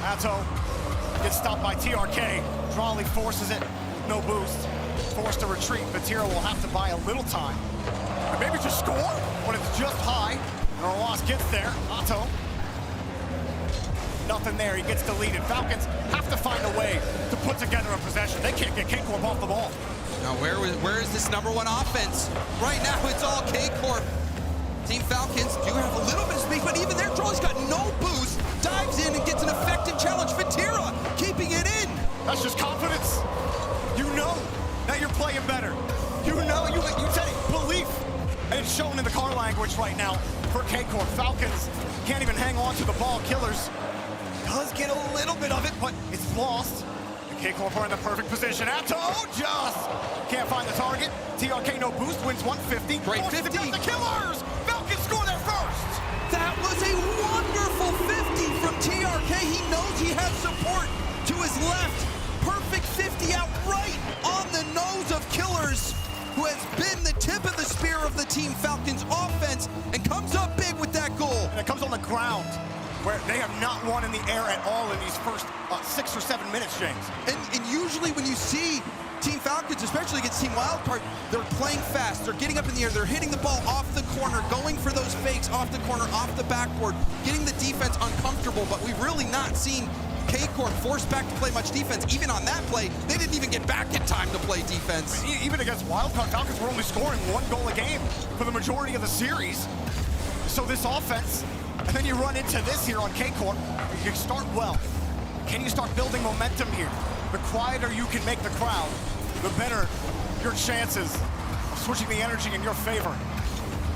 Speaker 3: Atto gets stopped by TRK. Drawley forces it, no boost. Forced to retreat. Vatira will have to buy a little time. And maybe just score when it's just high. And Roas gets there. Atto. Nothing there, he gets deleted. Falcons have to find a way to put together a possession. They can't get K-Corp off the ball.
Speaker 14: Now where is this #1 offense? Right now it's all K-Corp. Team Falcons do have a little bit of speed, but even there, Drawley's got no boost. Dives in and gets an effective challenge. Vatira keeping it in.
Speaker 3: That's just confidence. You know that you're playing better. You know, you said it, belief. And it's shown in the car language right now for K-Corp. Falcons can't even hang on to the ball. Killers does get a little bit of it, but it's lost. And K-Corp are in the perfect position. Atto just can't find the target. TRK no boost, wins 150.
Speaker 14: Great 50.
Speaker 3: The Killers! Falcons score their first!
Speaker 14: That was a wonderful 50 from TRK. He knows he has support to his left. Perfect 50 out right on the nose of Killers, who has been the tip of the spear of the Team Falcons offense and comes up big with that goal.
Speaker 3: And it comes on the ground, where they have not won in the air at all in these first 6 or 7 minutes, James.
Speaker 14: And usually when you see Team Falcons, especially against Team Wildcard, they're playing fast, they're getting up in the air, they're hitting the ball off the corner, going for those fakes off the corner, off the backboard, getting the defense uncomfortable, but we've really not seen K-Corp forced back to play much defense. Even on that play, they didn't even get back in time to play defense.
Speaker 3: Even against Wildcard, Falcons were only scoring 1 goal a game for the majority of the series. So this offense, and then you run into this here on K-Corp, you start well. Can you start building momentum here? The quieter you can make the crowd, the better your chances of switching the energy in your favor.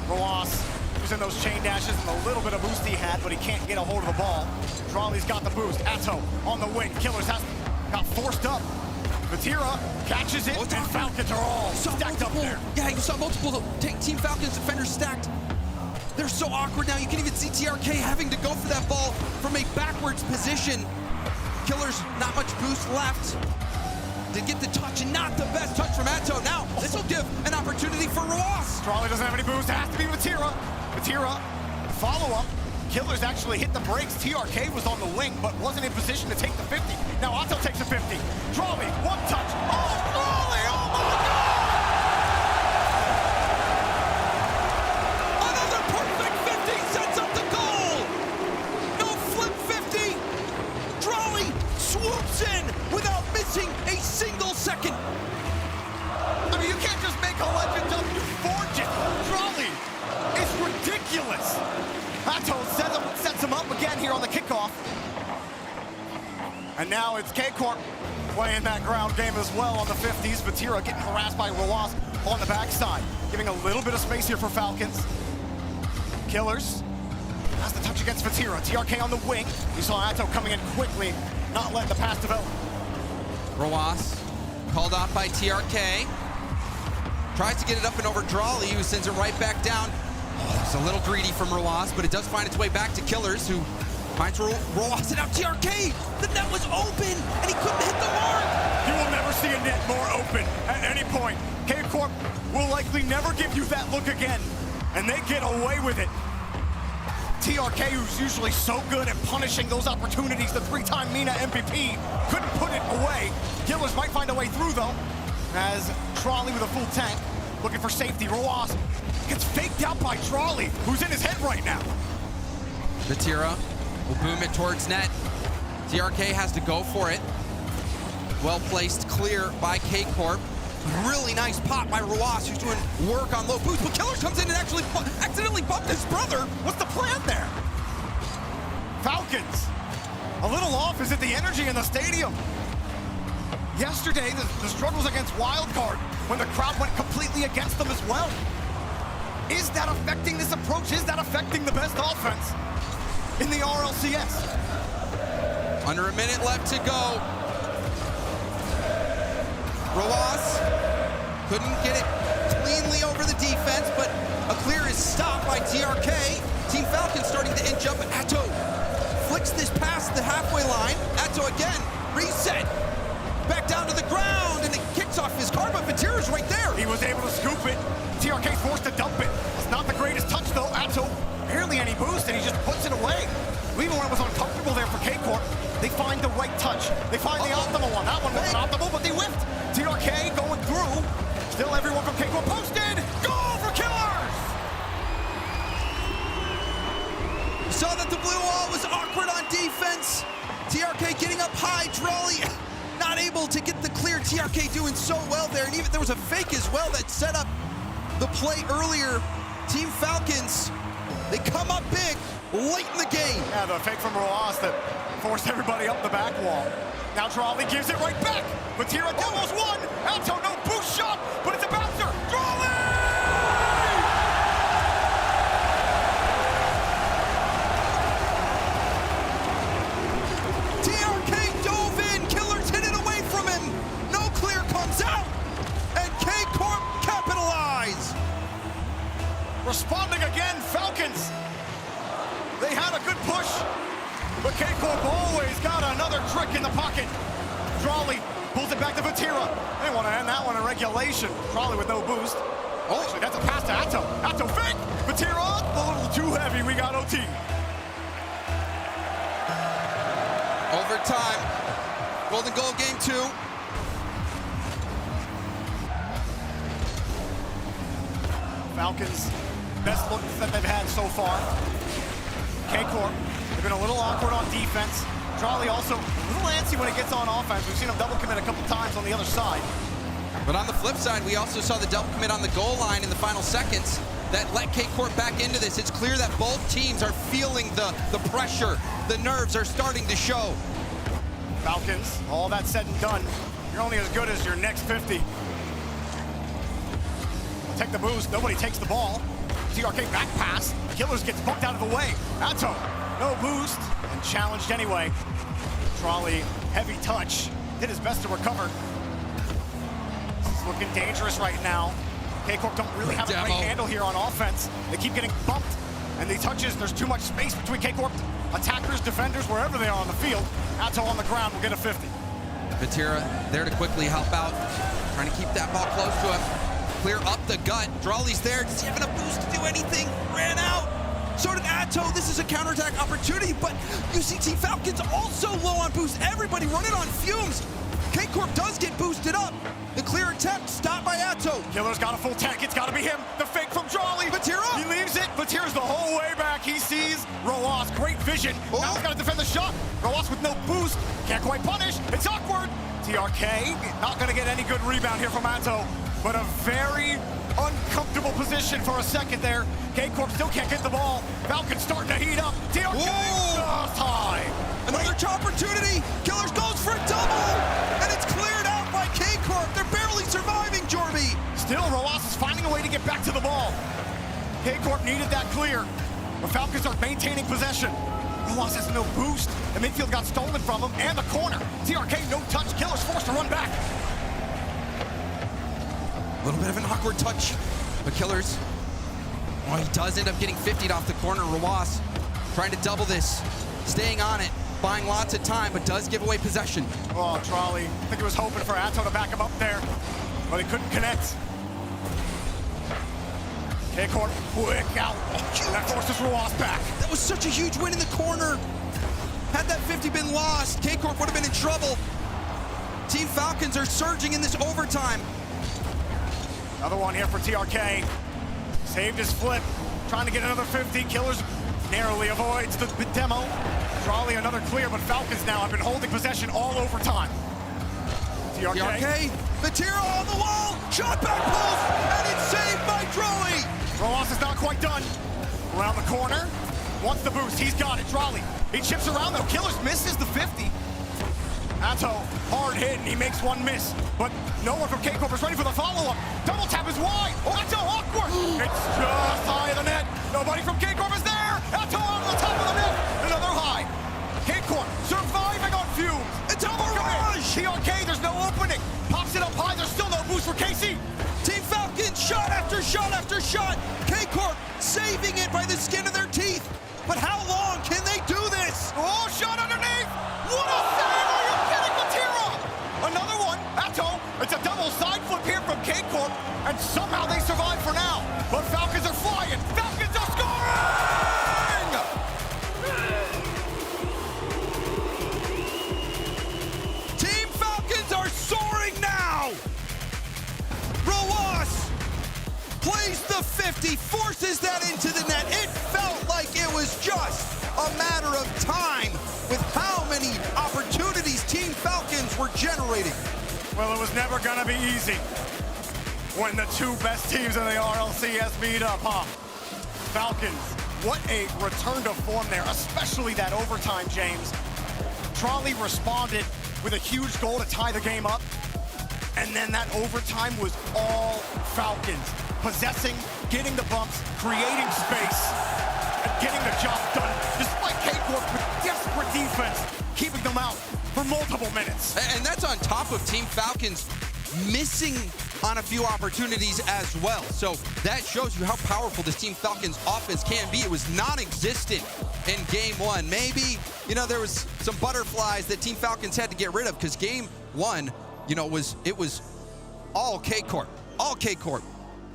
Speaker 3: Roas using those chain dashes and a little bit of boost he had, but he can't get a hold of the ball. Drawley's got the boost. Atto on the wing. Killers got forced up. Vatira catches it, and Falcons are all stacked up there.
Speaker 14: Yeah, you saw multiple Team Falcons defenders stacked. They're so awkward now. You can even see TRK having to go for that ball from a backwards position. Killers, not much boost left. Did get the touch, and not the best touch from Atto. Now, this will give an opportunity for Roas.
Speaker 3: Drawley doesn't have any boost. It has to be Vatira. Vatira, follow-up. Killers actually hit the brakes. TRK was on the wing, but wasn't in position to take the 50. Now Atto takes the 50. Drawley, one touch. Oh, Drawley! Oh, my God!
Speaker 14: Another perfect 50 sets up the goal! No flip 50! Drawley swoops in without missing a single second.
Speaker 3: I mean, you can't just make a legend up, you forge it. Drawley is ridiculous. Atto sets him up again here on the kickoff. And now it's K-Corp playing that ground game as well on the 50s. Vatira getting harassed by Roas on the backside, giving a little bit of space here for Falcons. Killers has the touch against Vatira. TRK on the wing. You saw Atto coming in quickly, not letting the pass develop.
Speaker 14: Roas called off by TRK. Tries to get it up and over Drawley, who sends it right back down. Oh, it's a little greedy from Roas, but it does find its way back to Killers, who finds Roas, and now TRK! The net was open, and he couldn't hit the mark!
Speaker 3: You will never see a net more open at any point. K-Corp will likely never give you that look again, and they get away with it. TRK, who's usually so good at punishing those opportunities, the 3-time MENA MVP, couldn't put it away. Killers might find a way through, though, as Drawley with a full tank, looking for safety. Roas gets faked out by Drawley, who's in his head right now.
Speaker 14: Vatira will boom it towards net. TRK has to go for it. Well-placed clear by K-Corp. Really nice pop by Roas, who's doing work on low boost, but Killers comes in and actually accidentally bumped his brother.
Speaker 3: What's the plan there? Falcons, a little off. Is it the energy in the stadium? Yesterday, the struggles against Wildcard, when the crowd went completely against them as well. Is that affecting this approach? Is that affecting the best offense in the RLCS?
Speaker 14: Under a minute left to go. Roas couldn't get it cleanly over the defense, but a clear is stopped by TRK. Team Falcons starting to inch up, and Atto flicks this past the halfway line. Atto again, reset, back down to the ground, and it kicks off his car, but Vatira's right there.
Speaker 3: He was able to scoop it. TRK's forced to dump it. It's not the greatest touch though. Atto, barely any boost, and he just puts it away. Even when it was uncomfortable there for K-Corp, they find the right touch. They find the optimal one. That one wasn't optimal, but they whipped. TRK going through. Still everyone from K-Corp posted. Goal for Killers!
Speaker 14: Saw that the blue wall was awkward on defense. TRK getting up high, Drawley not able to get the clear. TRK doing so well there, and even there was a fake as well that set up the play earlier. Team Falcons, they come up big late in the game.
Speaker 3: Yeah, the fake from Roas that forced everybody up the back wall. Now Drawley gives it right back. Vatira doubles one. Alto, no boost shot, but it's a bouncer. Drawley!
Speaker 14: TRK dove in. Killers hit it away from him. No clear comes out. And K-Corp capitalize.
Speaker 3: Responding again, Falcons. They had a good push, but K-Corp always got another trick in the pocket. Drawley pulls it back to Vatira. They want to end that one in regulation. Drawley with no boost. Oh, actually, that's a pass to Atto. Atto fake. Vatira, a little too heavy. We got OT.
Speaker 14: Overtime. Golden goal game 2.
Speaker 3: Falcons, best look that they've had so far. K-Corp, they've been a little awkward on defense. Drawley also a little antsy when it gets on offense. We've seen him double commit a couple times on the other side.
Speaker 14: But on the flip side, we also saw the double commit on the goal line in the final seconds that let K-Corp back into this. It's clear that both teams are feeling the pressure. The nerves are starting to show.
Speaker 3: Falcons, all that said and done, you're only as good as your next 50. Take the boost, nobody takes the ball. TRK back pass, Killers gets bumped out of the way. Atto, no boost, and challenged anyway. Drawley, heavy touch, did his best to recover. This is looking dangerous right now. K-Corp don't really have a great handle here on offense. They keep getting bumped, and the touches, there's too much space between K-Corp, attackers, defenders, wherever they are on the field. Atto on the ground will get a 50.
Speaker 14: Vatira there to quickly help out, trying to keep that ball close to him. Clear up the gut. Drawley's there. Does he have enough boost to do anything? Ran out. So did Atto. This is a counterattack opportunity, but you see Team Falcons also low on boost. Everybody running on fumes. K-Corp does get boosted up. The clear attempt stopped by Atto.
Speaker 3: Killer's got a full tank. It's got to be him. The fake from Drawley.
Speaker 14: Vatira.
Speaker 3: He leaves it. Vatira's the whole way back. He sees Roas. Great vision. Oh. Now he's got to defend the shot. Roas with no boost. Can't quite punish. It's awkward. TRK not going to get any good rebound here from Atto. But a very uncomfortable position for a second there. K-Corp still can't get the ball. Falcons starting to heat up. TRK just high.
Speaker 14: Another opportunity. Killers goes for a double. And it's cleared out by K-Corp. They're barely surviving, Jorby.
Speaker 3: Still, Roas is finding a way to get back to the ball. K-Corp needed that clear. The Falcons are maintaining possession. Roas has no boost. The midfield got stolen from him, and the corner. TRK no touch. Killers forced to run back.
Speaker 14: A little bit of an awkward touch, but Killers, well, he does end up getting 50'd off the corner. Roas trying to double this, staying on it, buying lots of time, but does give away possession.
Speaker 3: Oh, Drawley, I think he was hoping for Atto to back him up there, but he couldn't connect. K-Corp, quick out. That forces Roas back.
Speaker 14: That was such a huge win in the corner. Had that 50 been lost, K-Corp would have been in trouble. Team Falcons are surging in this overtime.
Speaker 3: Another one here for TRK. Saved his flip. Trying to get another 50. Killers narrowly avoids the demo. Drawley another clear, but Falcons now have been holding possession all overtime. TRK.
Speaker 14: Vatira on the wall. Shot back post. And it's saved by Drawley.
Speaker 3: Roas is not quite done. Around the corner. Wants the boost. He's got it. Drawley. He chips around though. Killers misses the 50. Atto, hard hit, and he makes one miss. But no one from K-Corp is ready for the follow-up. Double tap is wide. Oh, Atto, awkward. It's just high of the net. Nobody from K-Corp is there. Atto on the top of the net. Another high. K-Corp surviving on fumes.
Speaker 14: It's a barrage.
Speaker 3: TRK, there's no opening. Pops it up high. There's still no boost for KC.
Speaker 14: Team Falcons, shot after shot after shot. K-Corp saving it by the skin of their teeth. But how long can they do this?
Speaker 3: Oh, shot underneath. What a save. Are you kidding, Vatira? Another one. Atto. It's a double side flip here from
Speaker 14: forces that into the net. It felt like it was just a matter of time with how many opportunities Team Falcons were generating.
Speaker 3: Well, it was never gonna be easy when the two best teams in the RLCS meet up, huh? Falcons, what a return to form there, especially that overtime, James. Trolley responded with a huge goal to tie the game up, and then that overtime was all Falcons. Possessing, getting the bumps, creating space, and getting the job done, despite K-Corp with desperate defense, keeping them out for multiple minutes.
Speaker 14: And that's on top of Team Falcons missing on a few opportunities as well. So that shows you how powerful this Team Falcons offense can be. It was non-existent in game one. Maybe, you know, there was some butterflies that Team Falcons had to get rid of because game one, you know, it was all K-Corp, all K-Corp.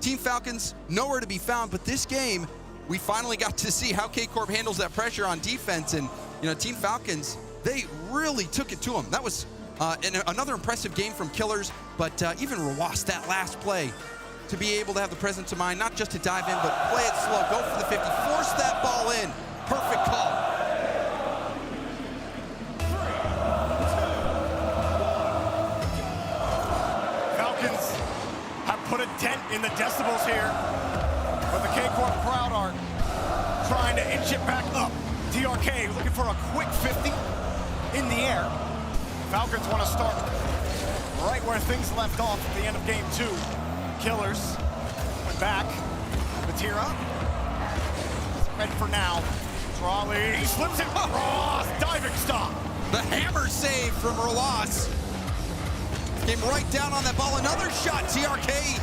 Speaker 14: Team Falcons, nowhere to be found, but this game, we finally got to see how K-Corp handles that pressure on defense, and, you know, Team Falcons, they really took it to them. That was another impressive game from Killers, but even Rawas, that last play, to be able to have the presence of mind, not just to dive in, but play it slow, go for the 50, force that ball in. Perfect call.
Speaker 3: Falcons have put a dent in the decibels here, but the K-Corp crowd are trying to inch it back up. TRK looking for a quick 50 in the air. Falcons want to start right where things left off at the end of game two. Killers went back. Batira ready for now. Trolley, he slips it. Rawas, diving stop.
Speaker 14: The hammer save from Rawas. Came right down on that ball. Another shot. TRK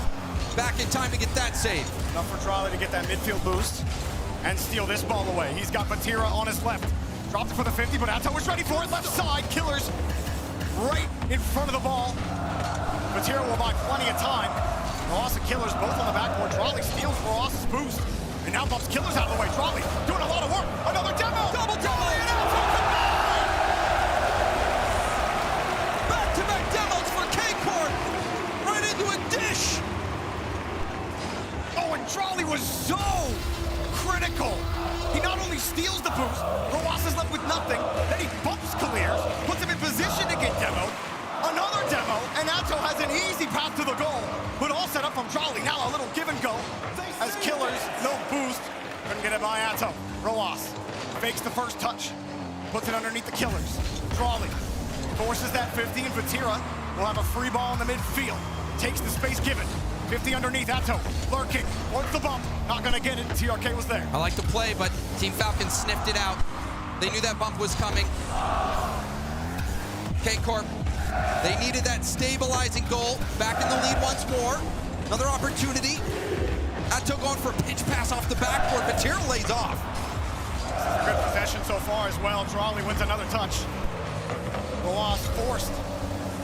Speaker 14: back in time to get that save.
Speaker 3: Enough for Trolley to get that midfield boost and steal this ball away. He's got Batira on his left. Dropped it for the 50, but Atto was ready for it. Left side, Killers right in front of the ball. Batira will buy plenty of time. Rawas and Killers both on the backboard. Trolley steals Rawas's boost and now bumps Killers out of the way. Trolley doing a lot of work. Another demo. Double demo. And Atto combined.
Speaker 14: Back-to-back demos for K-Corp. Right into a dish.
Speaker 3: Oh, and Trolley was so critical. He not only steals the boost, Rawas is left with nothing, then he bumps Clears, puts him in position to get demoed, another demo, and Atto has an easy path to the goal, but all set up from Trolley. Now a little give and go, as Killers, no boost, couldn't get it by Atto. Rawas fakes the first touch, puts it underneath the Killers. Trolley forces that 50, and Batira will have a free ball in the midfield, takes the space given. 50 underneath, Atto, lurking, wants the bump, not gonna get it, TRK was there.
Speaker 14: I like the play, but Team Falcons sniffed it out. They knew that bump was coming. K-Corp, they needed that stabilizing goal, back in the lead once more. Another opportunity. Atto going for a pitch pass off the backboard, but Batira lays off.
Speaker 3: This is a good possession so far as well. Trolley wins another touch. Rawas forced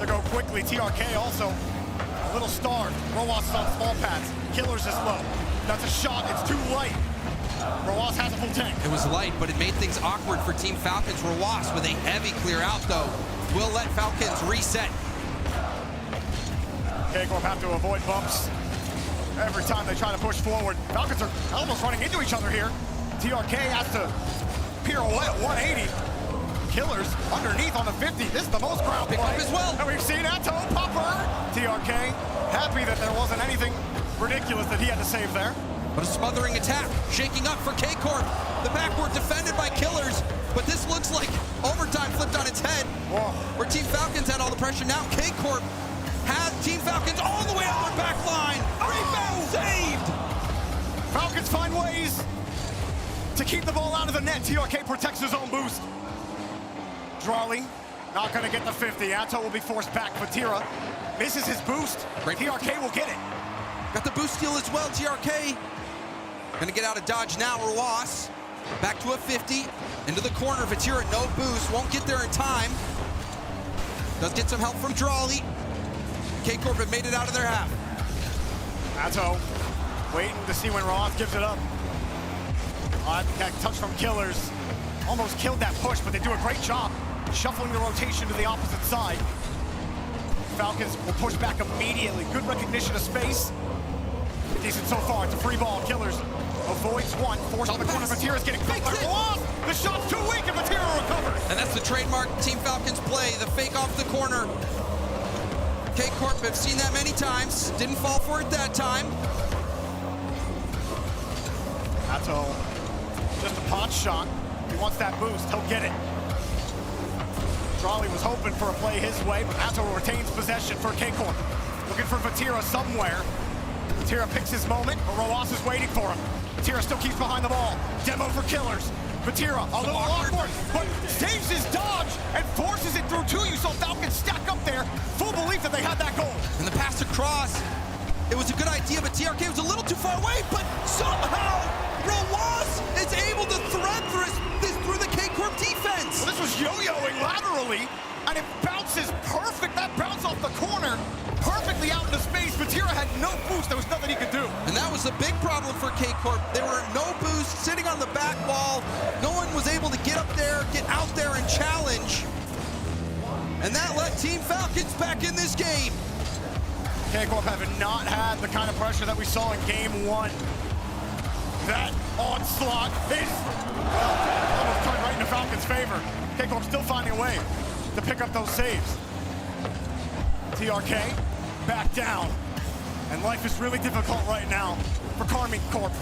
Speaker 3: to go quickly, TRK also a little starved. Rawas is on small pads. Killers is low. That's a shot. It's too light. Rawas has a full tank.
Speaker 14: It was light, but it made things awkward for Team Falcons. Rawas with a heavy clear out, though, will let Falcons reset.
Speaker 3: K-Corp have to avoid bumps every time they try to push forward. Falcons are almost running into each other here. TRK has to pirouette 180. Killers underneath on the 50. This is the most ground
Speaker 14: pick
Speaker 3: play.
Speaker 14: Up as well.
Speaker 3: And we've seen Atto Popper. TRK happy that there wasn't anything ridiculous that he had to save there.
Speaker 14: But a smothering attack, shaking up for K-Corp. The backboard defended by Killers, but this looks like overtime flipped on its head.
Speaker 3: Whoa.
Speaker 14: Where Team Falcons had all the pressure. Now K-Corp has Team Falcons all the way out their back line. Rebound saved.
Speaker 3: Falcons find ways to keep the ball out of the net. TRK protects his own boost. Trolley not gonna get the 50. Atto will be forced back. Batira misses his boost.
Speaker 14: Great.
Speaker 3: TRK will get it.
Speaker 14: Got the boost steal as well, TRK. Gonna get out of dodge now, Rawas. Back to a 50, into the corner, Batira, no boost, won't get there in time. Does get some help from Trolley. K-Corp have made it out of their half.
Speaker 3: Atto waiting to see when Rawas gives it up. That touch from Killers almost killed that push, but they do a great job shuffling the rotation to the opposite side. Falcons will push back immediately. Good recognition of space. decent so far. It's a free ball. Killers avoids one. Forced on the corner. Vatira's getting caught by Roas. The shot's too weak and Vatira recovers.
Speaker 14: And that's the trademark Team Falcons play, the fake off the corner. K-Corp have seen that many times. Didn't fall for it that time.
Speaker 3: Atto, just a pot shot. He wants that boost. He'll get it. Trolley was hoping for a play his way, but Atto retains possession for K-Corp. Looking for Vatira somewhere. Vatira picks his moment, but Roas is waiting for him. Vatira still keeps behind the ball. Demo for Killers. Vatira, a little awkward, but saves his dodge and forces it through to you, so Falcons stack up there. Full belief that they had that goal.
Speaker 14: And the pass across, it was a good idea, but TRK was a little too far away, but somehow Roas is able to thread through the K-Corp defense.
Speaker 3: Well, this was yo-yoing laterally, and it bounces perfect. That bounce off the corner, perfectly out into space. Vatira had no boost. There was nothing he could do.
Speaker 14: And that was the big problem for K-Corp. There were no boosts, sitting on the back wall. No one was able to get up there, get out there and challenge. And that let Team Falcons back in this game.
Speaker 3: K-Corp have not had the kind of pressure that we saw in game one. That onslaught is, well, almost turned right into Falcons' favor. K-Corp still finding a way to pick up those saves. TRK back down. And life is really difficult right now for Karmine Corp.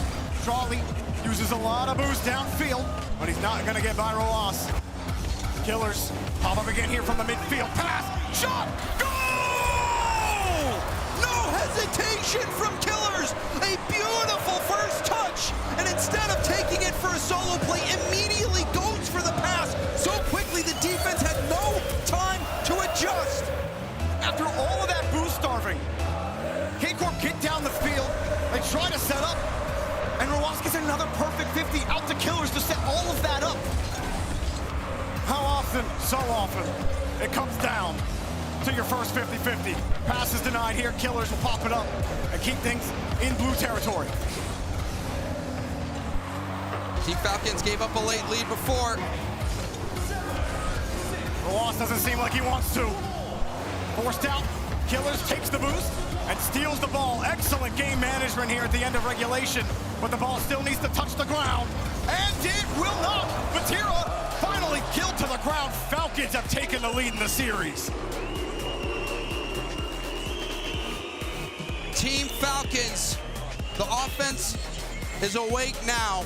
Speaker 3: Trolley uses a lot of boost downfield, but he's not gonna get by Roas. Killers pop up again here from the midfield. Pass, shot, goal!
Speaker 14: No hesitation from Killers. A beautiful first touch. And instead of taking it for a solo play, immediately goes for the pass. So quickly the defense had no time to adjust.
Speaker 3: After all of that boost starving, K-Corp get down the field. They try to set up, and Roas gets another perfect 50 out to Killers to set all of that up. How often, so often, it comes down to your first 50-50. Pass is denied here. Killers will pop it up and keep things in blue territory.
Speaker 14: Team Falcons gave up a late lead before.
Speaker 3: Roas doesn't seem like he wants to. Forced out, Killers takes the boost and steals the ball. Excellent game management here at the end of regulation, but the ball still needs to touch the ground, and it will not. Vatira finally killed to the ground. Falcons have taken the lead in the series.
Speaker 14: Team Falcons, the offense is awake now.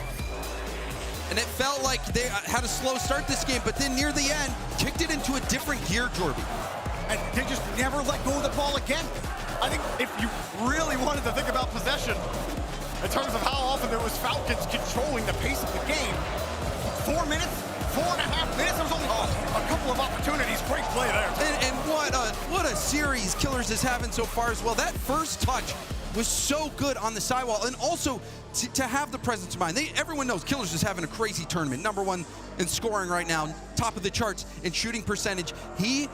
Speaker 14: And it felt like they had a slow start this game, but then near the end, kicked it into a different gear, Jorby.
Speaker 3: And they just never let go of the ball again. I think if you really wanted to think about possession, in terms of how often there was Falcons controlling the pace of the game, 4 minutes, 4.5 minutes, there was only a couple of opportunities. Great play there.
Speaker 14: And what a series Killers is having so far as well. That first touch was so good on the sidewall, and also to have the presence of mind. Everyone knows Killers is having a crazy tournament. #1 in scoring right now, top of the charts in shooting percentage. He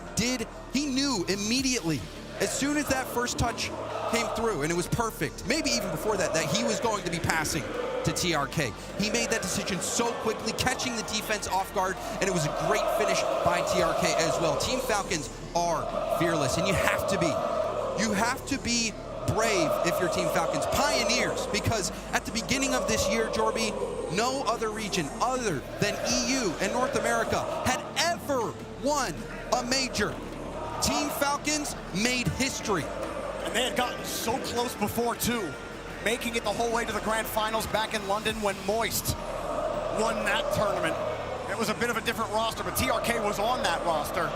Speaker 14: knew immediately, as soon as that first touch came through, and it was perfect, maybe even before that he was going to be passing to TRK. He made that decision so quickly, catching the defense off guard, and it was a great finish by TRK as well. Team Falcons are fearless, and you have to be. You have to be brave if you're Team Falcons, pioneers, because at the beginning of this year, Jorby, no other region other than EU and North America had ever won a major. Team Falcons made history.
Speaker 3: And they had gotten so close before, too, making it the whole way to the grand finals back in London when Moist won that tournament. It was a bit of a different roster, but TRK was on that roster.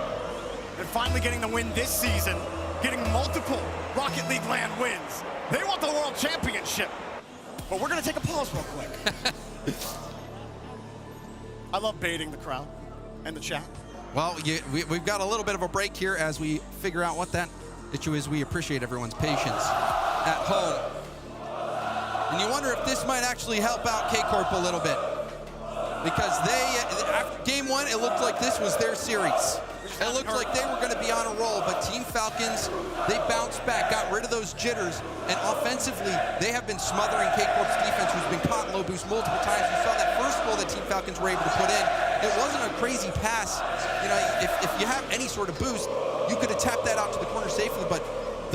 Speaker 3: And finally getting the win this season, getting multiple Rocket League LAN wins. They want the World Championship. But we're going to take a pause real quick. I love baiting the crowd and the chat.
Speaker 14: Well, we've got a little bit of a break here as we figure out what that issue is. We appreciate everyone's patience at home. And you wonder if this might actually help out K-Corp a little bit. Because after game one, it looked like this was their series. It looked like they were going to be on a roll, but Team Falcons, they bounced back, got rid of those jitters, and offensively, they have been smothering K-Corp's defense, who's been caught in low boost multiple times. You saw that first goal that Team Falcons were able to put in. It wasn't a crazy pass. You know, if you have any sort of boost, you could have tapped that out to the corner safely, but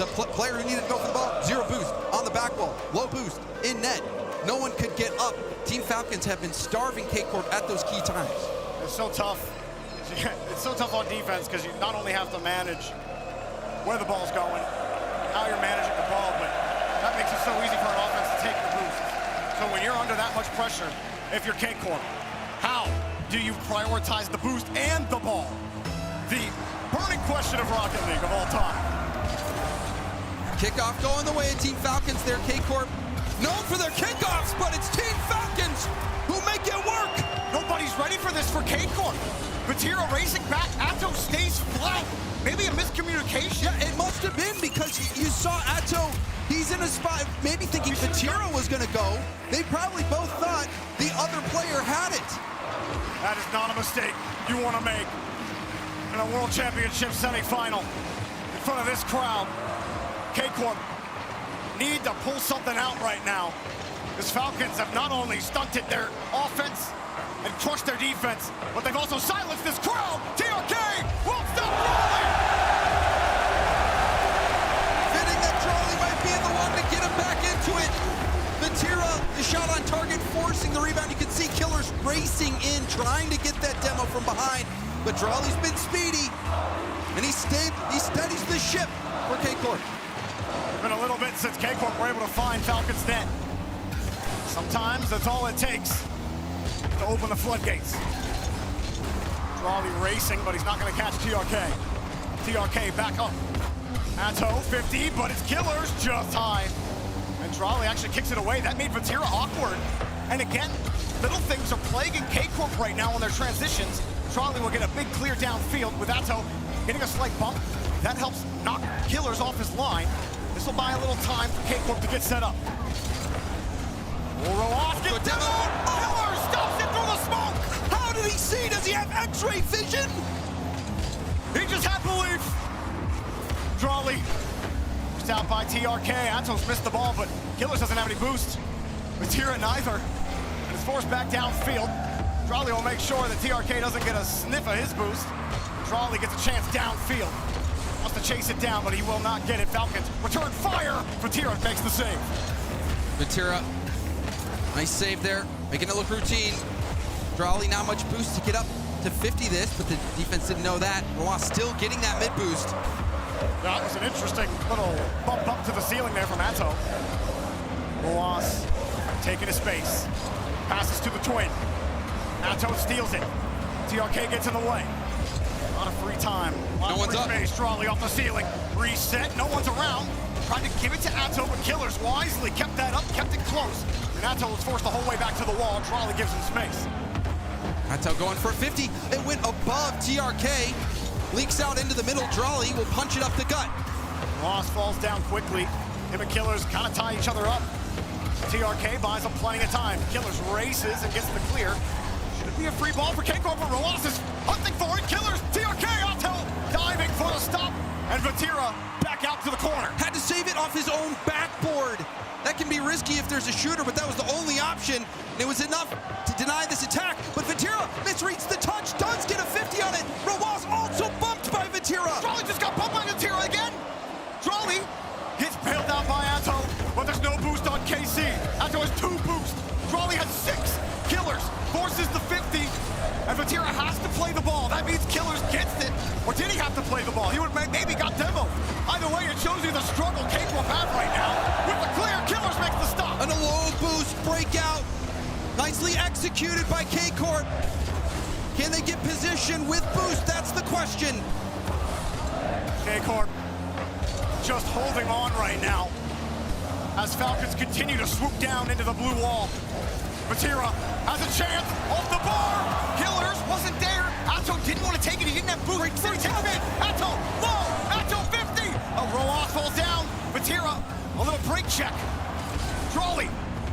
Speaker 14: The player who needed to go for the ball, 0 boost on the back wall, low boost in net. No one could get up. Team Falcons have been starving K-Corp at those key times.
Speaker 3: It's so tough. It's so tough on defense because you not only have to manage where the ball's going, how you're managing the ball, but that makes it so easy for an offense to take the boost. So when you're under that much pressure, if you're K-Corp, how do you prioritize the boost and the ball? The burning question of Rocket League of all time.
Speaker 14: Kickoff going the way of Team Falcons there. K-Corp known for their kickoffs, but it's Team Falcons who make it work.
Speaker 3: Nobody's ready for this for K-Corp. Vatira racing back. Atto stays flat. Maybe a miscommunication.
Speaker 14: Yeah, it must have been because you saw Atto. He's in a spot, maybe thinking Vatira was going to go. They probably both thought the other player had it.
Speaker 3: That is not a mistake you want to make in a World Championship semifinal in front of this crowd. K-Corp need to pull something out right now. Because Falcons have not only stunted their offense and crushed their defense, but they've also silenced this crowd. TRK won't stop rolling!
Speaker 14: Fitting that Charlie might be the one to get him back into it. Vatira, the shot on target, forcing the rebound. You can see Killers racing in, trying to get that demo from behind. But Drawley's been speedy, and he steadies the ship for K-Corp.
Speaker 3: It's been a little bit since K-Corp were able to find Falcons' net. Sometimes that's all it takes to open the floodgates. Drawley racing, but he's not going to catch TRK. TRK back up. Atto 50, but it's Killers just high. And Drawley actually kicks it away. That made Vatira awkward. And again, little things are plaguing K-Corp right now on their transitions. Drawley will get a big clear downfield with Atto getting a slight bump. That helps knock Killers off his line. This will buy a little time for K-Corp to get set up. Roas gets demoed. Killers stops it through the smoke.
Speaker 14: How did he see? Does he have X-ray vision?
Speaker 3: He just had belief. Drawley pushed out by TRK. Atto's missed the ball, but Killers doesn't have any boost. Vatira neither. And it's forced back downfield. Drawley will make sure that TRK doesn't get a sniff of his boost. Drawley gets a chance downfield. Wants to chase it down, but he will not get it. Falcons return fire. Vatira makes the save.
Speaker 14: Vatira, nice save there, making it look routine. Drawley not much boost to get up to 50 this, but the defense didn't know that. Roas still getting that mid boost.
Speaker 3: That was an interesting little bump up to the ceiling there from Atto. Roas taking his space. Passes to the twin. Atto steals it. TRK gets in the way. A lot of free time.
Speaker 14: No one's up.
Speaker 3: Space. Drawley off the ceiling. Reset. No one's around. Tried to give it to Atto, but Killers wisely kept that up, kept it close. And Atto was forced the whole way back to the wall. Drawley gives him space.
Speaker 14: Atto going for a 50. It went above TRK. Leaks out into the middle. Drawley will punch it up the gut.
Speaker 3: Ross falls down quickly. Him and Killers kind of tie each other up. TRK buys up plenty of time. Killers races and gets the clear. Should it be a free ball for K-Corp, but Roas is hunting for it. Killers, TRK, Atto diving for the stop. And Vatira back out to the corner.
Speaker 14: Had to save it off his own backboard. That can be risky if there's a shooter, but that was the only option. It was enough to deny this attack, but Vatira misreads the touch, does get a 50 on it. Roas also bumped by Vatira.
Speaker 3: Drawley just got bumped by Vatira again. Drawley gets bailed out by Atto, but there's no boost on KC. Atto has 2 boosts. Drawley has 6. Killers forces the 50, and Vatira has to play the ball. That means Killers gets it, or did he have to play the ball? He would have maybe got demo. Either way, it shows you the struggle K-Corp have right now. With the clear, Killers makes the stop.
Speaker 14: And a low boost breakout. Nicely executed by K-Corp. Can they get position with boost? That's the question.
Speaker 3: K-Corp just holding on right now as Falcons continue to swoop down into the blue wall. Vatira has a chance off the bar. Killers wasn't there. Atto didn't want to take it. He didn't have boost. He takes it. Atto low. Atto 50. Roas falls down. Vatira a little break check. Drawley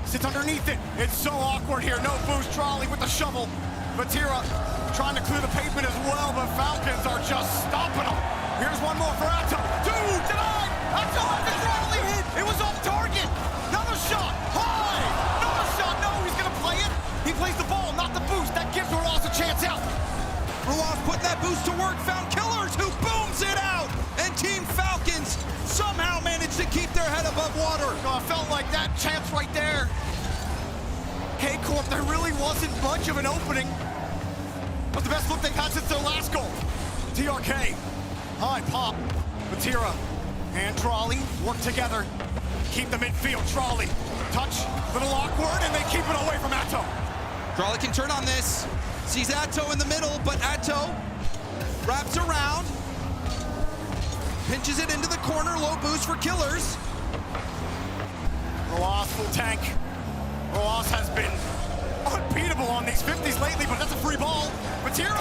Speaker 3: sits underneath it. It's so awkward here. No boost. Drawley with the shovel. Vatira trying to clear the pavement as well, but Falcons are just stopping them. Here's one more for Atto. 2 denied. Atto has the Drawley hit. It was off target. Another shot. High. Another shot. No, he's going to play it. He plays the ball, not the boost. That gives Roas a chance out.
Speaker 14: Roas put that boost to work, found Killers who booms it out. And Team Falcons somehow above water.
Speaker 3: Oh, I felt like that chance right there. K-Corp, there really wasn't much of an opening. But the best look they've had since their last goal. TRK, high pop. Vatira and Trolley work together. Keep the midfield. Trolley, touch, little awkward, and they keep it away from Atto.
Speaker 14: Trolley can turn on this. Sees Atto in the middle, but Atto wraps around. Pinches it into the corner, low boost for Killers.
Speaker 3: Roas full tank. Roas has been unbeatable on these 50s lately, but that's a free ball. Vatira!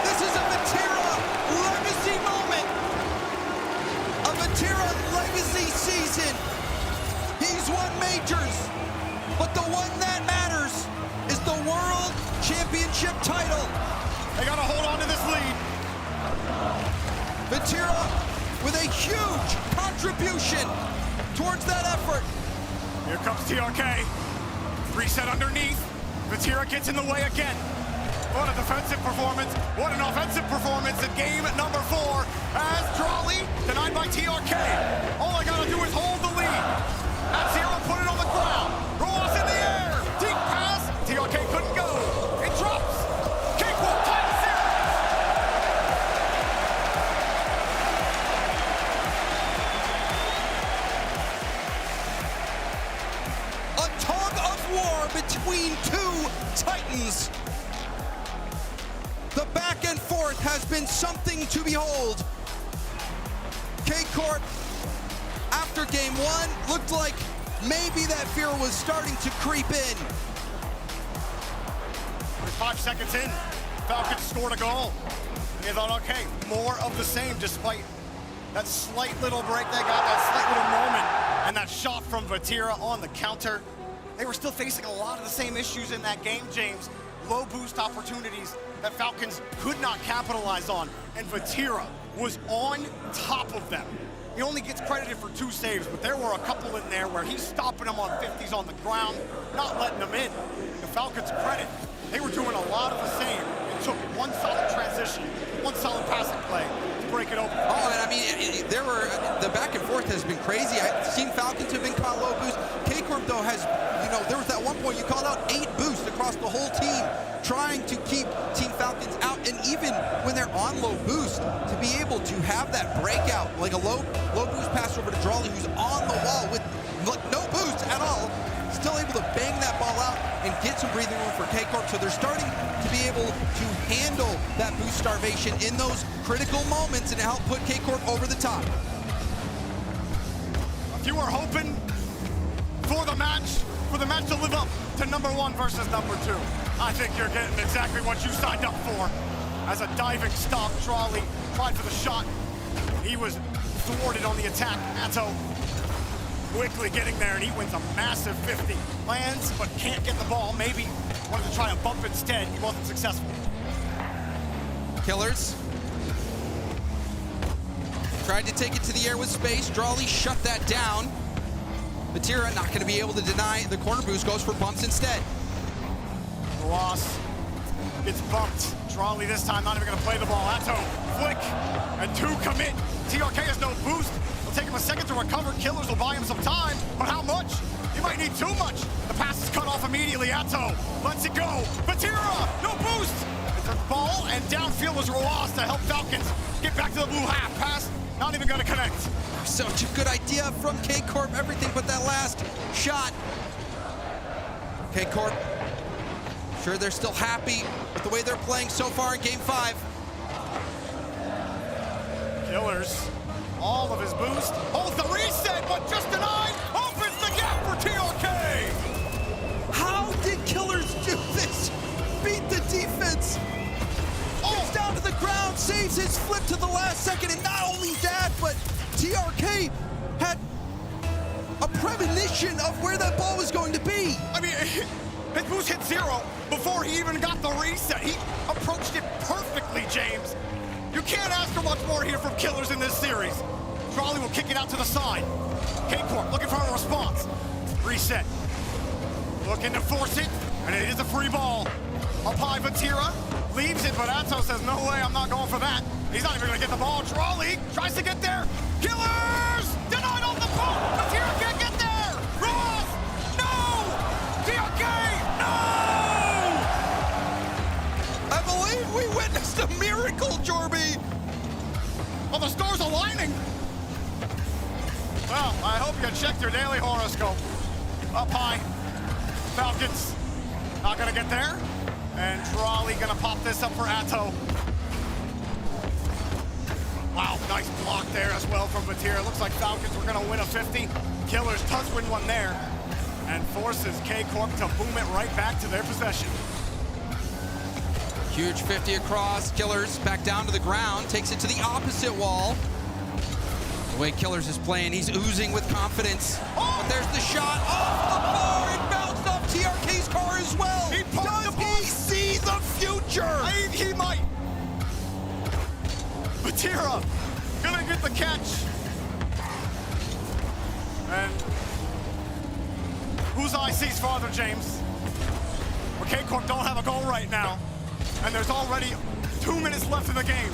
Speaker 14: This is a Vatira legacy moment. A Vatira legacy season. He's won majors, but the one that matters is the World Championship title.
Speaker 3: They gotta hold on to this lead.
Speaker 14: Vatira with a huge contribution towards that effort.
Speaker 3: Here comes TRK. Reset underneath. Vatira gets in the way again. What a defensive performance. What an offensive performance in game number 4. As Trolley denied by TRK. All I gotta do is hold the lead. At 0, put it on the ground. Roas in the air. Deep pass. TRK couldn't go. It drops. K-Corp tie the series.
Speaker 14: A tug of war between two titans. The back and forth has been something to behold. K-Corp, after game 1, looked like maybe that fear was starting to creep in.
Speaker 3: 5 seconds in, Falcons scored a goal. They thought, okay, more of the same, despite that slight little break they got, that slight little moment, and that shot from Vatira on the counter. They were still facing a lot of the same issues in that game, James. Low boost opportunities that Falcons could not capitalize on, and Vatira was on top of them. He only gets credited for 2 saves, but there were a couple in there where he's stopping them on 50s on the ground, not letting them in. The Falcons' credit, they were doing a lot of the same. It took one solid transition, one solid passing play to break it open.
Speaker 14: Oh, and I mean, the back and forth has been crazy. I've seen Falcons have been caught low boost. K-Corp, though, has, there was that one point you called out 8 boosts across the whole team, trying to keep Team Falcons out. And even when they're on low boost, to be able to have that breakout, like a low boost pass over to Drawley, who's on the wall with no boost at all, still able to bang that ball out and get some breathing room for K-Corp. So they're starting to be able to handle that boost starvation in those critical moments and help put K-Corp over the top.
Speaker 3: If you were hoping for the match to live up to number 1 versus number 2, I think you're getting exactly what you signed up for. As a diving stop, Trolley tried for the shot. He was thwarted on the attack. Atto quickly getting there, and he wins a massive 50. Lands, but can't get the ball. Maybe wanted to try a bump instead. He wasn't successful.
Speaker 14: Killers tried to take it to the air with space. Drawley shut that down. Vatira not going to be able to deny the corner boost, goes for bumps instead.
Speaker 3: Roas gets bumped. Trolley this time not even going to play the ball. Atto, flick, and 2 commit. TRK has no boost. It'll take him a second to recover. Killers will buy him some time, but how much? He might need too much. The pass is cut off immediately. Atto lets it go. Vatira, no boost. It's a ball, and downfield was Roas to help Falcons get back to the blue half. Pass not even going to connect.
Speaker 14: Such a good idea from K-Corp, everything but that last shot. K-Corp, sure they're still happy with the way they're playing so far in game 5.
Speaker 3: Killers, all of his boost, holds the reset, but just denied, opens the gap for TRK.
Speaker 14: How did Killers do this? Beat the defense. Gets down to the ground, saves his flip to the last second, and not only that, but TRK had a premonition of where that ball was going to be.
Speaker 3: I mean, his boost hit 0 before he even got the reset. He approached it perfectly, James. You can't ask for much more here from Killers in this series. Trolley will kick it out to the side. K-Corp looking for a response. Reset. Looking to force it, and it is a free ball. Up high, Vatira. leaves it, but Atto says, no way, I'm not going for that. He's not even gonna get the ball. Drawley tries to get there. Killers! Denied off the boat! Batira can't get there! Ross! No! DRK! No!
Speaker 14: I believe we witnessed a miracle, Jorby.
Speaker 3: Well, the stars aligning. Well, I hope you checked your daily horoscope. Up high. Falcons not gonna get there. And Drawley gonna pop this up for Atto. Wow, nice block there as well from Batira. Looks like Falcons were gonna win a 50. Killers does win one there. And forces K-Corp to boom it right back to their possession.
Speaker 14: Huge 50 across. Killers back down to the ground. Takes it to the opposite wall. The way Killers is playing, he's oozing with confidence. Oh! But there's the shot off the bar. It bounced off TRK's car as well. Does he see the future?
Speaker 3: He might. Batira gonna get the catch. And whose eye sees farther, James? Well, K-Corp don't have a goal right now. And there's already 2 minutes left in the game.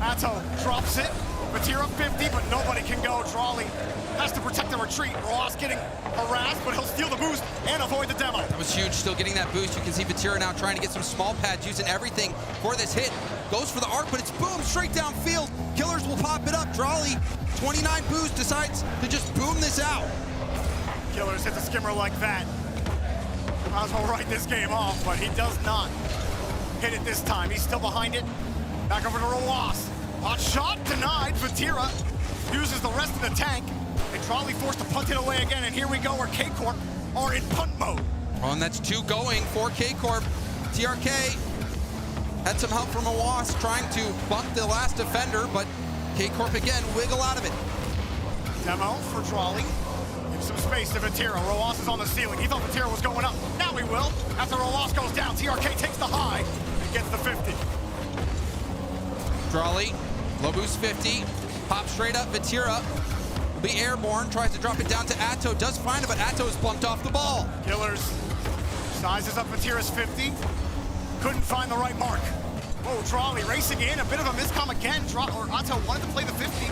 Speaker 3: Atto drops it. Batira 50, but nobody can go. Drawley has to protect the retreat. Ross getting harassed, but he'll steal the boost and avoid the demo.
Speaker 14: That was huge, still getting that boost. You can see Batira now trying to get some small pads, using everything for this hit. Goes for the arc, but it's boom, straight downfield. Killers will pop it up. Drawley, 29 boost, decides to just boom this out.
Speaker 3: Killers hit the skimmer like that. Might as well write this game off, but he does not hit it this time. He's still behind it. Back over to Roas. Hot shot denied. Batira uses the rest of the tank. And Drawley forced to punt it away again. And here we go where K-Corp are in punt mode.
Speaker 14: Oh, and that's 2 going for K-Corp. TRK had some help from Awas trying to bump the last defender, but K-Corp again wiggle out of it.
Speaker 3: Demo for Drawley. Give some space to Batira. Roas is on the ceiling. He thought Batira was going up. Now he will. After Roas goes down, TRK takes the high and gets the 50.
Speaker 14: Drawley, low boost 50, pops straight up. Batira will be airborne, tries to drop it down to Atto, does find it, but Atto is bumped off the ball.
Speaker 3: Killers sizes up Batira's 50, couldn't find the right mark. Oh, Drawley racing in, a bit of a miscom again. Atto wanted to play the 50.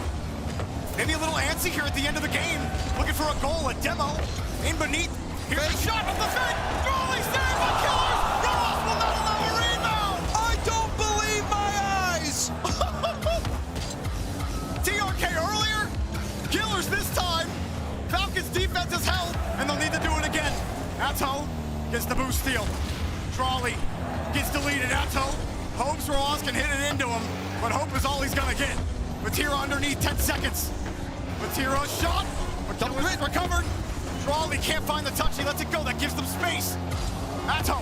Speaker 3: Maybe a little antsy here at the end of the game, looking for a goal, a demo, in beneath. Here's the shot off the fence. Drawley saved by Killers. Ross will not allow a rebound.
Speaker 14: I don't believe my eyes.
Speaker 3: TRK earlier, Killers this time. Falcons defense is held, and they'll need to do it again. Atto gets the boost steal. Drawley gets deleted. Atto hopes Ross can hit it into him, but hope is all he's gonna get. Batira underneath, 10 seconds. Batira shot, but Killers recovered. Drawley can't find the touch, he lets it go, that gives them space. Atto,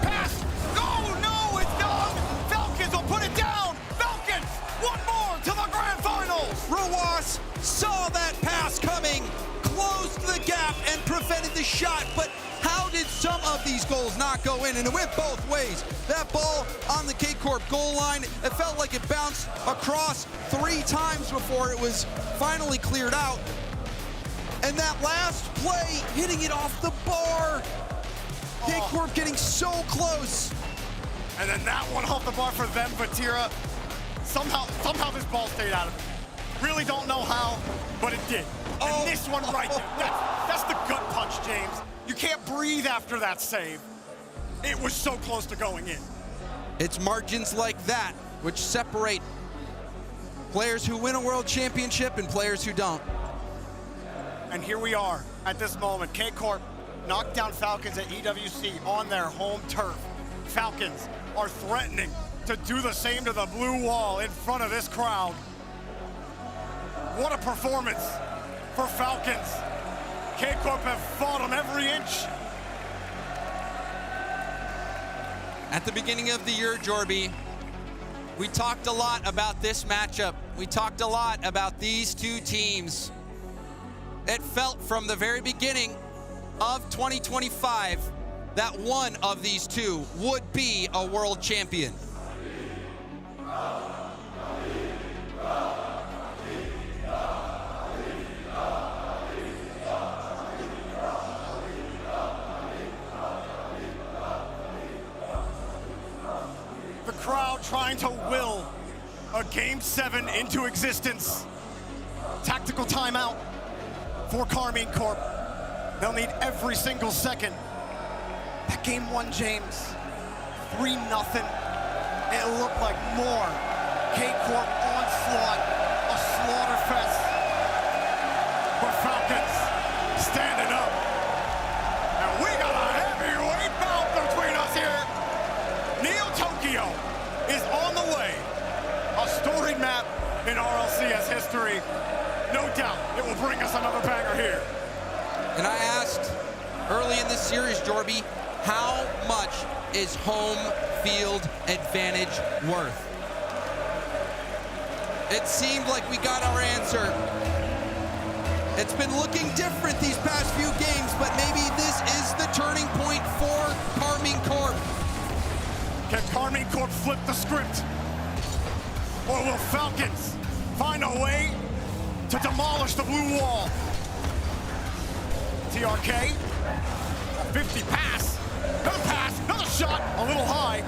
Speaker 3: pass, no, it's done! Falcons will put it down! Falcons, one more to the grand finals!
Speaker 14: Roas saw that pass coming, closed the gap and prevented the shot, but how did some of these goals not go in? And it went both ways. That ball on the K-Corp goal line, it felt like it bounced across 3 times before it was finally cleared out. And that last play, hitting it off the bar. K-Corp getting so close.
Speaker 3: And then that one off the bar for them, Batira. Somehow this ball stayed out of it. Really don't know how, but it did. And this one right there, that's the gut punch, James. You can't breathe after that save. It was so close to going in.
Speaker 14: It's margins like that which separate players who win a world championship and players who don't.
Speaker 3: And here we are at this moment. K-Corp knocked down Falcons at EWC on their home turf. Falcons are threatening to do the same to the blue wall in front of this crowd. What a performance for Falcons. K-Corp have fought them every inch.
Speaker 14: At the beginning of the year, Jorby, we talked a lot about this matchup. We talked a lot about these 2 teams. It felt from the very beginning of 2025 that one of these 2 would be a world champion.
Speaker 3: The trying to will a Game 7 into existence. Tactical timeout for Karmine Corp. They'll need every single second. That game won, James, 3-0. It looked like more. K-Corp onslaught, a slaughter fest for Falcons standing up. And we got a heavyweight bout between us here. Neo Tokyo is on the way. A storied map in RLCS history. No doubt it will bring us another banger here.
Speaker 14: And I asked early in this series, Jorby, how much is home field advantage worth? It seemed like we got our answer. It's been looking different these past few games, but maybe this is the turning point for Karmine Corp.
Speaker 3: Can Karmine Corp flip the script? Or will Falcons find a way to demolish the blue wall? TRK, 50 pass, another shot, a little high.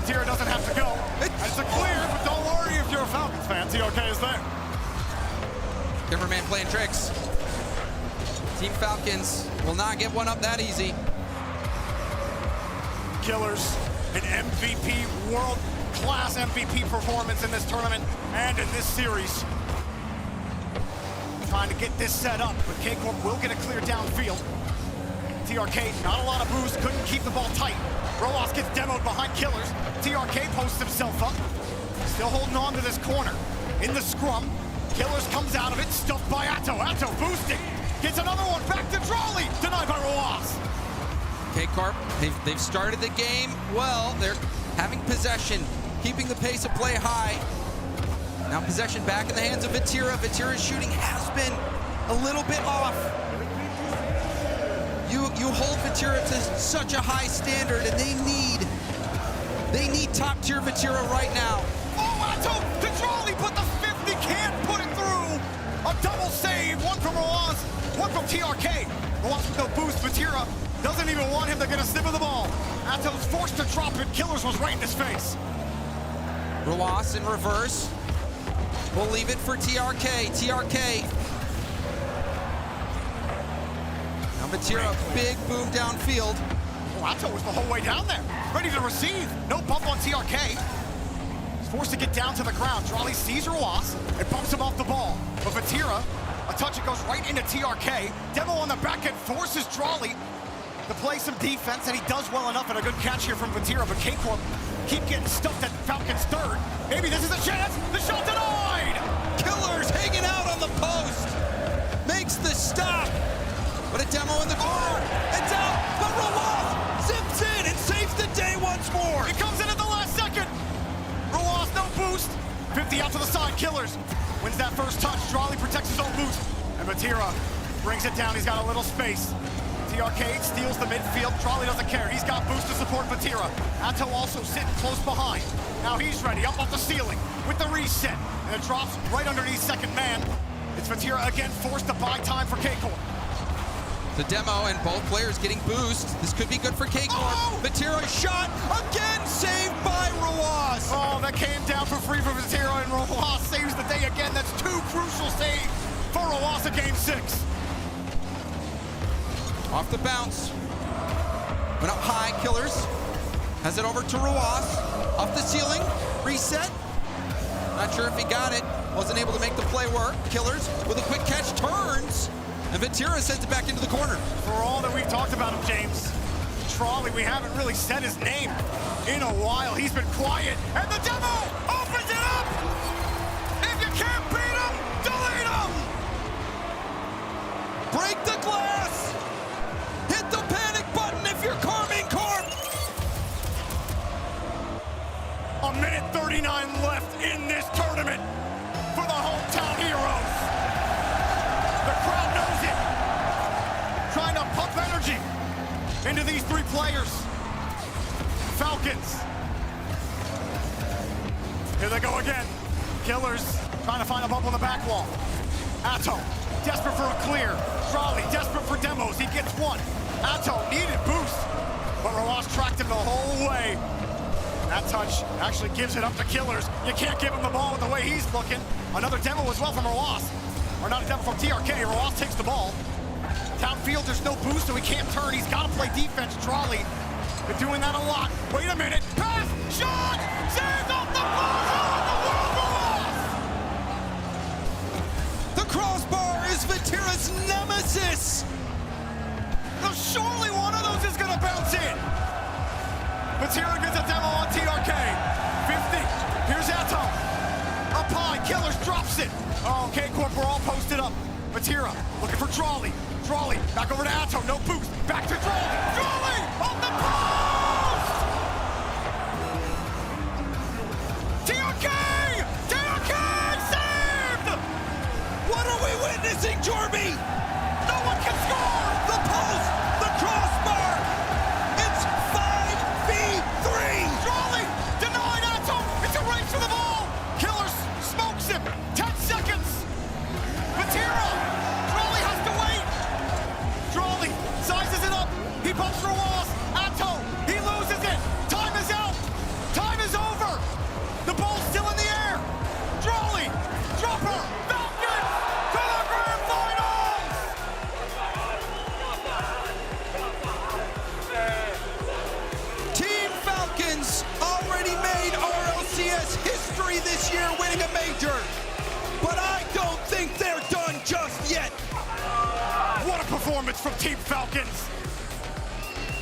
Speaker 3: Tira doesn't have to go. It's a clear, but don't worry if you're a Falcons fan, TRK is there.
Speaker 14: Cameraman playing tricks. Team Falcons will not get one up that easy.
Speaker 3: Killers, an MVP, world-class MVP performance in this tournament and in this series. Trying to get this set up, but K-Corp will get a clear downfield. TRK, not a lot of boost, couldn't keep the ball tight. Roas gets demoed behind Killers. TRK posts himself up. Still holding on to this corner. In the scrum, Killers comes out of it, stuffed by Atto. Atto boosting, gets another one, back to Trolley, denied by Roas.
Speaker 14: K-Corp, they've started the game well. They're having possession, keeping the pace of play high. Now possession back in the hands of Vatira. Vatira's shooting has been a little bit off. You hold Vatira to such a high standard, and they need top tier Vatira right now.
Speaker 3: Oh, Atto to Trolley, but the 50 can't put it through. A double save, one from Roas, one from TRK. Roas with no boost. Vatira doesn't even want him to get a sniff of the ball. Atto's forced to drop it. Killers was right in his face.
Speaker 14: Roas in reverse. We'll leave it for TRK. TRK. Now Vatira, big boom downfield.
Speaker 3: Oh, Atto was the whole way down there. Ready to receive. No bump on TRK. He's forced to get down to the ground. Trolley sees Roas and bumps him off the ball. But Vatira, a touch, it goes right into TRK. Demo on the back end forces Trolley to play some defense, and he does well enough, and a good catch here from Vatira, but K-Corp keep getting stuffed at Falcons third. Maybe this is a chance. The shot denied.
Speaker 14: Killers hanging out on the post. Makes the stop. But a demo in the corner. It's out. But Roas zips in and saves the day once more.
Speaker 3: It comes in at the last second. Roas, no boost. 50 out to the side. Killers wins that first touch. Trolley protects his own boost. And Vatira brings it down. He's got a little space. TRK steals the midfield. Trolley doesn't care. He's got boost to support Vatira. Atto also sitting close behind. Now he's ready, up off the ceiling with the reset. And it drops right underneath second man. It's Vatira again forced to buy time for K-Corp.
Speaker 14: The demo and both players getting boost. This could be good for K-Corp.
Speaker 3: Oh!
Speaker 14: Vatira shot again, saved by Roas.
Speaker 3: Oh, that came down for free for Vatira, and Roas saves the day again. That's two crucial saves for Roas in Game 6.
Speaker 14: Off the bounce. Went up high, Killers. Has it over to Roas. Off the ceiling, reset. Not sure if he got it. Wasn't able to make the play work. Killers with a quick catch, turns. And Vatira sends it back into the corner.
Speaker 3: For all that we've talked about him, James, Trolley, we haven't really said his name in a while. He's been quiet. And the demo opens it up! If you can't beat him, delete him!
Speaker 14: Break the glass! Hit the panic button if you're Karmine Corp!
Speaker 3: A minute 39 left in this tournament for the hometown heroes. The crowd knows it. Trying to pump energy into these three players. Falcons. Here they go again. Killers trying to find a bump on the back wall. Atto, desperate for a clear. Trolley, desperate for demos. He gets one. Atto needed boost, but Roas tracked him the whole way. That touch actually gives it up to Killers. You can't give him the ball with the way he's looking. Another demo as well from Roas. Or not a demo from TRK. Roas takes the ball. Downfield, there's no boost, so he can't turn. He's got to play defense. Trolley been doing that a lot. Wait a minute. Pass! Shot! Saves off the buzzer!
Speaker 14: The crossbar is Vatira's nemesis!
Speaker 3: Now surely one of those is going to bounce in. Vatira gets a demo on TRK. 50. Here's Atto. Up high. Killers drops it. Oh, K-Corp, we're all posted up. Vatira looking for Trolley. Trolley back over to Atto. No boost. Back to Trolley. Trolley on the post! TRK! TRK saved!
Speaker 14: What are we witnessing, Jorby?
Speaker 3: No one can score!
Speaker 14: The post! The crossbar! It's 5v3!
Speaker 3: Trolley denied Atto! It's a race for the ball! Killers smokes him! 10 seconds! Vatira! Trolley has to wait! Trolley sizes it up! He bumps for walls! Atto! He loses it! Time is out! Time is over! The ball's still in the air! Trolley! Dropper! Falcons! To the grand finals!
Speaker 14: Team Falcons already made RLCS history this year, winning a major. But I don't think they're done just yet.
Speaker 3: What a performance from Team Falcons!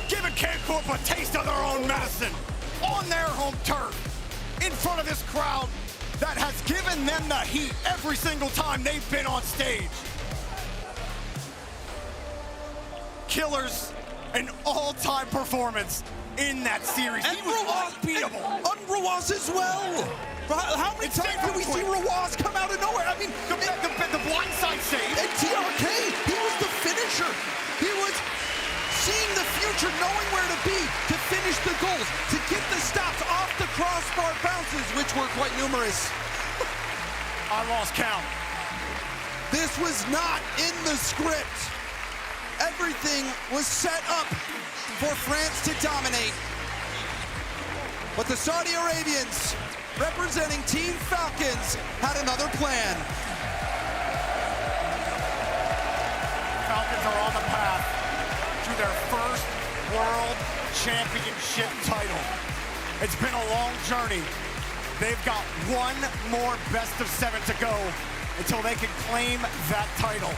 Speaker 3: Giving K-Corp a taste of their own medicine on their home turf, in front of this crowd that has given them the heat every single time they've been on stage. Killers, an all-time performance in that series.
Speaker 14: And Roas as well. How many times do we see Roas come out of nowhere? I mean,
Speaker 3: the blindside save.
Speaker 14: And TRK, he was the finisher. He was seeing the future, knowing where to be, to finish the goals, to get the stops off the crossbar bounces, which were quite numerous.
Speaker 3: I lost count.
Speaker 14: This was not in the script. Everything was set up for France to dominate. But the Saudi Arabians, representing Team Falcons, had another plan.
Speaker 3: Falcons are on the path to their first World Championship title. It's been a long journey. They've got one more best of 7 to go until they can claim that title.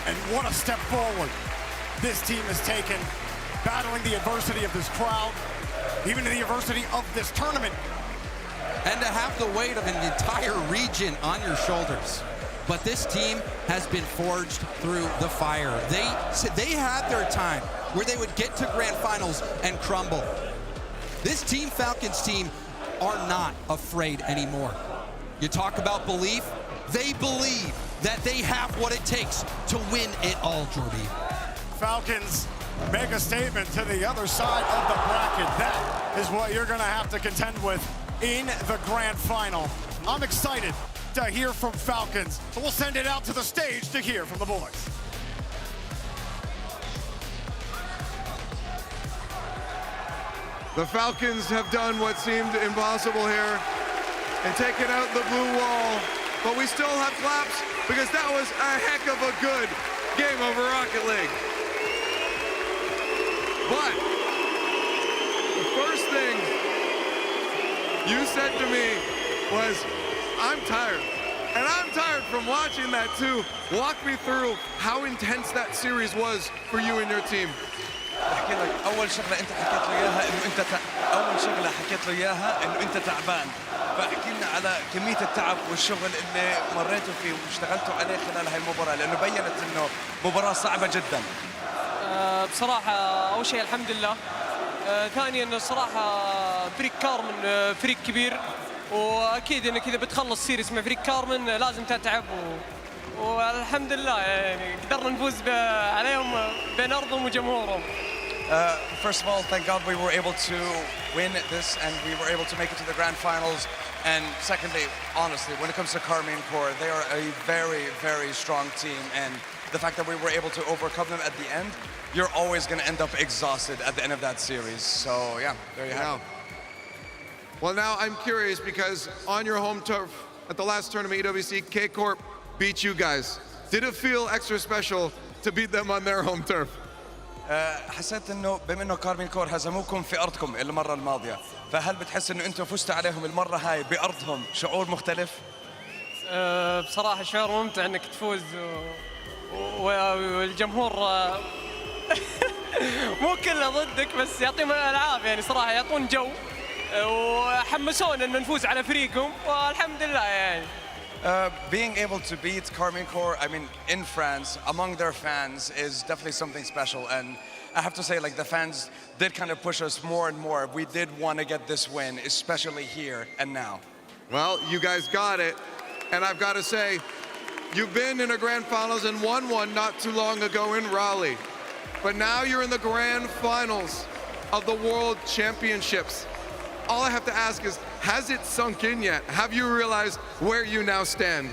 Speaker 3: And what a step forward this team has taken, battling the adversity of this crowd, even the adversity of this tournament.
Speaker 14: And to have the weight of an entire region on your shoulders. But this team has been forged through the fire. They had their time where they would get to grand finals and crumble. This Team Falcons team are not afraid anymore. You talk about belief, they believe that they have what it takes to win it all, Jordy.
Speaker 3: Falcons make a statement to the other side of the bracket. That is what you're gonna have to contend with in the grand final. I'm excited to hear from Falcons. So we'll send it out to the stage to hear from the boys.
Speaker 4: The Falcons have done what seemed impossible here and taken out the blue wall, but we still have claps because that was a heck of a good game over Rocket League. But the first thing you said to me was, I'm tired. And I'm tired from watching that too. Walk me through how intense that series was for you and your team.
Speaker 2: احكي لك اول شغله انت حكيت له اياها انه انت اول شغله حكيت له اياها انه انت تعبان فاحكي لنا على كميه التعب والشغل اللي مريتوا فيه واشتغلتوا عليه خلال هاي المباراه لانه بينت انه مباراه صعبه جدا.
Speaker 16: بصراحه اول شيء الحمد لله. ثانيا الصراحه فريق كارمن فريق كبير واكيد انك اذا بتخلص سيريس مع فريق كارمن لازم تتعب والحمد لله يعني قدرنا نفوز عليهم بين ارضهم وجمهورهم.
Speaker 2: First of all, thank God we were able to win this and we were able to make it to the grand finals. And secondly, honestly, when it comes to Karmine Corp, they are a very, very strong team. And the fact that we were able to overcome them at the end, you're always going to end up exhausted at the end of that series. So yeah, there you have it.
Speaker 4: Well, now I'm curious because on your home turf at the last tournament, EWC, GEEKAY Corp beat you guys. Did it feel extra special to beat them on their home turf?
Speaker 2: حسيت انه بما انه كارمين كور هزموكم في ارضكم المره الماضيه، فهل بتحس انه انتم فزتوا عليهم المره هاي بارضهم شعور مختلف؟
Speaker 16: بصراحه شعور ممتع انك تفوز والجمهور مو كله ضدك بس يعطيهم الالعاب يعني صراحه يعطون جو وحمسونا ان نفوز على فريقهم والحمد لله يعني.
Speaker 2: Being able to beat Karmine Corp, I mean, in France, among their fans, is definitely something special. And I have to say, like, the fans did kind of push us more and more. We did want to get this win, especially here and now.
Speaker 4: Well, you guys got it. And I've got to say, you've been in a grand finals and won one not too long ago in Raleigh. But now you're in the grand finals of the World Championships. All I have to ask is, has it sunk in yet? Have you realized where you now stand?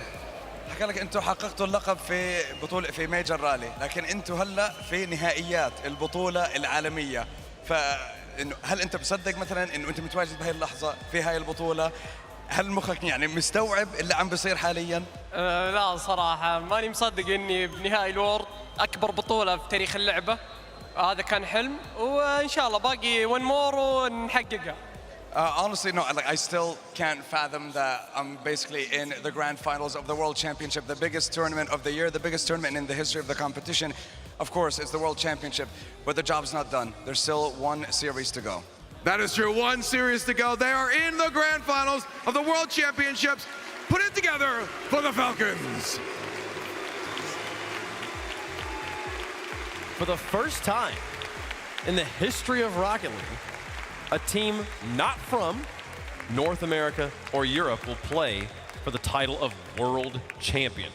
Speaker 2: حكى لك انتم حققتوا اللقب في بطولة في ميجر رالي، لكن انتم هلا في نهائيات البطولة العالمية. فإنه هل انت مصدق مثلا انه انت متواجد بهي اللحظة في هاي البطولة؟ هل مخك يعني مستوعب اللي عم بيصير حاليا؟
Speaker 16: لا صراحة ماني مصدق اني بنهائي الورد اكبر بطولة في تاريخ اللعبة. هذا كان حلم وان شاء الله باقي one more ونحققها.
Speaker 2: Honestly, no, like, I still can't fathom that I'm basically in the grand finals of the World Championship, the biggest tournament of the year, the biggest tournament in the history of the competition. Of course, it's the World Championship, but the job's not done. There's still one series to go.
Speaker 4: That is true, one series to go. They are in the grand finals of the World Championships. Put it together for the Falcons.
Speaker 11: For the first time in the history of Rocket League, a team not from North America or Europe will play for the title of World Champion.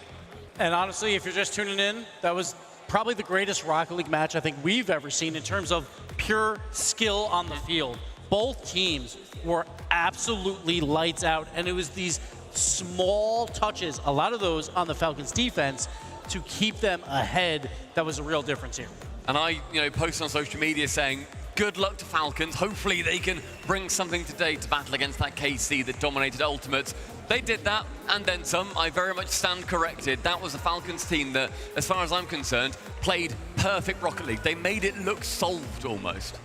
Speaker 13: And honestly, if you're just tuning in, that was probably the greatest Rocket League match I think we've ever seen in terms of pure skill on the field. Both teams were absolutely lights out, and it was these small touches, a lot of those on the Falcons defense, to keep them ahead. That was a real difference here.
Speaker 12: And I, posted on social media saying, good luck to Falcons. Hopefully they can bring something today to battle against that KC that dominated Ultimates. They did that and then some. I very much stand corrected. That was a Falcons team that, as far as I'm concerned, played perfect Rocket League. They made it look solved almost.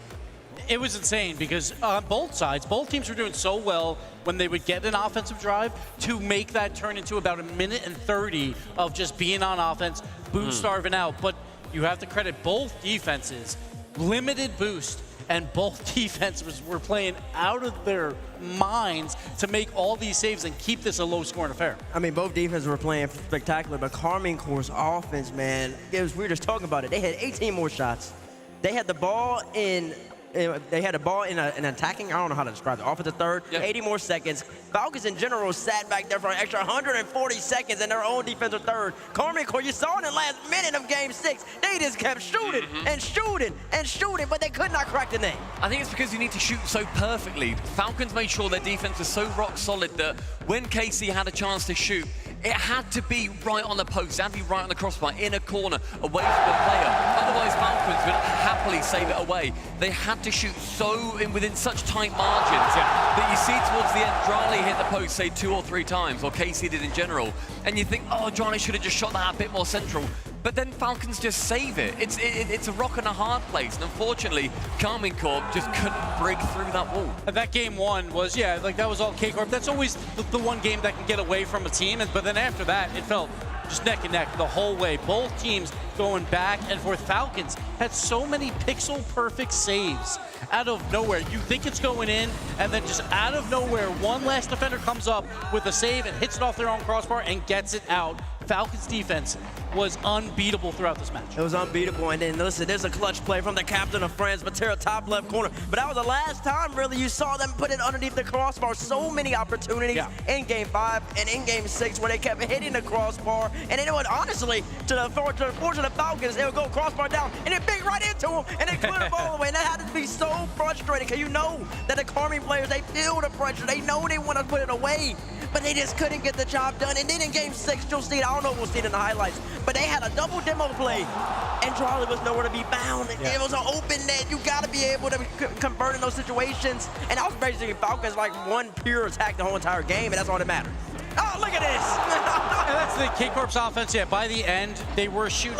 Speaker 13: It was insane because on both sides, both teams were doing so well when they would get an offensive drive to make that turn into about 1 minute and 30 of just being on offense, boot starving out. But you have to credit both defenses. Limited boost, and both defenses were playing out of their minds to make all these saves and keep this a low-scoring affair.
Speaker 7: I mean, both defenses were playing spectacular, but Karmine Corp's offense, man, we were just talking about it. They had 18 more shots. They had the ball in an attacking, I don't know how to describe it, offensive third, 80 more seconds. Falcons in general sat back there for an extra 140 seconds in their own defensive third. Karmine Corp, you saw in the last minute of game 6, they just kept shooting and shooting and shooting, but they could not crack the net.
Speaker 12: I think it's because you need to shoot so perfectly. Falcons made sure their defense was so rock solid that when KC had a chance to shoot, it had to be right on the post, it had to be right on the crossbar, in a corner, away from the player. Otherwise, Falcons would happily save it away. They had to shoot within such tight margins that you see towards the end, Drali hit the post, say 2 or 3 times, or KC did in general, and you think, oh, Drali should have just shot that a bit more central. But then Falcons just save it. It's a rock and a hard place, and unfortunately, Karmine Corp just couldn't break through that wall.
Speaker 13: And that game 1 was, that was all K-Corp. That's always the one game that can get away from a team, but then after that, it felt just neck and neck the whole way. Both teams going back and forth. Falcons had so many pixel-perfect saves out of nowhere. You think it's going in, and then just out of nowhere, one last defender comes up with a save and hits it off their own crossbar and gets it out. Falcons defense was unbeatable throughout this match.
Speaker 7: It was unbeatable, and then listen, there's a clutch play from the captain of France, Matera, top left corner. But that was the last time, really, you saw them put it underneath the crossbar. So many opportunities in Game 5 and in Game 6 where they kept hitting the crossbar. And it would, honestly, to the fortunate Falcons, they would go crossbar down, and it big right into them, and they cleared the ball away. And that had to be so frustrating, because you know that the Karmine players, they feel the pressure. They know they want to put it away. but they just couldn't get the job done. And then in game 6, you'll see it. I don't know if we'll see it in the highlights, but they had a double demo play, and Charlie was nowhere to be found.
Speaker 13: Yeah.
Speaker 7: It was an open net. You got to be able to convert in those situations. And that was basically Falcons like one pure attack the whole entire game, and that's all that mattered. Oh, look at this.
Speaker 13: And that's the K-Corp's offense. Yeah, by the end, they were shooting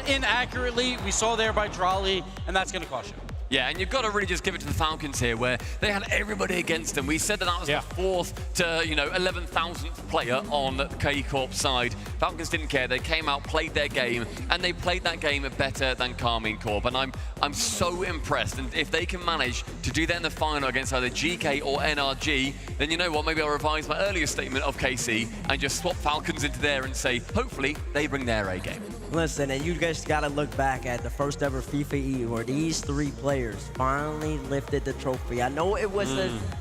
Speaker 13: inaccurately. We saw there by Drawley, and that's going to cost you.
Speaker 12: Yeah, and you've got to really just give it to the Falcons here, where they had everybody against them. We said that was the 4th to 11,000th player on the K-Corp side. Falcons didn't care. They came out, played their game, and they played that game better than Karmine Corp. And I'm so impressed. And if they can manage to do that in the final against either GK or NRG, then you know what? Maybe I'll revise my earlier statement of KC and just swap Falcons into there and say, hopefully, they bring their A game.
Speaker 7: Listen, and you guys got to look back at the first ever FIFA E where these 3 players finally lifted the trophy. I know it was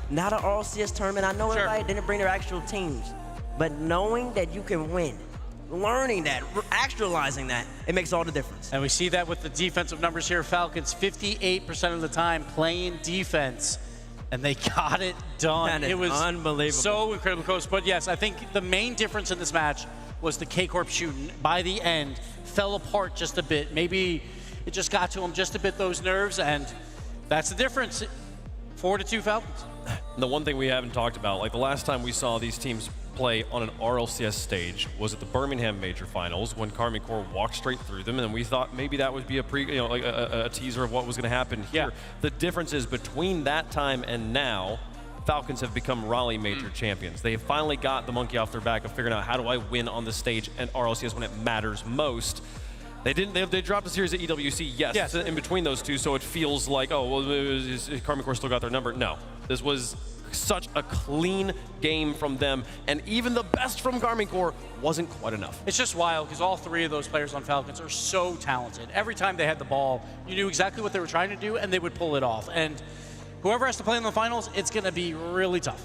Speaker 7: not an RLCS tournament. I know everybody didn't bring their actual teams. But knowing that you can win, learning that, actualizing that, it makes all the difference.
Speaker 13: And we see that with the defensive numbers here. Falcons 58% of the time playing defense, and they got it done.
Speaker 7: It was unbelievable.
Speaker 13: So incredibly close. But yes, I think the main difference in this match was the K-Corp shooting. By the end, fell apart just a bit. Maybe it just got to them just a bit, those nerves, and that's the difference. 4-2 Falcons.
Speaker 11: The one thing we haven't talked about, like the last time we saw these teams play on an RLCS stage was at the Birmingham Major Finals when Karmine Corp walked straight through them, and we thought maybe that would be a teaser of what was going to happen here.
Speaker 13: Yeah.
Speaker 11: The difference is between that time and now, Falcons have become Raleigh Major champions. They have finally got the monkey off their back of figuring out how do I win on the stage and RLCS when it matters most. They didn't. They dropped a series at EWC, yes, in between those two, so it feels like, oh, well, Karmine Corp still got their number. No, this was such a clean game from them, and even the best from Karmine Corp wasn't quite enough.
Speaker 13: It's just wild because all 3 of those players on Falcons are so talented. Every time they had the ball, you knew exactly what they were trying to do, and they would pull it off. And whoever has to play in the finals, it's going to be really tough.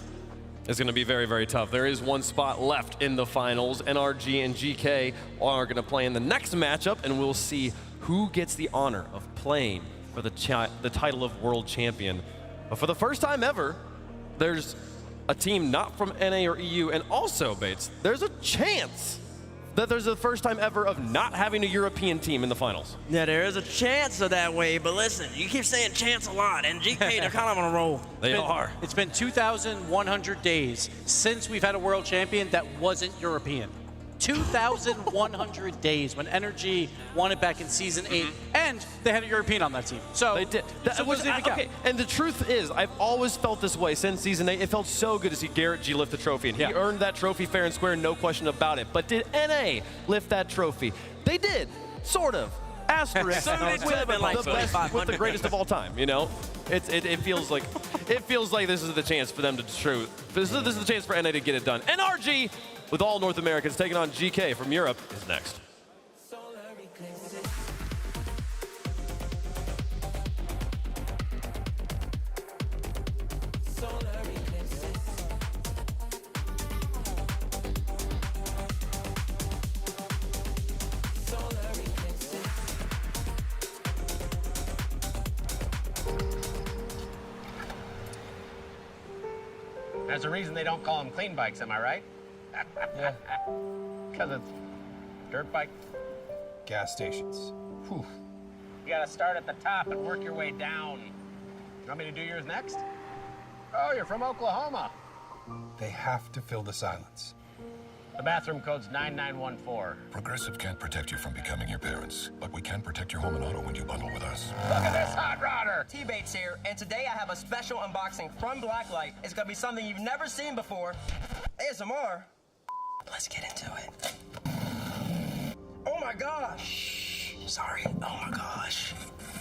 Speaker 11: It's going to be very, very tough. There is one spot left in the finals. NRG and GK are going to play in the next matchup, and we'll see who gets the honor of playing for the title of world champion. But for the first time ever, there's a team not from NA or EU, and also, Bates, there's a chance that there's the first time ever of not having a European team in the finals.
Speaker 7: Yeah, there is a chance of that way, but listen, you keep saying chance a lot, and GK, they're kind of on a roll.
Speaker 11: They are.
Speaker 13: It's been 2,100 days since we've had a world champion that wasn't European. 2,100 days when Energy won it back in Season 8, and they had a European on that team. So
Speaker 11: they did.
Speaker 13: Okay.
Speaker 11: And the truth is, I've always felt this way since Season 8. It felt so good to see Garrett G lift the trophy, and he earned that trophy fair and square, no question about it. But did NA lift that trophy? They did, sort of. Asterisk.
Speaker 7: So did
Speaker 11: with the greatest of all time, you know? It feels like this is the chance for them to This is the chance for NA to get it done. NRG, with all North Americans, taking on GK from Europe, is next.
Speaker 20: There's a reason they don't call them clean bikes, am I right? Yeah. Because it's dirt bike.
Speaker 21: Gas stations. Whew.
Speaker 20: You gotta start at the top and work your way down. You want me to do yours next? Oh, you're from Oklahoma.
Speaker 21: They have to fill the silence.
Speaker 20: The bathroom code's 9914.
Speaker 22: Progressive can't protect you from becoming your parents, but we can protect your home and auto when you bundle with us.
Speaker 20: Look at this hot rodder!
Speaker 23: T-Bates here, and today I have a special unboxing from Blacklight. It's gonna be something you've never seen before. ASMR. Let's get into it. Oh my gosh! Sorry, oh my gosh.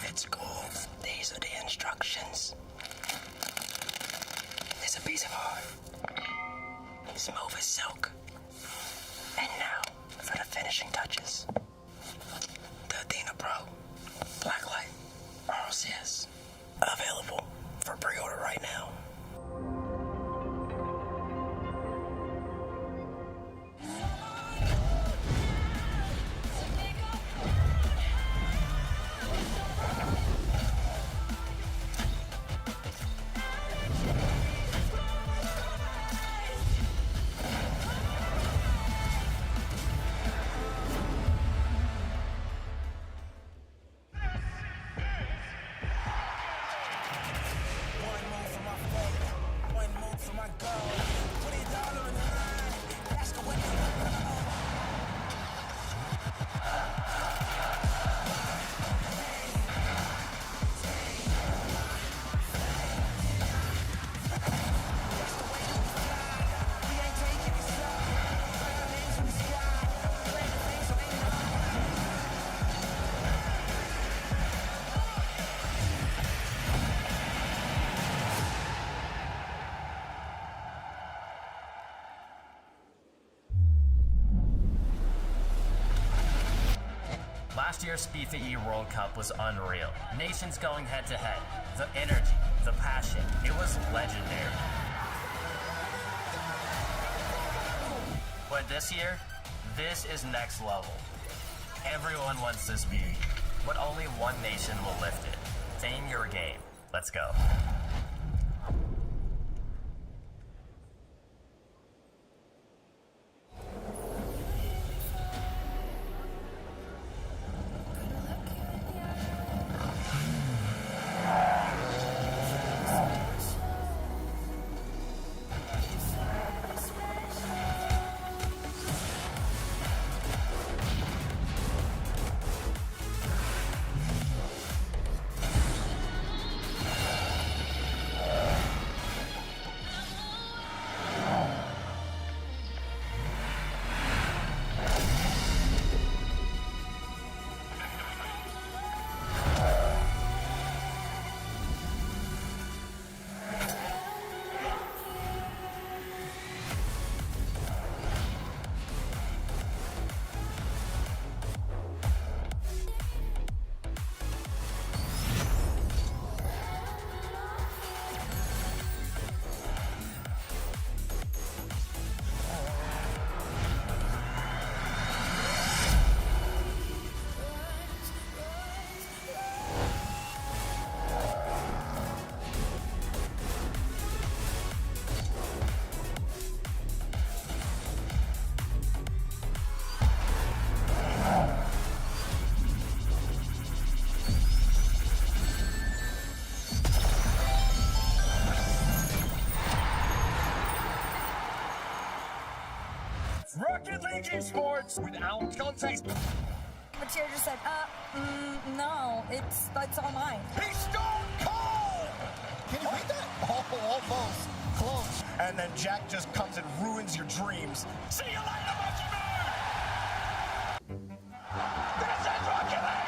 Speaker 23: It's cool. These are the instructions. It's a piece of art. Smooth as silk. And now, for the finishing touches. The Athena Pro Blacklight RLCS. Available for pre-order right now.
Speaker 24: Last year's FIFA E World Cup was unreal. Nations going head to head. The energy, the passion, it was legendary. But this year, this is next level. Everyone wants this beauty, but only one nation will lift it. Fame your game. Let's go.
Speaker 25: Rocket League Esports without context.
Speaker 1: The chair just said, no, it's all mine.
Speaker 25: He's stone cold! Can you read that? Oh, almost. Close. And then Jack just comes and ruins your dreams. See you later, Monkey Man! This is Rocket League!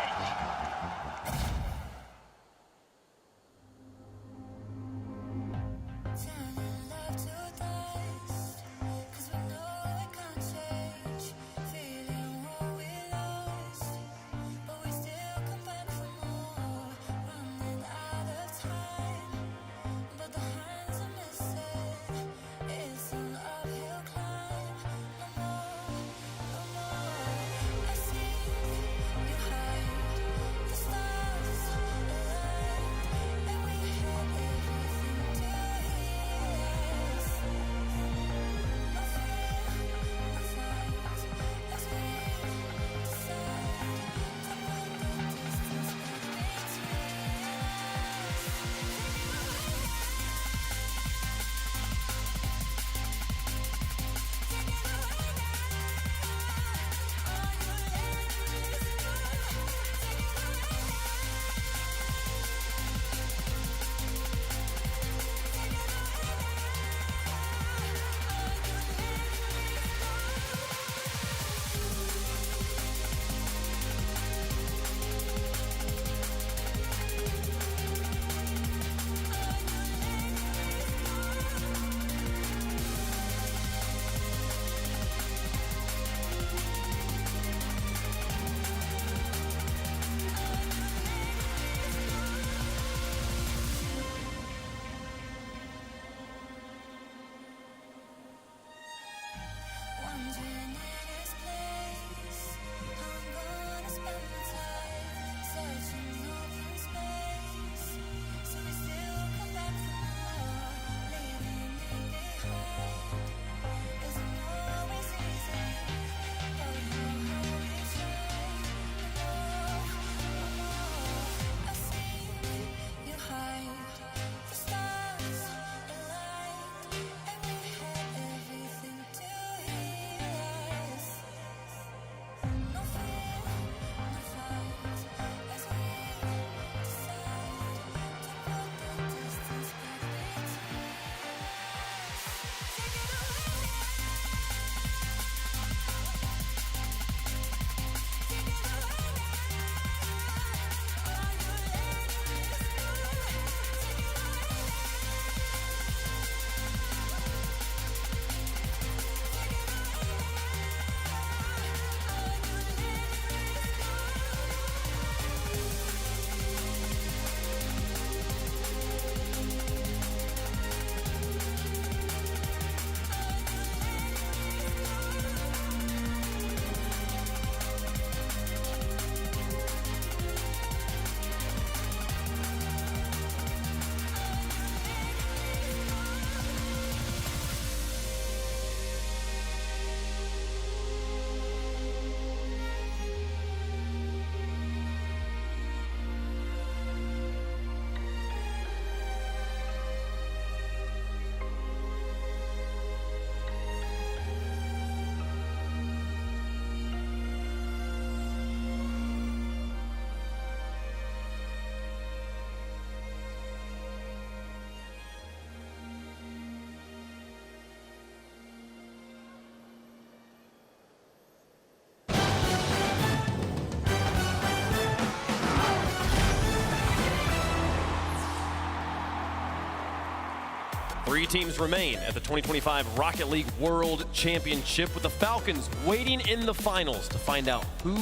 Speaker 11: 3 teams remain at the 2025 Rocket League World Championship, with the Falcons waiting in the finals to find out who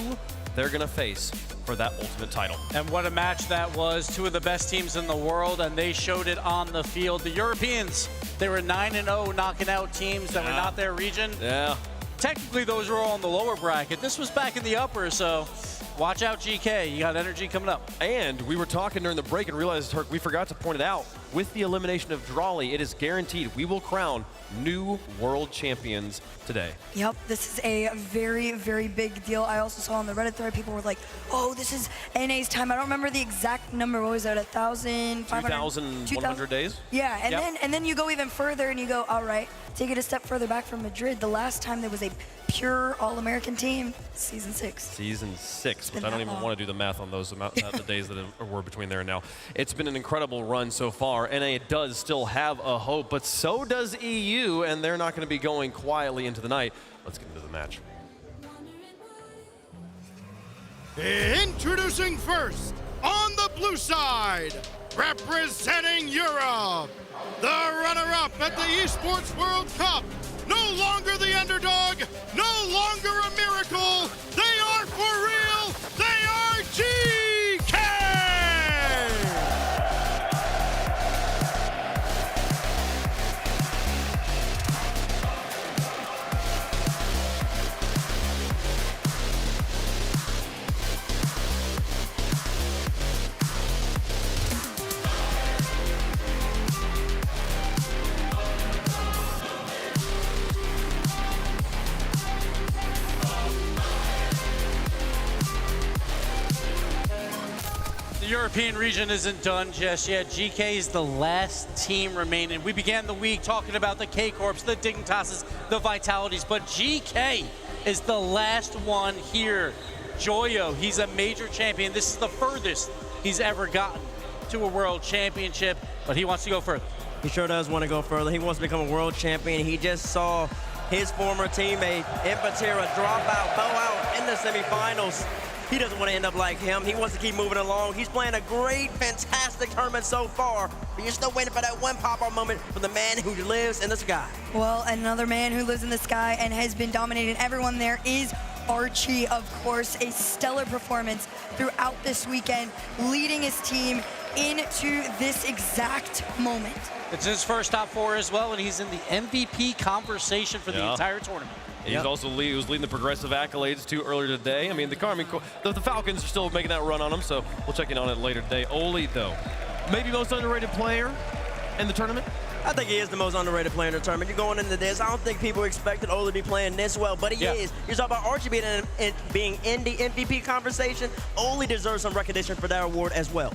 Speaker 11: they're going to face for that ultimate title.
Speaker 13: And what a match that was. 2 of the best teams in the world, and they showed it on the field. The Europeans, they were 9-0, knocking out teams that were not their region.
Speaker 11: Yeah.
Speaker 13: Technically, those were all in the lower bracket. This was back in the upper, so watch out, GK. You got energy coming up.
Speaker 11: And we were talking during the break and realized, Turk, we forgot to point it out. With the elimination of Drawley, it is guaranteed we will crown new world champions today.
Speaker 1: Yep, this is a very, very big deal. I also saw on the Reddit thread, people were like, oh, this is NA's time. I don't remember the exact number. What was that,
Speaker 11: 2,100 days?
Speaker 1: Yeah, and then you go even further and you go, all right, take it a step further back from Madrid. The last time there was a pure All-American team, season 6.
Speaker 11: Season 6, which I don't even want to do the math on those the days that were between there and now. It's been an incredible run so far. NA does still have a hope, but so does EU, and they're not going to be going quietly into the night. Let's get into the match.
Speaker 15: Introducing first, on the blue side, representing Europe, the runner-up at the Esports World Cup, no longer the underdog, no longer a miracle, they are for real, they are GEEKAY!
Speaker 13: The European region isn't done just yet. GK is the last team remaining. We began the week talking about the K-Corps, the Dignitas, the Vitalities, but GK is the last one here. Joyo, he's a major champion. This is the furthest he's ever gotten to a world championship, but he wants to go further.
Speaker 7: He sure does want to go further. He wants to become a world champion. He just saw his former teammate, Impatera, drop out, bow out in the semifinals. He doesn't want to end up like him. He wants to keep moving along. He's playing a great, fantastic tournament so far, but you're still waiting for that one pop-up moment from the man who lives in the sky.
Speaker 1: Well, another man who lives in the sky and has been dominating everyone there is Archie, of course. A stellar performance throughout this weekend, leading his team into this exact moment.
Speaker 13: It's his first top 4 as well, and he's in the MVP conversation for the entire tournament.
Speaker 11: He's also he was leading the progressive accolades too earlier today. I mean, the Karmine Corp, the Falcons are still making that run on him, so we'll check in on it later today. Oli, though, maybe most underrated player in the tournament?
Speaker 7: I think he is the most underrated player in the tournament. You're going into this, I don't think people expected Oli to be playing this well, but he is. You're talking about Archie being in the MVP conversation. Oli deserves some recognition for that award as well.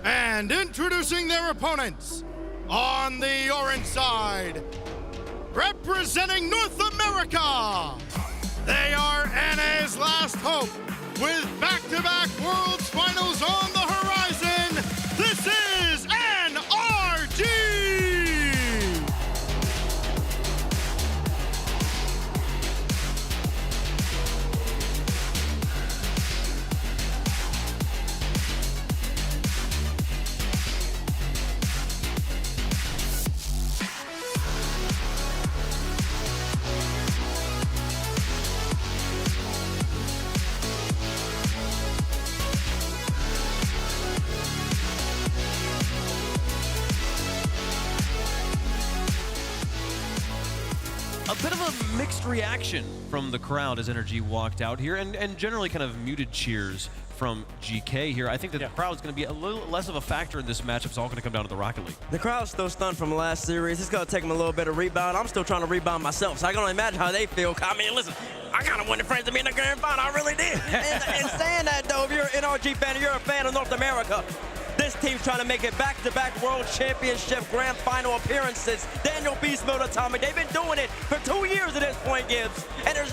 Speaker 15: And introducing their opponents, on the orange side, representing North America, they are NA's last hope, with back-to-back Worlds Finals on the horizon. This is NRG!
Speaker 11: A bit of a mixed reaction from the crowd as NRG walked out here, and generally kind of muted cheers from GK here. I think that the crowd is going to be a little less of a factor in this matchup. It's all going to come down to the Rocket League.
Speaker 7: The crowd's still stunned from the last series. It's going to take them a little bit of rebound. I'm still trying to rebound myself, so I can only imagine how they feel. I mean, listen, I kind of wanted friends to be in the grand final. I really did. and saying that, though, if you're an NRG fan and you're a fan of North America, this team's trying to make it back-to-back World Championship Grand Final appearances. Daniel Beast Mode Atomic, they've been doing it for 2 years at this point, Gibbs. And there's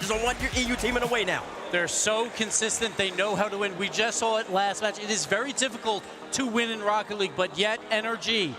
Speaker 7: a one EU team in the way now.
Speaker 13: They're so consistent. They know how to win. We just saw it last match. It is very difficult to win in Rocket League, but yet NRG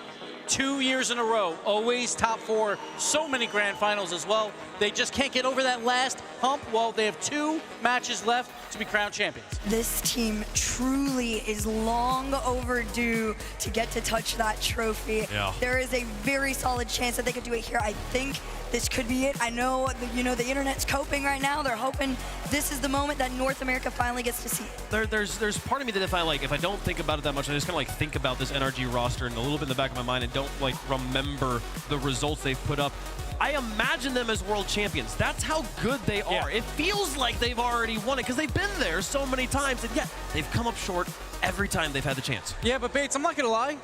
Speaker 13: 2 years in a row, always top 4, so many grand finals as well. They just can't get over that last hump. Well, they have 2 matches left to be crowned champions.
Speaker 1: This team truly is long overdue to get to touch that trophy.
Speaker 11: Yeah.
Speaker 1: There is a very solid chance that they could do it here. I think this could be it. I know, the internet's coping right now. They're hoping this is the moment that North America finally gets to see it.
Speaker 11: There's part of me that if I don't think about it that much, I just kind of think about this NRG roster and a little bit in the back of my mind and don't remember the results they've put up. I imagine them as world champions. That's how good they are.
Speaker 13: Yeah.
Speaker 11: It feels like they've already won it because they've been there so many times, and yet they've come up short every time they've had the chance.
Speaker 13: Yeah, but Bates, I'm not gonna lie.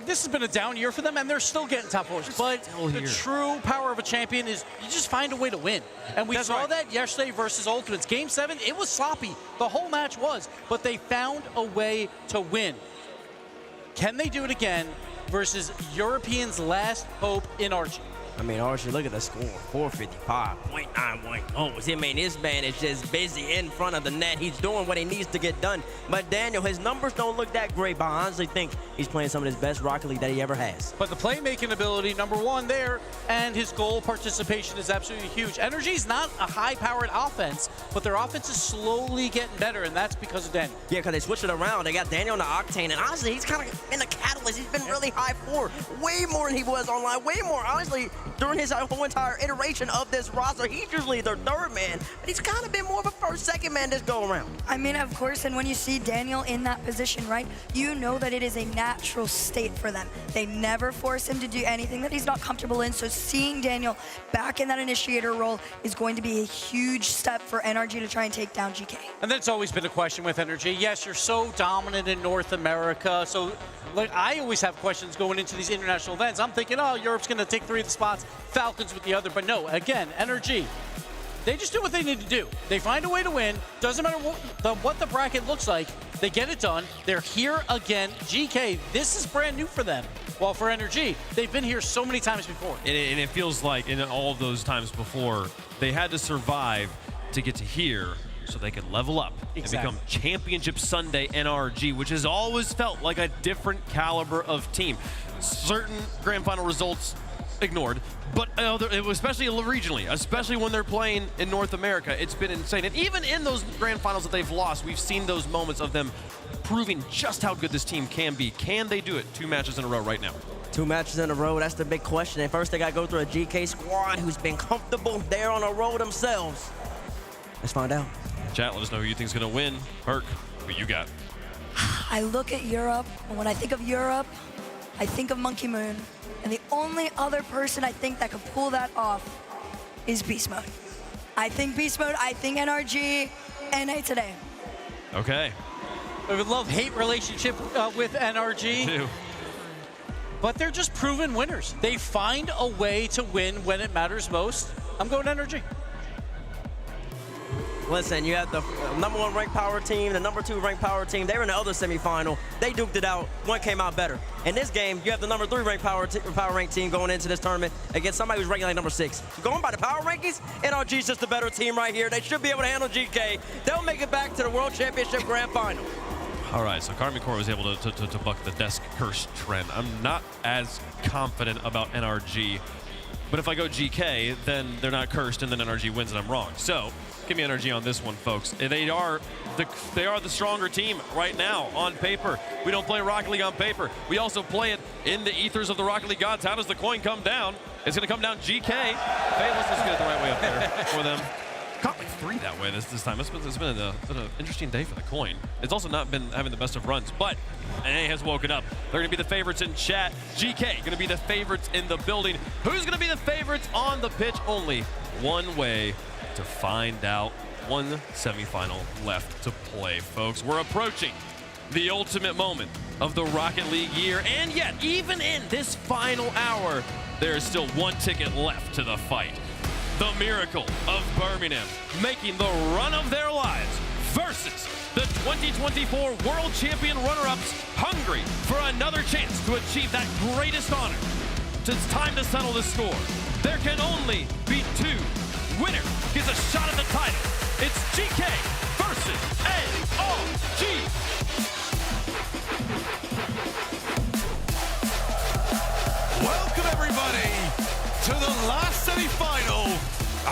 Speaker 13: This has been a down year for them, and they're still getting top 4s. But the true power of a champion is you just find a way to win. And we saw that yesterday versus Ultimates. Game 7, it was sloppy. The whole match was. But they found a way to win. Can they do it again versus Europeans' last hope in Archie?
Speaker 7: I mean, Archie, look at the score, 455.91 goals. I mean, this man is just busy in front of the net. He's doing what he needs to get done. But Daniel, his numbers don't look that great, but I honestly think he's playing some of his best Rocket League that he ever has.
Speaker 13: But the playmaking ability, #1 there, and his goal participation is absolutely huge. Energy's not a high-powered offense, but their offense is slowly getting better, and that's because of Daniel.
Speaker 7: Yeah, because they switched it around. They got Daniel in the Octane, and honestly, he's kind of in the Catalyst. He's been really high forward, way more than he was online, way more, honestly. During his whole entire iteration of this roster, he's usually their 3rd man, but he's kind of been more of a 1st, 2nd man this go around.
Speaker 1: I mean, of course, and when you see Daniel in that position, right, you know that it is a natural state for them. They never force him to do anything that he's not comfortable in, so seeing Daniel back in that initiator role is going to be a huge step for NRG to try and take down GK.
Speaker 13: And that's always been a question with Energy. Yes, you're so dominant in North America, so I always have questions going into these international events. I'm thinking, oh, Europe's going to take 3 of the spots, Falcons with the other. But no, again, NRG, they just do what they need to do. They find a way to win. Doesn't matter what the bracket looks like. They get it done. They're here again. GK, this is brand new for them. While for NRG, they've been here so many times before.
Speaker 11: And it feels like in all of those times before, they had to survive to get to here so they could level up and become Championship Sunday NRG, which has always felt like a different caliber of team. Certain grand final results ignored, but especially regionally, especially when they're playing in North America, it's been insane. And even in those grand finals that they've lost, we've seen those moments of them proving just how good this team can be. Can they do it 2 matches in a row right now?
Speaker 7: 2 matches in a row, that's the big question. And first they got to go through a GK squad who's been comfortable there on a roll themselves. Let's find out.
Speaker 11: Chat, let us know who you think is going to win. Perk, who you got?
Speaker 1: I look at Europe, and when I think of Europe, I think of Monkey Moon. And the only other person I think that could pull that off is Beast Mode. I think Beast Mode, I think NRG, NA today.
Speaker 11: Okay.
Speaker 13: I would love-hate relationship with NRG.
Speaker 11: Too.
Speaker 13: But they're just proven winners. They find a way to win when it matters most. I'm going NRG.
Speaker 7: Listen, you have the #1 ranked power team, the #2 ranked power team. They were in the other semifinal. They duked it out. One came out better. In this game, you have the #3 ranked power ranked team going into this tournament against somebody who's ranking like #6. Going by the power rankings, NRG's just a better team right here. They should be able to handle GK. They'll make it back to the World Championship Grand Final.
Speaker 11: All right, so Karmine Corp was able to buck the desk curse trend. I'm not as confident about NRG, but if I go GK, then they're not cursed, and then NRG wins, and I'm wrong. So give me NRG on this one, folks. They are the stronger team right now on paper. We don't play Rocket League on paper. We also play it in the ethers of the Rocket League gods. How does the coin come down? It's going to come down GK. Hey, let's just get it the right way up there for them. Caught like 3 that way this time. It's been an interesting day for the coin. It's also not been having the best of runs, but NA has woken up. They're going to be the favorites in chat. GK going to be the favorites in the building. Who's going to be the favorites on the pitch? Only one way to find out. 1 semifinal left to play, folks. We're approaching the ultimate moment of the Rocket League year, and yet, even in this final hour, there is still 1 ticket left to the fight. The Miracle of Birmingham making the run of their lives versus the 2024 World Champion runner-ups, hungry for another chance to achieve that greatest honor. It's time to settle the score. There can only be 2. Winner gets a shot at the title. It's GK versus NRG.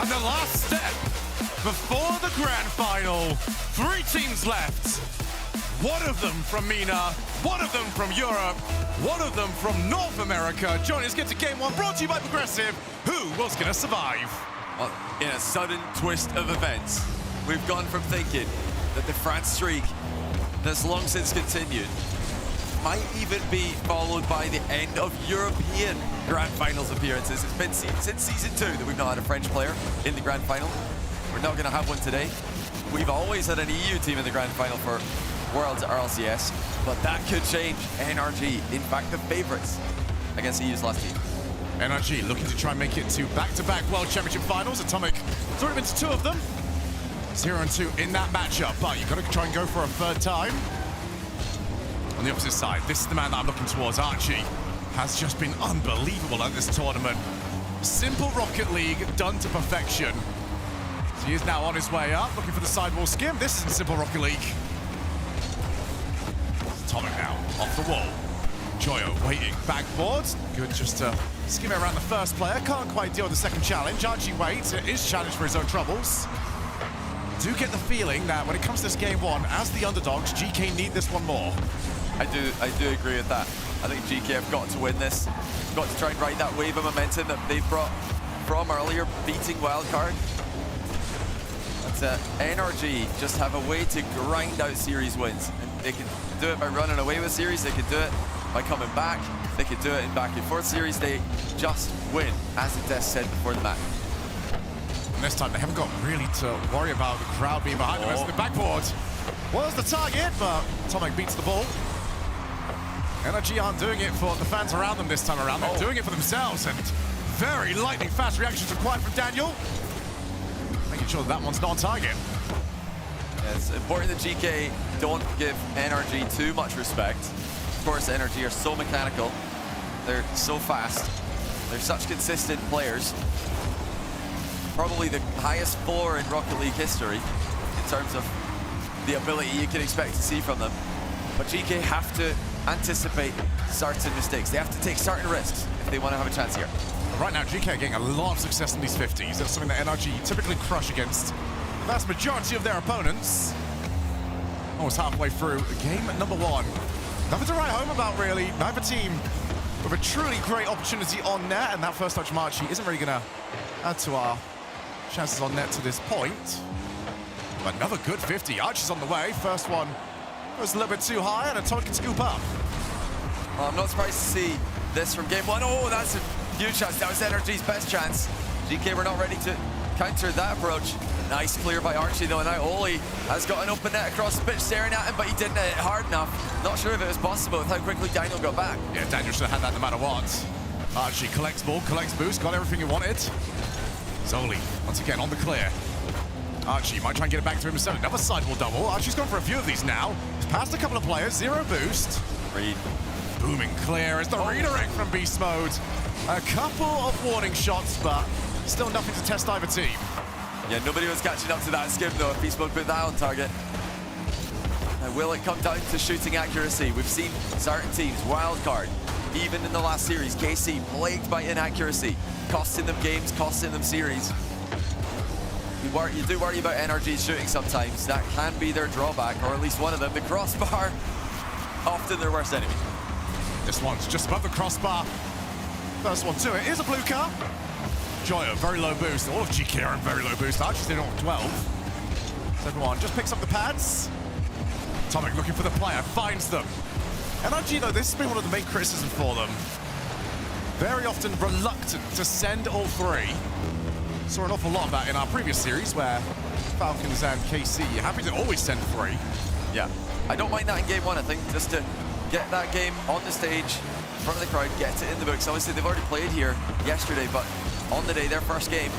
Speaker 8: And the last step before the grand final. 3 teams left. One of them from MENA, one of them from Europe, one of them from North America. Joining us, get to game 1, brought to you by Progressive. Who was going to survive?
Speaker 9: Well, in a sudden twist of events, we've gone from thinking that the France streak that's long since continued might even be followed by the end of European Grand Finals appearances. It's been since season 2 that we've not had a French player in the Grand Final. We're not going to have one today. We've always had an EU team in the Grand Final for Worlds RLCS, but that could change. NRG, in fact, the favorites against EU's last team.
Speaker 8: NRG looking to try and make it to back-to-back World Championship finals. Atomic has already been to 2 of them. 0-2 in that matchup, but you've got to try and go for a 3rd time. On the opposite side, this is the man that I'm looking towards. Archie has just been unbelievable at this tournament. Simple Rocket League done to perfection. So he is now on his way up, looking for the sidewall skim. This isn't Simple Rocket League. Atomic now, off the wall. Joyo waiting, backboard. Good just to skim it around the first player. Can't quite deal with the second challenge. Archie waits, it is challenged for his own troubles. Do get the feeling that when it comes to this game 1, as the underdogs, GK need this one more.
Speaker 9: I do agree with that. I think GK have got to win this. Got to try and ride that wave of momentum that they've brought from earlier, beating Wildcard. But NRG just have a way to grind out series wins. And they can do it by running away with series, they can do it by coming back, they can do it in back and forth series. They just win, as the test said before the match.
Speaker 8: And this time they haven't got really to worry about the crowd being behind them. As the backboard was the target, but Atomic beats the ball. NRG aren't doing it for the fans around them this time around. They're doing it for themselves, and very lightning fast reactions required from Daniel. Making sure that one's not on target.
Speaker 9: Yeah, it's important that GK don't give NRG too much respect. Of course, NRG are so mechanical. They're so fast. They're such consistent players. Probably the highest floor in Rocket League history in terms of the ability you can expect to see from them. But GK have to anticipate certain mistakes. They have to take certain risks if they want to have a chance here.
Speaker 8: Right now, GK are getting a lot of success in these 50s. That's something that NRG typically crush against the vast majority of their opponents. Almost halfway through game number 1. Nothing to write home about, really. Neither team with a truly great opportunity on net, and that first touch from Archie isn't really going to add to our chances on net to this point. But another good 50. Archie's on the way. First one was a little bit too high, and Atomic can scoop up.
Speaker 9: Well, I'm not surprised to see this from game 1. Oh, that's a huge chance. That was NRG's best chance. GK were not ready to counter that approach. Nice clear by Archie, though. And now Oli has got an open net across the pitch staring at him, but he didn't hit it hard enough. Not sure if it was possible with how quickly Daniel got back.
Speaker 8: Yeah, Daniel should have had that no matter what. Archie collects ball, collects boost, got everything he wanted. Zoli, once again, on the clear. Archie might try and get it back to himself. Another sidewall double. Archie's gone for a few of these now. He's passed a couple of players, 0 boost.
Speaker 9: Reed.
Speaker 8: Booming clear as the redirect from beast mode. A couple of warning shots, but still nothing to test either team.
Speaker 9: Yeah, nobody was catching up to that skim, though, if Beast Mode put that on target. Now, will it come down to shooting accuracy? We've seen certain teams, Wildcard, even in the last series, KC, plagued by inaccuracy, costing them games, costing them series. You do worry about NRG's shooting sometimes. That can be their drawback, or at least one of them. The crossbar, often their worst enemy.
Speaker 8: This one's just above the crossbar. First one to it is a blue car. Joyo, very low boost. All of GK are in very low boost. Archie's did it on 12. Second one just picks up the pads. Atomic looking for the player, finds them. NRG, though, this has been one of the main criticisms for them. Very often reluctant to send all 3. Saw an awful lot of that in our previous series where Falcons and KC happy to always send 3.
Speaker 9: Yeah, I don't mind that in game 1, I think, just to get that game on the stage, in front of the crowd, get it in the books. Obviously, they've already played here yesterday, but on the day, their first game,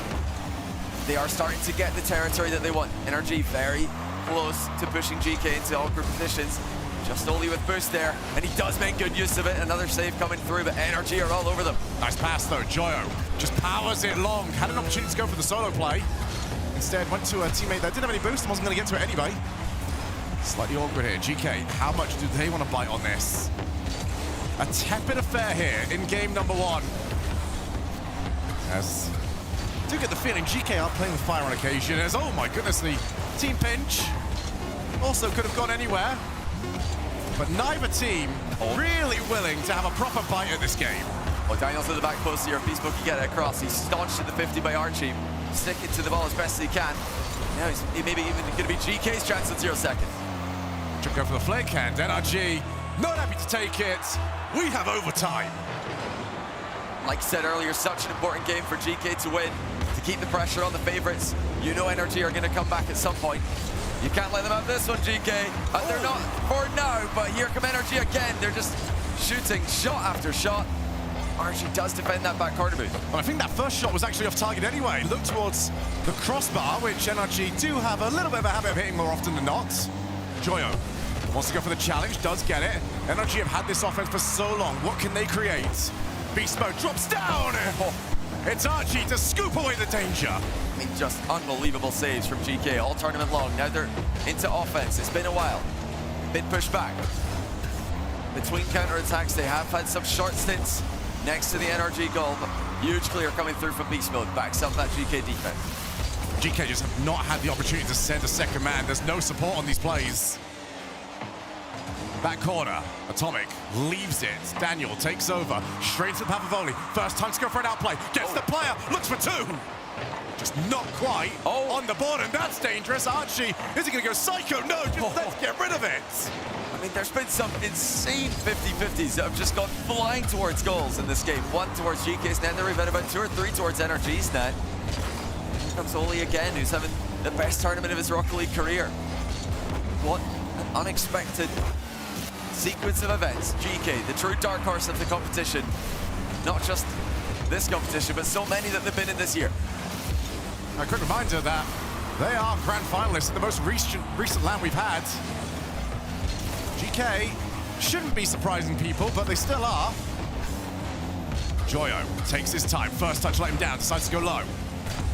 Speaker 9: they are starting to get the territory that they want. NRG very close to pushing GK into awkward positions. Just Oli with boost there, and he does make good use of it. Another save coming through, but NRG are all over them.
Speaker 8: Nice pass, though. Joyo just powers it long. Had an opportunity to go for the solo play. Instead, went to a teammate that didn't have any boost and wasn't going to get to it anyway. Slightly awkward here. GK, how much do they want to bite on this? A tepid affair here in game number 1. As I do get the feeling GK are playing with fire on occasion as, oh my goodness, the team pinch also could have gone anywhere. But neither team really willing to have a proper bite at this game.
Speaker 9: Well, Daniel's in the back post here. If Beast can get it across, he's staunched to the 50 by Archie. Sticking to the ball as best as he can. Now he maybe even going to be GK's chance in 0 seconds.
Speaker 8: Should go for the flake hand. NRG not happy to take it. We have overtime.
Speaker 9: Like I said earlier, such an important game for GK to win, to keep the pressure on the favorites. You know NRG are going to come back at some point. You can't let them have this one, GK. They're not for now, but here come NRG again. They're just shooting shot after shot. Archie does defend that back corner move.
Speaker 8: Well, I think that first shot was actually off target anyway. Look towards the crossbar, which NRG do have a little bit of a habit of hitting more often than not. Joyo wants to go for the challenge, does get it. NRG have had this offense for so long. What can they create? Beast mode drops down. It's Archie to scoop away the danger.
Speaker 9: I mean, just unbelievable saves from GK all tournament long. Now they're into offense. It's been a while. Been pushed back. Between counterattacks, they have had some short stints next to the NRG goal, but huge clear coming through from Beast Mode. Backs up that GK defense.
Speaker 8: GK just have not had the opportunity to send a second man. There's no support on these plays. Back corner, Atomic leaves it. Daniel takes over, straight to Papavoli. First time to go for an outplay. Gets the player, looks for two. Just not quite on the board, and that's dangerous. Archie, is he going to go psycho? No, just let's get rid of it.
Speaker 9: I mean, there's been some insane 50-50s that have just gone flying towards goals in this game. One towards GK's net, there we've had about 2 or 3 towards NRG's net. Here comes Oli again, who's having the best tournament of his Rocket League career. What an unexpected sequence of events. GK, the true dark horse of the competition. Not just this competition, but so many that they've been in this year.
Speaker 8: A quick reminder that they are grand finalists in the most recent LAN we've had. GK shouldn't be surprising people, but they still are. Joyo takes his time. First touch let him down, decides to go low.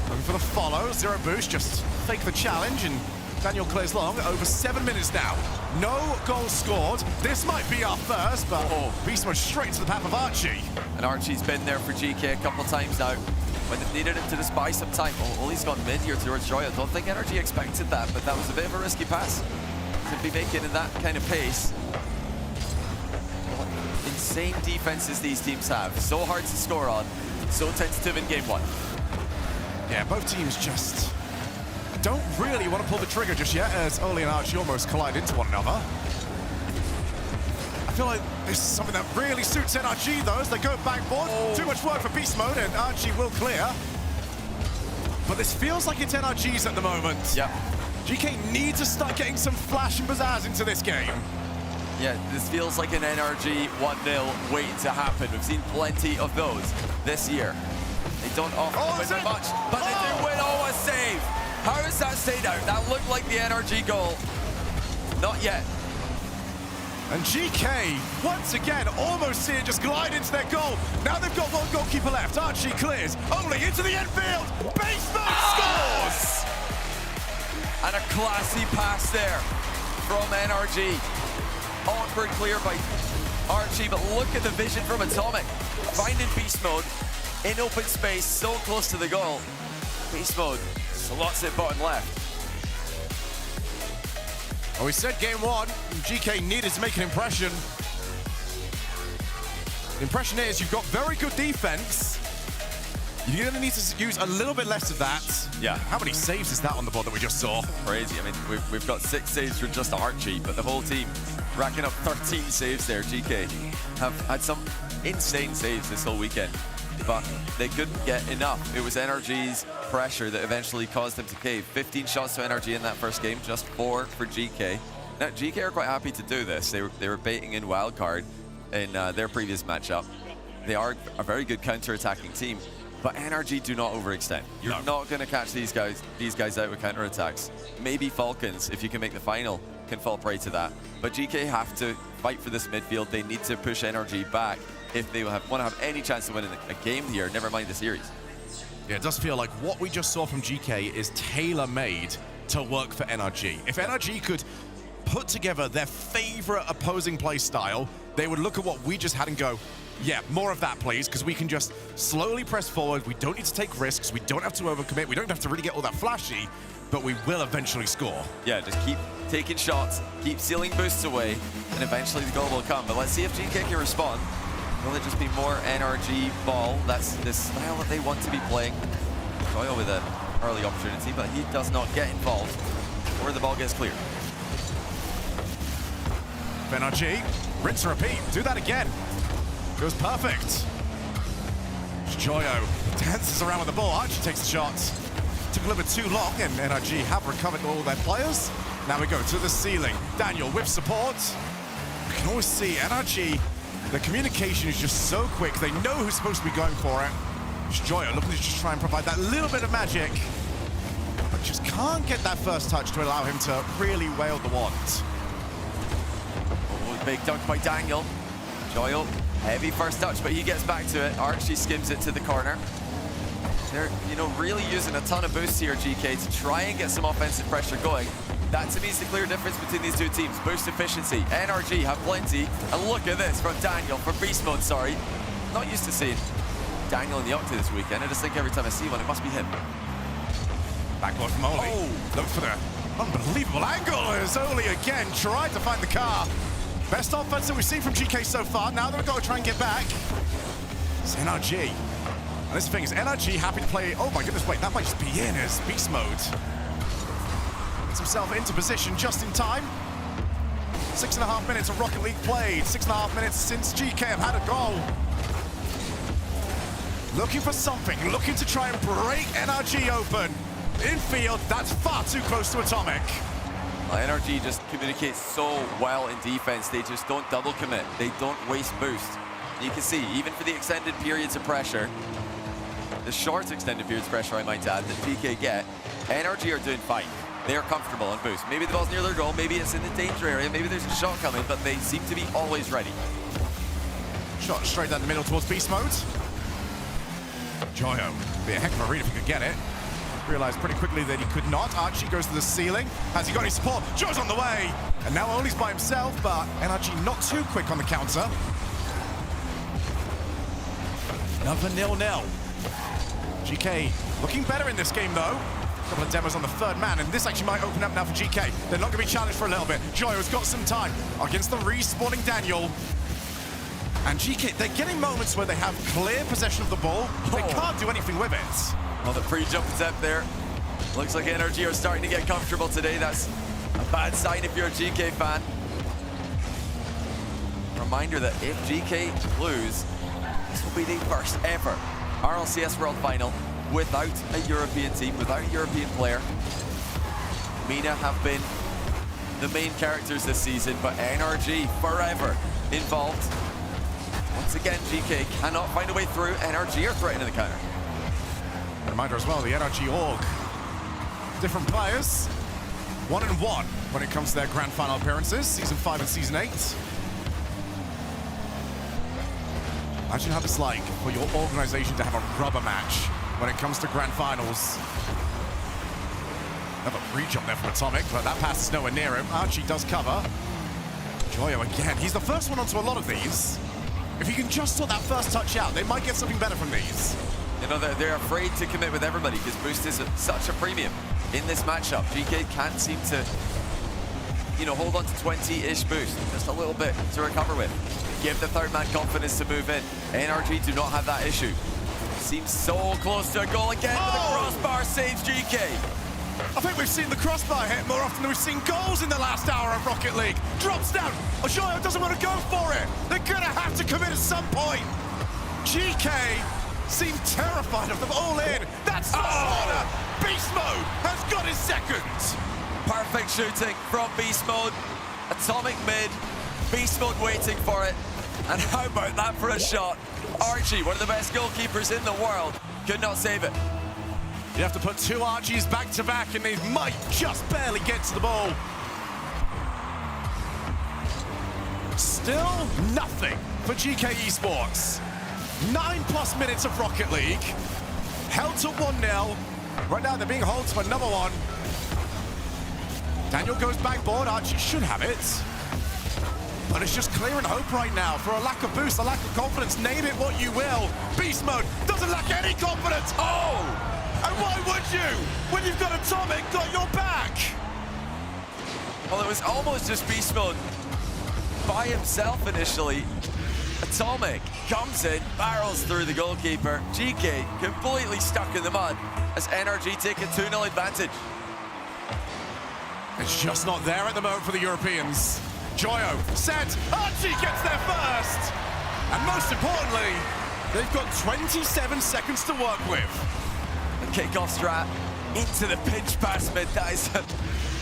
Speaker 8: Looking for the follow, 0 boost, just fake the challenge, and Daniel clears long. Over 7 minutes now. No goals scored. This might be our first, but Beast Mode straight to the path of Archie.
Speaker 9: And Archie's been there for GK a couple times now. When they needed him to buy some time. Oli's gone mid here towards Joy. I don't think NRG expected that, but that was a bit of a risky pass to be making in that kind of pace. What insane defenses these teams have. So hard to score on. So tentative in game 1.
Speaker 8: Yeah, both teams just don't really want to pull the trigger just yet, as Oli and Archie almost collide into one another. I feel like this is something that really suits NRG, though, as they go backboard. Too much work for Beast Mode, and Archie will clear. But this feels like it's NRG's at the moment.
Speaker 9: Yeah.
Speaker 8: GK need to start getting some flash and pizzazz into this game.
Speaker 9: Yeah, this feels like an NRG 1-0 waiting to happen. We've seen plenty of those this year. They don't often win very much, but they do win. Oh, a save! How is that stayed out? That looked like the NRG goal. Not yet.
Speaker 8: And GK, once again, almost see it just glide into their goal. Now they've got one goalkeeper left. Archie clears. Only into the infield. Beast Mode scores!
Speaker 9: And a classy pass there from NRG. Awkward clear by Archie, but look at the vision from Atomic. Finding Beast Mode in open space, so close to the goal. Beast Mode slots it bottom left.
Speaker 8: Well, we said game 1, GK needed to make an impression. The impression is you've got very good defense. You're going to need to use a little bit less of that.
Speaker 9: Yeah.
Speaker 8: How many saves is that on the board that we just saw?
Speaker 9: Crazy. I mean, we've got 6 saves from just Archie, but the whole team racking up 13 saves there. GK have had some insane saves this whole weekend, but they couldn't get enough. It was NRG's pressure that eventually caused them to cave. 15 shots to NRG in that first game, just 4 for GK. Now, GK are quite happy to do this. They were baiting in Wildcard in their previous matchup. They are a very good counter-attacking team, but NRG do not overextend. You're not going to catch these guys out with counterattacks. Maybe Falcons, if you can make the final, can fall prey to that. But GK have to fight for this midfield. They need to push NRG back if they want to have any chance to win a game here, never mind the series.
Speaker 8: Yeah, it does feel like what we just saw from GK is tailor-made to work for NRG. If NRG could put together their favorite opposing play style, they would look at what we just had and go, Yeah, more of that, please, because we can just slowly press forward. We don't need to take risks. We don't have to overcommit. We don't have to really get all that flashy, but we will eventually score.
Speaker 9: Yeah, just keep taking shots, keep sealing boosts away, and eventually the goal will come. But let's see if GEEKAY can respond. Will it just be more NRG ball? That's the style that they want to be playing. Joyo with an early opportunity, but he does not get involved before the ball gets cleared.
Speaker 8: NRG, rinse and repeat, do that again. Goes perfect. Joyo dances around with the ball. Archie takes the shot. Took a little bit too long, and NRG have recovered all their players. Now we go to the ceiling. Daniel with support. You can always see NRG, the communication is just so quick. They know who's supposed to be going for it. Joyo looking to just try and provide that little bit of magic, but just can't get that first touch to allow him to really wield the wand.
Speaker 9: Oh, big dunk by Daniel. Joyo, heavy first touch, but he gets back to it. Archie skims it to the corner. They're, really using a ton of boosts here, GEEKAY, to try and get some offensive pressure going. That, to me, is the clear difference between these two teams. Boost efficiency. NRG have plenty. And look at this from Daniel, from Beast Mode, sorry. Not used to seeing Daniel in the Octa this weekend. I just think every time I see one, it must be him.
Speaker 8: Backboard from Oli. Oh. Look for the unbelievable angle as Oli again tried to find the car. Best offense that we've seen from GEEKAY so far. Now they've got to try and get back. It's NRG. And this thing is NRG happy to play. Oh my goodness, wait, that might just be in as Beast Mode. Gets himself into position just in time. 6.5 minutes of Rocket League played. 6.5 minutes since GEEKAY have had a goal. Looking for something, looking to try and break NRG open. Infield, that's far too close to Atomic.
Speaker 9: NRG just communicates so well in defense. They just don't double commit. They don't waste boost. You can see, even for the extended periods of pressure, the short extended periods of pressure, I might add, that GEEKAY get, NRG are doing fine. They are comfortable on boost. Maybe the ball's near their goal, maybe it's in the danger area, maybe there's a shot coming, but they seem to be always ready.
Speaker 8: Shot straight down the middle towards Beast Mode. Joyo, be a heck of a read if he could get it. Realized pretty quickly that he could not. Archie goes to the ceiling. Has he got any support? Joe's on the way. And now Oli's by himself, but NRG not too quick on the counter. Another 0-0. GEEKAY looking better in this game, though. A couple of demos on the third man, and this actually might open up now for GEEKAY. They're not going to be challenged for a little bit. Joyo's got some time against the respawning Daniel. And GEEKAY, they're getting moments where they have clear possession of the ball. They can't do anything with it.
Speaker 9: Well, the pre-jump attempt there. Looks like NRG are starting to get comfortable today. That's a bad sign if you're a GEEKAY fan. Reminder that if GEEKAY lose, this will be the first ever RLCS World Final without a European team, without a European player. MENA have been the main characters this season, but NRG forever involved. Once again, GEEKAY cannot find a way through. NRG are threatening the counter.
Speaker 8: Reminder as well, the NRG org. Different players, 1-1 when it comes to their grand final appearances, Season 5 and Season 8. Imagine how it's like for your organization to have a rubber match when it comes to grand finals. Another pre-jump there from Atomic, but that pass is nowhere near him. Archie does cover. Joyo again, he's the first one onto a lot of these. If he can just sort that first touch out, they might get something better from these.
Speaker 9: They're afraid to commit with everybody because boost is such a premium in this matchup. GEEKAY can't seem to, hold on to 20-ish boost, just a little bit to recover with. Give the third man confidence to move in. NRG do not have that issue. Seems so close to a goal again, but the crossbar saves GEEKAY.
Speaker 8: I think we've seen the crossbar hit more often than we've seen goals in the last hour of Rocket League. Drops down. Joyo doesn't want to go for it. They're going to have to commit at some point. GEEKAY seem terrified of them all in. That's the corner. Beast Mode has got his second.
Speaker 9: Perfect shooting from Beast Mode. Atomic mid. Beast Mode waiting for it. And how about that for a shot? Archie, one of the best goalkeepers in the world, could not save it.
Speaker 8: You have to put two Archies back to back, and they might just barely get to the ball. Still nothing for GEEKAY Esports. 9+ minutes of Rocket League. Held to 1-0. Right now they're being held to another one. Daniel goes backboard. Archie should have it. But it's just clearing hope right now for a lack of boost, a lack of confidence. Name it what you will. Beast mode doesn't lack any confidence. Oh! And why would you? When you've got Atomic got your back.
Speaker 9: Well, it was almost just beast mode by himself initially. Atomic comes in, barrels through the goalkeeper. GEEKAY completely stuck in the mud as NRG take a 2-0 advantage.
Speaker 8: It's just not there at the moment for the Europeans. Joyo set, Archie gets there first. And most importantly, they've got 27 seconds to work with.
Speaker 9: The kickoff strat into the pinch pass mid. That is an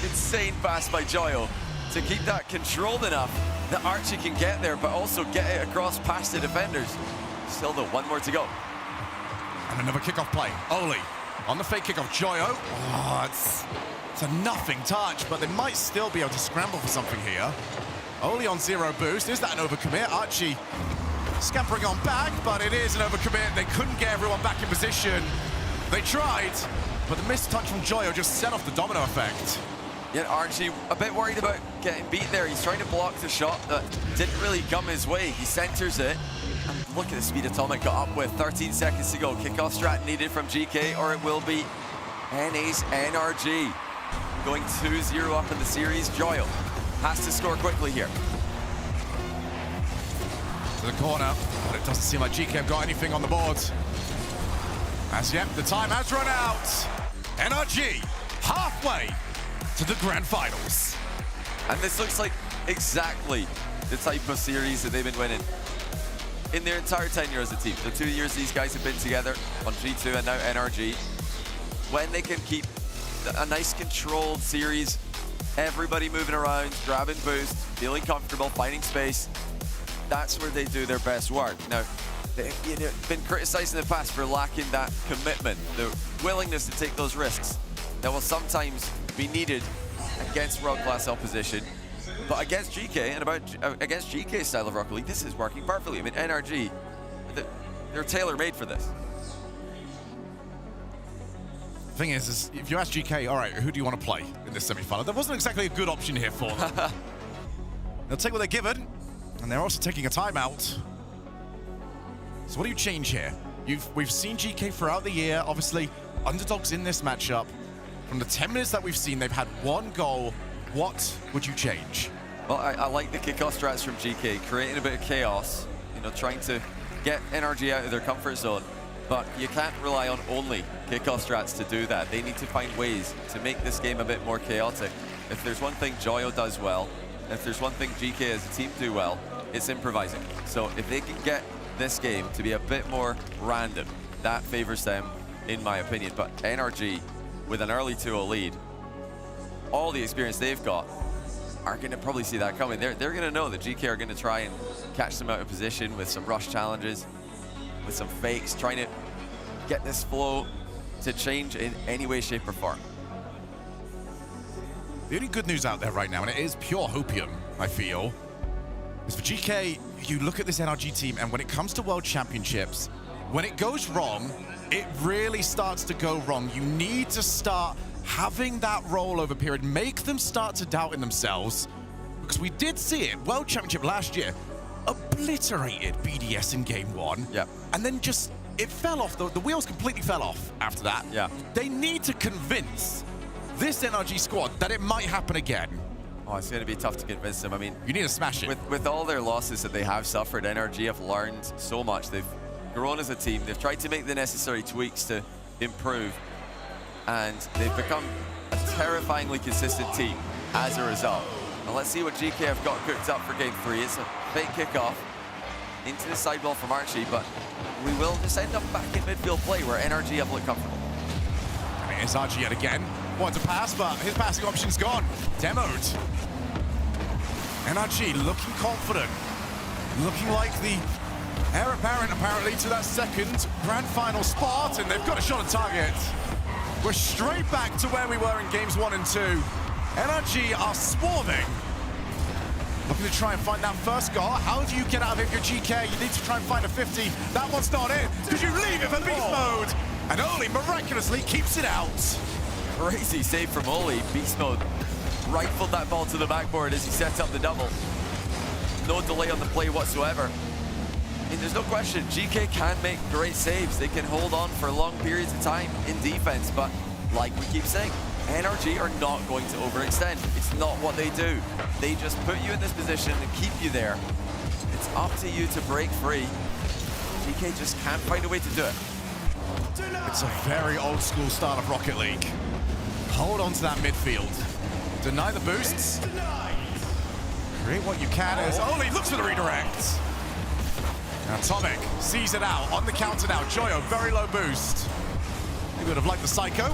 Speaker 9: insane pass by Joyo to keep that controlled enough that Archie can get there, but also get it across past the defenders. Still though, one more to go.
Speaker 8: And another kickoff play. Oli on the fake kickoff. Joyo. Oh, it's a nothing touch, but they might still be able to scramble for something here. Oli on 0 boost. Is that an overcommit? Archie scampering on back, but it is an overcommit. They couldn't get everyone back in position. They tried, but the missed touch from Joyo just set off the domino effect.
Speaker 9: Yet Archie a bit worried about getting beat there. He's trying to block the shot that didn't really come his way. He centers it. And look at the speed Atomic got up with. 13 seconds to go. Kickoff strat needed from GEEKAY, or it will be NA's NRG. Going 2-0 up in the series. Joyo has to score quickly here.
Speaker 8: To the corner, but it doesn't seem like GEEKAY have got anything on the board. As yet, the time has run out. NRG halfway to the grand finals.
Speaker 9: And this looks like exactly the type of series that they've been winning in their entire tenure as a team. The 2 years these guys have been together on G2 and now NRG. When they can keep a nice controlled series, everybody moving around, grabbing boost, feeling comfortable, finding space, that's where they do their best work. Now, they've been criticized in the past for lacking that commitment, the willingness to take those risks that will sometimes be needed against world-class opposition. But against GEEKAY and against GEEKAY's style of Rocket League, this is working perfectly. I mean, NRG, they're tailor-made for this.
Speaker 8: The thing is if you ask GEEKAY, all right, who do you want to play in this semi-final? There wasn't exactly a good option here for them. They'll take what they're given, and they're also taking a timeout. So what do you change here? We've seen GEEKAY throughout the year, obviously underdogs in this matchup. From the 10 minutes that we've seen, they've had 1 goal. What would you change?
Speaker 9: Well, I like the kickoff strats from GEEKAY, creating a bit of chaos, trying to get NRG out of their comfort zone. But you can't rely on only kickoff strats to do that. They need to find ways to make this game a bit more chaotic. If there's one thing Joyo does well, if there's one thing GEEKAY as a team do well, it's improvising. So if they can get this game to be a bit more random, that favors them, in my opinion. But NRG, with an early 2-0 lead, all the experience they've got, are going to probably see that coming. They're going to know that GEEKAY are going to try and catch them out of position with some rush challenges, with some fakes, trying to get this flow to change in any way, shape, or form.
Speaker 8: The only good news out there right now, and it is pure hopium, I feel, is for GEEKAY, you look at this NRG team, and when it comes to World Championships, when it goes wrong, it really starts to go wrong. You need to start having that rollover period, make them start to doubt in themselves, because we did see it. World Championship last year obliterated BDS in game 1.
Speaker 9: Yeah.
Speaker 8: And then just, it fell off. The wheels completely fell off after that.
Speaker 9: Yeah.
Speaker 8: They need to convince this NRG squad that it might happen again.
Speaker 9: Oh, it's going to be tough to convince them. I mean,
Speaker 8: you need to smash it.
Speaker 9: With all their losses that they have suffered, NRG have learned so much. They've grown as a team. They've tried to make the necessary tweaks to improve, and they've become a terrifyingly consistent team as a result. And let's see what GEEKAY have got cooked up for game 3. It's a fake kickoff into the sidewall from Archie, but we will just end up back in midfield play where NRG have looked comfortable.
Speaker 8: And it is Archie yet again. Wants to pass, but his passing option's gone. Demoed. NRG looking confident. Looking like the heir apparent, apparently, to that second grand final spot, and they've got a shot on target. We're straight back to where we were in games 1 and 2. NRG are swarming. Looking to try and find that first goal. How do you get out of it if you're GEEKAY? You need to try and find a 50. That one's not it, because you leave it for beast mode. And Oli miraculously keeps it out.
Speaker 9: Crazy save from Oli. Beast mode rifled that ball to the backboard as he sets up the double. no delay on the play whatsoever. I mean, there's no question, GK can make great saves. They can hold on for long periods of time in defense, but like we keep saying, NRG are not going to overextend. It's not what they do. They just put you in this position and keep you there. It's up to you to break free. GK just can't find a way to do it.
Speaker 8: It's a very old school style of Rocket League. Hold on to that midfield. Deny the boosts. Create what you can as Oli looks for the redirect. Now Atomic sees it out on the counter now. Joyo, very low boost. He would have liked the Psycho.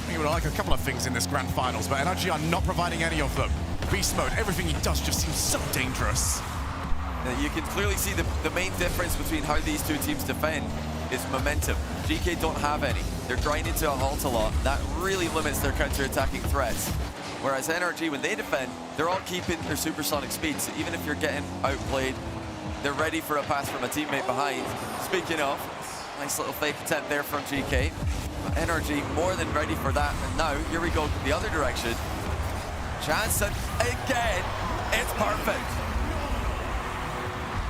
Speaker 8: He would have liked a couple of things in this grand finals, but NRG are not providing any of them. Beast mode, everything he does just seems so dangerous.
Speaker 9: You can clearly see the main difference between how these two teams defend is momentum. GK don't have any. They're grinding to a halt a lot. That really limits their counter-attacking threats. Whereas NRG, when they defend, they're all keeping their supersonic speed. So even if you're getting outplayed, they're ready for a pass from a teammate behind. Speaking of, nice little fake attempt there from GK. But NRG more than ready for that. And now, here we go the other direction. Chance, and again, it's perfect.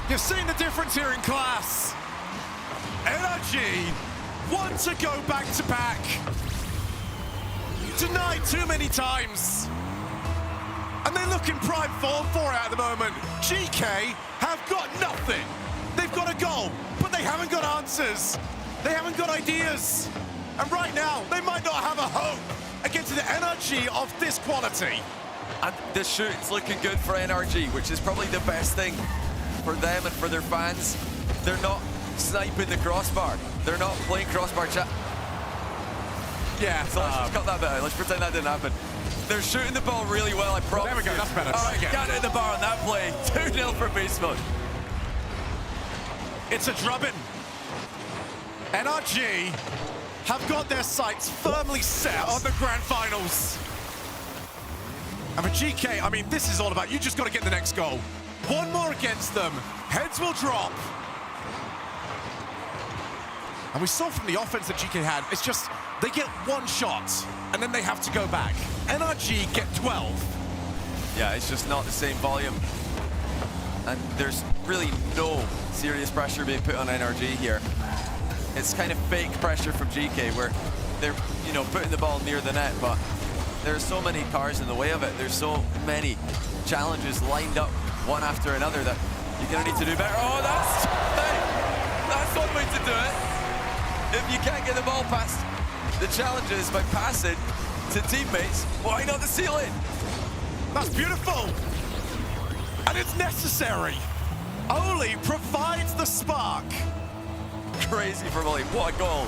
Speaker 8: You've seen the difference here in class. NRG want to go back-to-back. Denied too many times. And they look in prime form for it at the moment. GK have got nothing. They've got a goal, but they haven't got answers. They haven't got ideas. And right now, they might not have a hope against the NRG of this quality.
Speaker 9: And the shooting's looking good for NRG, which is probably the best thing for them and for their fans. They're not sniping the crossbar. They're not playing crossbar chat.
Speaker 8: Yeah.
Speaker 9: So let's just cut that bit out. Let's pretend that didn't happen. They're shooting the ball really well, I promise.
Speaker 8: There we go, that's better.
Speaker 9: All right, can't hit the bar on that play. 2-0 for Beast Mode.
Speaker 8: It's a drubbing. NRG have got their sights firmly set on the grand finals. And for GK, I mean, this is all about, you just got to get the next goal. One more against them, heads will drop. And we saw from the offense that GK had, it's just, they get one shot, and then they have to go back. NRG get 12.
Speaker 9: Yeah, it's just not the same volume. And there's really no serious pressure being put on NRG here. It's kind of fake pressure from GK where they're, you know, putting the ball near the net, but there's so many cars in the way of it. There's so many challenges lined up one after another that you're gonna need to do better. Oh, that's one way to do it. If you can't get the ball past the challenges by passing to teammates, why not the ceiling?
Speaker 8: That's beautiful. And it's necessary. Oli provides the spark.
Speaker 9: Crazy from Oli, what a goal.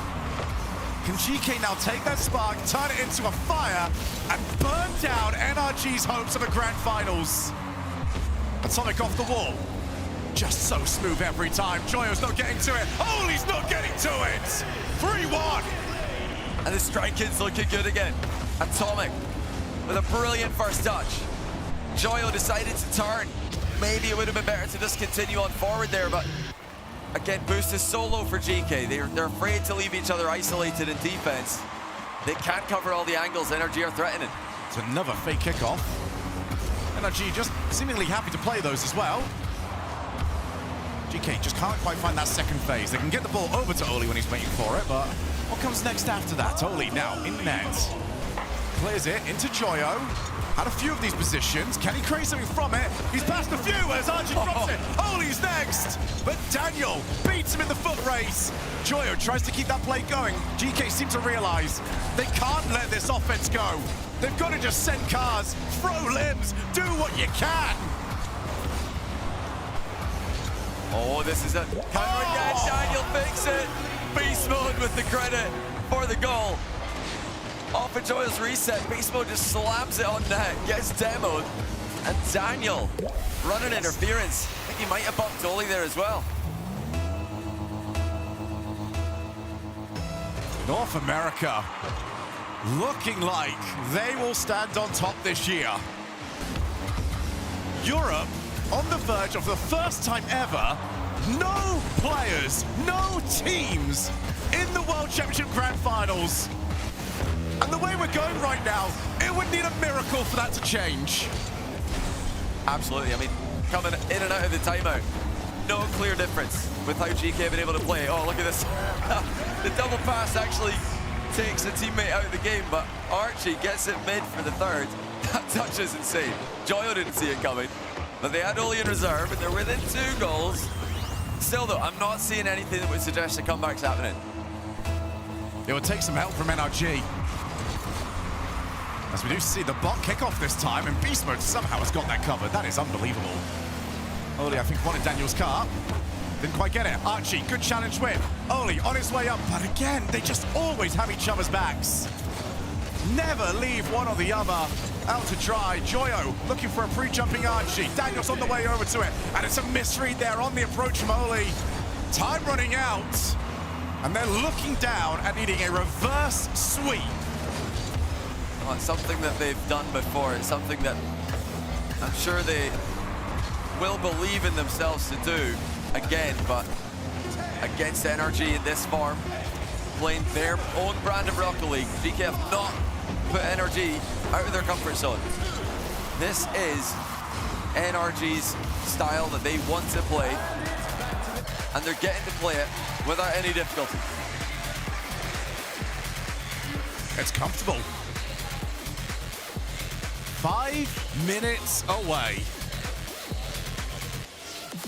Speaker 8: Can GK now take that spark, turn it into a fire, and burn down NRG's hopes of the grand finals? Atomic off the wall. Just so smooth every time. Joyo's not getting to it. Oli's not getting to it. 3-1.
Speaker 9: And the striking's looking good again. Atomic with a brilliant first touch. Joyo decided to turn. Maybe it would have been better to just continue on forward there, but again, boost is so low for GK. They're afraid to leave each other isolated in defense. They can't cover all the angles NRG are threatening.
Speaker 8: It's another fake kickoff. NRG just seemingly happy to play those as well. GK just can't quite find that second phase. They can get the ball over to Oli when he's waiting for it, but what comes next after that? Oli now in net. Clears it into Joyo. Had a few of these positions. Can he create something from it? He's passed a few as Arjun drops it. Oli's next. But Daniel beats him in the foot race. Joyo tries to keep that play going. GK seem to realize they can't let this offense go. They've got to just send cars, throw limbs, do what you can.
Speaker 9: Oh, this is a counter again. Daniel fix it. Beast Mode with the credit for the goal. Off of Joyo's reset, Beast Mode just slams it on net, gets demoed, and Daniel running interference. I think he might have bumped Oli there as well.
Speaker 8: North America looking like they will stand on top this year. Europe on the verge of the first time ever, no players, no teams in the World Championship Grand Finals. And the way we're going right now, it would need a miracle for that to change.
Speaker 9: Absolutely. I mean, coming in and out of the timeout. No clear difference with how GK have been able to play. Oh, look at this. The double pass actually takes a teammate out of the game, but Archie gets it mid for the third. That touch is insane. Joyo didn't see it coming, but they had Oli in reserve, and they're within 2 goals. Still, though, I'm not seeing anything that would suggest a comeback's happening.
Speaker 8: It would take some help from NRG. As we do see the bot kickoff this time, and Beast Mode somehow has got that covered. That is unbelievable. Oli, I think, wanted Daniel's car. Didn't quite get it. Archie, good challenge win. Oli on his way up, but again, they just always have each other's backs. Never leave one or the other out to dry. Joyo looking for a pre-jumping Archie. Daniel's on the way over to it, and it's a misread there on the approach from Oli. Time running out, and they're looking down and needing a reverse sweep.
Speaker 9: Well, it's something that they've done before. It's something that I'm sure they will believe in themselves to do again, but against NRG in this form, playing their own brand of Rocket League, GK have not put NRG out of their comfort zone. This is NRG's style that they want to play, and they're getting to play it without any difficulty.
Speaker 8: It's comfortable. 5 minutes away.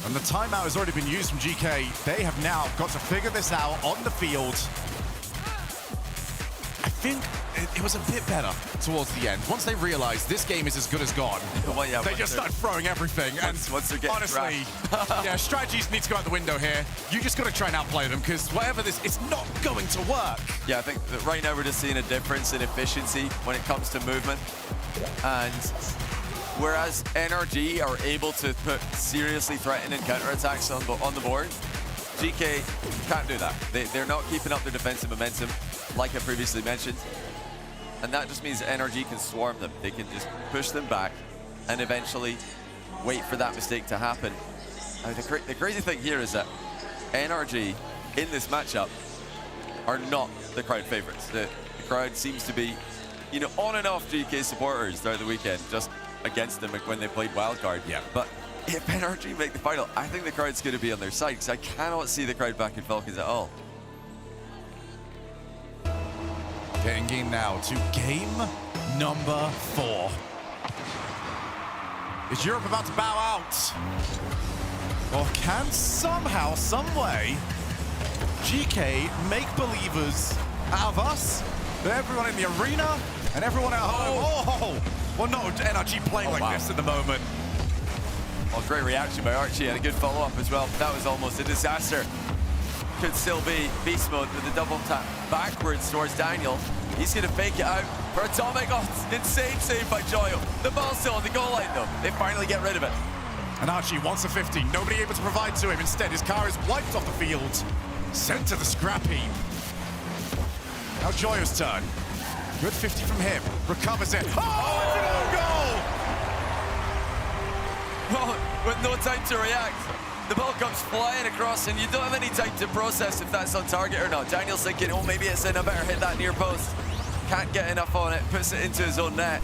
Speaker 8: And the timeout has already been used from GK. They have now got to figure this out on the field. I think it was a bit better towards the end. Once they realized this game is as good as gone,
Speaker 9: well, yeah,
Speaker 8: they just started throwing everything.
Speaker 9: Once they're getting
Speaker 8: honestly, yeah, strategies need to go out the window here. You just got to try and outplay them, because whatever this, it's not going to work.
Speaker 9: Yeah, I think that right now we're just seeing a difference in efficiency when it comes to movement. And whereas NRG are able to put seriously threatening counterattacks on the board, GK can't do that. They're not keeping up their defensive momentum, like I previously mentioned. And that just means NRG can swarm them. They can just push them back and eventually wait for that mistake to happen. I mean, the crazy thing here is that NRG in this matchup are not the crowd favorites. The crowd seems to be, you know, on and off GK supporters throughout the weekend, just against them when they played Wildcard.
Speaker 8: Yeah.
Speaker 9: But if NRG make the final, I think the crowd's going to be on their side, because I cannot see the crowd back in Falcons at all.
Speaker 8: Getting in now to game number 4. Is Europe about to bow out? Or can somehow, some way, GK make believers out of us, everyone in the arena, and everyone at home? Oh! Well, no, NRG playing like this at the moment.
Speaker 9: Well, great reaction by Archie, and a good follow-up as well. That was almost a disaster. Could still be Beast Mode with the double tap backwards towards Daniel. He's going to fake it out for Atomic. Oh, insane save by Joyo. The ball's still on the goal line, though. They finally get rid of it.
Speaker 8: And Archie wants a 50. Nobody able to provide to him. Instead, his car is wiped off the field. Sent to the scrap heap. Now Joyo's turn. Good 50 from him. Recovers it. Oh, it's an own goal!
Speaker 9: Well, with no time to react, the ball comes flying across, and you don't have any time to process if that's on target or not. Daniel's thinking, oh, maybe it's in. I better hit that near post. Can't get enough on it. Puts it into his own net.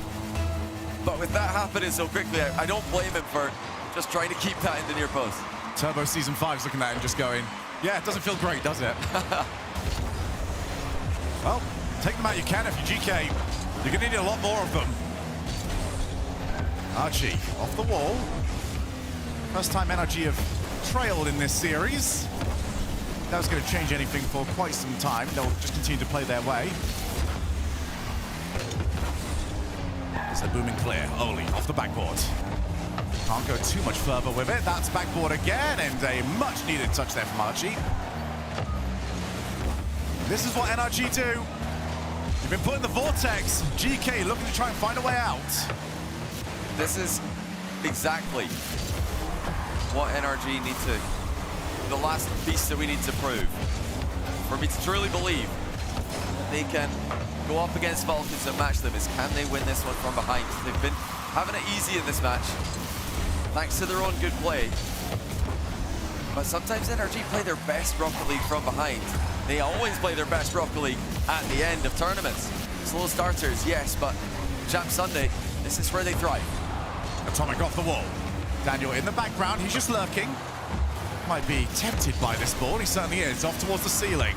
Speaker 9: But with that happening so quickly, I don't blame him for just trying to keep that in the near post.
Speaker 8: Turbo Season 5's looking at it and just going, yeah, it doesn't feel great, does it? Well, take them out you can if you're GK. You're going to need a lot more of them. Archie off the wall. First time NRG have trailed in this series. That was going to change anything for quite some time. They'll just continue to play their way. It's a booming clear. Oli off the backboard. Can't go too much further with it. That's backboard again, and a much needed touch there from Archie. This is what NRG do. You've been put in the vortex. GK looking to try and find a way out.
Speaker 9: This is exactly what NRG need to, the last piece that we need to prove. For me to truly believe they can go up against Falcons and match them is, can they win this one from behind? They've been having it easy in this match, thanks to their own good play. But sometimes NRG play their best Rocket League from behind. They always play their best Rocket League at the end of tournaments. Slow starters, yes, but Champ Sunday, this is where they thrive.
Speaker 8: Atomic off the wall. Daniel in the background, he's just lurking. Might be tempted by this ball, he certainly is. Off towards the ceiling.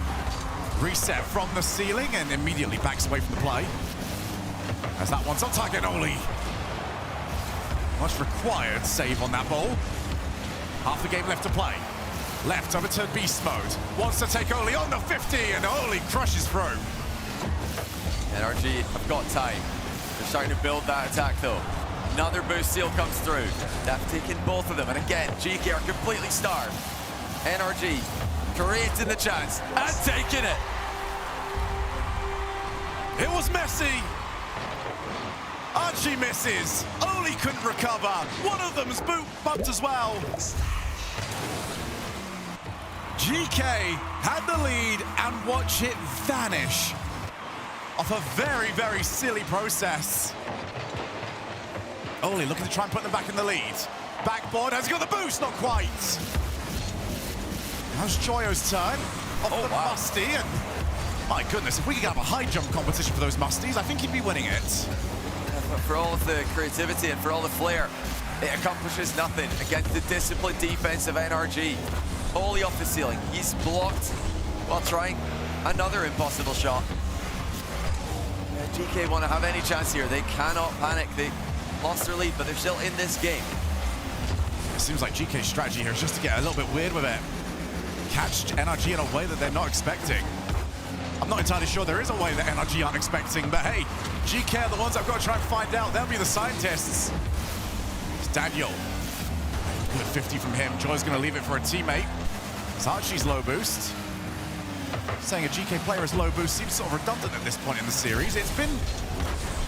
Speaker 8: Reset from the ceiling and immediately backs away from the play. As that one's on target, Oli. Much required save on that ball. Half the game left to play. Left over to beast mode. Wants to take Oli on the 50 and Oli crushes through.
Speaker 9: NRG have got time. They're starting to build that attack though. Another boost seal comes through. They've taken both of them, and again, GEEKAY are completely starved. NRG creating the chance and taking it.
Speaker 8: It was messy. Archie misses. Oli couldn't recover. One of them's bumped as well. GEEKAY had the lead and watch it vanish off a very, very silly process. Oli looking to try and put them back in the lead. Backboard, has he got the boost? Not quite. How's Joyo's turn? Off the Musty, and my goodness, if we could have a high jump competition for those Musties, I think he'd be winning it.
Speaker 9: But for all of the creativity and for all the flair, it accomplishes nothing against the disciplined defense of NRG. Oli off the ceiling, he's blocked while trying another impossible shot. GEEKAY want to have any chance here. They cannot panic. They lost their lead, but they're still in this game.
Speaker 8: It seems like GEEKAY's strategy here is just to get a little bit weird with it. Catch NRG in a way that they're not expecting. I'm not entirely sure there is a way that NRG aren't expecting, but hey, GEEKAY are the ones I've got to try and find out. They'll be the scientists. It's Daniel. Good 50 from him. Joy's going to leave it for a teammate. It's Archie's low boost. Saying a GEEKAY player is low boost seems sort of redundant at this point in the series. It's been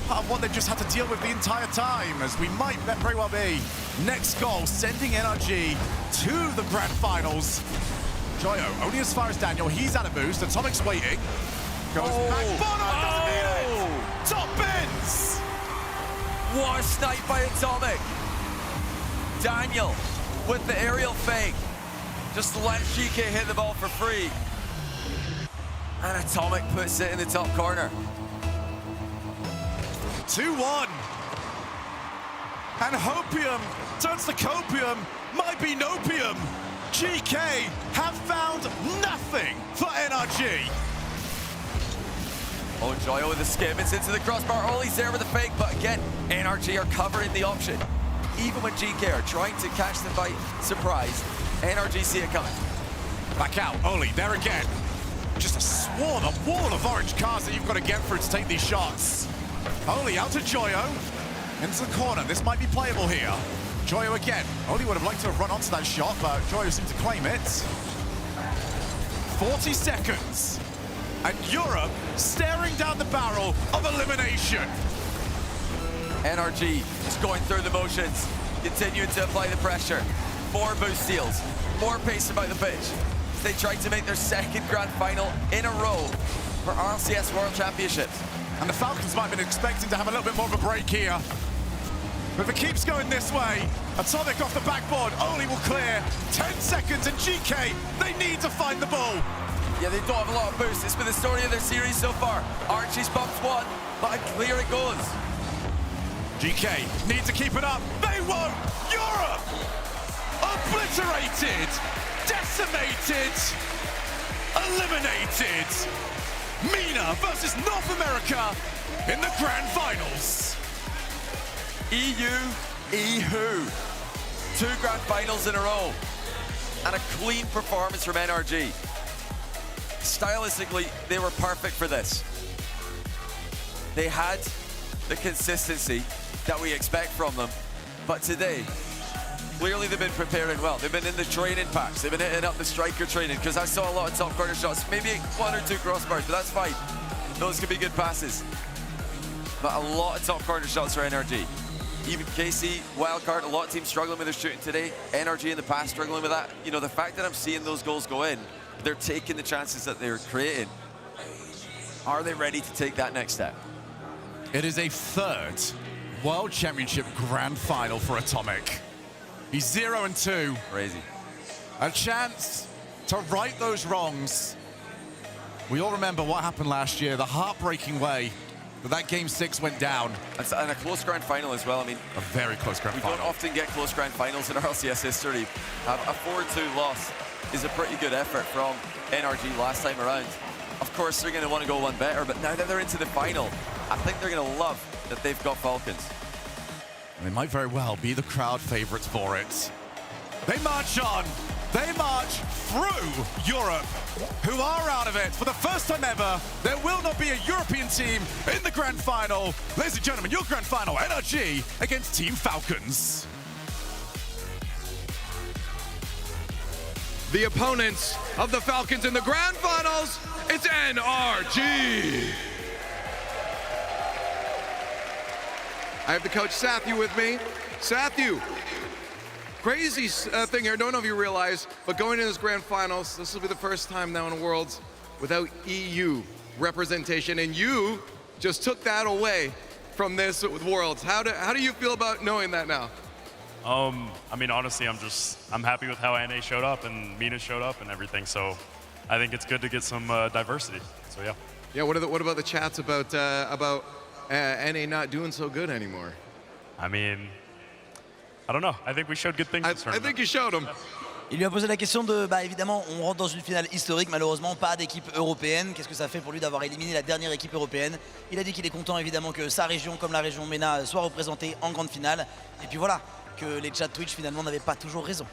Speaker 8: part of what they've just had to deal with the entire time, as we might very well be. Next goal, sending NRG to the grand finals. Joyo, only as far as Daniel. He's out of boost. Atomic's waiting. Goes back. Bono doesn't need it. Top bins.
Speaker 9: What a snipe by Atomic. Daniel with the aerial fake. Just let GEEKAY hit the ball for free. And Atomic puts it in the top corner.
Speaker 8: 2-1. And Hopium turns to Copium. Might be Nopium. GEEKAY have found nothing for NRG.
Speaker 9: Oh, Joyo with the skim. It's into the crossbar. Oli's there with the fake, but again, NRG are covering the option. Even when GEEKAY are trying to catch them by surprise, NRG see it coming.
Speaker 8: Back out, Oli, there again. Just a wall of orange cars that you've got to get through to take these shots. Oli out to Joyo. Into the corner. This might be playable here. Joyo again. Oli would have liked to have run onto that shot, but Joyo seemed to claim it. 40 seconds. And Europe staring down the barrel of elimination.
Speaker 9: NRG is going through the motions, continuing to apply the pressure. More boost steals, more pace about the pitch. They tried to make their second grand final in a row for RLCS World Championships.
Speaker 8: And the Falcons might have been expecting to have a little bit more of a break here. But if it keeps going this way, Atomic off the backboard, Oli will clear. 10 seconds and GEEKAY, they need to find the ball.
Speaker 9: Yeah, they don't have a lot of boost. It's been the story of their series so far. Archie's bumped one, but clear it goes.
Speaker 8: GEEKAY need to keep it up. They won't. Europe obliterated, decimated, eliminated. MENA versus North America in the grand finals.
Speaker 9: EU. 2 grand finals in a row. And a clean performance from NRG. Stylistically, they were perfect for this. They had the consistency that we expect from them. But today, clearly they've been preparing well. They've been in the training packs. They've been hitting up the striker training, because I saw a lot of top corner shots. Maybe 1 or 2 crossbars, but that's fine. Those could be good passes. But a lot of top corner shots for NRG. Even KC, Wildcard, a lot of teams struggling with their shooting today. NRG in the past struggling with that. You know, the fact that I'm seeing those goals go in, they're taking the chances that they're creating. Are they ready to take that next step?
Speaker 8: It is a 3rd World Championship Grand Final for Atomic. He's 0-2.
Speaker 9: Crazy.
Speaker 8: A chance to right those wrongs. We all remember what happened last year, the heartbreaking way that that game 6 went down.
Speaker 9: And a close grand final as well. I mean,
Speaker 8: a very close grand final.
Speaker 9: We don't often get close grand finals in RLCS history. A 4-2 loss is a pretty good effort from NRG last time around. Of course, they're going to want to go one better, but now that they're into the final, I think they're going to love that they've got Falcons.
Speaker 8: They might very well be the crowd favorites for it. They march on. They march through Europe, who are out of it. For the first time ever, there will not be a European team in the grand final. Ladies and gentlemen, your grand final, NRG against Team Falcons.
Speaker 4: The opponents of the Falcons in the grand finals, it's NRG. I have the coach Sathu with me. Sathu, crazy thing here, don't know if you realize, but going into this grand finals, this will be the first time now in Worlds without EU representation, and you just took that away from this with Worlds. How do you feel about knowing that now?
Speaker 6: I mean, honestly, I'm happy with how NA showed up and Mina showed up and everything, so I think it's good to get some diversity, so yeah.
Speaker 4: Yeah, what about the chats about NA not doing so good anymore?
Speaker 6: I mean, I don't know. I think we showed good things.
Speaker 4: I think you showed them.
Speaker 10: Il lui a posé la question de, évidemment, on rentre dans une finale historique, malheureusement, pas d'équipe européenne. Qu'est-ce que ça fait pour lui d'avoir éliminé la dernière équipe européenne? Il a dit qu'il est content, évidemment, que sa région, comme la région MENA, soit représentée en grande finale. Et puis voilà, que les chats Twitch, finalement, n'avaient pas toujours raison.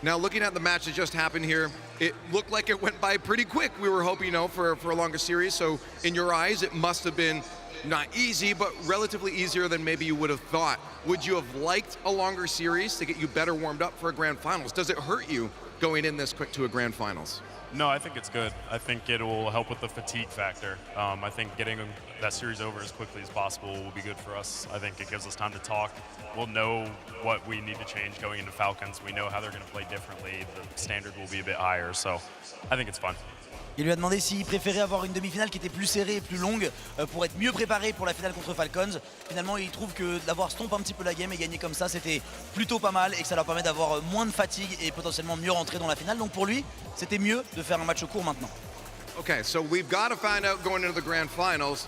Speaker 4: Now, looking at the match that just happened here, it looked like it went by pretty quick. We were hoping, for a longer series. So, in your eyes, it must have been not easy, but relatively easier than maybe you would have thought. Would you have liked a longer series to get you better warmed up for a grand finals? Does it hurt you going in this quick to a grand finals?
Speaker 6: No, I think it's good. I think it will help with the fatigue factor. I think getting that series over as quickly as possible will be good for us. I think it gives us time to talk. We'll know what we need to change going into Falcons. We know how they're going to play differently. The standard will be a bit higher, so I think it's fun.
Speaker 10: Il lui a demandé s'il préférait avoir une demi-finale qui était plus serrée et plus longue pour être mieux préparé pour la finale contre Falcons. Finalement, il trouve que d'avoir stomp un petit peu la game et gagner comme ça, c'était plutôt pas mal et que ça leur permet d'avoir moins de fatigue et potentiellement mieux rentrer dans la finale. Donc pour lui, c'était mieux de faire un match court maintenant.
Speaker 4: Okay, so we've got to find out going into the grand finals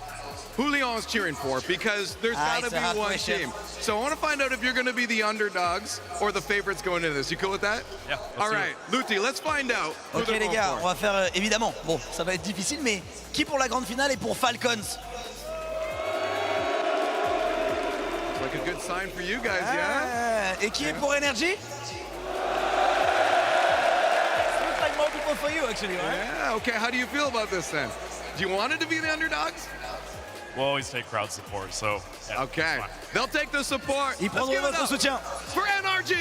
Speaker 4: who Leon's cheering for, because there's got to be one team. So I want to find out if you're going to be the underdogs or the favorites going into this. You cool with that?
Speaker 6: Yeah.
Speaker 4: All right, Luti, let's find out who
Speaker 10: Ok
Speaker 4: they're
Speaker 10: les
Speaker 4: going
Speaker 10: gars,
Speaker 4: for.
Speaker 10: on va faire évidemment, bon ça va être difficile, mais qui pour la grande finale et pour Falcons?
Speaker 4: It's like a good sign for you guys, yeah?
Speaker 10: Et qui est pour Energy? Multiple for you, actually, right?
Speaker 4: Yeah, okay, how do you feel about this then? Do you want it to be the underdogs?
Speaker 6: We'll always take crowd support, so yeah,
Speaker 4: okay, they'll take the support.
Speaker 10: Ils prendront votre soutien.
Speaker 4: For NRG!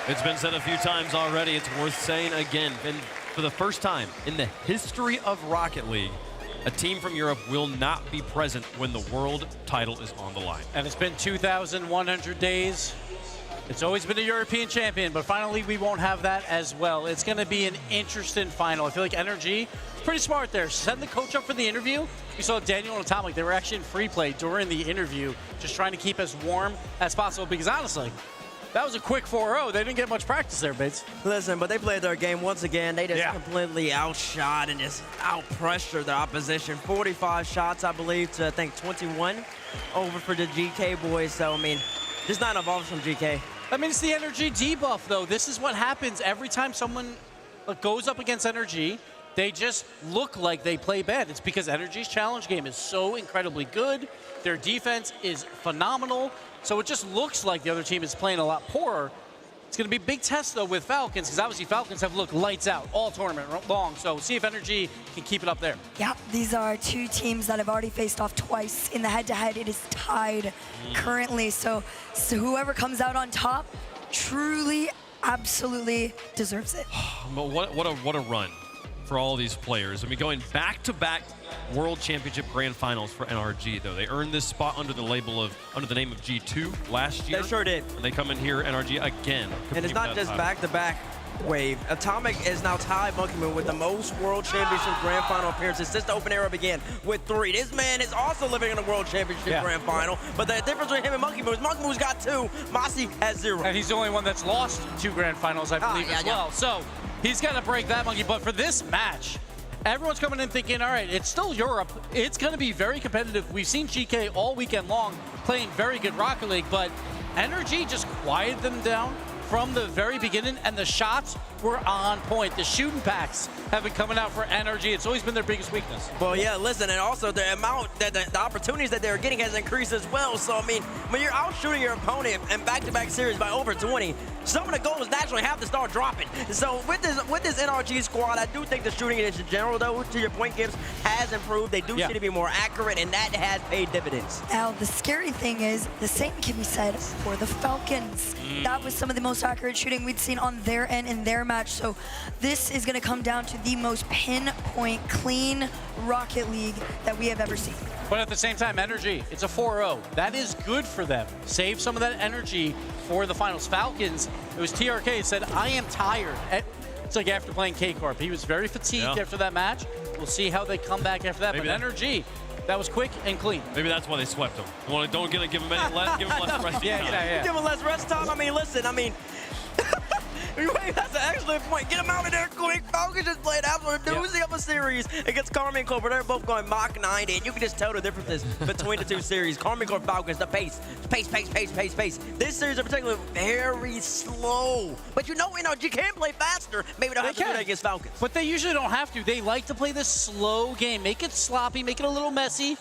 Speaker 11: It's been said a few times already. It's worth saying again. And for the first time in the history of Rocket League, a team from Europe will not be present when the world title is on the line.
Speaker 13: And it's been 2,100 days. It's always been a European champion, but finally we won't have that as well. It's going to be an interesting final. I feel like NRG is pretty smart there. Send the coach up for the interview. We saw Daniel and Atomic. They were actually in free play during the interview, just trying to keep as warm as possible, because honestly, that was a quick 4-0. They didn't get much practice there, Bates.
Speaker 7: Listen, but they played their game once again. They just completely outshot and just out-pressured the opposition. 45 shots, I believe, to, I think, 21 over for the GK boys. So, I mean, just not evolved from GK.
Speaker 13: I mean, it's the energy debuff, though. This is what happens every time someone goes up against energy. They just look like they play bad. It's because energy's challenge game is so incredibly good. Their defense is phenomenal. So it just looks like the other team is playing a lot poorer. It's going to be a big test, though, with Falcons, because obviously Falcons have looked lights out all tournament long. So see if energy can keep it up there.
Speaker 1: Yeah, these are two teams that have already faced off twice in the head-to-head. It is tied currently. So whoever comes out on top truly, absolutely deserves it.
Speaker 11: But what a run for all these players. I mean, going back-to-back World Championship Grand Finals for NRG, though. They earned this spot under the name of G2 last year.
Speaker 7: They sure did.
Speaker 11: And they come in here, NRG, again.
Speaker 7: And it's not just back-to-back wave. Atomic is now tied Monkey Moon with the most World Championship Grand Final appearances since the Open Era began with 3. This man is also living in a World Championship Grand Final, but the difference between him and Monkey Moon is Monkey Moon's got 2, Mossy has 0.
Speaker 13: And he's the only one that's lost 2 Grand Finals, I believe, as well. So he's got to break that monkey. But for this match, everyone's coming in thinking, all right, it's still Europe. It's going to be very competitive. We've seen GK all weekend long playing very good Rocket League, but Energy just quieted them down from the very beginning, and the shots were on point. The shooting packs have been coming out for Energy. It's always been their biggest weekness.
Speaker 7: Well, yeah, listen, and also the amount that the opportunities that they're getting has increased as well. So, I mean, when you're out shooting your opponent in back-to-back series by over 20, some of the goals naturally have to start dropping. So with this NRG squad, I do think the shooting in general, though, to your point, Gibbs, has improved. They do seem to be more accurate, and that has paid dividends.
Speaker 1: Now, the scary thing is the same can be said for the Falcons. That was some of the most accurate shooting we'd seen on their end in their match. So this is going to come down to the most pinpoint, clean Rocket League that we have ever seen.
Speaker 13: But at the same time, Energy, it's a 4-0. That is good for them. Save some of that energy for the finals. Falcons, it was TRK said, I am tired. It's like after playing K-Corp. He was very fatigued after that match. We'll see how they come back after that. Maybe but Energy, that was quick and clean.
Speaker 11: Maybe that's why they swept him. Well, don't give him any less, give him less rest time.
Speaker 7: Give him less rest time. I mean, listen, that's an excellent point. Get him out of there quick. Falcons just played absolute doozy of a series against Karmine Corp. They're both going Mach 90, and you can just tell the differences between the two series. Karmine Corp Falcons, the pace. This series in particular, very slow. But you know, NRG can play faster. Maybe they'll have to do that against Falcons.
Speaker 13: But they usually don't have to. They like to play this slow game. Make it sloppy, make it a little messy,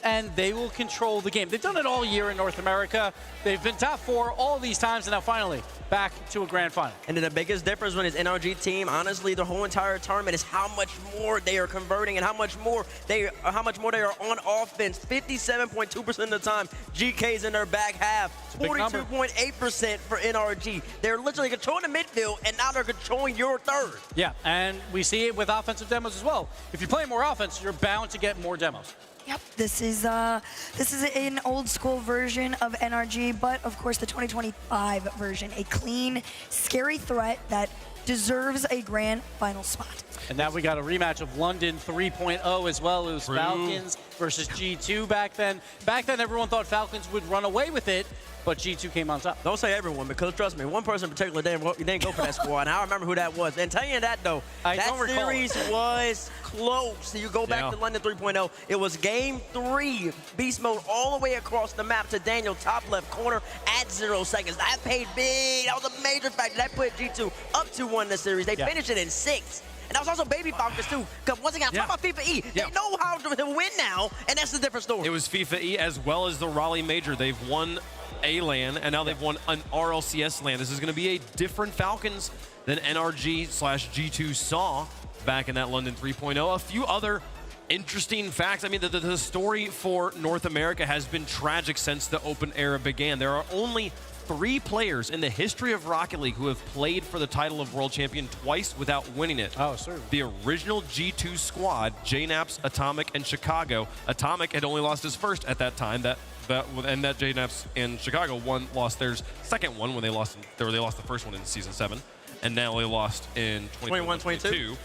Speaker 13: and they will control the game. They've done it all year in North America. They've been top 4 all these times, and now finally back to a grand final.
Speaker 7: And then the biggest difference when it's NRG team, honestly, the whole entire tournament is how much more they are converting and how much more they are on offense. 57.2% of the time, GK's in their back half. 42.8% for NRG. They're literally controlling the midfield, and now they're controlling your third.
Speaker 13: Yeah, and we see it with offensive demos as well. If you play more offense, you're bound to get more demos.
Speaker 1: Yep, this is an old school version of NRG, but of course the 2025 version, a clean, scary threat that deserves a grand final spot.
Speaker 13: And now we got a rematch of London 3.0 as well. It was Falcons versus G2 back then. Back then, everyone thought Falcons would run away with it, but G2 came on top.
Speaker 7: Don't say everyone, because trust me, one person in particular didn't go for that squad, and I remember who that was. And telling you that, though, that series was close. You go back to London 3.0, it was game 3, beast mode all the way across the map to Daniel, top left corner at 0 seconds. That paid big. That was a major factor. That put G2 up 2-1 in the series. They finished it in 6. And that was also Baby Falcons, too. Because once again, I'm talking about FIFA E. They know how to win now, and that's a different story.
Speaker 11: It was FIFA E as well as the Raleigh Major. They've won a LAN, and now they've won an RLCS LAN. This is going to be a different Falcons than NRG/G2 saw back in that London 3.0. A few other interesting facts. I mean, the story for North America has been tragic since the Open era began. There are only 3 players in the history of Rocket League who have played for the title of World Champion twice without winning it.
Speaker 13: Oh, sir.
Speaker 11: The original G2 squad, JNAPS, Atomic, and Chicago. Atomic had only lost his first at that time. And that JNAPS and Chicago lost their second one when they lost the first one in Season 7. And now they lost in 21-22.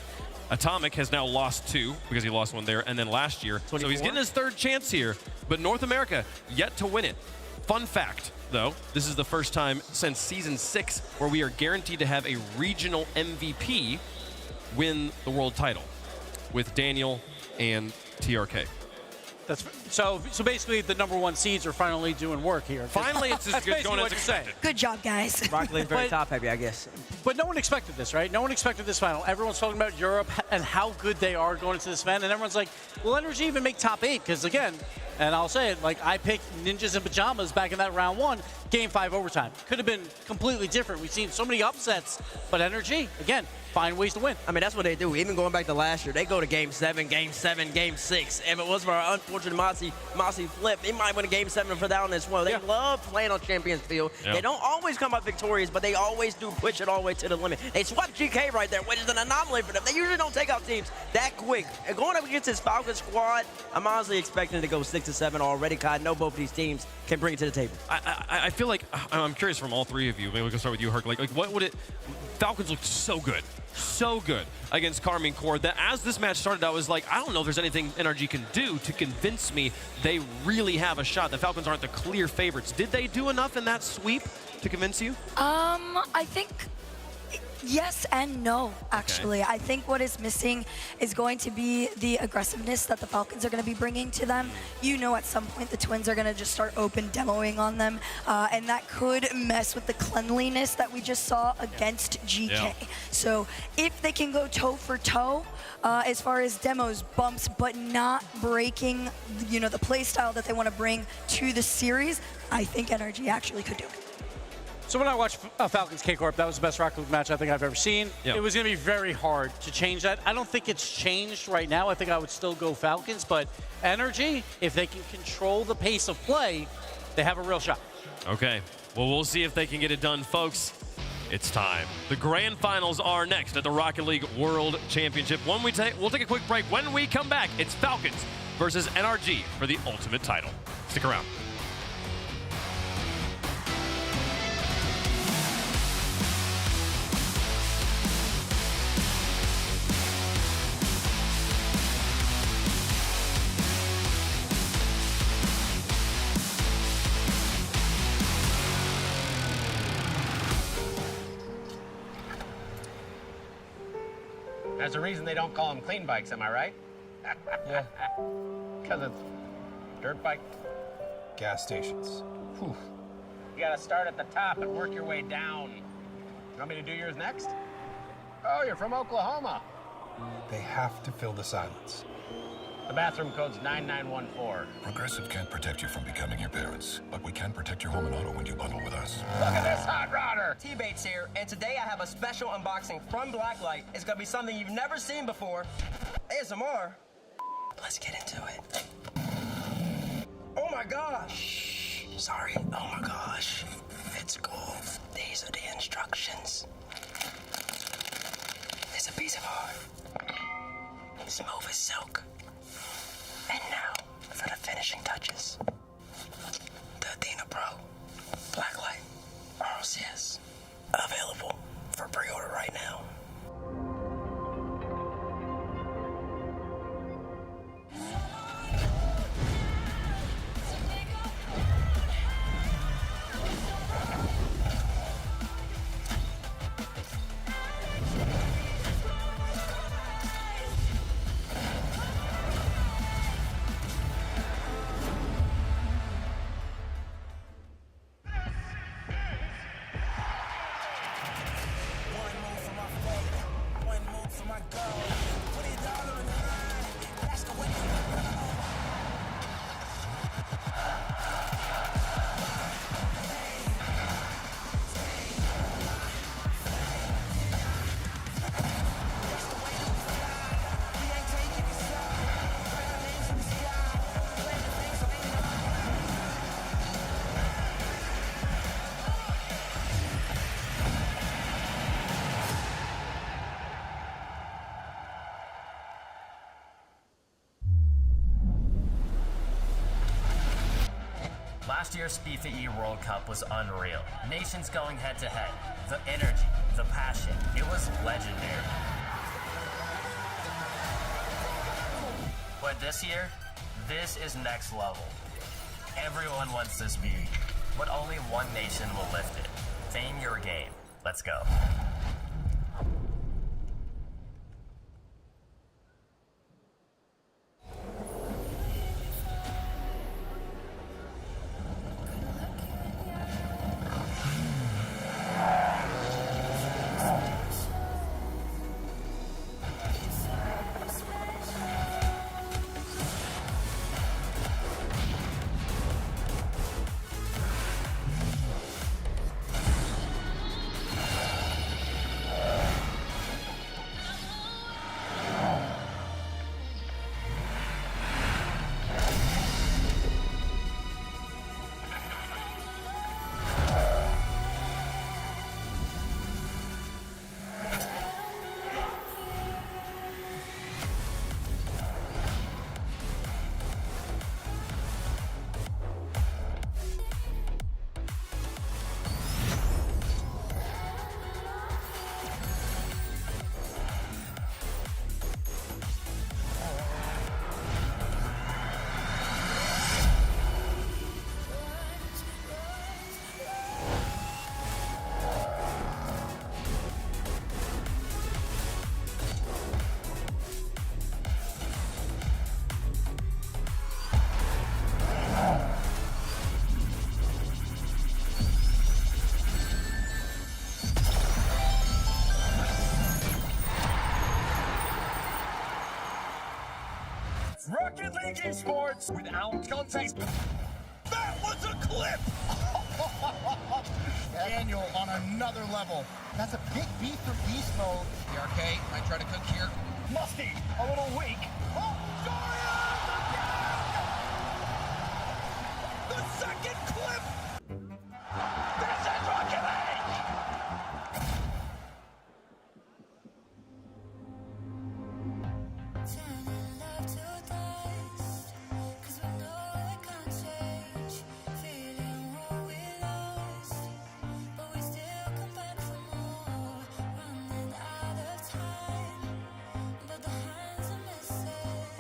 Speaker 11: Atomic has now lost 2 because he lost one there, and then last year. 24. So he's getting his 3rd chance here. But North America, yet to win it. Fun fact, though, this is the first time since Season 6 where we are guaranteed to have a regional MVP win the world title with Daniel and TRK.
Speaker 13: So basically the #1 seeds are finally doing work here.
Speaker 11: Finally, it's just going as expected.
Speaker 1: Good job, guys.
Speaker 7: Rocket League very top heavy, I guess.
Speaker 13: But no one expected this, right? No one expected this final. Everyone's talking about Europe and how good they are going into this event, and everyone's like, will NRG even make top 8? Because again, and I'll say it, like I picked Ninjas in Pajamas back in that round 1, game 5 overtime. Could have been completely different. We've seen so many upsets, but NRG, again, find ways to win.
Speaker 7: I mean, that's what they do. Even going back to last year, they go to game 7, game 6. If it was for our unfortunate Mossy flip, they might win a game 7 for that one as well. They love playing on Champions Field. They don't always come out victorious, but they always do push it all the way to the limit. They swept GK right there, which is an anomaly for them. They usually don't take out teams that quick. And going up against this Falcons squad, I'm honestly expecting to go 6-7 already, because I know both of these teams can bring it to the table.
Speaker 11: I feel like, I'm curious from all 3 of you, maybe we can start with you, Herc. Like what would it, Falcons looked so good against Karmine Corp that as this match started, I was like, I don't know if there's anything NRG can do to convince me they really have a shot. The Falcons aren't the clear favorites. Did they do enough in that sweep to convince you?
Speaker 1: I think Yes and no, actually. I think what is missing is going to be the aggressiveness that the Falcons are going to be bringing to them. You know, at some point the Twins are going to just start open demoing on them, and that could mess with the cleanliness that we just saw against GK.
Speaker 11: Yeah.
Speaker 1: So if they can go toe for toe as far as demos, bumps, but not breaking, you know, the play style that they want to bring to the series, I think NRG actually could do it.
Speaker 13: So when I watched Falcons K-Corp, that was the best Rocket League match I think I've ever seen.
Speaker 11: Yep.
Speaker 13: It was going to be very hard to change that. I don't think it's changed right now. I think I would still go Falcons, but Energy, if they can control the pace of play, they have a real shot.
Speaker 11: Okay, well, we'll see if they can get it done, folks. It's time. The grand finals are next at the Rocket League World Championship. We'll take a quick break. When we come back, it's Falcons versus NRG for the ultimate title. Stick around.
Speaker 20: There's a reason they don't call them clean bikes, am I right?
Speaker 21: Yeah.
Speaker 20: Because it's dirt bike.
Speaker 21: Gas stations. Whew.
Speaker 20: You gotta start at the top and work your way down. You want me to do yours next? Oh, you're from Oklahoma.
Speaker 21: They have to fill the silence.
Speaker 20: The bathroom code's 9914.
Speaker 22: Progressive can't protect you from becoming your parents, but we can protect your home and auto when you bundle with us.
Speaker 20: Look at this hot rodder.
Speaker 23: T-Bates here, and today I have a special unboxing from Blacklight. It's gonna be something you've never seen before. ASMR. Let's get into it. Oh my gosh. Sorry, oh my gosh. It's cool. These are the instructions. It's a piece of art. Smooth as silk. And now, for the finishing touches. The Athena Pro. Blacklight. RLCS. Available for pre-order right now.
Speaker 24: Last year's FIFA E World Cup was unreal. Nations going head to head. The energy, the passion, it was legendary. But this year, this is next level. Everyone wants this beauty, but only one nation will lift it. Fame your game. Let's go.
Speaker 25: Rocket League Esports without context. That was a clip! Daniel on another level. That's a big beat for beast mode. The arcade might try to cook here. Musty, a little weak. Oh, Dorian again! The second clip! This is Rocket League!
Speaker 5: But the hands are missing.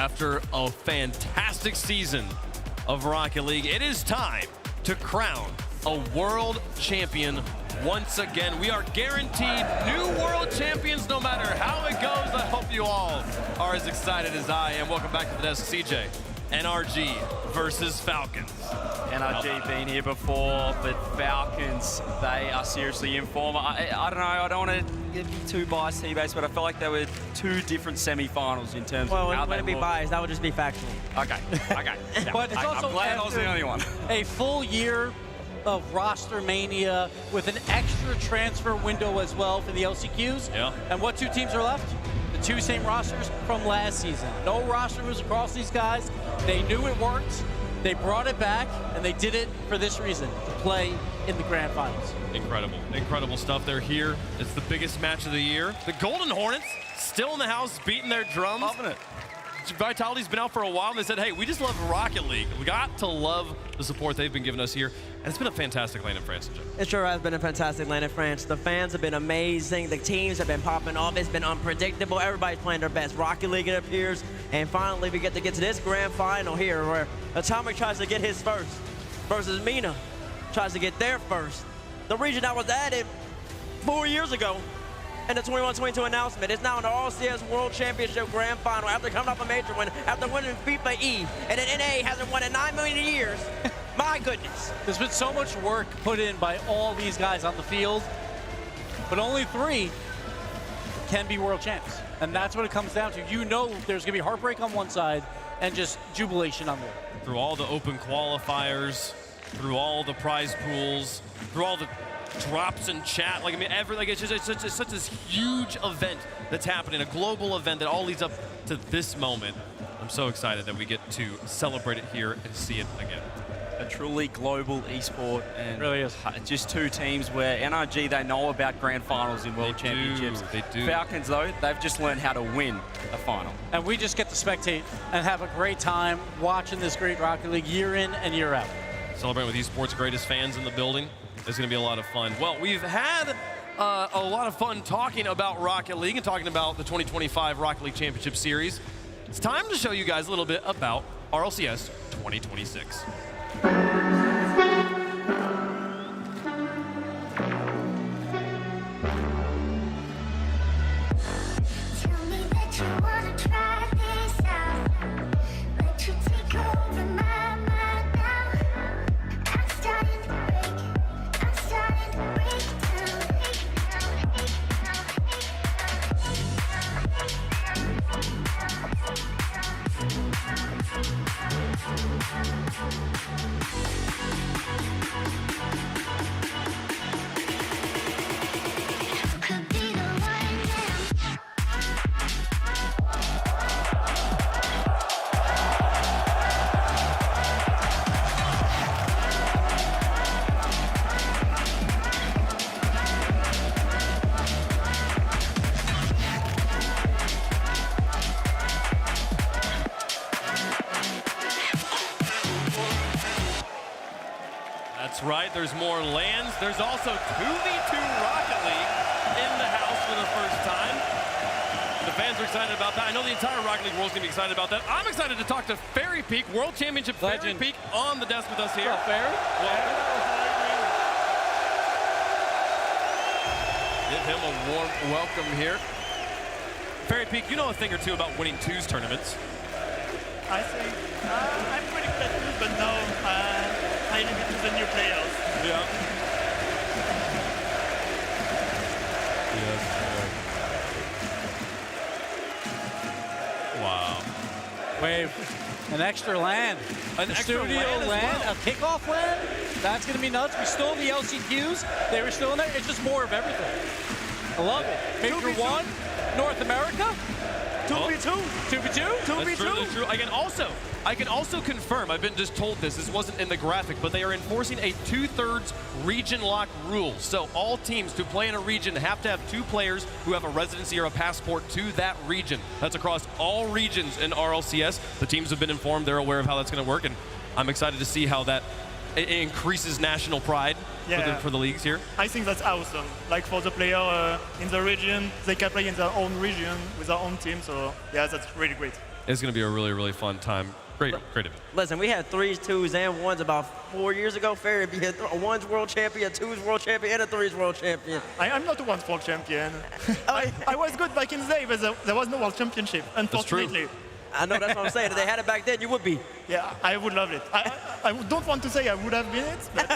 Speaker 11: After a fantastic season of Rocket League, it is time to crown a world champion once again. We are guaranteed new world champions no matter how it goes. I hope you all are as excited as I am. Welcome back to the desk, CJ. NRG versus Falcons.
Speaker 5: NRG been here before, but Falcons, they are seriously in form. I don't know, I don't want to be too biased, T-Base, but I feel like there were two different semifinals in terms of how they look.
Speaker 7: Well, wouldn't be biased, that would just be factual.
Speaker 5: Okay, okay. Yeah.
Speaker 13: But it's also
Speaker 5: I'm glad I was the only one.
Speaker 13: A full year of roster mania with an extra transfer window as well for the LCQs.
Speaker 11: Yeah.
Speaker 13: And what two teams are left? The two same rosters from last season. No roster moves across these guys. They knew it worked. They brought it back, and they did it for this reason, to play in the grand finals.
Speaker 11: Incredible, incredible stuff. They're here. It's the biggest match of the year. The Golden Hornets still in the house, beating their drums.
Speaker 5: Loving it.
Speaker 11: Vitality's been out for a while, and they said, hey, we just love Rocket League. We got to love the support they've been giving us here. And it's been a fantastic lane in France, Jim.
Speaker 7: It sure has been a fantastic lane in France. The fans have been amazing. The teams have been popping off. It's been unpredictable. Everybody's playing their best Rocket League, it appears. And finally, we get to this grand final here where Atomic tries to get his first versus Mina tries to get their first. The region that was added 4 years ago in the 21-22 announcement is now in the RLCS World Championship Grand Final after coming off a major win, after winning FIFA E, and then NA hasn't won in 9 million years. My goodness.
Speaker 13: There's been so much work put in by all these guys on the field, but only 3 can be world champs. And that's what it comes down to. You know there's going to be heartbreak on one side and just jubilation on the other.
Speaker 11: Through all the open qualifiers, through all the prize pools, through all the drops in chat, like I mean, it's such this huge event that's happening, a global event that all leads up to this moment. I'm so excited that we get to celebrate it here and see it again.
Speaker 5: A truly global esport, and
Speaker 13: really is.
Speaker 5: Just two teams where NRG, they know about grand finals in world championships.
Speaker 11: They do.
Speaker 5: Falcons, though, they've just learned how to win a final.
Speaker 13: And we just get to spectate and have a great time watching this great Rocket League year in and year out.
Speaker 11: Celebrating with Esports' greatest fans in the building. It's going to be a lot of fun. Well, we've had a lot of fun talking about Rocket League and talking about the 2025 Rocket League Championship Series. It's time to show you guys a little bit about RLCS 2026. That's right, there's more lands. There's also 2v2 Rocket League in the house for the first time. The fans are excited about that. I know the entire Rocket League world's gonna be excited about that. I'm excited to talk to Fairy Peak, World Championship Fairy Peak on the desk with us here.
Speaker 13: What's up, Fairy?
Speaker 11: Give him a warm welcome here. Fairy Peak, you know a thing or two about winning twos tournaments.
Speaker 14: I think I'm pretty good at twos, but no, I need to the new players.
Speaker 11: Yeah. Wow.
Speaker 13: Wave. An extra land.
Speaker 11: An extra
Speaker 13: studio
Speaker 11: land,
Speaker 13: a kickoff land. That's going to be nuts. We still have the LCQs. They were still in there. It's just more of everything. I love it. Major 1, North America. 2v2. 2v2. 2v2.
Speaker 11: That's true. I can also confirm, I've been just told this wasn't in the graphic, but they are enforcing a 2/3 region lock rule. So all teams to play in a region have to have 2 players who have a residency or a passport to that region. That's across all regions in RLCS. The teams have been informed, they're aware of how that's gonna work, and I'm excited to see how that increases national pride for the leagues here.
Speaker 14: I think that's awesome. Like for the player in the region, they can play in their own region with their own team. So yeah, that's really great.
Speaker 11: It's going to be a really, really fun time. Great event.
Speaker 7: Listen, we had 3s, 2s, and 1s about 4 years ago. Fair, we had a 1's world champion, a 2's world champion, and a 3's world champion.
Speaker 14: I'm not a 1's world champion. I was good back in the day, but there was no world championship, unfortunately.
Speaker 7: I know, that's what I'm saying. If they had it back then, you would be.
Speaker 14: Yeah, I would love it. I don't want to say I would have been it, but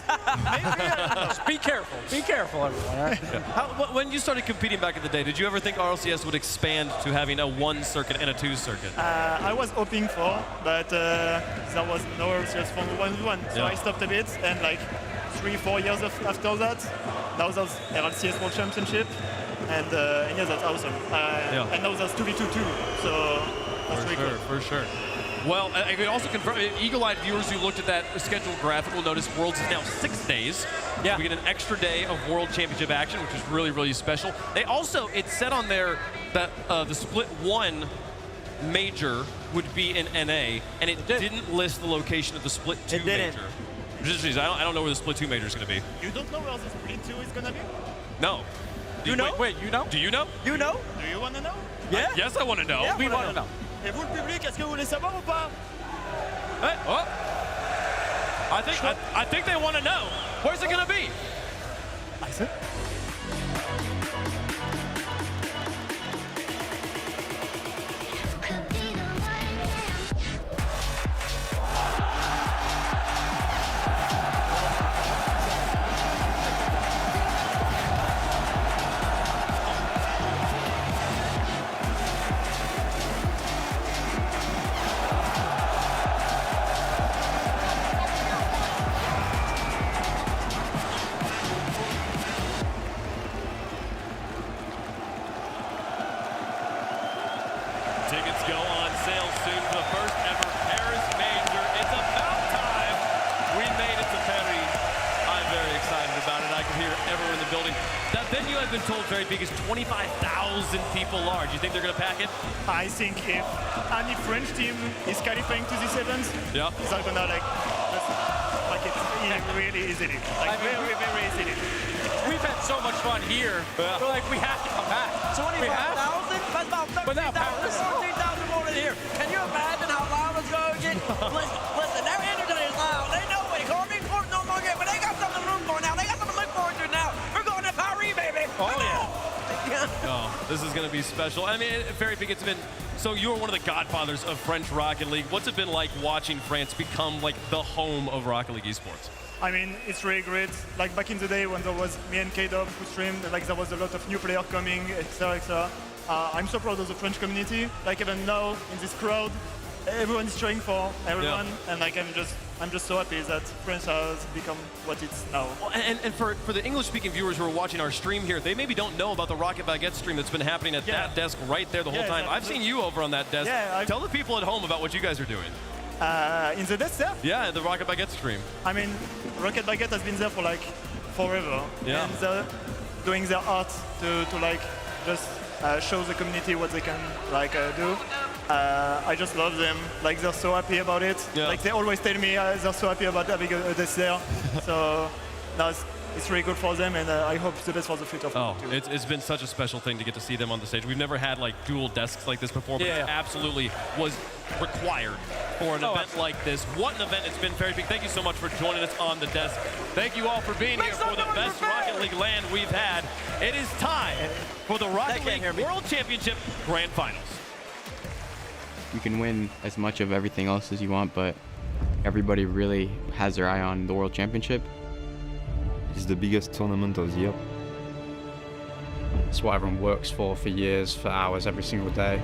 Speaker 14: maybe.
Speaker 13: Just be careful. Be careful, everyone. All right?
Speaker 11: When you started competing back in the day, did you ever think RLCS would expand to having a 1 circuit and a 2 circuit?
Speaker 14: I was hoping for, but there was no RLCS for 1v1, so I stopped a bit, and like 3-4 years after that, now there's RLCS World Championship, and yeah, that's awesome. And now there's 2v2 too, so that's really cool.
Speaker 11: For sure. Well, I can also confirm, eagle-eyed viewers who looked at that scheduled graphic will notice Worlds is now 6 days. Yeah. We get an extra day of World Championship action, which is really, really special. They also, it said on there that the Split 1 major would be in NA, and it didn't list the location of the Split 2 major. I don't know where the Split 2 major is going to be.
Speaker 14: You don't know where the Split 2 is going to be?
Speaker 11: No.
Speaker 14: You know?
Speaker 13: Wait, you know?
Speaker 11: Do you know?
Speaker 7: You know?
Speaker 14: Do you want to know?
Speaker 7: Yeah.
Speaker 11: Yes, I want to know.
Speaker 7: Yeah,
Speaker 13: we want to know.
Speaker 14: Et vous, le public, est-ce que vous voulez savoir ou pas?
Speaker 11: Hey, oh. I think they want to know. Where's it going to be?
Speaker 14: I said.
Speaker 11: Tickets go on sale soon for the first ever Paris Major. It's about time we made it to Paris. I'm very excited about it. I can hear everyone in the building. That venue, I've been told, very big, is 25,000 people large. You think they're going to pack it?
Speaker 14: I think if any French team is qualifying to this event, they're going to just pack it really easily. Very, very easily.
Speaker 13: We've had so much fun here. Yeah. We're like, we have to come back.
Speaker 7: 25,000? That's about 13,000 more than here. Can you imagine how loud it's going to get? Listen, their energy is loud. They know it. Karmine Corp no more good, but they got something to root for now. They got something to look forward to now. We're going to Paris, baby.
Speaker 11: Oh, yeah. Oh, this is going to be special. I mean, very big. It's been, so you're one of the godfathers of French Rocket League. What's it been like watching France become like the home of Rocket League esports?
Speaker 14: I mean, it's really great. Like back in the day when there was me and K-Dub who streamed, like there was a lot of new players coming, etc., etc. I'm so proud of the French community. Like even now in this crowd, everyone is cheering for everyone, and like I'm just so happy that France has become what it's now.
Speaker 11: Well, and for the English-speaking viewers who are watching our stream here, they maybe don't know about the Rocket Baguette stream that's been happening at that desk right there the whole time. I've seen you over on that desk. Tell the people at home about what you guys are doing.
Speaker 14: In the desk there?
Speaker 11: Yeah, the Rocket Baguette stream.
Speaker 14: I mean, Rocket Baguette has been there for like forever.
Speaker 11: Yeah.
Speaker 14: And they're doing their art to like just show the community what they can like do. I just love them. Like they're so happy about it. Yeah. Like they always tell me they're so happy about having a desk there. So now it's really good for them, and I hope the best for the future.
Speaker 11: Oh, it's been such a special thing to get to see them on the stage. We've never had like dual desks like this before, but it absolutely was required for an event like this. What an event it's been, very big. Thank you so much for joining us on the desk. Thank you all for being here for the best Rocket League land we've had. It is time for the Rocket League World Championship Grand Finals.
Speaker 3: You can win as much of everything else as you want, but everybody really has their eye on the World Championship.
Speaker 16: It's the biggest tournament of the year.
Speaker 17: It's what everyone works for years, for hours, every single day.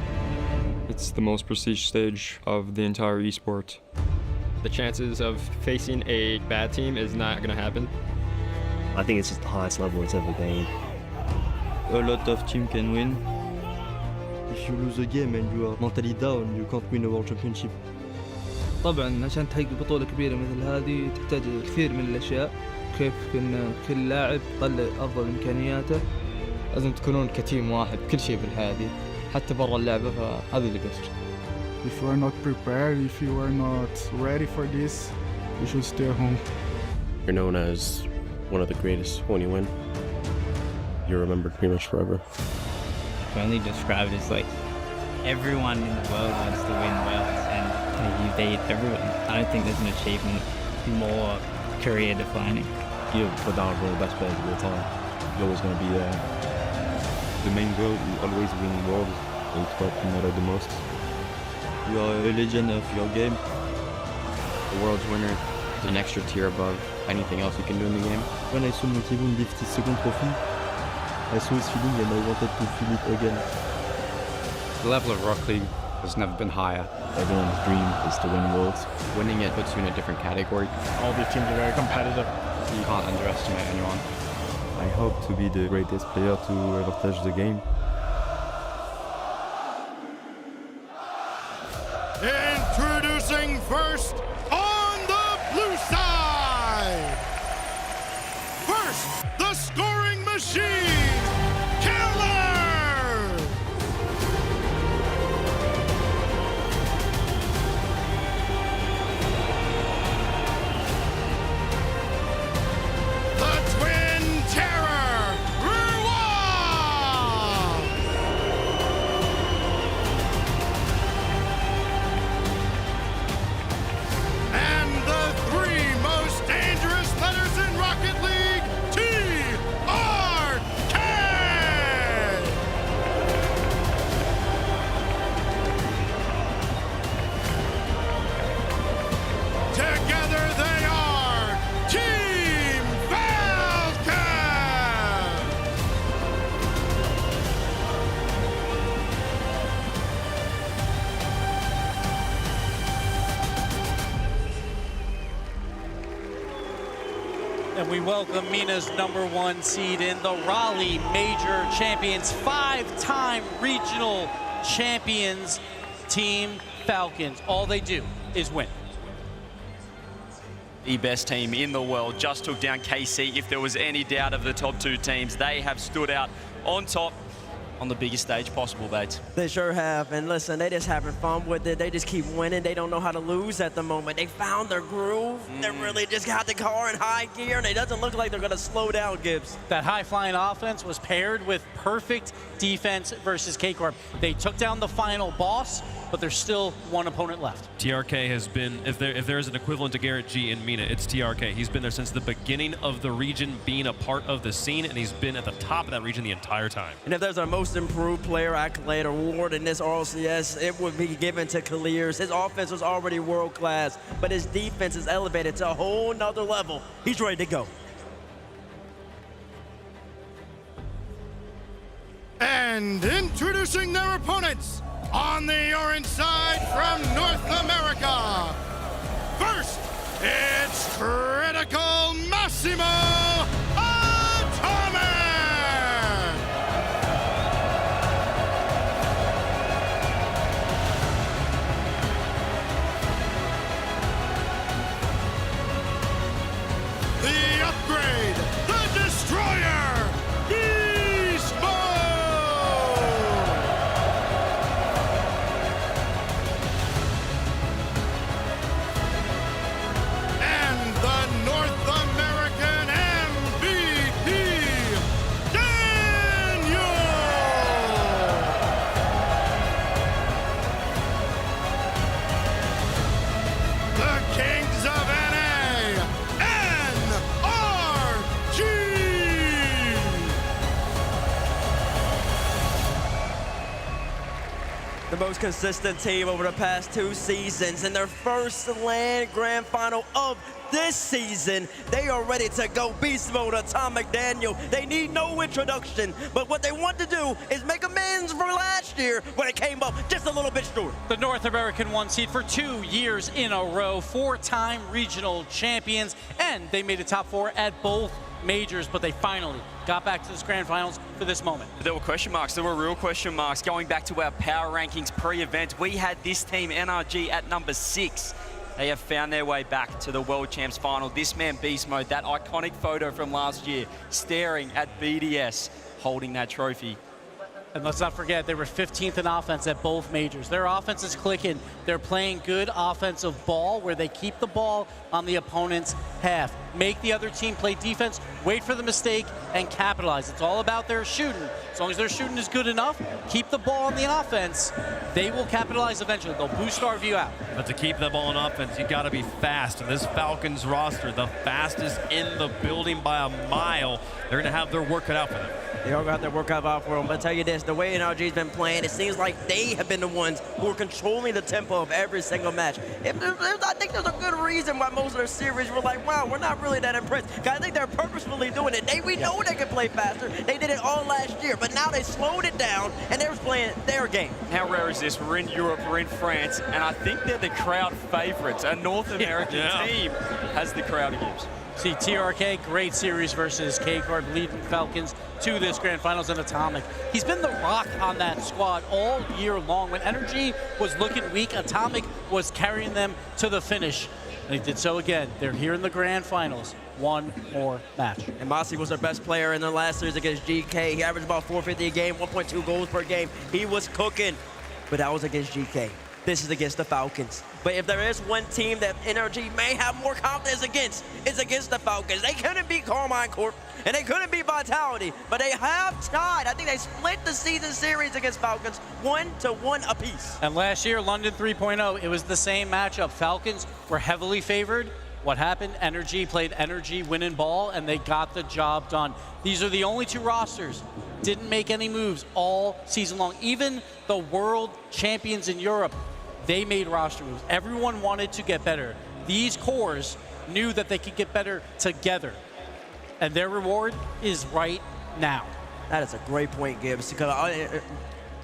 Speaker 16: It's the most prestige stage of the entire esport.
Speaker 17: The chances of facing a bad team is not going to happen.
Speaker 18: I think it's just the highest level it's ever been.
Speaker 16: A lot of teams can win. If you lose a game and you are mentally down, you can't win a World Championship.
Speaker 19: طبعا عشان تحقق بطولة كبيرة مثل هذه تحتاج كثير من الأشياء. كيف كل لاعب يطلع أفضل إمكانياته.
Speaker 17: لازم تكونون كتيم واحد كل شيء بالحياة دي حتى برا اللعبة فهذا اللي بيفرق.
Speaker 26: If you are not prepared, if you are not ready for this, you should stay home.
Speaker 18: You're known as one of the greatest when you win. You're remembered pretty much forever.
Speaker 3: I can only describe it as like
Speaker 2: Everyone in the world wants to win Worlds, and you beat everyone. I don't think there's an achievement more career-defining.
Speaker 6: You put down one of the best players of all time. You're always going to be there. The main goal is always winning Worlds. It's what matters the most.
Speaker 16: You are a legend of your game.
Speaker 3: The World's winner is an extra tier above anything else you can do in the game.
Speaker 16: When I saw Monty win the 52nd trophy, I saw his feeling and I wanted to feel it again.
Speaker 8: The level of Rocket League has never been higher.
Speaker 6: Everyone's dream is to win Worlds.
Speaker 3: Winning it puts you in a different category.
Speaker 8: All these teams are very competitive. You can't underestimate anyone.
Speaker 6: I hope to be the greatest player to ever touch the game.
Speaker 9: Introducing first on the blue side. First, the scoring machine, Killer! The Twin Terror, Ruwa! And the three most dangerous letters in Rocket League, TRK! Together they are Team Falcons!
Speaker 13: And we welcome MENA's #1 seed in the Raleigh Major Champions, 5-time regional champions, Team Falcons. All they do is win.
Speaker 5: The best team in the world just took down KC. If there was any doubt of the top two teams, they have stood out on top on the biggest stage possible, Bates.
Speaker 7: They sure have, and listen, they just having fun with it. They just keep winning. They don't know how to lose at the moment. They found their groove. They really just got the car in high gear, and it doesn't look like they're gonna slow down, Gibbs.
Speaker 13: That high-flying offense was paired with perfect defense versus K-Corp. They took down the final boss, but there's still one opponent left.
Speaker 11: TRK has been, if there is an equivalent to Garrett G in MENA, it's TRK. He's been there since the beginning of the region, being a part of the scene, and he's been at the top of that region the entire time.
Speaker 7: And if there's a most improved player accolade award in this RLCS, it would be given to Khalir's. His offense was already world class, but his defense is elevated to a whole nother level. He's ready to go.
Speaker 9: And introducing their opponents on the orange side from North America. First, it's Critical Massimo Atomic! The upgrade, the Destroyer, Beast Mode! And the North American MVP, Daniel! The Kings of NA, NRG!
Speaker 7: The most consistent team over the past 2 seasons. In their first LAN Grand Final of this season, they are ready to go beast mode. Atomic Daniel, they need no introduction, but what they want to do is make amends for last year when it came up just a little bit short.
Speaker 13: The North American 1 seed for 2 years in a row, 4-time regional champions, and they made a top 4 at both majors, but they finally got back to this grand finals for this moment.
Speaker 5: There were question marks. There were real question marks. Going back to our power rankings pre-event, we had this team, NRG, at number 6. They have found their way back to the World Champs final. This man, Beast Mode, that iconic photo from last year, staring at BDS, holding that trophy.
Speaker 13: And let's not forget, they were 15th in offense at both majors. Their offense is clicking. They're playing good offensive ball where they keep the ball on the opponent's half. Make the other team play defense, wait for the mistake, and capitalize. It's all about their shooting. As long as their shooting is good enough, keep the ball on the offense, they will capitalize eventually. They'll boost our view out.
Speaker 11: But to keep the ball on offense, you got to be fast. And this Falcons roster, the fastest in the building by a mile, they're going to have their work cut out for them.
Speaker 7: They all got their work cut out for them. But I tell you this, the way NRG's been playing, it seems like they have been the ones who are controlling the tempo of every single match. I think there's a good reason why most of their series were like, wow, we're not really that impressed. I think they're purposefully doing it. We know they can play faster. They did it all last year, but now they slowed it down, and they're playing their game.
Speaker 5: How rare is this? We're in Europe, we're in France, and I think they're the crowd favorites. A North American team has the crowd against.
Speaker 13: See, TRK, great series versus K-Card, leading Falcons to this grand finals, and Atomic. He's been the rock on that squad all year long. When Energy was looking weak, Atomic was carrying them to the finish. And he did so again. They're here in the grand finals. One more match.
Speaker 7: And Masi was their best player in their last series against GK. He averaged about 450 a game, 1.2 goals per game. He was cooking, but that was against GK. This is against the Falcons. But if there is one team that NRG may have more confidence against, it's against the Falcons. They couldn't beat Karmine Corp, and they couldn't beat Vitality, but they have tied. I think they split the season series against Falcons 1-1 apiece.
Speaker 13: And last year, London 3.0, it was the same matchup. Falcons were heavily favored. What happened? Energy played Energy winning ball, and they got the job done. These are the only two rosters. Didn't make any moves all season long. Even the world champions in Europe, they made roster moves. Everyone wanted to get better. These cores knew that they could get better together. And their reward is right now.
Speaker 7: That is a great point, Gibbs. Because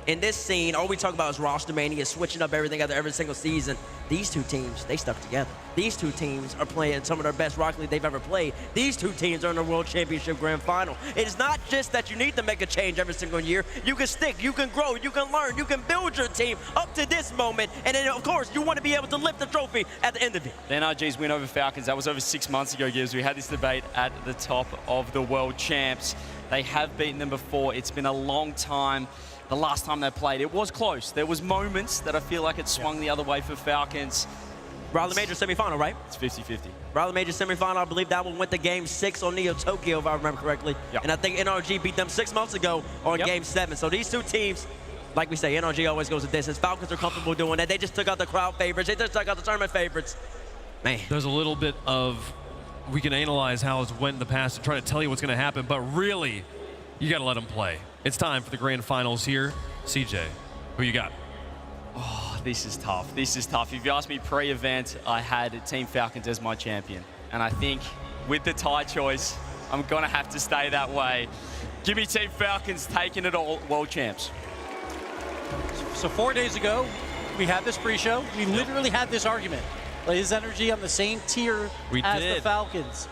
Speaker 7: in this scene, all we talk about is roster mania, switching up everything after every single season. These two teams, they stuck together. These two teams are playing some of their best Rocket League they've ever played. These two teams are in the World Championship Grand Final. It is not just that you need to make a change every single year. You can stick, you can grow, you can learn, you can build your team up to this moment. And then, of course, you want to be able to lift the trophy at the end of it.
Speaker 5: The NRG's win over Falcons, that was over 6 months ago, Gibbs. We had this debate at the top of the World Champs. They have beaten them before. It's been a long time. The last time they played, it was close. There was moments that I feel like it swung the other way for Falcons.
Speaker 7: Raleigh Major semifinal, right?
Speaker 5: It's 50-50.
Speaker 7: Raleigh Major semifinal, I believe that one went to Game 6 on Neo Tokyo, if I remember correctly.
Speaker 5: Yep.
Speaker 7: And I think NRG beat them 6 months ago on Game 7. So these two teams, like we say, NRG always goes the distance. Falcons are comfortable doing that. They just took out the crowd favorites. They just took out the tournament favorites. Man.
Speaker 11: There's a little bit of, we can analyze how it's went in the past and try to tell you what's going to happen, but really, you got to let them play. It's time for the grand finals here. CJ, who you got?
Speaker 5: Oh, this is tough. This is tough. If you asked me pre-event, I had Team Falcons as my champion. And I think with the tie choice, I'm going to have to stay that way. Give me Team Falcons taking it all, world champs.
Speaker 13: So 4 days ago, we had this pre-show. We literally had this argument. Is Energy on the same tier as the Falcons?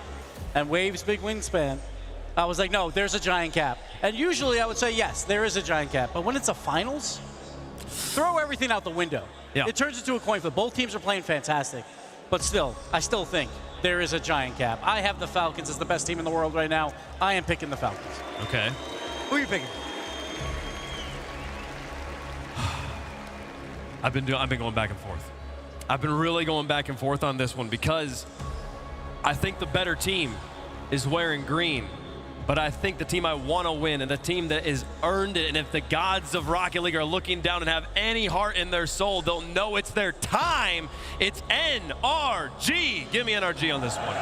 Speaker 13: And Wave's big wingspan. I was like, no, there's a giant gap. And usually I would say, yes, there is a giant gap. But when it's a finals, throw everything out the window.
Speaker 11: Yeah.
Speaker 13: It turns into a coin flip. Both teams are playing fantastic. But still, I still think there is a giant gap. I have the Falcons as the best team in the world right now. I am picking the Falcons.
Speaker 11: Okay.
Speaker 7: Who are you picking?
Speaker 11: I've been going back and forth. I've been really going back and forth on this one because I think the better team is wearing green. But I think the team I want to win and the team that has earned it, and if the gods of Rocket League are looking down and have any heart in their soul, they'll know it's their time. It's NRG. Give me NRG on this one.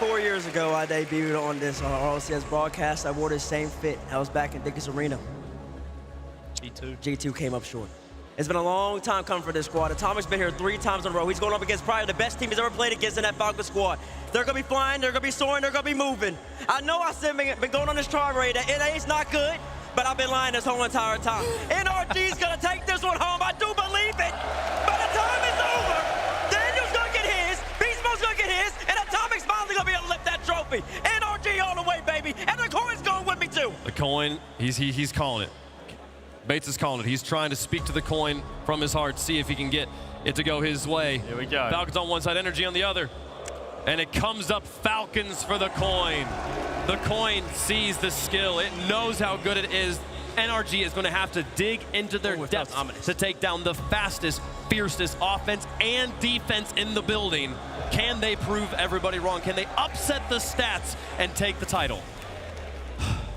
Speaker 7: 4 years ago, I debuted on this RLCS broadcast. I wore the same fit. I was back in Dickies Arena. G2 came up short. It's been a long time coming for this squad. Atomic's been here 3 times in a row. He's going up against probably the best team he's ever played against in that Falcons squad. They're going to be flying, they're going to be soaring, they're going to be moving. I know I said been going on this chart rate that NA's not good, but I've been lying this whole entire time. NRG's going to take this one home. I do believe it. By the time it's over, Daniel's going to get his, Beast Mode's going to get his, and Atomic's finally going to be able to lift that trophy. NRG all the way, baby. And the coin's going with me, too.
Speaker 11: The coin, he's calling it. Bates is calling it. He's trying to speak to the coin from his heart, see if he can get it to go his way.
Speaker 5: Here we go.
Speaker 11: Falcons on one side, Energy on the other. And it comes up Falcons for the coin. The coin sees the skill. It knows how good it is. NRG is going to have to dig into their depths to take down the fastest, fiercest offense and defense in the building. Can they prove everybody wrong? Can they upset the stats and take the title?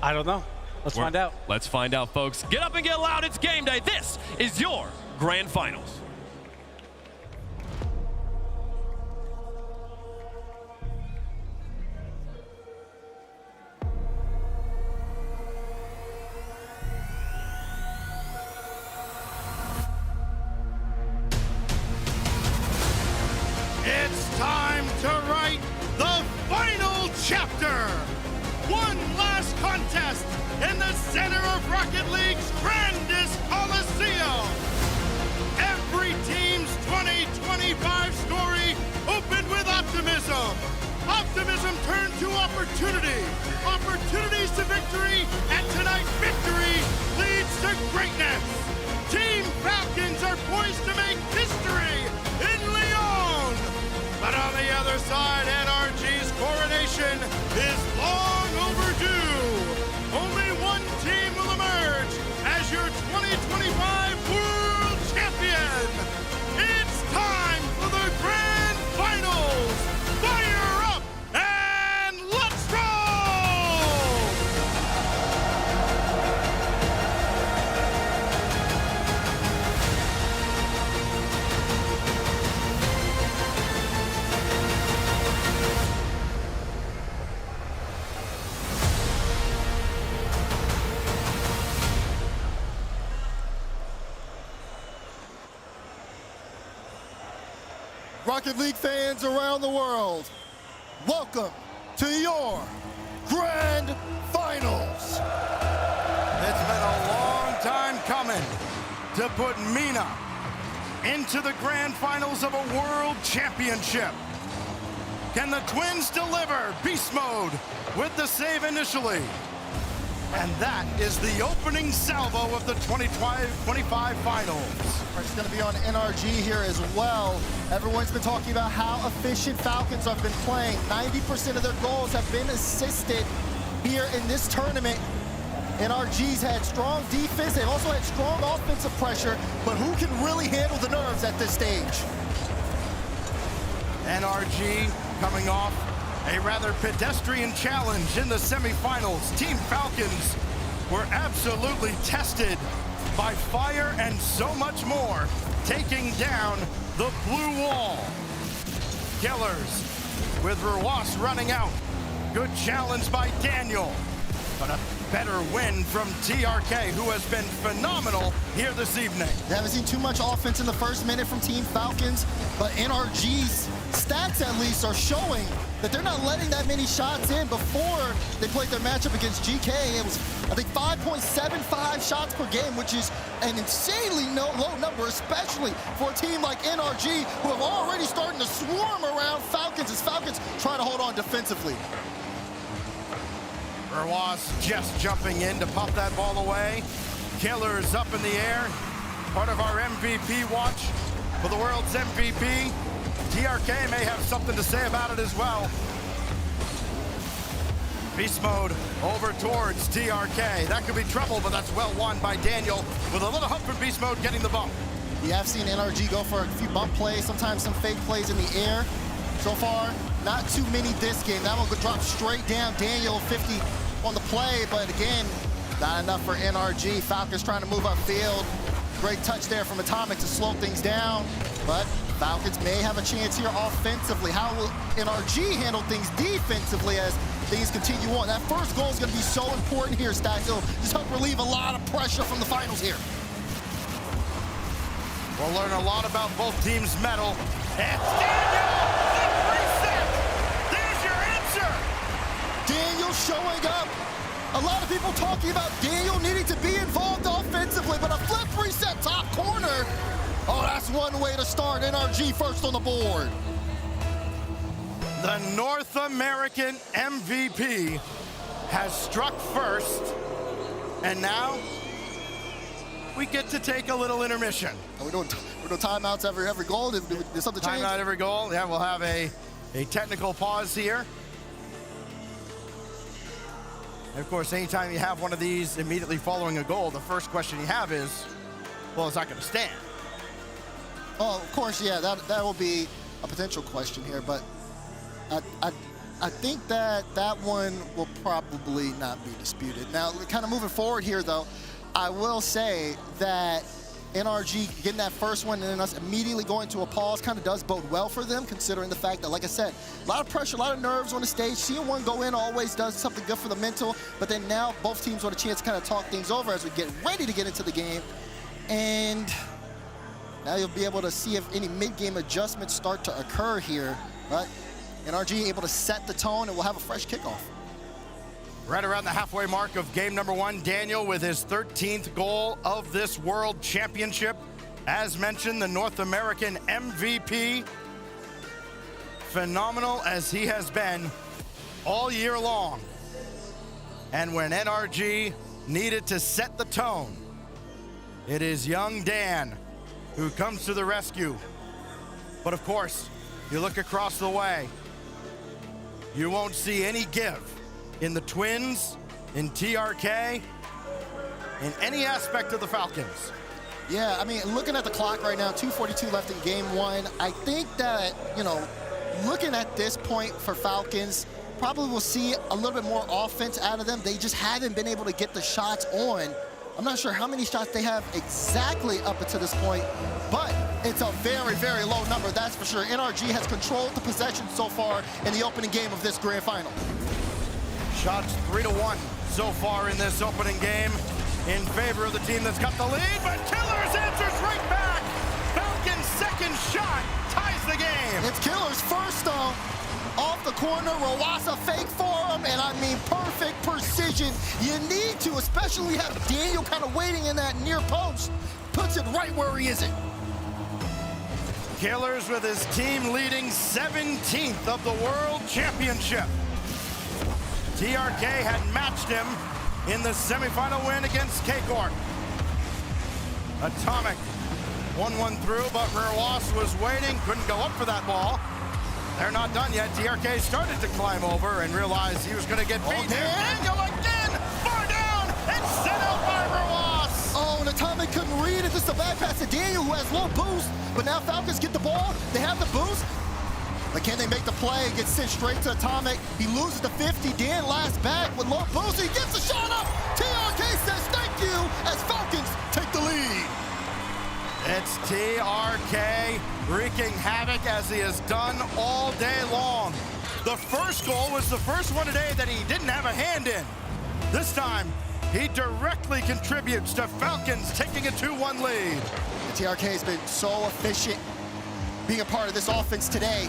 Speaker 13: I don't know. Let's find out.
Speaker 11: Let's find out, folks. Get up and get loud. It's game day. This is your Grand Finals.
Speaker 9: It's time to write the final chapter. One last contest in the center of Rocket League's grandest Coliseum. Every team's 2025 story opened with optimism. Optimism turned to opportunity. Opportunities to victory. And tonight, victory leads to greatness. Team Falcons are poised to make history in Lyon. But on the other side, NRG's coronation is long overdue. Only one team will emerge as your 2025 World Champion. It's time for the Grand Finals. Fire up and let's go! Rocket League fans around the world, welcome to your Grand Finals. It's been a long time coming to put MENA into the Grand Finals of a World Championship. Can the Twins deliver beast mode with the save initially? And that is the opening salvo of the 2025 finals.
Speaker 1: It's going to be on NRG here as well. Everyone's been talking about how efficient Falcons have been playing. 90% of their goals have been assisted here in this tournament. NRG's had strong defense. They've also had strong offensive pressure, but who can really handle the nerves at this stage?
Speaker 9: NRG coming off a rather pedestrian challenge in the semifinals. Team Falcons were absolutely tested by fire and so much more, taking down the blue wall. Killers with Ruas running out. Good challenge by Daniel, but a better win from TRK, who has been phenomenal here this evening.
Speaker 1: We haven't seen too much offense in the first minute from Team Falcons, but NRG's stats at least are showing that they're not letting that many shots in. Before they played their matchup against GEEKAY, it was, I think, 5.75 shots per game, which is an insanely low number, especially for a team like NRG, who have already started to swarm around Falcons as Falcons try to hold on defensively.
Speaker 9: Ruas just jumping in to pop that ball away. Killers up in the air. Part of our MVP watch for the world's MVP. TRK may have something to say about it as well. Beast mode over towards TRK. That could be trouble, but that's well won by Daniel with a little hump from beast mode getting the bump.
Speaker 1: Yeah, I've seen NRG go for a few bump plays, sometimes some fake plays in the air. So far, not too many this game. That one could drop straight down. Daniel 50 on the play, but again, not enough for NRG. Falcons trying to move upfield. Great touch there from Atomic to slow things down, but Falcons may have a chance here offensively. How will NRG handle things defensively as things continue on? That first goal is going to be so important here, Stacks. It'll just help relieve a lot of pressure from the finals here.
Speaker 9: We'll learn a lot about both teams' mettle. It's Daniel! The reset! There's your answer!
Speaker 1: Daniel showing up. A lot of people talking about Daniel needing to be involved offensively, but a flip reset top corner. Oh, that's one way to start. NRG first on the board.
Speaker 9: The North American MVP has struck first, and now we get to take a little intermission.
Speaker 1: We're doing timeouts every goal. Did something change?
Speaker 9: Timeout every goal. Yeah, we'll have a technical pause here. And of course, anytime you have one of these immediately following a goal, the first question you have is, well, is that going to stand?
Speaker 1: Oh, of course, yeah, that will be a potential question here, but I think that one will probably not be disputed. Now, kind of moving forward here, though, I will say that NRG getting that first one and then us immediately going to a pause kind of does bode well for them, considering the fact that, like I said, a lot of pressure, a lot of nerves on the stage. Seeing one go in always does something good for the mental, but then now both teams want a chance to kind of talk things over as we get ready to get into the game. And now you'll be able to see if any mid-game adjustments start to occur here, but NRG able to set the tone, and we'll have a fresh kickoff.
Speaker 9: Right around the halfway mark of game number 1, Daniel with his 13th goal of this World Championship. As mentioned, the North American MVP. Phenomenal as he has been all year long. And when NRG needed to set the tone, it is young Dan who comes to the rescue. But of course, you look across the way, you won't see any give in the Twins, in TRK, in any aspect of the Falcons.
Speaker 1: Yeah, I mean, looking at the clock right now, 2:42 left in game 1. I think that, you know, looking at this point for Falcons, probably will see a little bit more offense out of them. They just haven't been able to get the shots on. I'm not sure how many shots they have exactly up until this point, but it's a very, very low number, that's for sure. NRG has controlled the possession so far in the opening game of this grand final.
Speaker 9: Shots 3-1 so far in this opening game in favor of the team that's got the lead, but Killers answers right back. Falcons' second shot ties the game.
Speaker 1: It's Killers first, though. Off the corner, Rawasa fake for him, and I mean perfect precision. You need to, especially have Daniel kind of waiting in that near post. Puts it right where he isn't.
Speaker 9: Killers with his team leading 17th of the World Championship. TRK had matched him in the semifinal win against K-Corp. Atomic 1-1 through, but Rawas was waiting, couldn't go up for that ball. They're not done yet. TRK started to climb over and realized he was going to get beat. Daniel again, far down, and sent out by Rawas.
Speaker 1: Oh, and Atomic couldn't read it. This is a bad pass to Daniel, who has low boost, but now Falcons get the ball. They have the boost. But can they make the play? Gets sent straight to Atomic. He loses the 50. Dan last back with low boost. He gets the shot up. TRK says thank you as Falcons take the lead.
Speaker 9: It's TRK wreaking havoc as he has done all day long. The first goal was the first one today that he didn't have a hand in. This time, he directly contributes to Falcons taking a 2-1 lead.
Speaker 1: The TRK has been so efficient being a part of this offense today.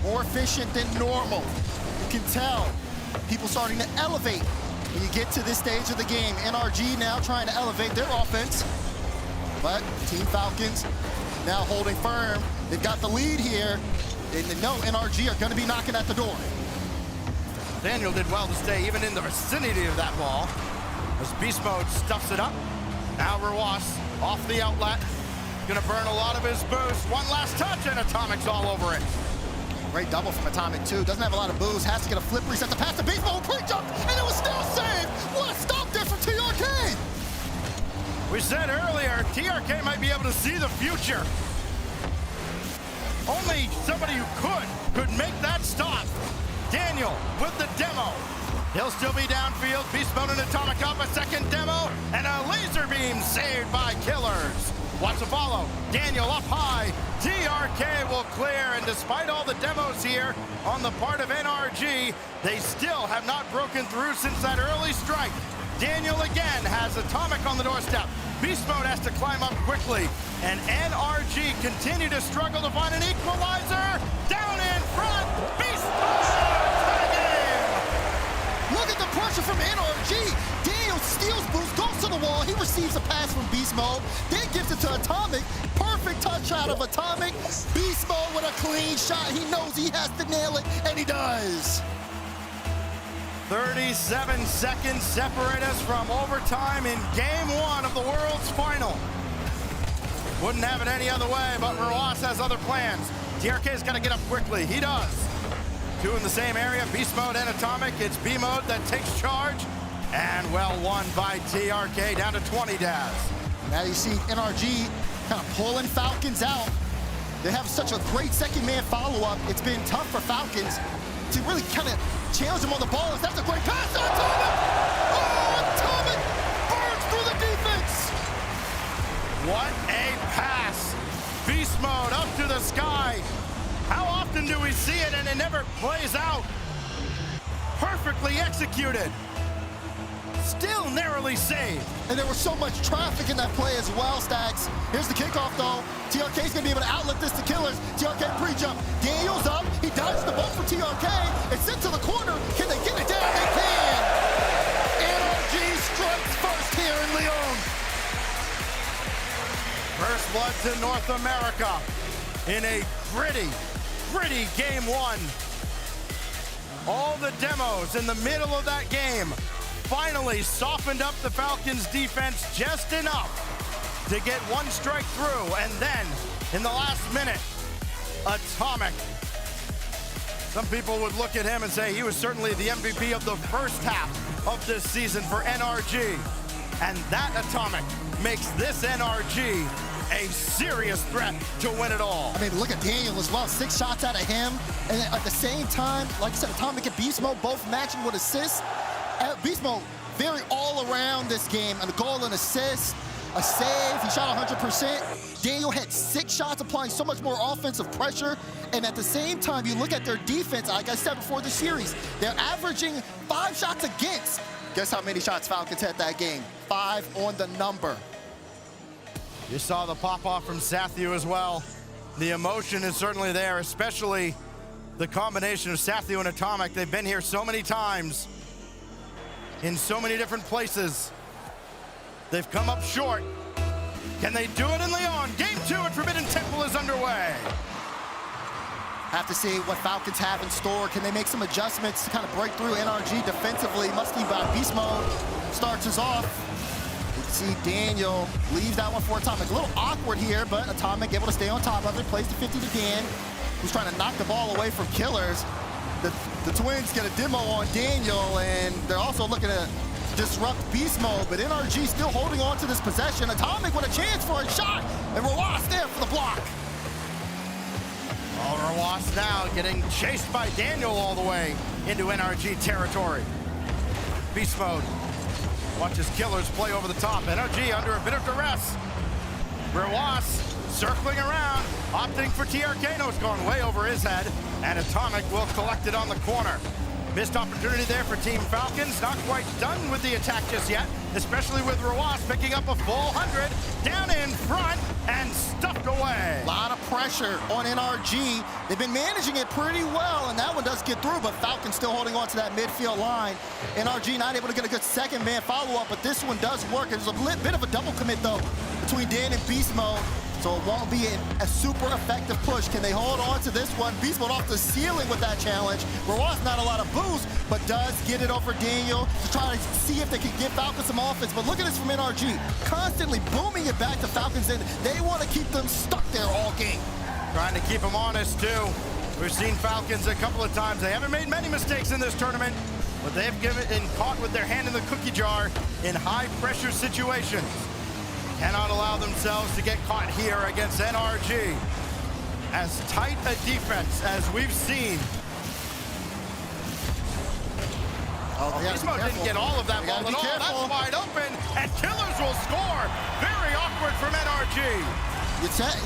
Speaker 1: More efficient than normal. You can tell people starting to elevate when you get to this stage of the game. NRG now trying to elevate their offense. But Team Falcons now holding firm. They've got the lead here. And they know NRG are going to be knocking at the door.
Speaker 9: Daniel did well to stay even in the vicinity of that ball as Beast Mode stuffs it up. Now Rawas off the outlet. Gonna burn a lot of his boost. One last touch and Atomic's all over it.
Speaker 1: Great double from Atomic too. Doesn't have a lot of boost. Has to get a flip reset to pass the Beast Mode pre-jump, and it was still saved. What a stop there from TRK.
Speaker 9: We said earlier, TRK might be able to see the future. Only somebody who could make that stop. Daniel with the demo. He'll still be downfield. Beast Mode and Atomic up a second demo, and a laser beam saved by Killers. Watch the follow. Daniel up high. TRK will clear, and despite all the demos here on the part of NRG, they still have not broken through since that early strike. Daniel again has Atomic on the doorstep. Beast Mode has to climb up quickly, and NRG continue to struggle to find an equalizer. Down in front, Beast Mode for the game.
Speaker 1: Look at the pressure from NRG. Daniel steals boost, goes to the wall. He receives a pass from Beast Mode, then gives it to Atomic. Perfect touch out of Atomic. Beast Mode with a clean shot. He knows he has to nail it, and he does.
Speaker 9: 37 seconds separate us from overtime in game 1 of the World's Final. Wouldn't have it any other way, but Rawas has other plans. TRK's got to get up quickly. He does. Two in the same area, Beast Mode and Atomic. It's B Mode that takes charge. And well won by TRK, down to 20, Daz.
Speaker 1: Now you see NRG kind of pulling Falcons out. They have such a great second man follow-up. It's been tough for Falcons to really kind of challenge them on the ball. That's a great pass to Atomic! Oh, Atomic burns through the defense!
Speaker 9: What a pass! Beast mode up to the sky. How often do we see it and it never plays out? Perfectly executed. Still narrowly saved.
Speaker 1: And there was so much traffic in that play as well, Stacks. Here's the kickoff, though. TRK's gonna be able to outlet this to Killers. TRK pre-jump. Daniel's up. He dodges the ball for TRK. It's sent to the corner. Can they get it down? They can. NRG strikes first here in Lyon.
Speaker 9: First blood to North America in a gritty game one. All the demos in the middle of that game finally softened up the Falcons defense just enough to get one strike through, and then in the last minute, Atomic. Some people would look at him and say he was certainly the MVP of the first half of this season for NRG, and that Atomic makes this NRG a serious threat to win it all.
Speaker 1: I mean, look at Daniel as well. 6 shots out of him. And at the same time, like I said, Atomic and Beast Mode both matching with assists. Beast Mode very all around this game. And a goal and assist, a save. He shot 100%. Daniel had 6 shots, applying so much more offensive pressure. And at the same time, you look at their defense, like I said before the series, they're averaging 5 shots against. Guess how many shots Falcons had that game? 5 on the number.
Speaker 9: You saw the pop-off from Sathiu as well. The emotion is certainly there, especially the combination of Sathiu and Atomic. They've been here so many times, in so many different places. They've come up short. Can they do it in Lyon? Game 2 at Forbidden Temple is underway.
Speaker 1: Have to see what Falcons have in store. Can they make some adjustments to kind of break through NRG defensively? Musty by Beast Mode starts us off. You can see Daniel leaves that one for Atomic. A little awkward here, but Atomic able to stay on top of it. Plays the 50 to Dan, who's trying to knock the ball away from Killers. The Twins get a demo on Daniel, and they're also looking to disrupt Beast Mode, but NRG still holding on to this possession. Atomic with a chance for a shot, and Rawas there for the block.
Speaker 9: Rawas now getting chased by Daniel all the way into NRG territory. Beast Mode watches Killers play over the top. NRG under a bit of duress. Rawas circling around, opting for TRK. No, it's going way over his head, and Atomic will collect it on the corner. Missed opportunity there for Team Falcons. Not quite done with the attack just yet, especially with Rawas picking up a full 100 down in front and stuffed away.
Speaker 1: A lot of pressure on NRG. They've been managing it pretty well, and that one does get through, but Falcons still holding on to that midfield line. NRG not able to get a good second man follow-up, but this one does work. There's a bit of a double commit, though, between Dan and Beast Mode. So it won't be a super effective push. Can they hold on to this one? Beast Mode off the ceiling with that challenge. Rawas not a lot of boost, but does get it over Daniel to try to see if they can give Falcons some offense. But look at this from NRG, constantly booming it back to Falcons, and they want to keep them stuck there all game.
Speaker 9: Trying to keep them honest, too. We've seen Falcons a couple of times. They haven't made many mistakes in this tournament, but they've been caught with their hand in the cookie jar in high-pressure situations. Cannot allow themselves to get caught here against NRG. As tight a defense as we've seen. Beast Mode didn't get all of that ball at all. That's wide open, and Killers will score. Very awkward from NRG.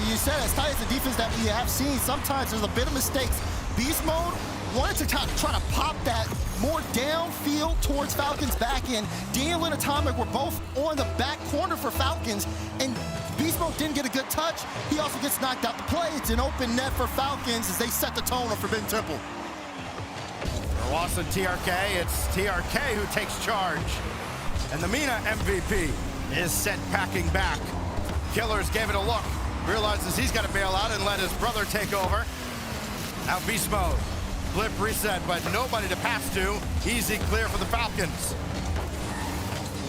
Speaker 1: You said as tight as the defense that we have seen, sometimes there's a bit of mistakes. Beast Mode wanted to try to pop that more downfield towards Falcons back end. Daniel and Atomic were both on the back corner for Falcons, and Beast Mode didn't get a good touch. He also gets knocked out the play. It's an open net for Falcons as they set the tone on Forbidden Temple.
Speaker 9: Rawas and TRK, it's TRK who takes charge. And the Mina MVP is sent packing back. Killers gave it a look, realizes he's got to bail out and let his brother take over. Now Beast Mode. Flip reset, but nobody to pass to. Easy clear for the Falcons.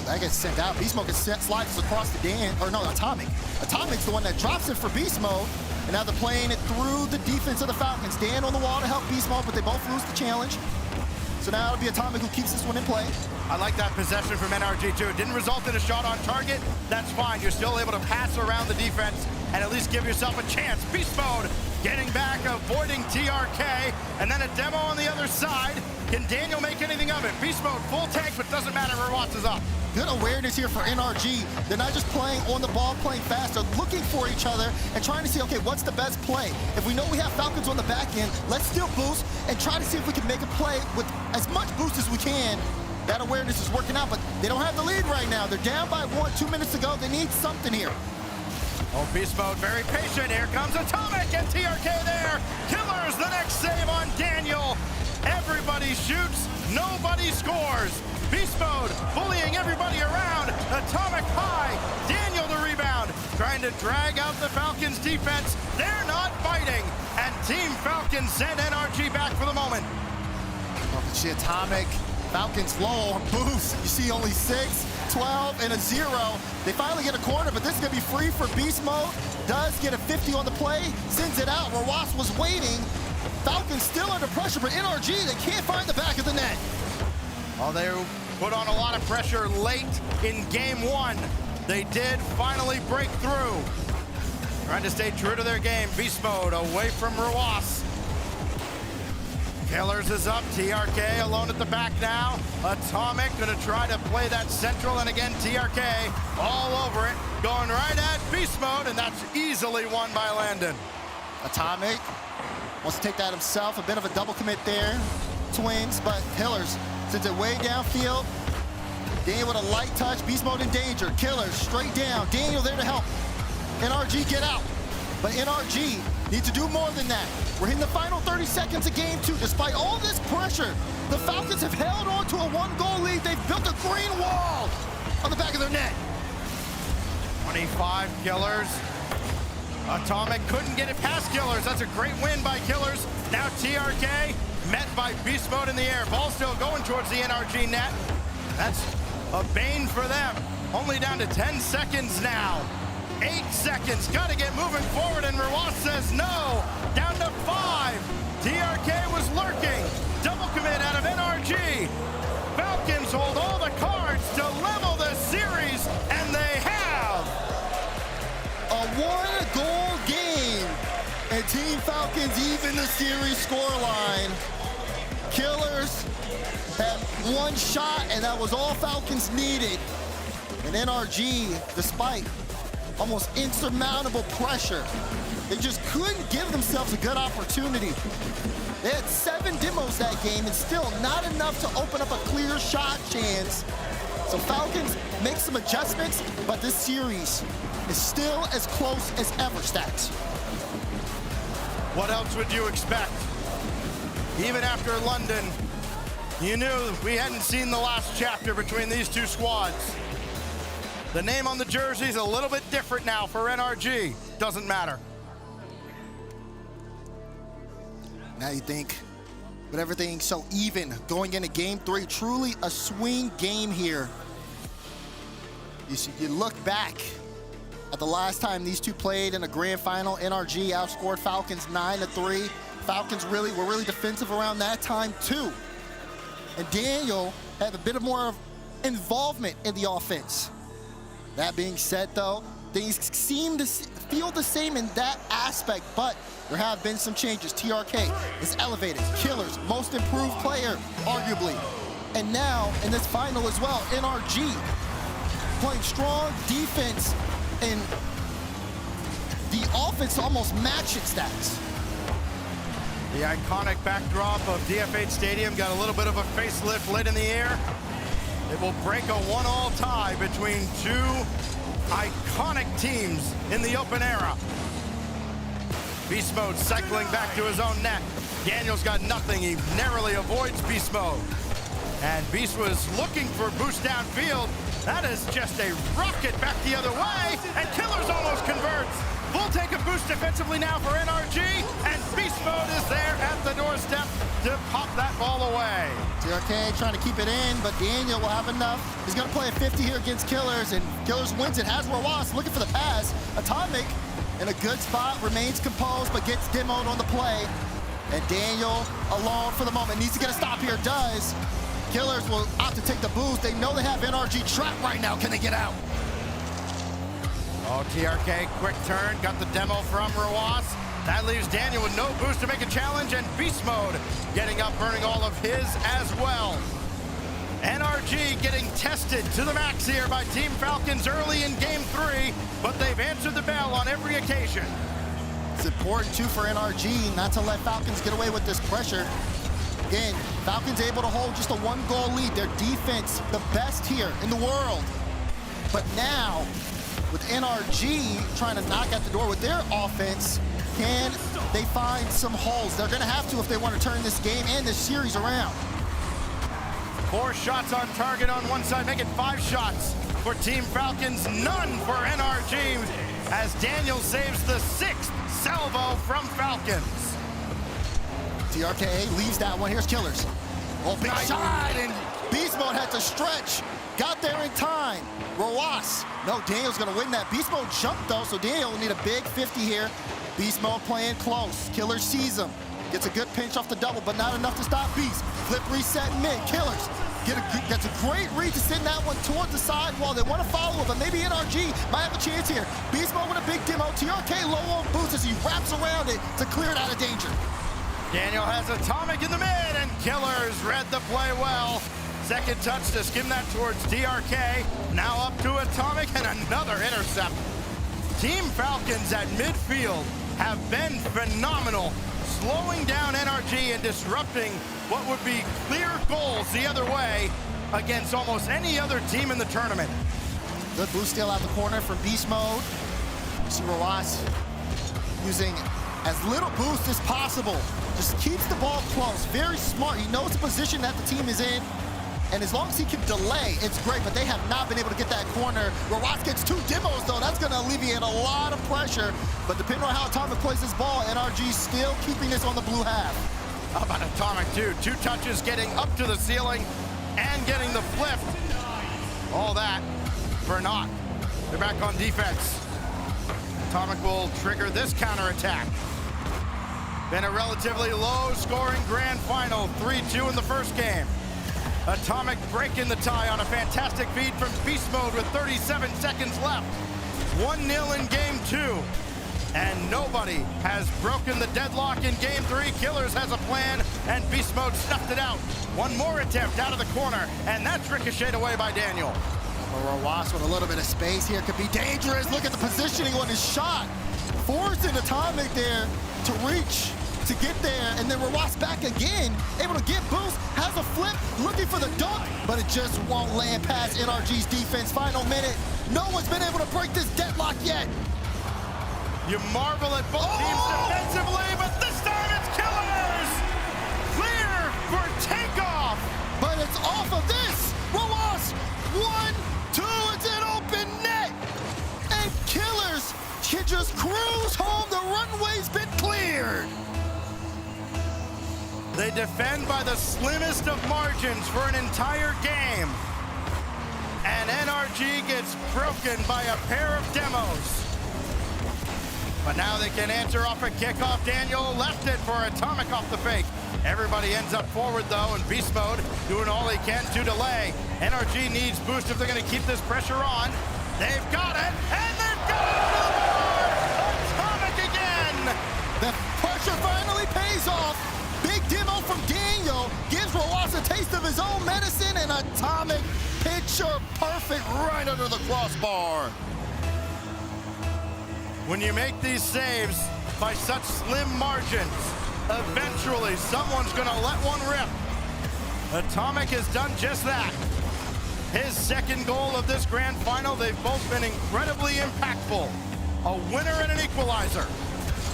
Speaker 1: That gets sent out. Beast Mode gets slides across the Dan, or no, Atomic. Atomic's the one that drops it for Beast Mode, and now they're playing it through the defense of the Falcons. Dan on the wall to help Beast Mode, but they both lose the challenge. So now it'll be Atomic who keeps this one in play.
Speaker 9: I like that possession from NRG too. It didn't result in a shot on target. That's fine. You're still able to pass around the defense and at least give yourself a chance. Beast mode getting back, avoiding TRK, and then a demo on the other side. Can Daniel make anything of it? Beast mode, full tank, but doesn't matter. Watts is up.
Speaker 1: Good awareness here for NRG. They're not just playing on the ball, playing fast. They're looking for each other and trying to see, okay, what's the best play? If we know we have Falcons on the back end, let's still boost and try to see if we can make a play with as much boost as we can. That awareness is working out, but they don't have the lead right now. They're down by 1, 2 minutes to go. They need something here.
Speaker 9: Oh, Beast mode, very patient. Here comes Atomic and TRK there. Killers, the next save on Daniel. Everybody shoots, nobody scores. Beast mode, bullying everybody around. Atomic high, Daniel the rebound. Trying to drag out the Falcons defense. They're not fighting. And Team Falcons send NRG back for the moment.
Speaker 1: Oh, see Atomic, Falcons low on boost. You see only 6, 12, and a 0. They finally get a corner, but this is gonna be free for Beast mode. Does get a 50 on the play, sends it out where Wasp was waiting. Falcons still under pressure, but NRG, they can't find the back of the net.
Speaker 9: Well, they put on a lot of pressure late in game 1. They did finally break through. Trying to stay true to their game. Beast mode away from Rawas. Killers is up. TRK alone at the back now. Atomic gonna try to play that central, and again, TRK all over it. Going right at Beast mode, and that's easily won by Landon.
Speaker 1: Atomic wants to take that himself. A bit of a double commit there. Twins, but Killers sends it way downfield. Daniel with a light touch. Beast mode in danger. Killers straight down. Daniel there to help. NRG get out. But NRG need to do more than that. We're in the final 30 seconds of game 2. Despite all this pressure, the Falcons have held on to a 1-goal lead. They've built a green wall on the back of their net.
Speaker 9: 25 Killers. Atomic couldn't get it past Killers. That's a great win by Killers. Now TRK met by Beast mode in the air. Ball still going towards the NRG net. That's a bane for them. Only down to 10 seconds now. 8 seconds. Got to get moving forward, and Rawas says no. Down to 5. TRK was lurking. Double commit out of NRG. Falcons hold all the cards to level the series, and they have
Speaker 1: a 1-goal game. And Team Falcons even the series scoreline. Killers had 1 shot, and that was all Falcons needed. And NRG, despite almost insurmountable pressure, they just couldn't give themselves a good opportunity. They had 7 demos that game, and still not enough to open up a clear shot chance. So Falcons make some adjustments, but this series is still as close as ever, Stacks.
Speaker 9: What else would you expect? Even after London, you knew we hadn't seen the last chapter between these two squads. The name on the jersey is a little bit different now for NRG. Doesn't matter.
Speaker 1: Now you think, with everything so even going into game 3, truly a swing game here. You look back at the last time these two played in a grand final. NRG outscored Falcons 9-3. Falcons were really defensive around that time too. And Daniel had a bit of more involvement in the offense. That being said though, things seem to feel the same in that aspect, but there have been some changes. TRK is elevated. Killers, most improved player, arguably. And now, in this final as well, NRG playing strong defense, and the offense almost matching stats.
Speaker 9: The iconic backdrop of DF8 Stadium got a little bit of a facelift lit in the air. It will break a 1-all tie between 2 iconic teams in the open era. Beast mode cycling back to his own net. Daniel's got nothing. He narrowly avoids Beast mode. And Beast was looking for boost downfield. That is just a rocket back the other way. And Killers almost converts. Full take a boost defensively now for NRG. And Beast mode is there at the doorstep to pop that ball away.
Speaker 1: TRK trying to keep it in, but Daniel will have enough. He's going to play a 50 here against Killers, and Killers wins it. Has Rawas looking for the pass. Atomic in a good spot, remains composed, but gets demoed on the play. And Daniel alone for the moment. Needs to get a stop here, does. Killers will opt to take the boost. They know they have NRG trapped right now. Can they get out?
Speaker 9: Oh, TRK, quick turn, got the demo from Rawas. That leaves Daniel with no boost to make a challenge, and Beast Mode getting up, burning all of his as well. NRG getting tested to the max here by Team Falcons early in Game 3, but they've answered the bell on every occasion.
Speaker 1: It's important, too, for NRG not to let Falcons get away with this pressure. Again, Falcons able to hold just a 1-goal lead. Their defense, the best here in the world. But now, with NRG trying to knock at the door with their offense, can they find some holes? They're going to have to if they want to turn this game and this series around.
Speaker 9: 4 shots on target on one side, make it 5 shots for Team Falcons, none for NRG, as Daniel saves the 6th salvo from Falcons.
Speaker 1: TRK leaves that one. Here's Killers. Oh, big shot, and Beast Mode had to stretch. Got there in time. Rawas. No, Daniel's going to win that. Beast Mode jumped, though, so Daniel will need a big 50 here. Beast Mode playing close. Killers sees him. Gets a good pinch off the double, but not enough to stop Beast. Flip reset mid. Killers gets a great read to send that one towards the sidewall. They want to follow it, but maybe NRG might have a chance here. Beast Mode with a big demo. TRK low on boost as he wraps around it to clear it out of danger.
Speaker 9: Daniel has Atomic in the mid, and Killers read the play well. Second touch to skim that towards DRK. Now up to Atomic, and another intercept. Team Falcons at midfield have been phenomenal, slowing down NRG and disrupting what would be clear goals the other way against almost any other team in the tournament.
Speaker 1: Good boost steal out the corner from Beast Mode. You see Rawas using as little boost as possible. Just keeps the ball close. Very smart. He knows the position that the team is in. And as long as he can delay, it's great, but they have not been able to get that corner. Rawas gets 2 demos, though. That's going to alleviate a lot of pressure. But depending on how Atomic plays this ball, NRG still keeping this on the blue half.
Speaker 9: How about Atomic, too? 2 touches getting up to the ceiling and getting the flip. All that for naught. They're back on defense. Atomic will trigger this counterattack. Been a relatively low-scoring grand final, 3-2 in the first game. Atomic breaking the tie on a fantastic feed from Beast Mode with 37 seconds left. 1-0 in Game 2. And nobody has broken the deadlock in Game 3. Killers has a plan, and Beast Mode snuffed it out. One more attempt out of the corner, and that's ricocheted away by Daniel.
Speaker 1: Rawas with a little bit of space here could be dangerous. Look at the positioning on his shot. Forcing Atomic there to reach, to get there, and then Rawas back again, able to get boost, has a flip, looking for the dunk, but it just won't land past NRG's defense. Final minute. No one's been able to break this deadlock yet.
Speaker 9: You marvel at both teams defensively, but this time it's Killers! Clear for takeoff!
Speaker 1: But it's off of this! Rawas, 1, 2, it's an open net! And Killers can just cruise home. The runway's been cleared.
Speaker 9: They defend by the slimmest of margins for an entire game. And NRG gets broken by a pair of demos. But now they can answer off a kickoff. Daniel left it for Atomic off the fake. Everybody ends up forward, though, in Beast Mode, doing all he can to delay. NRG needs boost if they're going to keep this pressure on. They've got it, and they've got it to the board! Atomic again!
Speaker 1: The pressure finally pays off. Big demo from Daniel gives Rawas a taste of his own medicine, and Atomic picture perfect right under the crossbar.
Speaker 9: When you make these saves by such slim margins, eventually someone's going to let one rip. Atomic has done just that. His second goal of this grand final, they've both been incredibly impactful. A winner and an equalizer.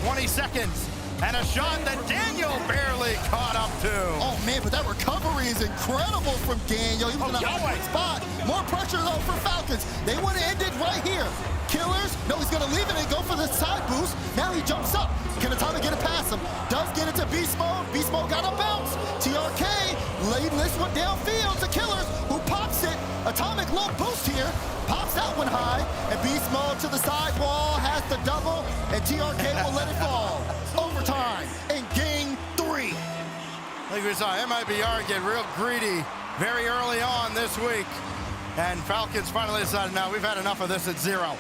Speaker 9: 20 seconds. And a shot that Daniel barely caught up to.
Speaker 1: Oh, man, but that recovery is incredible from Daniel. He was in a high spot. More pressure, though, for Falcons. They want to end it right here. Killers, no, he's going to leave it and go for the side boost. Now he jumps up. Can Atomic get it past him? Does get it to Beast Mode. Beast Mode got a bounce. TRK leading this one downfield to Killers, who pops it. Atomic low boost here. Pops that one high. And Beast Mode to the sidewall, has the double, and TRK will let it fall. Overtime in Game 3.
Speaker 9: Like we saw MIBR get real greedy very early on this week. And Falcons finally decided, no, we've had enough of this at 0.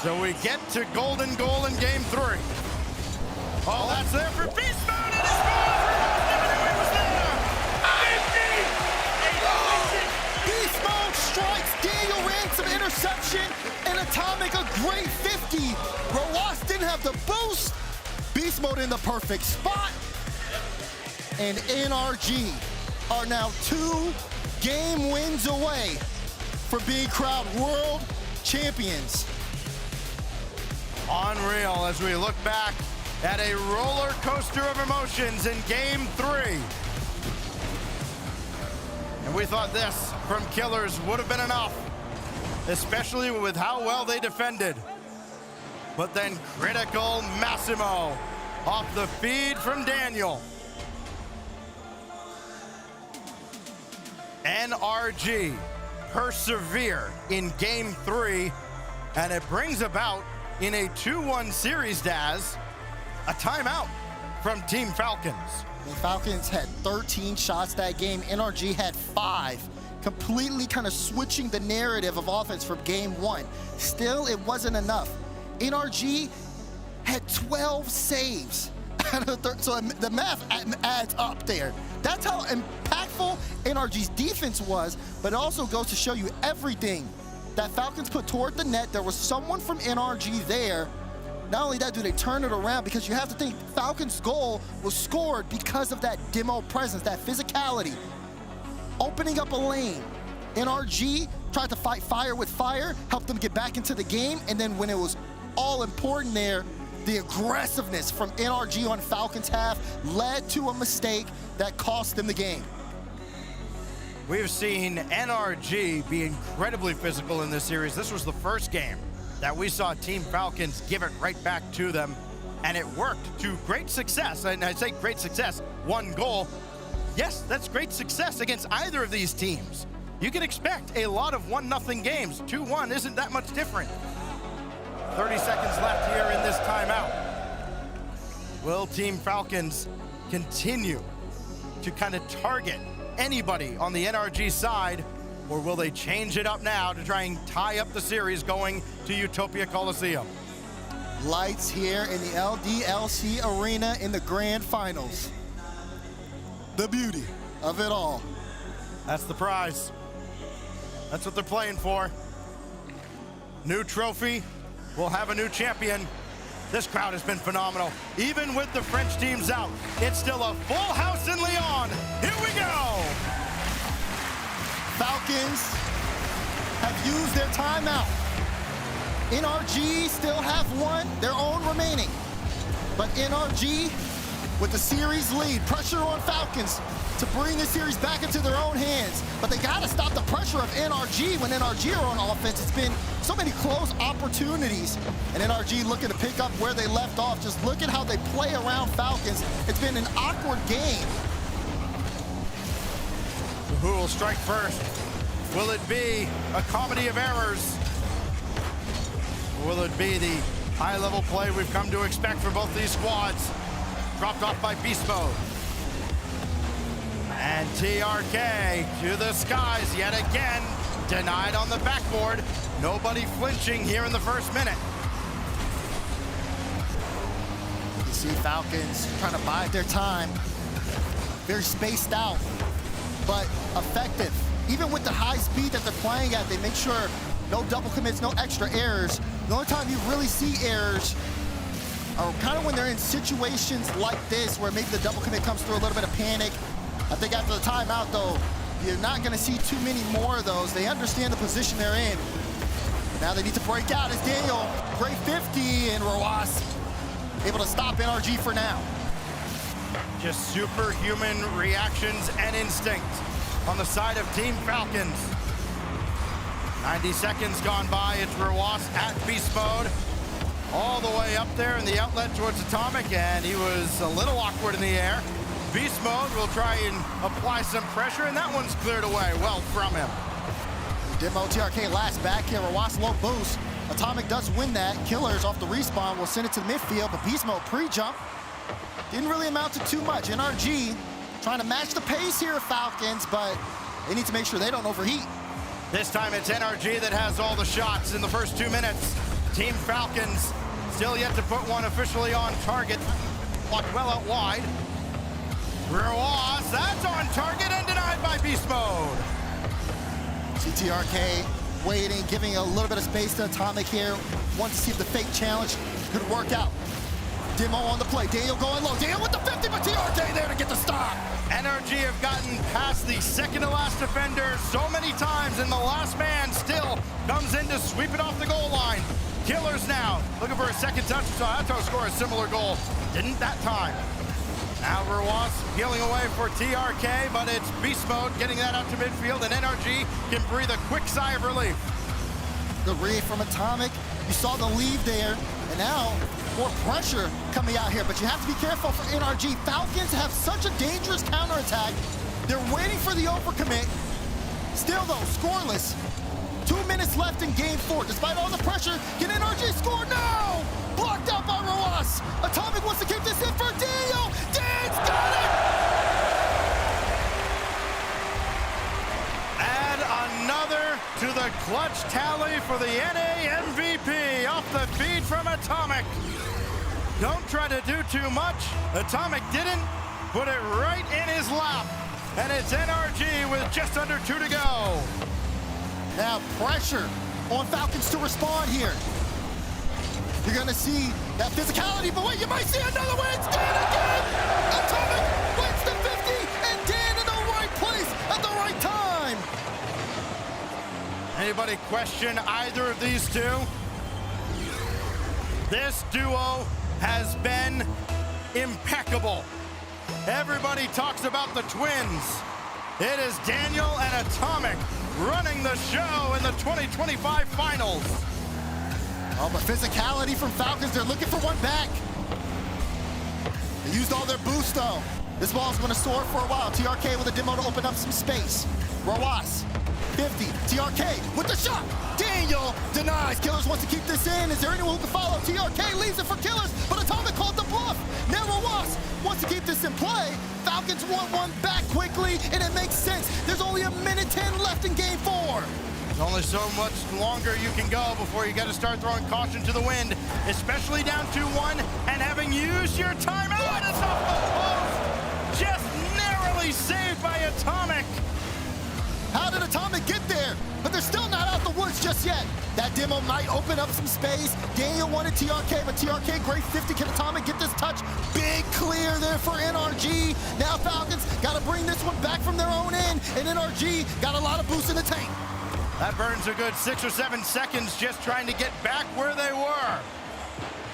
Speaker 9: So we get to golden goal in game 3. Oh, that's there for Beast Mode, and he scores!
Speaker 1: Beast Mode strikes. Daniel ran some interception, and Atomic a great 50. Roas didn't have the boost. Beast Mode in the perfect spot. And NRG are now 2 game wins away from being crowned world champions.
Speaker 9: Unreal as we look back at a roller coaster of emotions in game 3. And we thought this from Killers would have been enough, especially with how well they defended. But then critical Massimo off the feed from Daniel. NRG persevere in game 3, and it brings about in a 2-1 series, Daz, a timeout from Team Falcons.
Speaker 1: The Falcons had 13 shots that game. NRG had 5, completely kind of switching the narrative of offense from game 1. Still, it wasn't enough. NRG had 12 saves. So the math adds up there. That's how impactful NRG's defense was, but it also goes to show you everything that Falcons put toward the net. There was someone from NRG there. Not only that, do they turn it around, because you have to think Falcons' goal was scored because of that demo presence, that physicality. Opening up a lane. NRG tried to fight fire with fire, helped them get back into the game, and then when it was all important there, the aggressiveness from NRG on Falcons' half led to a mistake that cost them the game.
Speaker 9: We've seen NRG be incredibly physical in this series. This was the first game that we saw Team Falcons give it right back to them, and it worked to great success. And I say great success, 1 goal. Yes, that's great success against either of these teams. You can expect a lot of 1-0 games. 2-1 isn't that much different. 30 seconds left here in this timeout. Will Team Falcons continue to kind of target anybody on the NRG side, or will they change it up now to try and tie up the series going to Utopia Coliseum?
Speaker 1: Lights here in the LDLC arena in the grand finals. The beauty of it all.
Speaker 9: That's the prize. That's what they're playing for. New trophy. We'll have a new champion. This crowd has been phenomenal. Even with the French teams out, it's still a full house in Lyon. Here we go.
Speaker 1: Falcons have used their timeout. NRG still have 1, their own remaining. But NRG with the series lead, pressure on Falcons to bring the series back into their own hands. But they gotta stop the pressure of NRG when NRG are on offense. It's been so many close opportunities, and NRG looking to pick up where they left off. Just look at how they play around Falcons. It's been an awkward game.
Speaker 9: Who will strike first? Will it be a comedy of errors? Or will it be the high-level play we've come to expect for both these squads? Dropped off by Beast Mode. And TRK to the skies yet again. Denied on the backboard. Nobody flinching here in the first minute.
Speaker 1: You see Falcons trying to bide their time. Very spaced out, but effective. Even with the high speed that they're playing at, they make sure no double commits, no extra errors. The only time you really see errors are kind of when they're in situations like this, where maybe the double commit comes through a little bit of panic. I think after the timeout, though, you're not going to see too many more of those. They understand the position they're in. Now they need to break out as Daniel, great 50, and Roas able to stop NRG for now.
Speaker 9: Just superhuman reactions and instinct on the side of Team Falcons. 90 seconds gone by. It's Roas at Beast Mode. All the way up there in the outlet towards Atomic, and he was a little awkward in the air. Beast Mode will try and apply some pressure, and that one's cleared away well from him.
Speaker 1: Demo TRK last back here, Roas low boost. Atomic does win that. Killers off the respawn will send it to the midfield, but Beast Mode pre-jump didn't really amount to too much. NRG trying to match the pace here of Falcons, but they need to make sure they don't overheat.
Speaker 9: This time it's NRG that has all the shots in the first 2 minutes. Team Falcons still yet to put one officially on target. Blocked well out wide. Ruas, that's on target and denied by Beast Mode.
Speaker 1: CTRK waiting, giving a little bit of space to Atomic here. Wants to see if the fake challenge could work out. Demo on the play, Daniel going low. Daniel with the 50, but TRK there to get the stop.
Speaker 9: NRG have gotten past the second to last defender so many times, and the last man still comes in to sweep it off the goal line. Killers now looking for a second touch. So Hato score a similar goal. Didn't that time. Now Ruas peeling away for TRK, but it's Beast Mode getting that out to midfield, and NRG can breathe a quick sigh of relief.
Speaker 1: Good read from Atomic. You saw the lead there, and now more pressure coming out here, but you have to be careful for NRG. Falcons have such a dangerous counterattack. They're waiting for the overcommit. Still though, scoreless. 2 minutes left in game 4. Despite all the pressure, can NRG score? No! Blocked out by Ruas. Atomic wants to keep this in for Daniel. Dan's got it!
Speaker 9: Add another to the clutch tally for the NA MVP off the feed from Atomic. Don't try to do too much. Atomic didn't. Put it right in his lap. And it's NRG with just under 2 to go.
Speaker 1: Now pressure on Falcons to respond here. You're gonna see that physicality, but wait, you might see another one. It's Dan again! Atomic wins the 50, and Dan in the right place at the right time.
Speaker 9: Anybody question either of these two? This duo has been impeccable. Everybody talks about the twins. It is Daniel and Atomic running the show in the 2025 finals.
Speaker 1: Oh, but physicality from Falcons, they're looking for one back. They used all their boost though. This ball's gonna soar for a while. TRK with a demo to open up some space. Ruas, 50, TRK with the shot. Daniel denies. Killers wants to keep this in. Is there anyone who can follow? TRK leaves it for Killers, but Atomic called the bluff. Now Ruas wants to keep this in play. Falcons want one back quickly, and it makes sense. There's only a minute 10 left in game 4.
Speaker 9: There's only so much longer you can go before you got to start throwing caution to the wind, especially down 2-1 and having used your timeout. It's off the post. Just narrowly saved by Atomic.
Speaker 1: How did Atomic get there? But they're still not out the woods just yet. That demo might open up some space. Daniel wanted TRK, but TRK, great 50. Can Atomic get this touch? Big clear there for NRG. Now Falcons got to bring this one back from their own end, and NRG got a lot of boost in the tank.
Speaker 9: That burns a good 6 or 7 seconds just trying to get back where they were.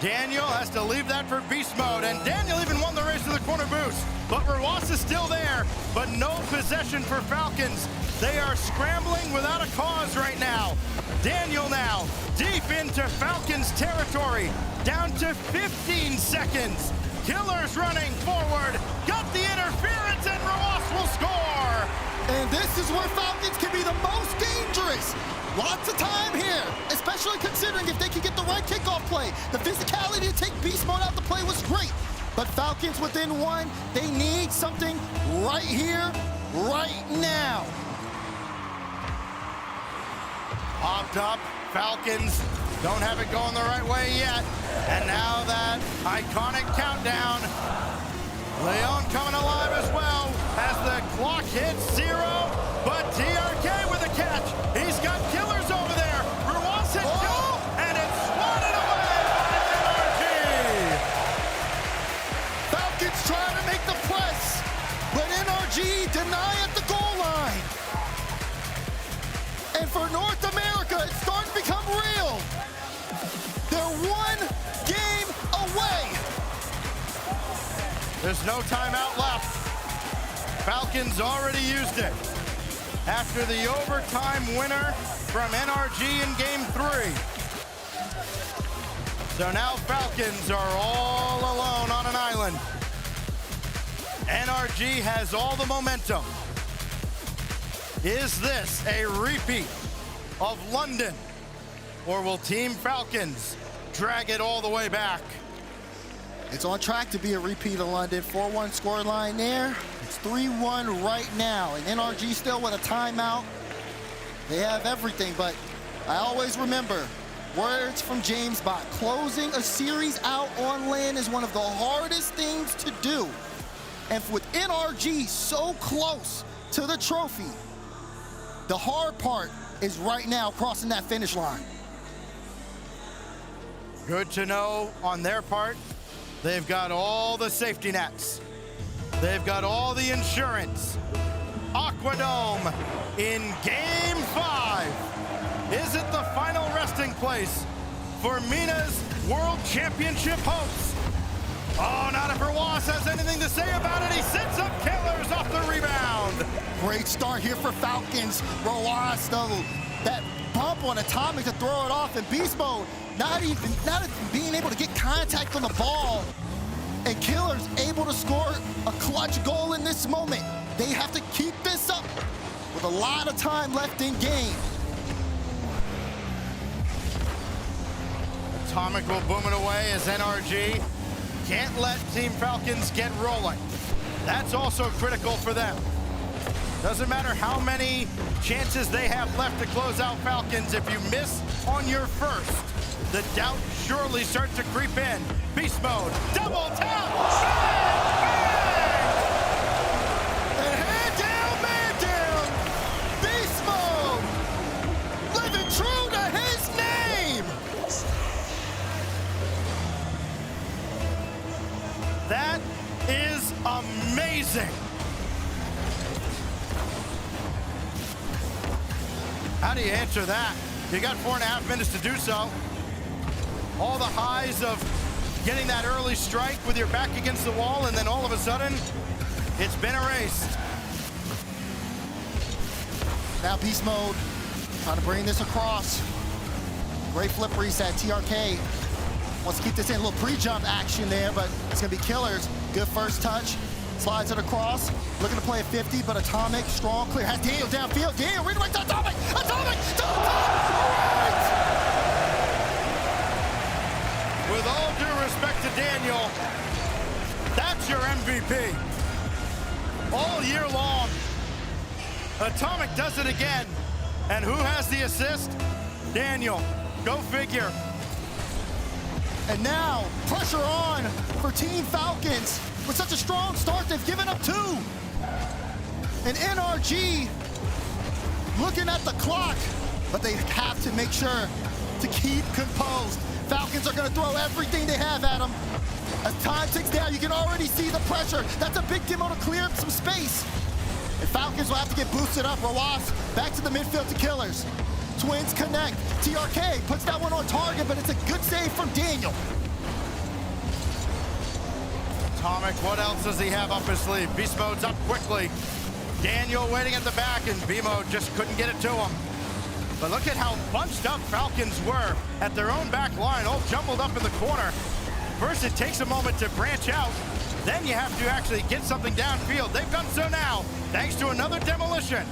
Speaker 9: Daniel has to leave that for Beast Mode, and Daniel even won the race to the corner boost. But Ruas is still there, but no possession for Falcons. They are scrambling without a cause right now. Daniel now deep into Falcons territory, down to 15 seconds. Killers running forward, got the interference, and Ruas will score.
Speaker 1: And this is where Falcons can be the most dangerous. Lots of time here, especially considering if they can get the right kickoff play. The physicality to take Beast Mode out the play was great. But Falcons within 1, they need something right here, right now.
Speaker 9: Popped up, Falcons don't have it going the right way yet. And now that iconic countdown. Leon coming alive as well as the clock hits 0, but TRK with a catch. He's got Killers over there. Ruas hit 2, and it's swatted away by NRG.
Speaker 1: Falcons trying to make the press, but NRG deny at the goal line. And for North America, it's starting to become real. They're 1 game away.
Speaker 9: There's no timeout left. Falcons already used it after the overtime winner from NRG in game 3. So now Falcons are all alone on an island. NRG has all the momentum. Is this a repeat of London, or will Team Falcons drag it all the way back?
Speaker 1: It's on track to be a repeat of London. 4-1 scoreline there. It's 3-1 right now. And NRG still with a timeout. They have everything, but I always remember words from James Bott. Closing a series out on land is one of the hardest things to do. And with NRG so close to the trophy, the hard part is right now crossing that finish line.
Speaker 9: Good to know on their part. They've got all the safety nets. They've got all the insurance. Aquadome in Game 5. Is it the final resting place for Mina's World Championship hopes? Oh, not if Roas has anything to say about it. He sets up Killers off the rebound.
Speaker 1: Great start here for Falcons. Roas, though, that bump on Atomic to throw it off in beast mode. Not even being able to get contact on the ball. And Killers able to score a clutch goal in this moment. They have to keep this up with a lot of time left in game.
Speaker 9: Atomic will boom it away as NRG can't let Team Falcons get rolling. That's also critical for them. Doesn't matter how many chances they have left to close out Falcons. If you miss on your first, the doubt surely starts to creep in. Beast mode, double tap, bang, bang!
Speaker 1: And hand down, man down. Beast mode, living true to his name.
Speaker 9: That is amazing. How do you answer that? You got 4.5 minutes to do so. All the highs of getting that early strike with your back against the wall, and then all of a sudden, it's been erased.
Speaker 1: Now beast mode, trying to bring this across. Great flip reset, TRK. Wants to keep this in, a little pre-jump action there, but it's gonna be Killers. Good first touch, slides it across. Looking to play a 50, but Atomic, strong, clear. Has Daniel downfield. Daniel redirect to Atomic! Atomic to the top! Right!
Speaker 9: With all due respect to Daniel, that's your MVP. All year long, Atomic does it again. And who has the assist? Daniel. Go figure.
Speaker 1: And now, pressure on for Team Falcons. With such a strong start, they've given up 2. And NRG looking at the clock, but they have to make sure to keep composed. Falcons are gonna throw everything they have at them. As time ticks down, you can already see the pressure. That's a big demo to clear up some space. And Falcons will have to get boosted up. Roas back to the midfield to Killers. Twins connect. TRK puts that one on target, but it's a good save from Daniel.
Speaker 9: Atomic, what else does he have up his sleeve? Beast mode's up quickly. Daniel waiting at the back, and B-mode just couldn't get it to him. But look at how bunched up Falcons were at their own back line, all jumbled up in the corner. First, it takes a moment to branch out. Then you have to actually get something downfield. They've done so now, thanks to another demolition.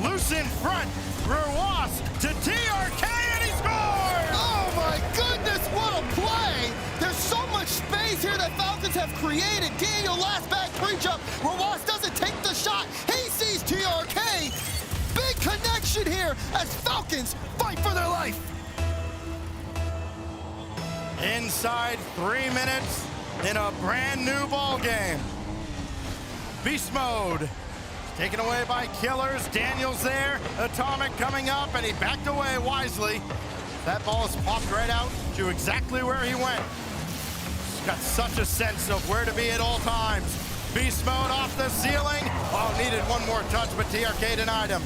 Speaker 9: Loose in front, Roas to TRK, and he scores!
Speaker 1: Oh my goodness, what a play! There's so much space here that Falcons have created. Daniel last back pre-jump. Roas doesn't take the shot. He sees TRK. Big connection here as Falcons fight for their life.
Speaker 9: Inside 3 minutes in a brand new ball game. Beast mode. Taken away by Killers. Daniel's there. Atomic coming up, and he backed away wisely. That ball is popped right out to exactly where he went. He's got such a sense of where to be at all times. Beast mode off the ceiling. Oh, needed one more touch, but TRK denied him.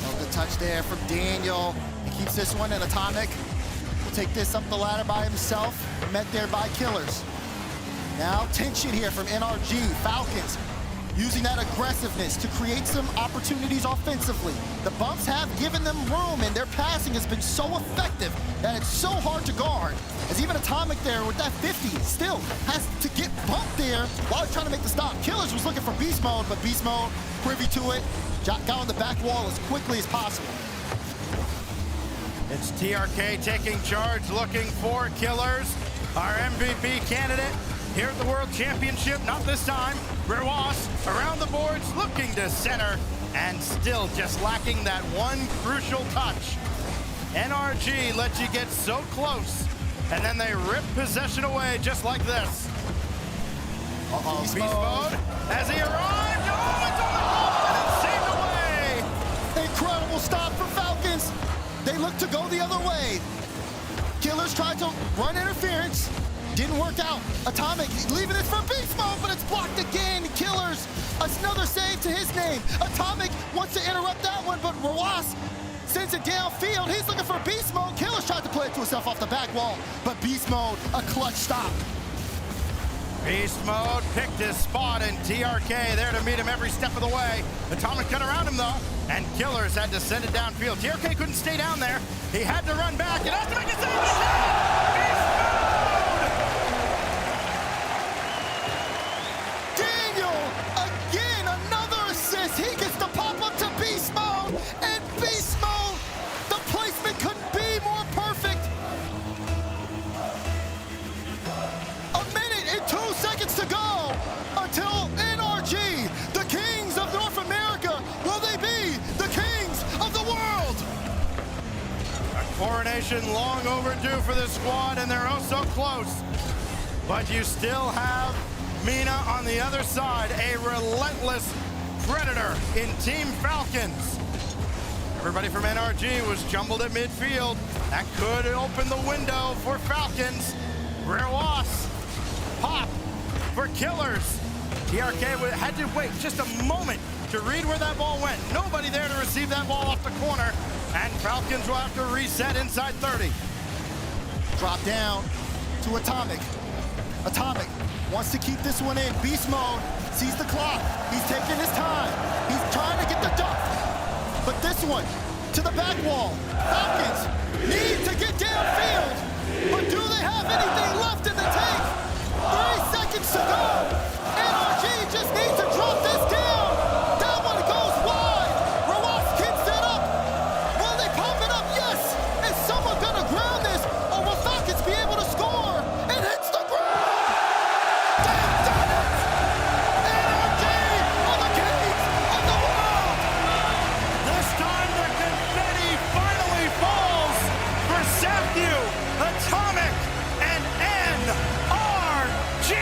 Speaker 1: Oh, good touch there from Daniel. He keeps this one, and Atomic will take this up the ladder by himself. Met there by Killers. Now tension here from NRG. Falcons using that aggressiveness to create some opportunities offensively. The bumps have given them room, and their passing has been so effective that it's so hard to guard. As even Atomic there with that 50 still has to get bumped there while he's trying to make the stop. Killers was looking for beast mode, but beast mode privy to it. Got on the back wall as quickly as possible.
Speaker 9: It's TRK taking charge, looking for Killers. our MVP candidate here at the World Championship. Not this time. Rewas around the boards, looking to center, and still just lacking that one crucial touch. NRG let you get so close, and then they rip possession away just like this. Beast mode as he arrived. Oh, it's on the ball and it's saved away.
Speaker 1: Incredible stop for Falcons. They look to go the other way. Killers tried to run interference. Didn't work out. Atomic leaving it for beast mode, but it's blocked again. Killers, another save to his name. Atomic wants to interrupt that one, but Rewas sends it downfield. He's looking for beast mode. Killers tried to play it to himself off the back wall, but beast mode, a clutch stop.
Speaker 9: Beast mode picked his spot, and TRK there to meet him every step of the way. Atomic cut around him though, and Killers had to send it downfield. TRK couldn't stay down there. He had to run back and has to make a save. Beast mode!
Speaker 1: Daniel, again, another assist. He gets to pop up to beast mode, and beast mode, the placement couldn't be more perfect. A minute and 2 seconds to go until NRG, the kings of North America, will they be the kings of the world?
Speaker 9: A coronation long overdue for this squad, and they're oh so close. But you still have Mina on the other side, a relentless predator in Team Falcons. Everybody from NRG was jumbled at midfield. That could open the window for Falcons. Rewas, pop for Killers. TRK had to wait just a moment to read where that ball went. Nobody there to receive that ball off the corner, and Falcons will have to reset inside 30.
Speaker 1: Drop down to Atomic. Atomic wants to keep this one in. Beast mode sees the clock. He's taking his time. He's trying to get the duck. But this one to the back wall. Falcons need to get downfield. But do they have anything left in the tank? 3 seconds to go. NRG just needs to drop this down. That one goes wide. Rewas keeps it up. Will they pump it up? Yes. Is someone gonna ground this, or will Falcons be able to score? It hits the ground. They've done it. NRG are the kings of the world.
Speaker 9: This time the confetti finally falls for Sapnew, Atomic, and NRG.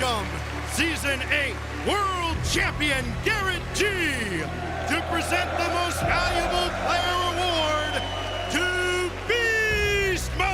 Speaker 9: welcome Season 8 World Champion Garrett G to present the Most Valuable Player Award to Beast Mode!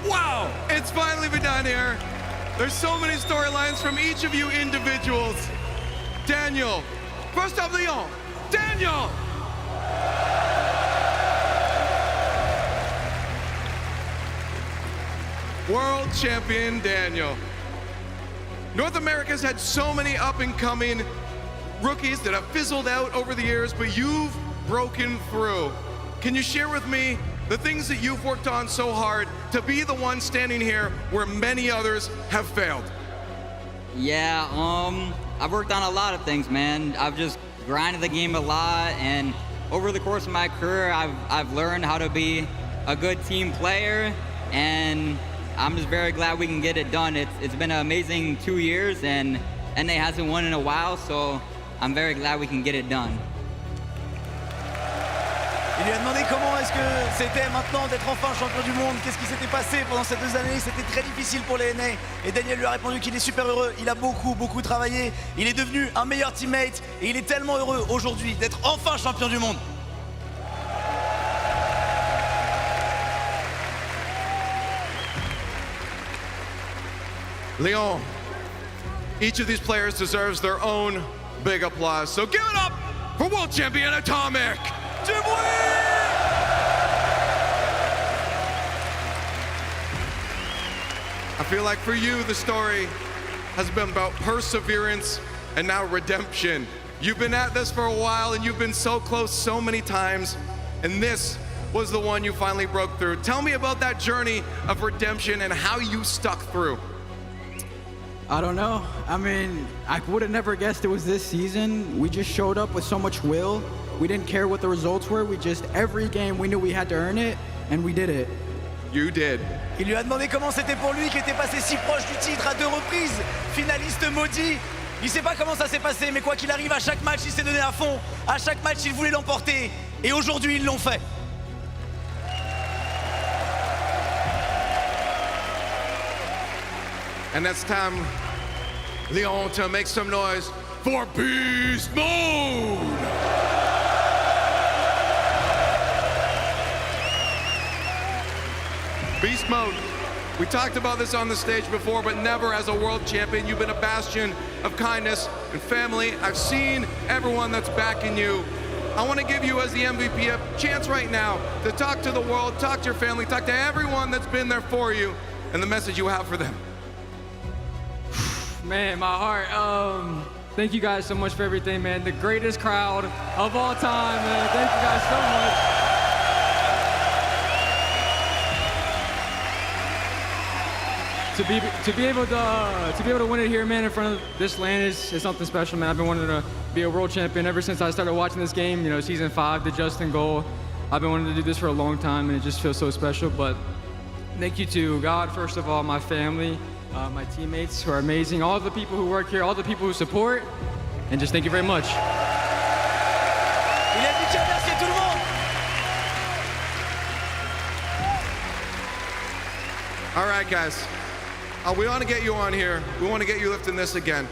Speaker 4: Wow, it's finally been done here. There's so many storylines from each of you individuals. Daniel, first up Leon, Daniel! World champion Daniel. North America's had so many up-and-coming rookies that have fizzled out over the years, but you've broken through. Can you share with me the things that you've worked on so hard to be the one standing here where many others have failed?
Speaker 10: Yeah, I've worked on a lot of things, man. I've just grinded the game a lot, and over the course of my career, I've learned how to be a good team player, and I'm just very glad we can get it done. It's been an amazing 2 years, and NA hasn't won in a while, so I'm very glad we can get it done.
Speaker 12: Il lui a demandé comment est-ce que c'était maintenant d'être enfin champion du monde, qu'est-ce qui s'était passé pendant ces 2 années, c'était très difficile pour les NA. Et Daniel lui a répondu qu'il est super heureux, il a beaucoup travaillé, il est devenu un meilleur teammate et il est tellement heureux aujourd'hui d'être enfin champion du monde.
Speaker 4: Leon, each of these players deserves their own big applause. So give it up for world champion Atomic. I feel like for you, the story has been about perseverance and now redemption. You've been at this for a while and you've been so close so many times, and this was the one you finally broke through. Tell me about that journey of redemption and how you stuck through.
Speaker 15: I don't know. I mean, I would have never guessed it was this season. We just showed up with so much will. We didn't care what the results were. We just, every game, we knew we had to earn it, and we did it.
Speaker 4: You did.
Speaker 12: Il lui a demandé comment c'était pour lui qui était passé si proche du titre à 2 reprises, finaliste maudit. Il sait pas comment ça s'est passé, mais quoi qu'il arrive, à chaque match, il s'est donné à fond. À chaque match, il voulait l'emporter. Et aujourd'hui, ils l'ont fait.
Speaker 4: And it's time, Leon, to make some noise for Beast Mode! Beast Mode. We talked about this on the stage before, but never as a world champion. You've been a bastion of kindness and family. I've seen everyone that's backing you. I want to give you, as the MVP, a chance right now to talk to the world, talk to your family, talk to everyone that's been there for you, and the message you have for them.
Speaker 21: Man, my heart. Thank you guys so much for everything, man. The greatest crowd of all time, man. Thank you guys so much. To be able to win it here, man, in front of this land is something special, man. I've been wanting to be a world champion ever since I started watching this game. You know, season 5, the Justin goal. I've been wanting to do this for a long time, and it just feels so special. But thank you to God, first of all, my family, my teammates who are amazing, all the people who work here, all the people who support, and just thank you very much.
Speaker 12: Il a dit qu'il remerciait tout le monde.
Speaker 4: All right, guys. We want to get you on here. We want to get you lifting this again.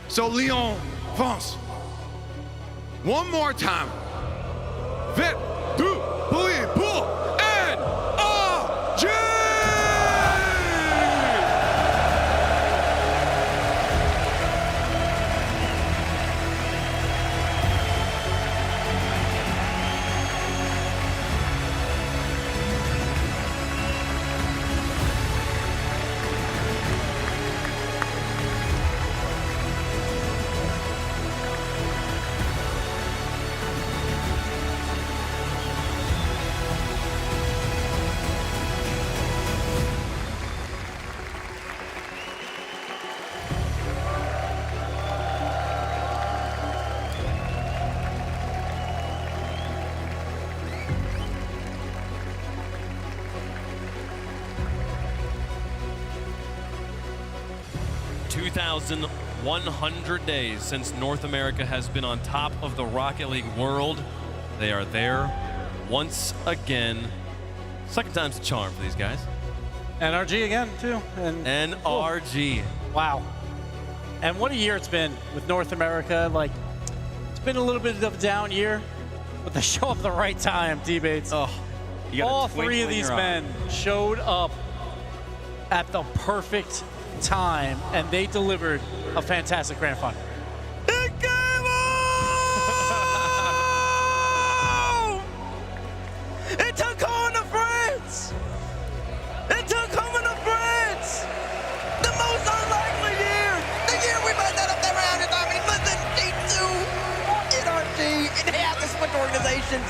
Speaker 4: So, Leon, France. One more time. Vite, deux, bruit, pour NRG!
Speaker 11: 2,100 days since North America has been on top of the Rocket League world. They are there once again. Second time's a charm for these guys.
Speaker 13: NRG again, too. And
Speaker 11: NRG.
Speaker 13: Wow. And what a year it's been with North America. Like, it's been a little bit of a down year, but they show up at the right time, D-Bates.
Speaker 5: Oh,
Speaker 13: all three of these men showed up at the perfect time, and they delivered a fantastic grand final.
Speaker 7: It came home! It took home to France! It took home to France! The most unlikely year! The year we might not have never had it. I mean, listen, G2, NRG, and they have to switch organizations.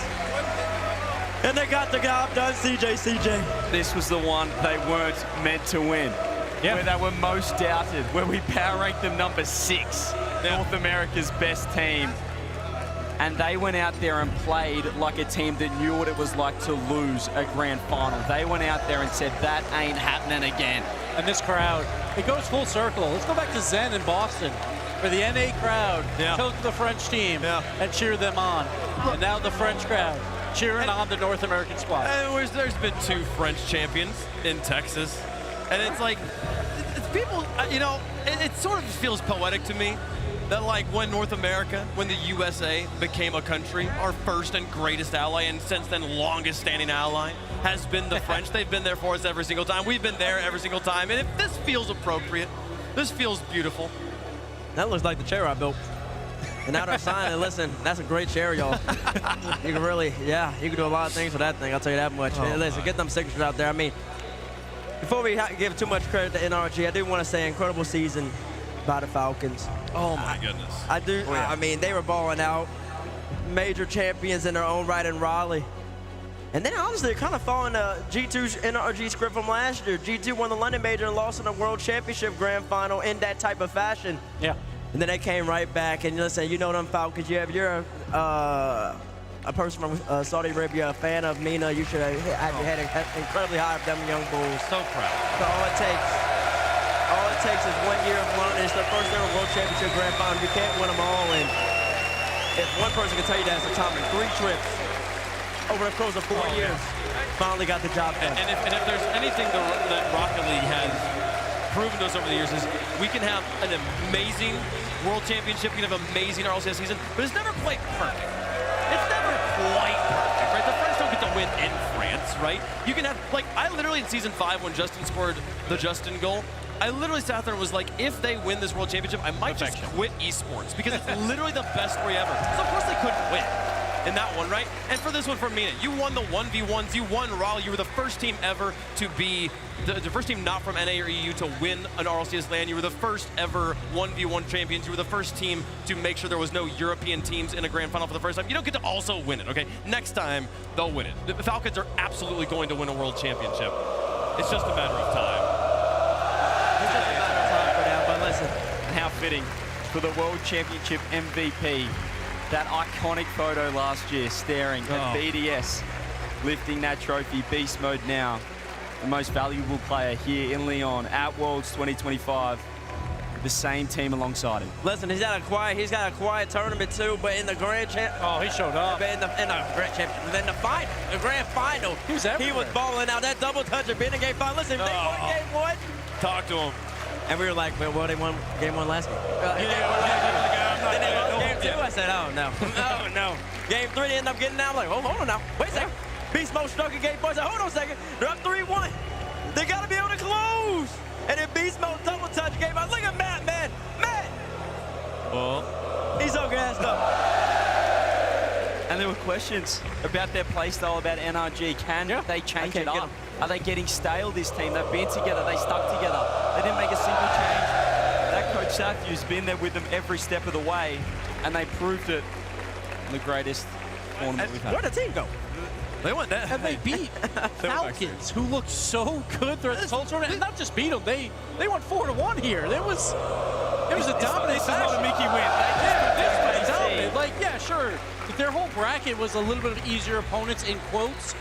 Speaker 7: And they got the job done, CJ.
Speaker 5: This was the one they weren't meant to win.
Speaker 13: Yeah.
Speaker 5: Where they were most doubted, where we power ranked them number 6, North America's best team. And they went out there and played like a team that knew what it was like to lose a grand final. They went out there and said, that ain't happening again.
Speaker 13: And this crowd, it goes full circle. Let's go back to Zen in Boston, where the NA crowd took the French team and cheered them on. And now the French crowd cheering on the North American squad.
Speaker 11: And there's been 2 French champions in Texas. And it's like, it's people, you know, it sort of feels poetic to me that, like, when North America, when the USA became a country, our first and greatest ally, and since then longest standing ally, has been the French. They've been there for us every single time. We've been there every single time. And if this feels appropriate, this feels beautiful.
Speaker 7: That looks like the chair I built. And now they're signing. Listen, that's a great chair, y'all. You can really, you can do a lot of things with that thing, I'll tell you that much.
Speaker 11: Oh,
Speaker 7: listen, get them signatures out there. I mean, before we give too much credit to NRG, I do want to say incredible season by the Falcons.
Speaker 11: Oh, my goodness.
Speaker 7: I do.
Speaker 11: Oh, yeah.
Speaker 7: I mean, they were balling out. Major champions in their own right in Raleigh. And then, honestly, they're kind of following G2's NRG script from last year. G2 won the London Major and lost in the World Championship Grand Final in that type of fashion.
Speaker 13: Yeah.
Speaker 7: And then they came right back. And listen, you know them Falcons. You're a person from Saudi Arabia, a fan of Mina, you should have your head incredibly high of them young bulls.
Speaker 11: So proud.
Speaker 7: So all it takes is 1 year of learning. It's their first ever World Championship Grand Final. You can't win them all. And if one person can tell you that, it's Tom, 3 trips over the course of 4 years, finally got the job done.
Speaker 11: And if there's anything that Rocket League has proven to us over the years is we can have an amazing World Championship, we can have an amazing RLCS season, but it's never quite perfect. It's never quite perfect, right? The French don't get to win in France, right? You can have, like, I literally in Season 5 when Justin scored the Justin goal, I literally sat there and was like, if they win this World Championship, I might just quit Esports because it's literally the best story ever. So of course they couldn't win in that one, right? And for this one from Mina, you won the 1v1s, you won Raleigh, you were the first team ever to be, the first team not from NA or EU to win an RLCS LAN, you were the first ever 1v1 champions, you were the first team to make sure there was no European teams in a grand final for the first time. You don't get to also win it, okay? Next time, they'll win it. The Falcons are absolutely going to win a world championship. It's just a matter of time.
Speaker 7: It's just a matter of time for them, but listen.
Speaker 5: And how fitting for the World Championship MVP. That iconic photo last year, staring at BDS, lifting that trophy, beast mode now. The most valuable player here in Lyon at Worlds 2025. The same team alongside him.
Speaker 7: Listen, he's got a quiet tournament too, but in the grand champ.
Speaker 13: Oh, he showed up.
Speaker 7: In the grand championship, then the grand final.
Speaker 13: He was
Speaker 7: balling out. That double touch at being a game final. Listen, they won game 1.
Speaker 11: Talk to him.
Speaker 7: And we were like, well, they won game 1 last game. Then they lost game 2. I said, oh no, oh no. Game 3, they end up getting out. I'm like, oh, hold on now, wait a second. Beast Mode struck in game 4. I said, hold on a second. They're up 3-1. They got to be able to close. And then Beast Mode double touch game. I look at Matt, man. Matt.
Speaker 11: Well,
Speaker 7: he's so gassed up.
Speaker 5: And there were questions about their play style, about NRG. Can they change it up? Are they getting stale, this team? They've been together, they stuck together. They didn't make a single change. That coach Sathew's been there with them every step of the way, and they proved it in the greatest tournament we've had.
Speaker 7: Where'd the team go?
Speaker 11: They went that.
Speaker 13: And they beat Falcons, who looked so good throughout this whole tournament. And not just beat them, they went 4-1 here. It was a dominant
Speaker 5: This is not a Mickey win.
Speaker 13: This was dominant. Like, yeah, sure. Their whole bracket was a little bit of easier opponents in quotes,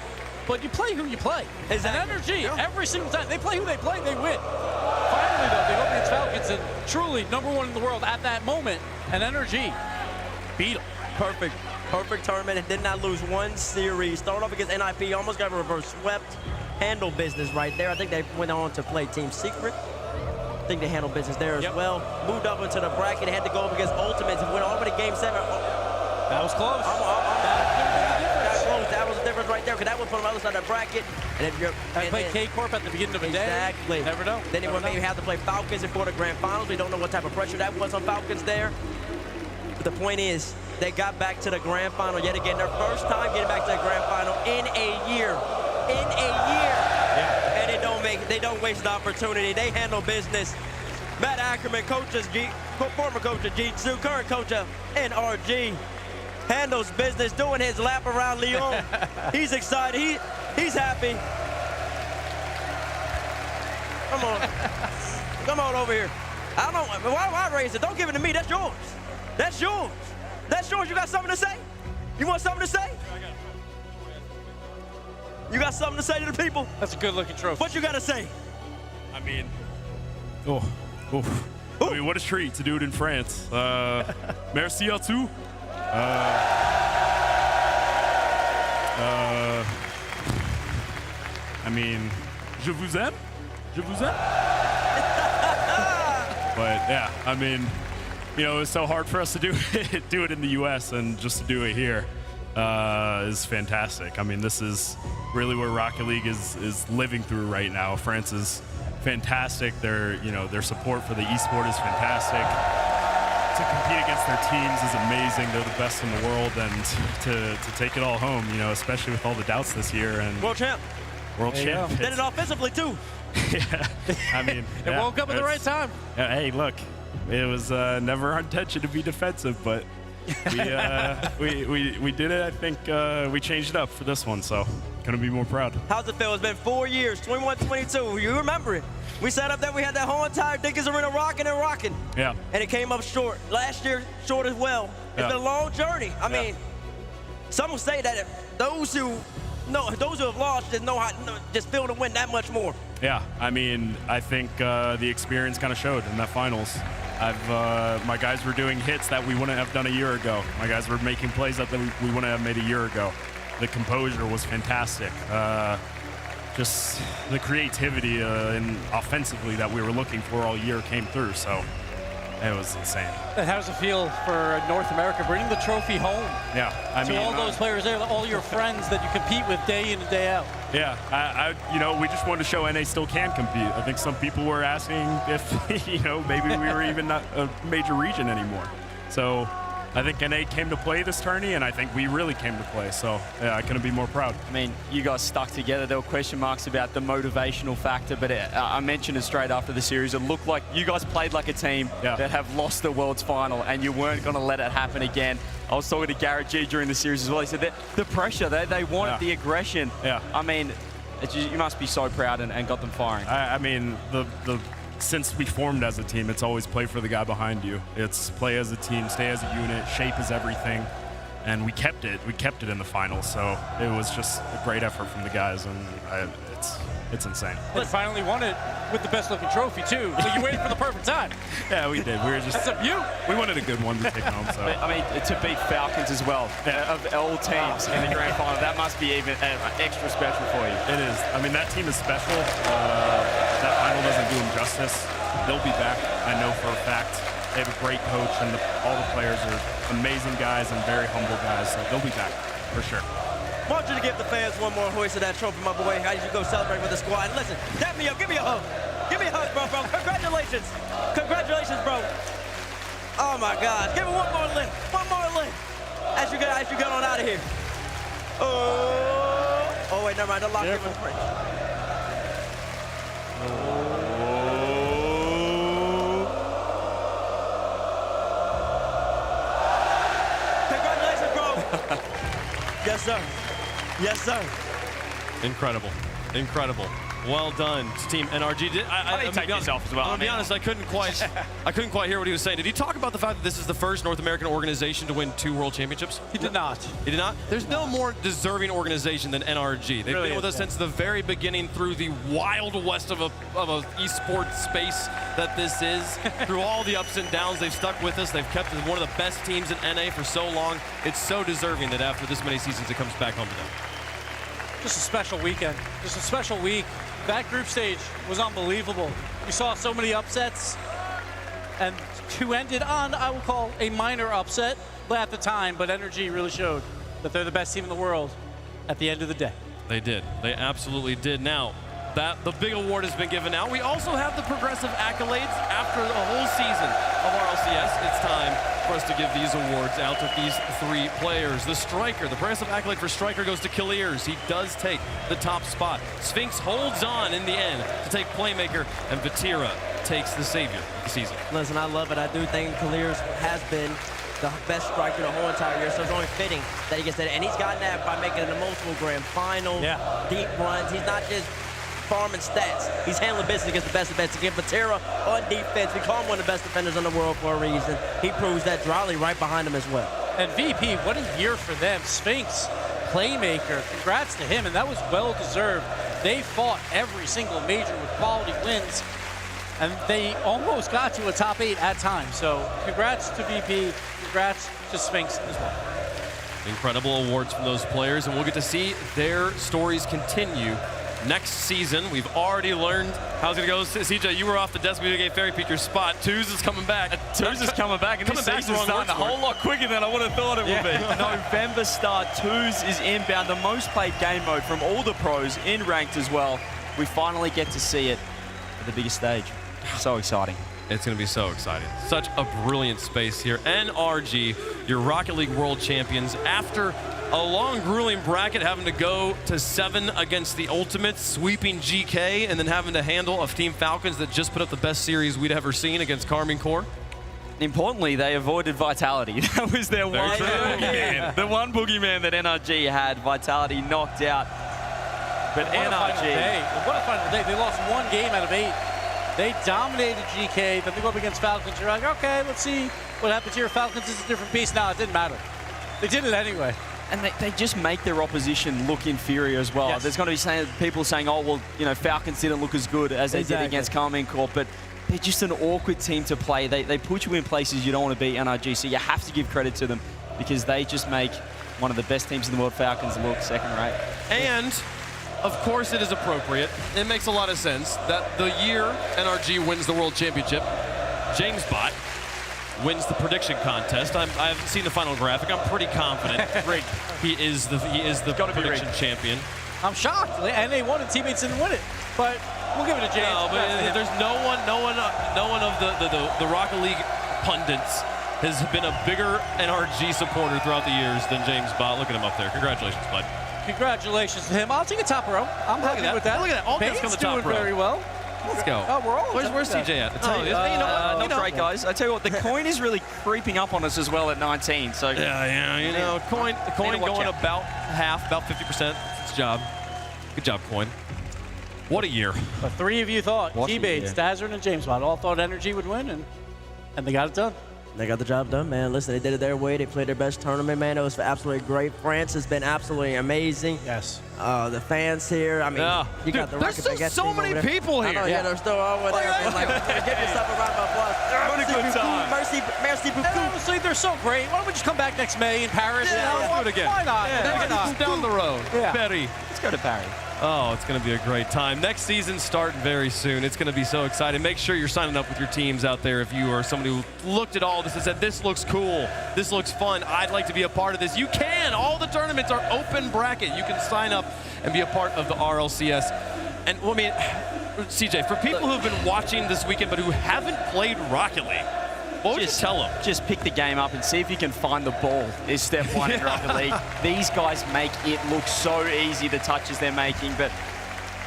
Speaker 13: but you play who you play.
Speaker 7: Exactly.
Speaker 13: And NRG, every single time, they play who they play, they win. Finally Truly, though, they go against Falcons, and truly #1 in the world at that moment, and NRG beat them.
Speaker 7: Perfect tournament, and did not lose one series. Started off against NIP, almost got reverse swept. Handle business right there. I think they went on to play Team Secret. I think they handled business there as well. Moved up into the bracket, had to go up against Ultimates and went all the way to Game 7.
Speaker 13: That was close.
Speaker 7: That was the difference right there, because that was from the other side of the bracket. And if you're
Speaker 13: play K Corp at the beginning of the day.
Speaker 7: Exactly.
Speaker 13: Never know.
Speaker 7: Then they would maybe have to play Falcons before the grand finals. We don't know what type of pressure that was on Falcons there. But the point is, they got back to the grand final yet again. Their first time getting back to the grand final in a year. Yeah. And they don't waste the opportunity. They handle business. Matt Ackerman, former coach of G2, current coach of NRG, handles business, doing his lap around Lyon. He's excited. He's happy. Come on over here. I don't know. Why I raise it? Don't give it to me. That's yours. That's yours. That's yours. You got something to say? You want something to say? You got something to say to the people?
Speaker 13: That's a good-looking trophy.
Speaker 7: What you got to say?
Speaker 14: I mean, I mean, what a treat to do it in France. Merci à tous. I mean, je vous aime. Je vous aime. But yeah, I mean, you know, it's so hard for us to do it in the U.S. and just to do it here is fantastic. I mean, this is really where Rocket League is living through right now. France is fantastic. Their support for the esport is fantastic. To compete against their teams is amazing. They're the best in the world, and to take it all home, you know, especially with all the doubts this year. And
Speaker 7: World champ. Did it offensively too.
Speaker 14: Yeah, I mean,
Speaker 13: it woke up at the right time.
Speaker 14: Hey, look, it was never our intention to be defensive, but we did it. I think we changed it up for this one, so couldn't be more proud.
Speaker 7: How's it feel? It's been 4 years, 21-22. You remember it. We sat up there, we had that whole entire Dickens Arena rocking and rocking.
Speaker 14: Yeah.
Speaker 7: And it came up short. Last year, short as well. It's been a long journey. I mean, some will say that those who have lost just feel to win that much more.
Speaker 14: Yeah, I mean, I think the experience kind of showed in that finals. My guys were doing hits that we wouldn't have done a year ago. My guys were making plays that we wouldn't have made a year ago. The composure was fantastic. Just the creativity and offensively that we were looking for all year came through, so it was insane.
Speaker 13: And how does it feel for North America bringing the trophy home?
Speaker 14: Yeah, I mean,
Speaker 13: all those players there, all your friends that you compete with day in and day out.
Speaker 14: Yeah, we just wanted to show NA still can compete. I think some people were asking if, maybe we were even not a major region anymore. So I think NA came to play this tourney, and I think we really came to play. So yeah, I couldn't be more proud.
Speaker 5: I mean, you guys stuck together. There were question marks about the motivational factor, but I mentioned it straight after the series. It looked like you guys played like a team that have lost the World's Final, and you weren't going to let it happen again. I was talking to Garrett G during the series as well. He said that the pressure, they wanted the aggression.
Speaker 14: Yeah.
Speaker 5: I mean, you must be so proud and got them firing.
Speaker 14: I mean, since we formed as a team, it's always play for the guy behind you. It's play as a team, stay as a unit, shape is everything. And we kept it. We kept it in the finals. So it was just a great effort from the guys, and it's insane.
Speaker 13: And finally won it with the best-looking trophy, too. So you waited for the perfect time.
Speaker 14: Yeah, we did. We were just...
Speaker 13: That's a beaut.
Speaker 14: We wanted a good one to take home, so...
Speaker 5: I mean, to beat Falcons as well, of all teams in the grand final, that must be even extra special for you.
Speaker 14: It is. I mean, that team is special. That final doesn't do them justice. They'll be back, I know for a fact. They have a great coach, and all the players are amazing guys and very humble guys, so they'll be back, for sure.
Speaker 7: I want you to give the fans one more hoist of that trophy, my boy. How did you go celebrate with the squad? And listen, dap me up, give me a hug. Give me a hug, bro. Congratulations. Congratulations, bro. Oh, my God. Give me one more lift. One more lift. As you get on out of here. Oh, wait, never mind. They're locked in with French. Congratulations, bro. Yes, sir. Yes, sir.
Speaker 11: Incredible. Incredible. Well done to Team NRG.
Speaker 19: I take this off as well.
Speaker 11: I'll be honest, I couldn't quite hear what he was saying. Did he talk about the fact that this is the first North American organization to win 2 World Championships?
Speaker 13: He did not.
Speaker 11: He did not? There's no more deserving organization than NRG. They've been with us since the very beginning through the wild west of a esports space that this is. Through all the ups and downs, they've stuck with us. They've kept one of the best teams in NA for so long. It's so deserving that after this many seasons, it comes back home to them.
Speaker 13: Just a special weekend. Just a special week. That group stage was unbelievable. We saw so many upsets, and 2 ended on, I will call, a minor upset at the time, but NRG really showed that they're the best team in the world at the end of the day.
Speaker 11: They did. They absolutely did. Now, that the big award has been given out. We also have the progressive accolades after a whole season of RLCS. It's time for us to give these awards out to these 3 players. The striker, the progressive accolade for striker goes to Kaliers. He does take the top spot. Sphinx holds on in the end to take playmaker, and Vatira takes the savior of the season.
Speaker 7: Listen, I love it. I do think Kaliers has been the best striker the whole entire year, so it's only fitting that he gets that. And he's gotten that by making it a multiple grand final, deep runs. He's not just farming stats. He's handling business against the best of best. Against Vatira on defense, we call him one of the best defenders in the world for a reason. He proves that. Drolly right behind him as well.
Speaker 13: And VP, what a year for them. Sphinx, playmaker, congrats to him, and that was well deserved. They fought every single major with quality wins, and they almost got to a top 8 at times. So congrats to VP, congrats to Sphinx as well.
Speaker 11: Incredible awards from those players, and we'll get to see their stories continue next season. We've already learned how it's going to go. CJ, you were off the desk. We gave Fairy Peak your spot. Twos is coming back.
Speaker 19: Twos is coming back, and this season's starting a whole lot quicker than I would have thought it would be.
Speaker 5: November start, Twos is inbound. The most played game mode from all the pros in ranked as well. We finally get to see it at the biggest stage. So exciting.
Speaker 11: It's going to be so exciting. Such a brilliant space here. NRG, your Rocket League World Champions, after a long, grueling bracket, having to go to 7 against the Ultimates, sweeping GK, and then having to handle a Team Falcons that just put up the best series we'd ever seen against Karmine Corp.
Speaker 5: Importantly, they avoided Vitality. That was their one boogeyman. The one boogeyman that NRG had. Vitality knocked out. But NRG...
Speaker 13: What a final day. They lost 1 game out of 8. They dominated GK, then they go up against Falcons. You're like, okay, let's see what happens here. Falcons is a different beast. No, it didn't matter. They did it anyway.
Speaker 5: And they just make their opposition look inferior as well. There's going to be people saying, oh, well, you know, Falcons didn't look as good as they did against Karmine Corp, but they're just an awkward team to play. They put you in places you don't want to be, NRG, so you have to give credit to them because they just make one of the best teams in the world, Falcons, look second rate.
Speaker 11: And of course it is appropriate. It makes a lot of sense that the year NRG wins the World Championship, James Bot wins the prediction contest. I haven't seen the final graphic. I'm pretty confident. He is the prediction champion.
Speaker 13: I'm shocked. And they won it. Teammates didn't win it. But we'll give it to James.
Speaker 11: No, but there's no one of the Rocket League pundits has been a bigger NRG supporter throughout the years than James Bot. Look at him up there. Congratulations, bud.
Speaker 13: Congratulations to him. I'll take a top row. I'm happy with that.
Speaker 11: Look at that. All guys on the top row.
Speaker 13: Doing very well.
Speaker 11: Let's go.
Speaker 13: Oh, we're all.
Speaker 11: Where's CJ at?
Speaker 5: Not great, guys. I tell you what, the coin is really creeping up on us as well at 19. So
Speaker 11: yeah, you know, coin going about half, about 50%. It's a job. Good job, coin. What a year.
Speaker 13: The 3 of you thought, T-Bates, Dazzard, and James Bond all thought NRG would win, and they got it done.
Speaker 7: They got the job done, man. Listen, they did it their way. They played their best tournament, man. It was absolutely great. France has been absolutely amazing.
Speaker 13: Yes.
Speaker 7: The fans here, I mean, you got the
Speaker 11: there's still so many people here.
Speaker 7: I know, yeah, they're still over there. Like, give yourself a round of applause.
Speaker 5: Having a good time.
Speaker 7: Merci beaucoup.
Speaker 13: And honestly, they're so great. Why don't we just come back next May in Paris?
Speaker 11: Yeah, let's do it again.
Speaker 13: Why not?
Speaker 11: Why not? Down the road.
Speaker 13: Yeah.
Speaker 11: Betty.
Speaker 5: Let's go to Paris.
Speaker 11: Oh, it's going to be a great time. Next season starting very soon. It's going to be so exciting. Make sure you're signing up with your teams out there if you are somebody who looked at all this and said, this looks cool, this looks fun, I'd like to be a part of this. You can. All the tournaments are open bracket. You can sign up and be a part of the RLCS. And, well, I mean, CJ, for people who've been watching this weekend but who haven't played Rocket League, what would you tell them?
Speaker 5: Just pick the game up and see if you can find the ball is step 1 in Rocket League. These guys make it look so easy, the touches they're making, but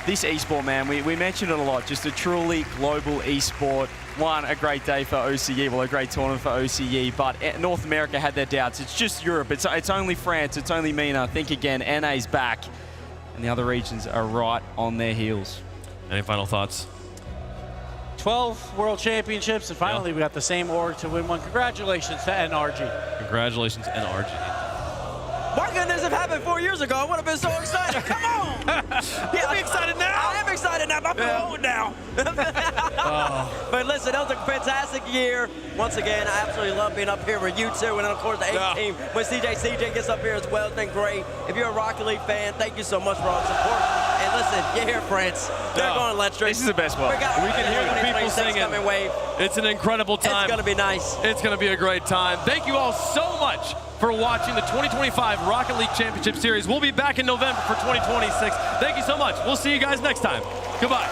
Speaker 5: this esport, man, we mentioned it a lot, just a truly global esport. One, a great day for OCE, well, a great tournament for OCE, but North America had their doubts. It's just Europe, it's only France, it's only MENA. Think again, NA's back, and the other regions are right on their heels.
Speaker 11: Any final thoughts?
Speaker 13: 12 World Championships, and finally we got the same org to win one. Congratulations to NRG.
Speaker 11: Congratulations, NRG.
Speaker 7: My goodness, it happened 4 years ago. I would have been so excited. Come on.
Speaker 19: You'll be excited now.
Speaker 7: I am excited now. I'm old now. But listen, that was a fantastic year. Once again, I absolutely love being up here with you two, and then of course the A team. When CJ gets up here as well, it's been great. If you're a Rocket League fan, thank you so much for all the support. And listen, you hear France. They're going electric.
Speaker 19: This is the best one.
Speaker 11: We can hear the people singing.
Speaker 7: Wave.
Speaker 11: It's an incredible time.
Speaker 7: It's going to be nice.
Speaker 11: It's going to be a great time. Thank you all so much for watching the 2025 Rocket League Championship Series. We'll be back in November for 2026. Thank you so much. We'll see you guys next time. Goodbye.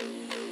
Speaker 17: you.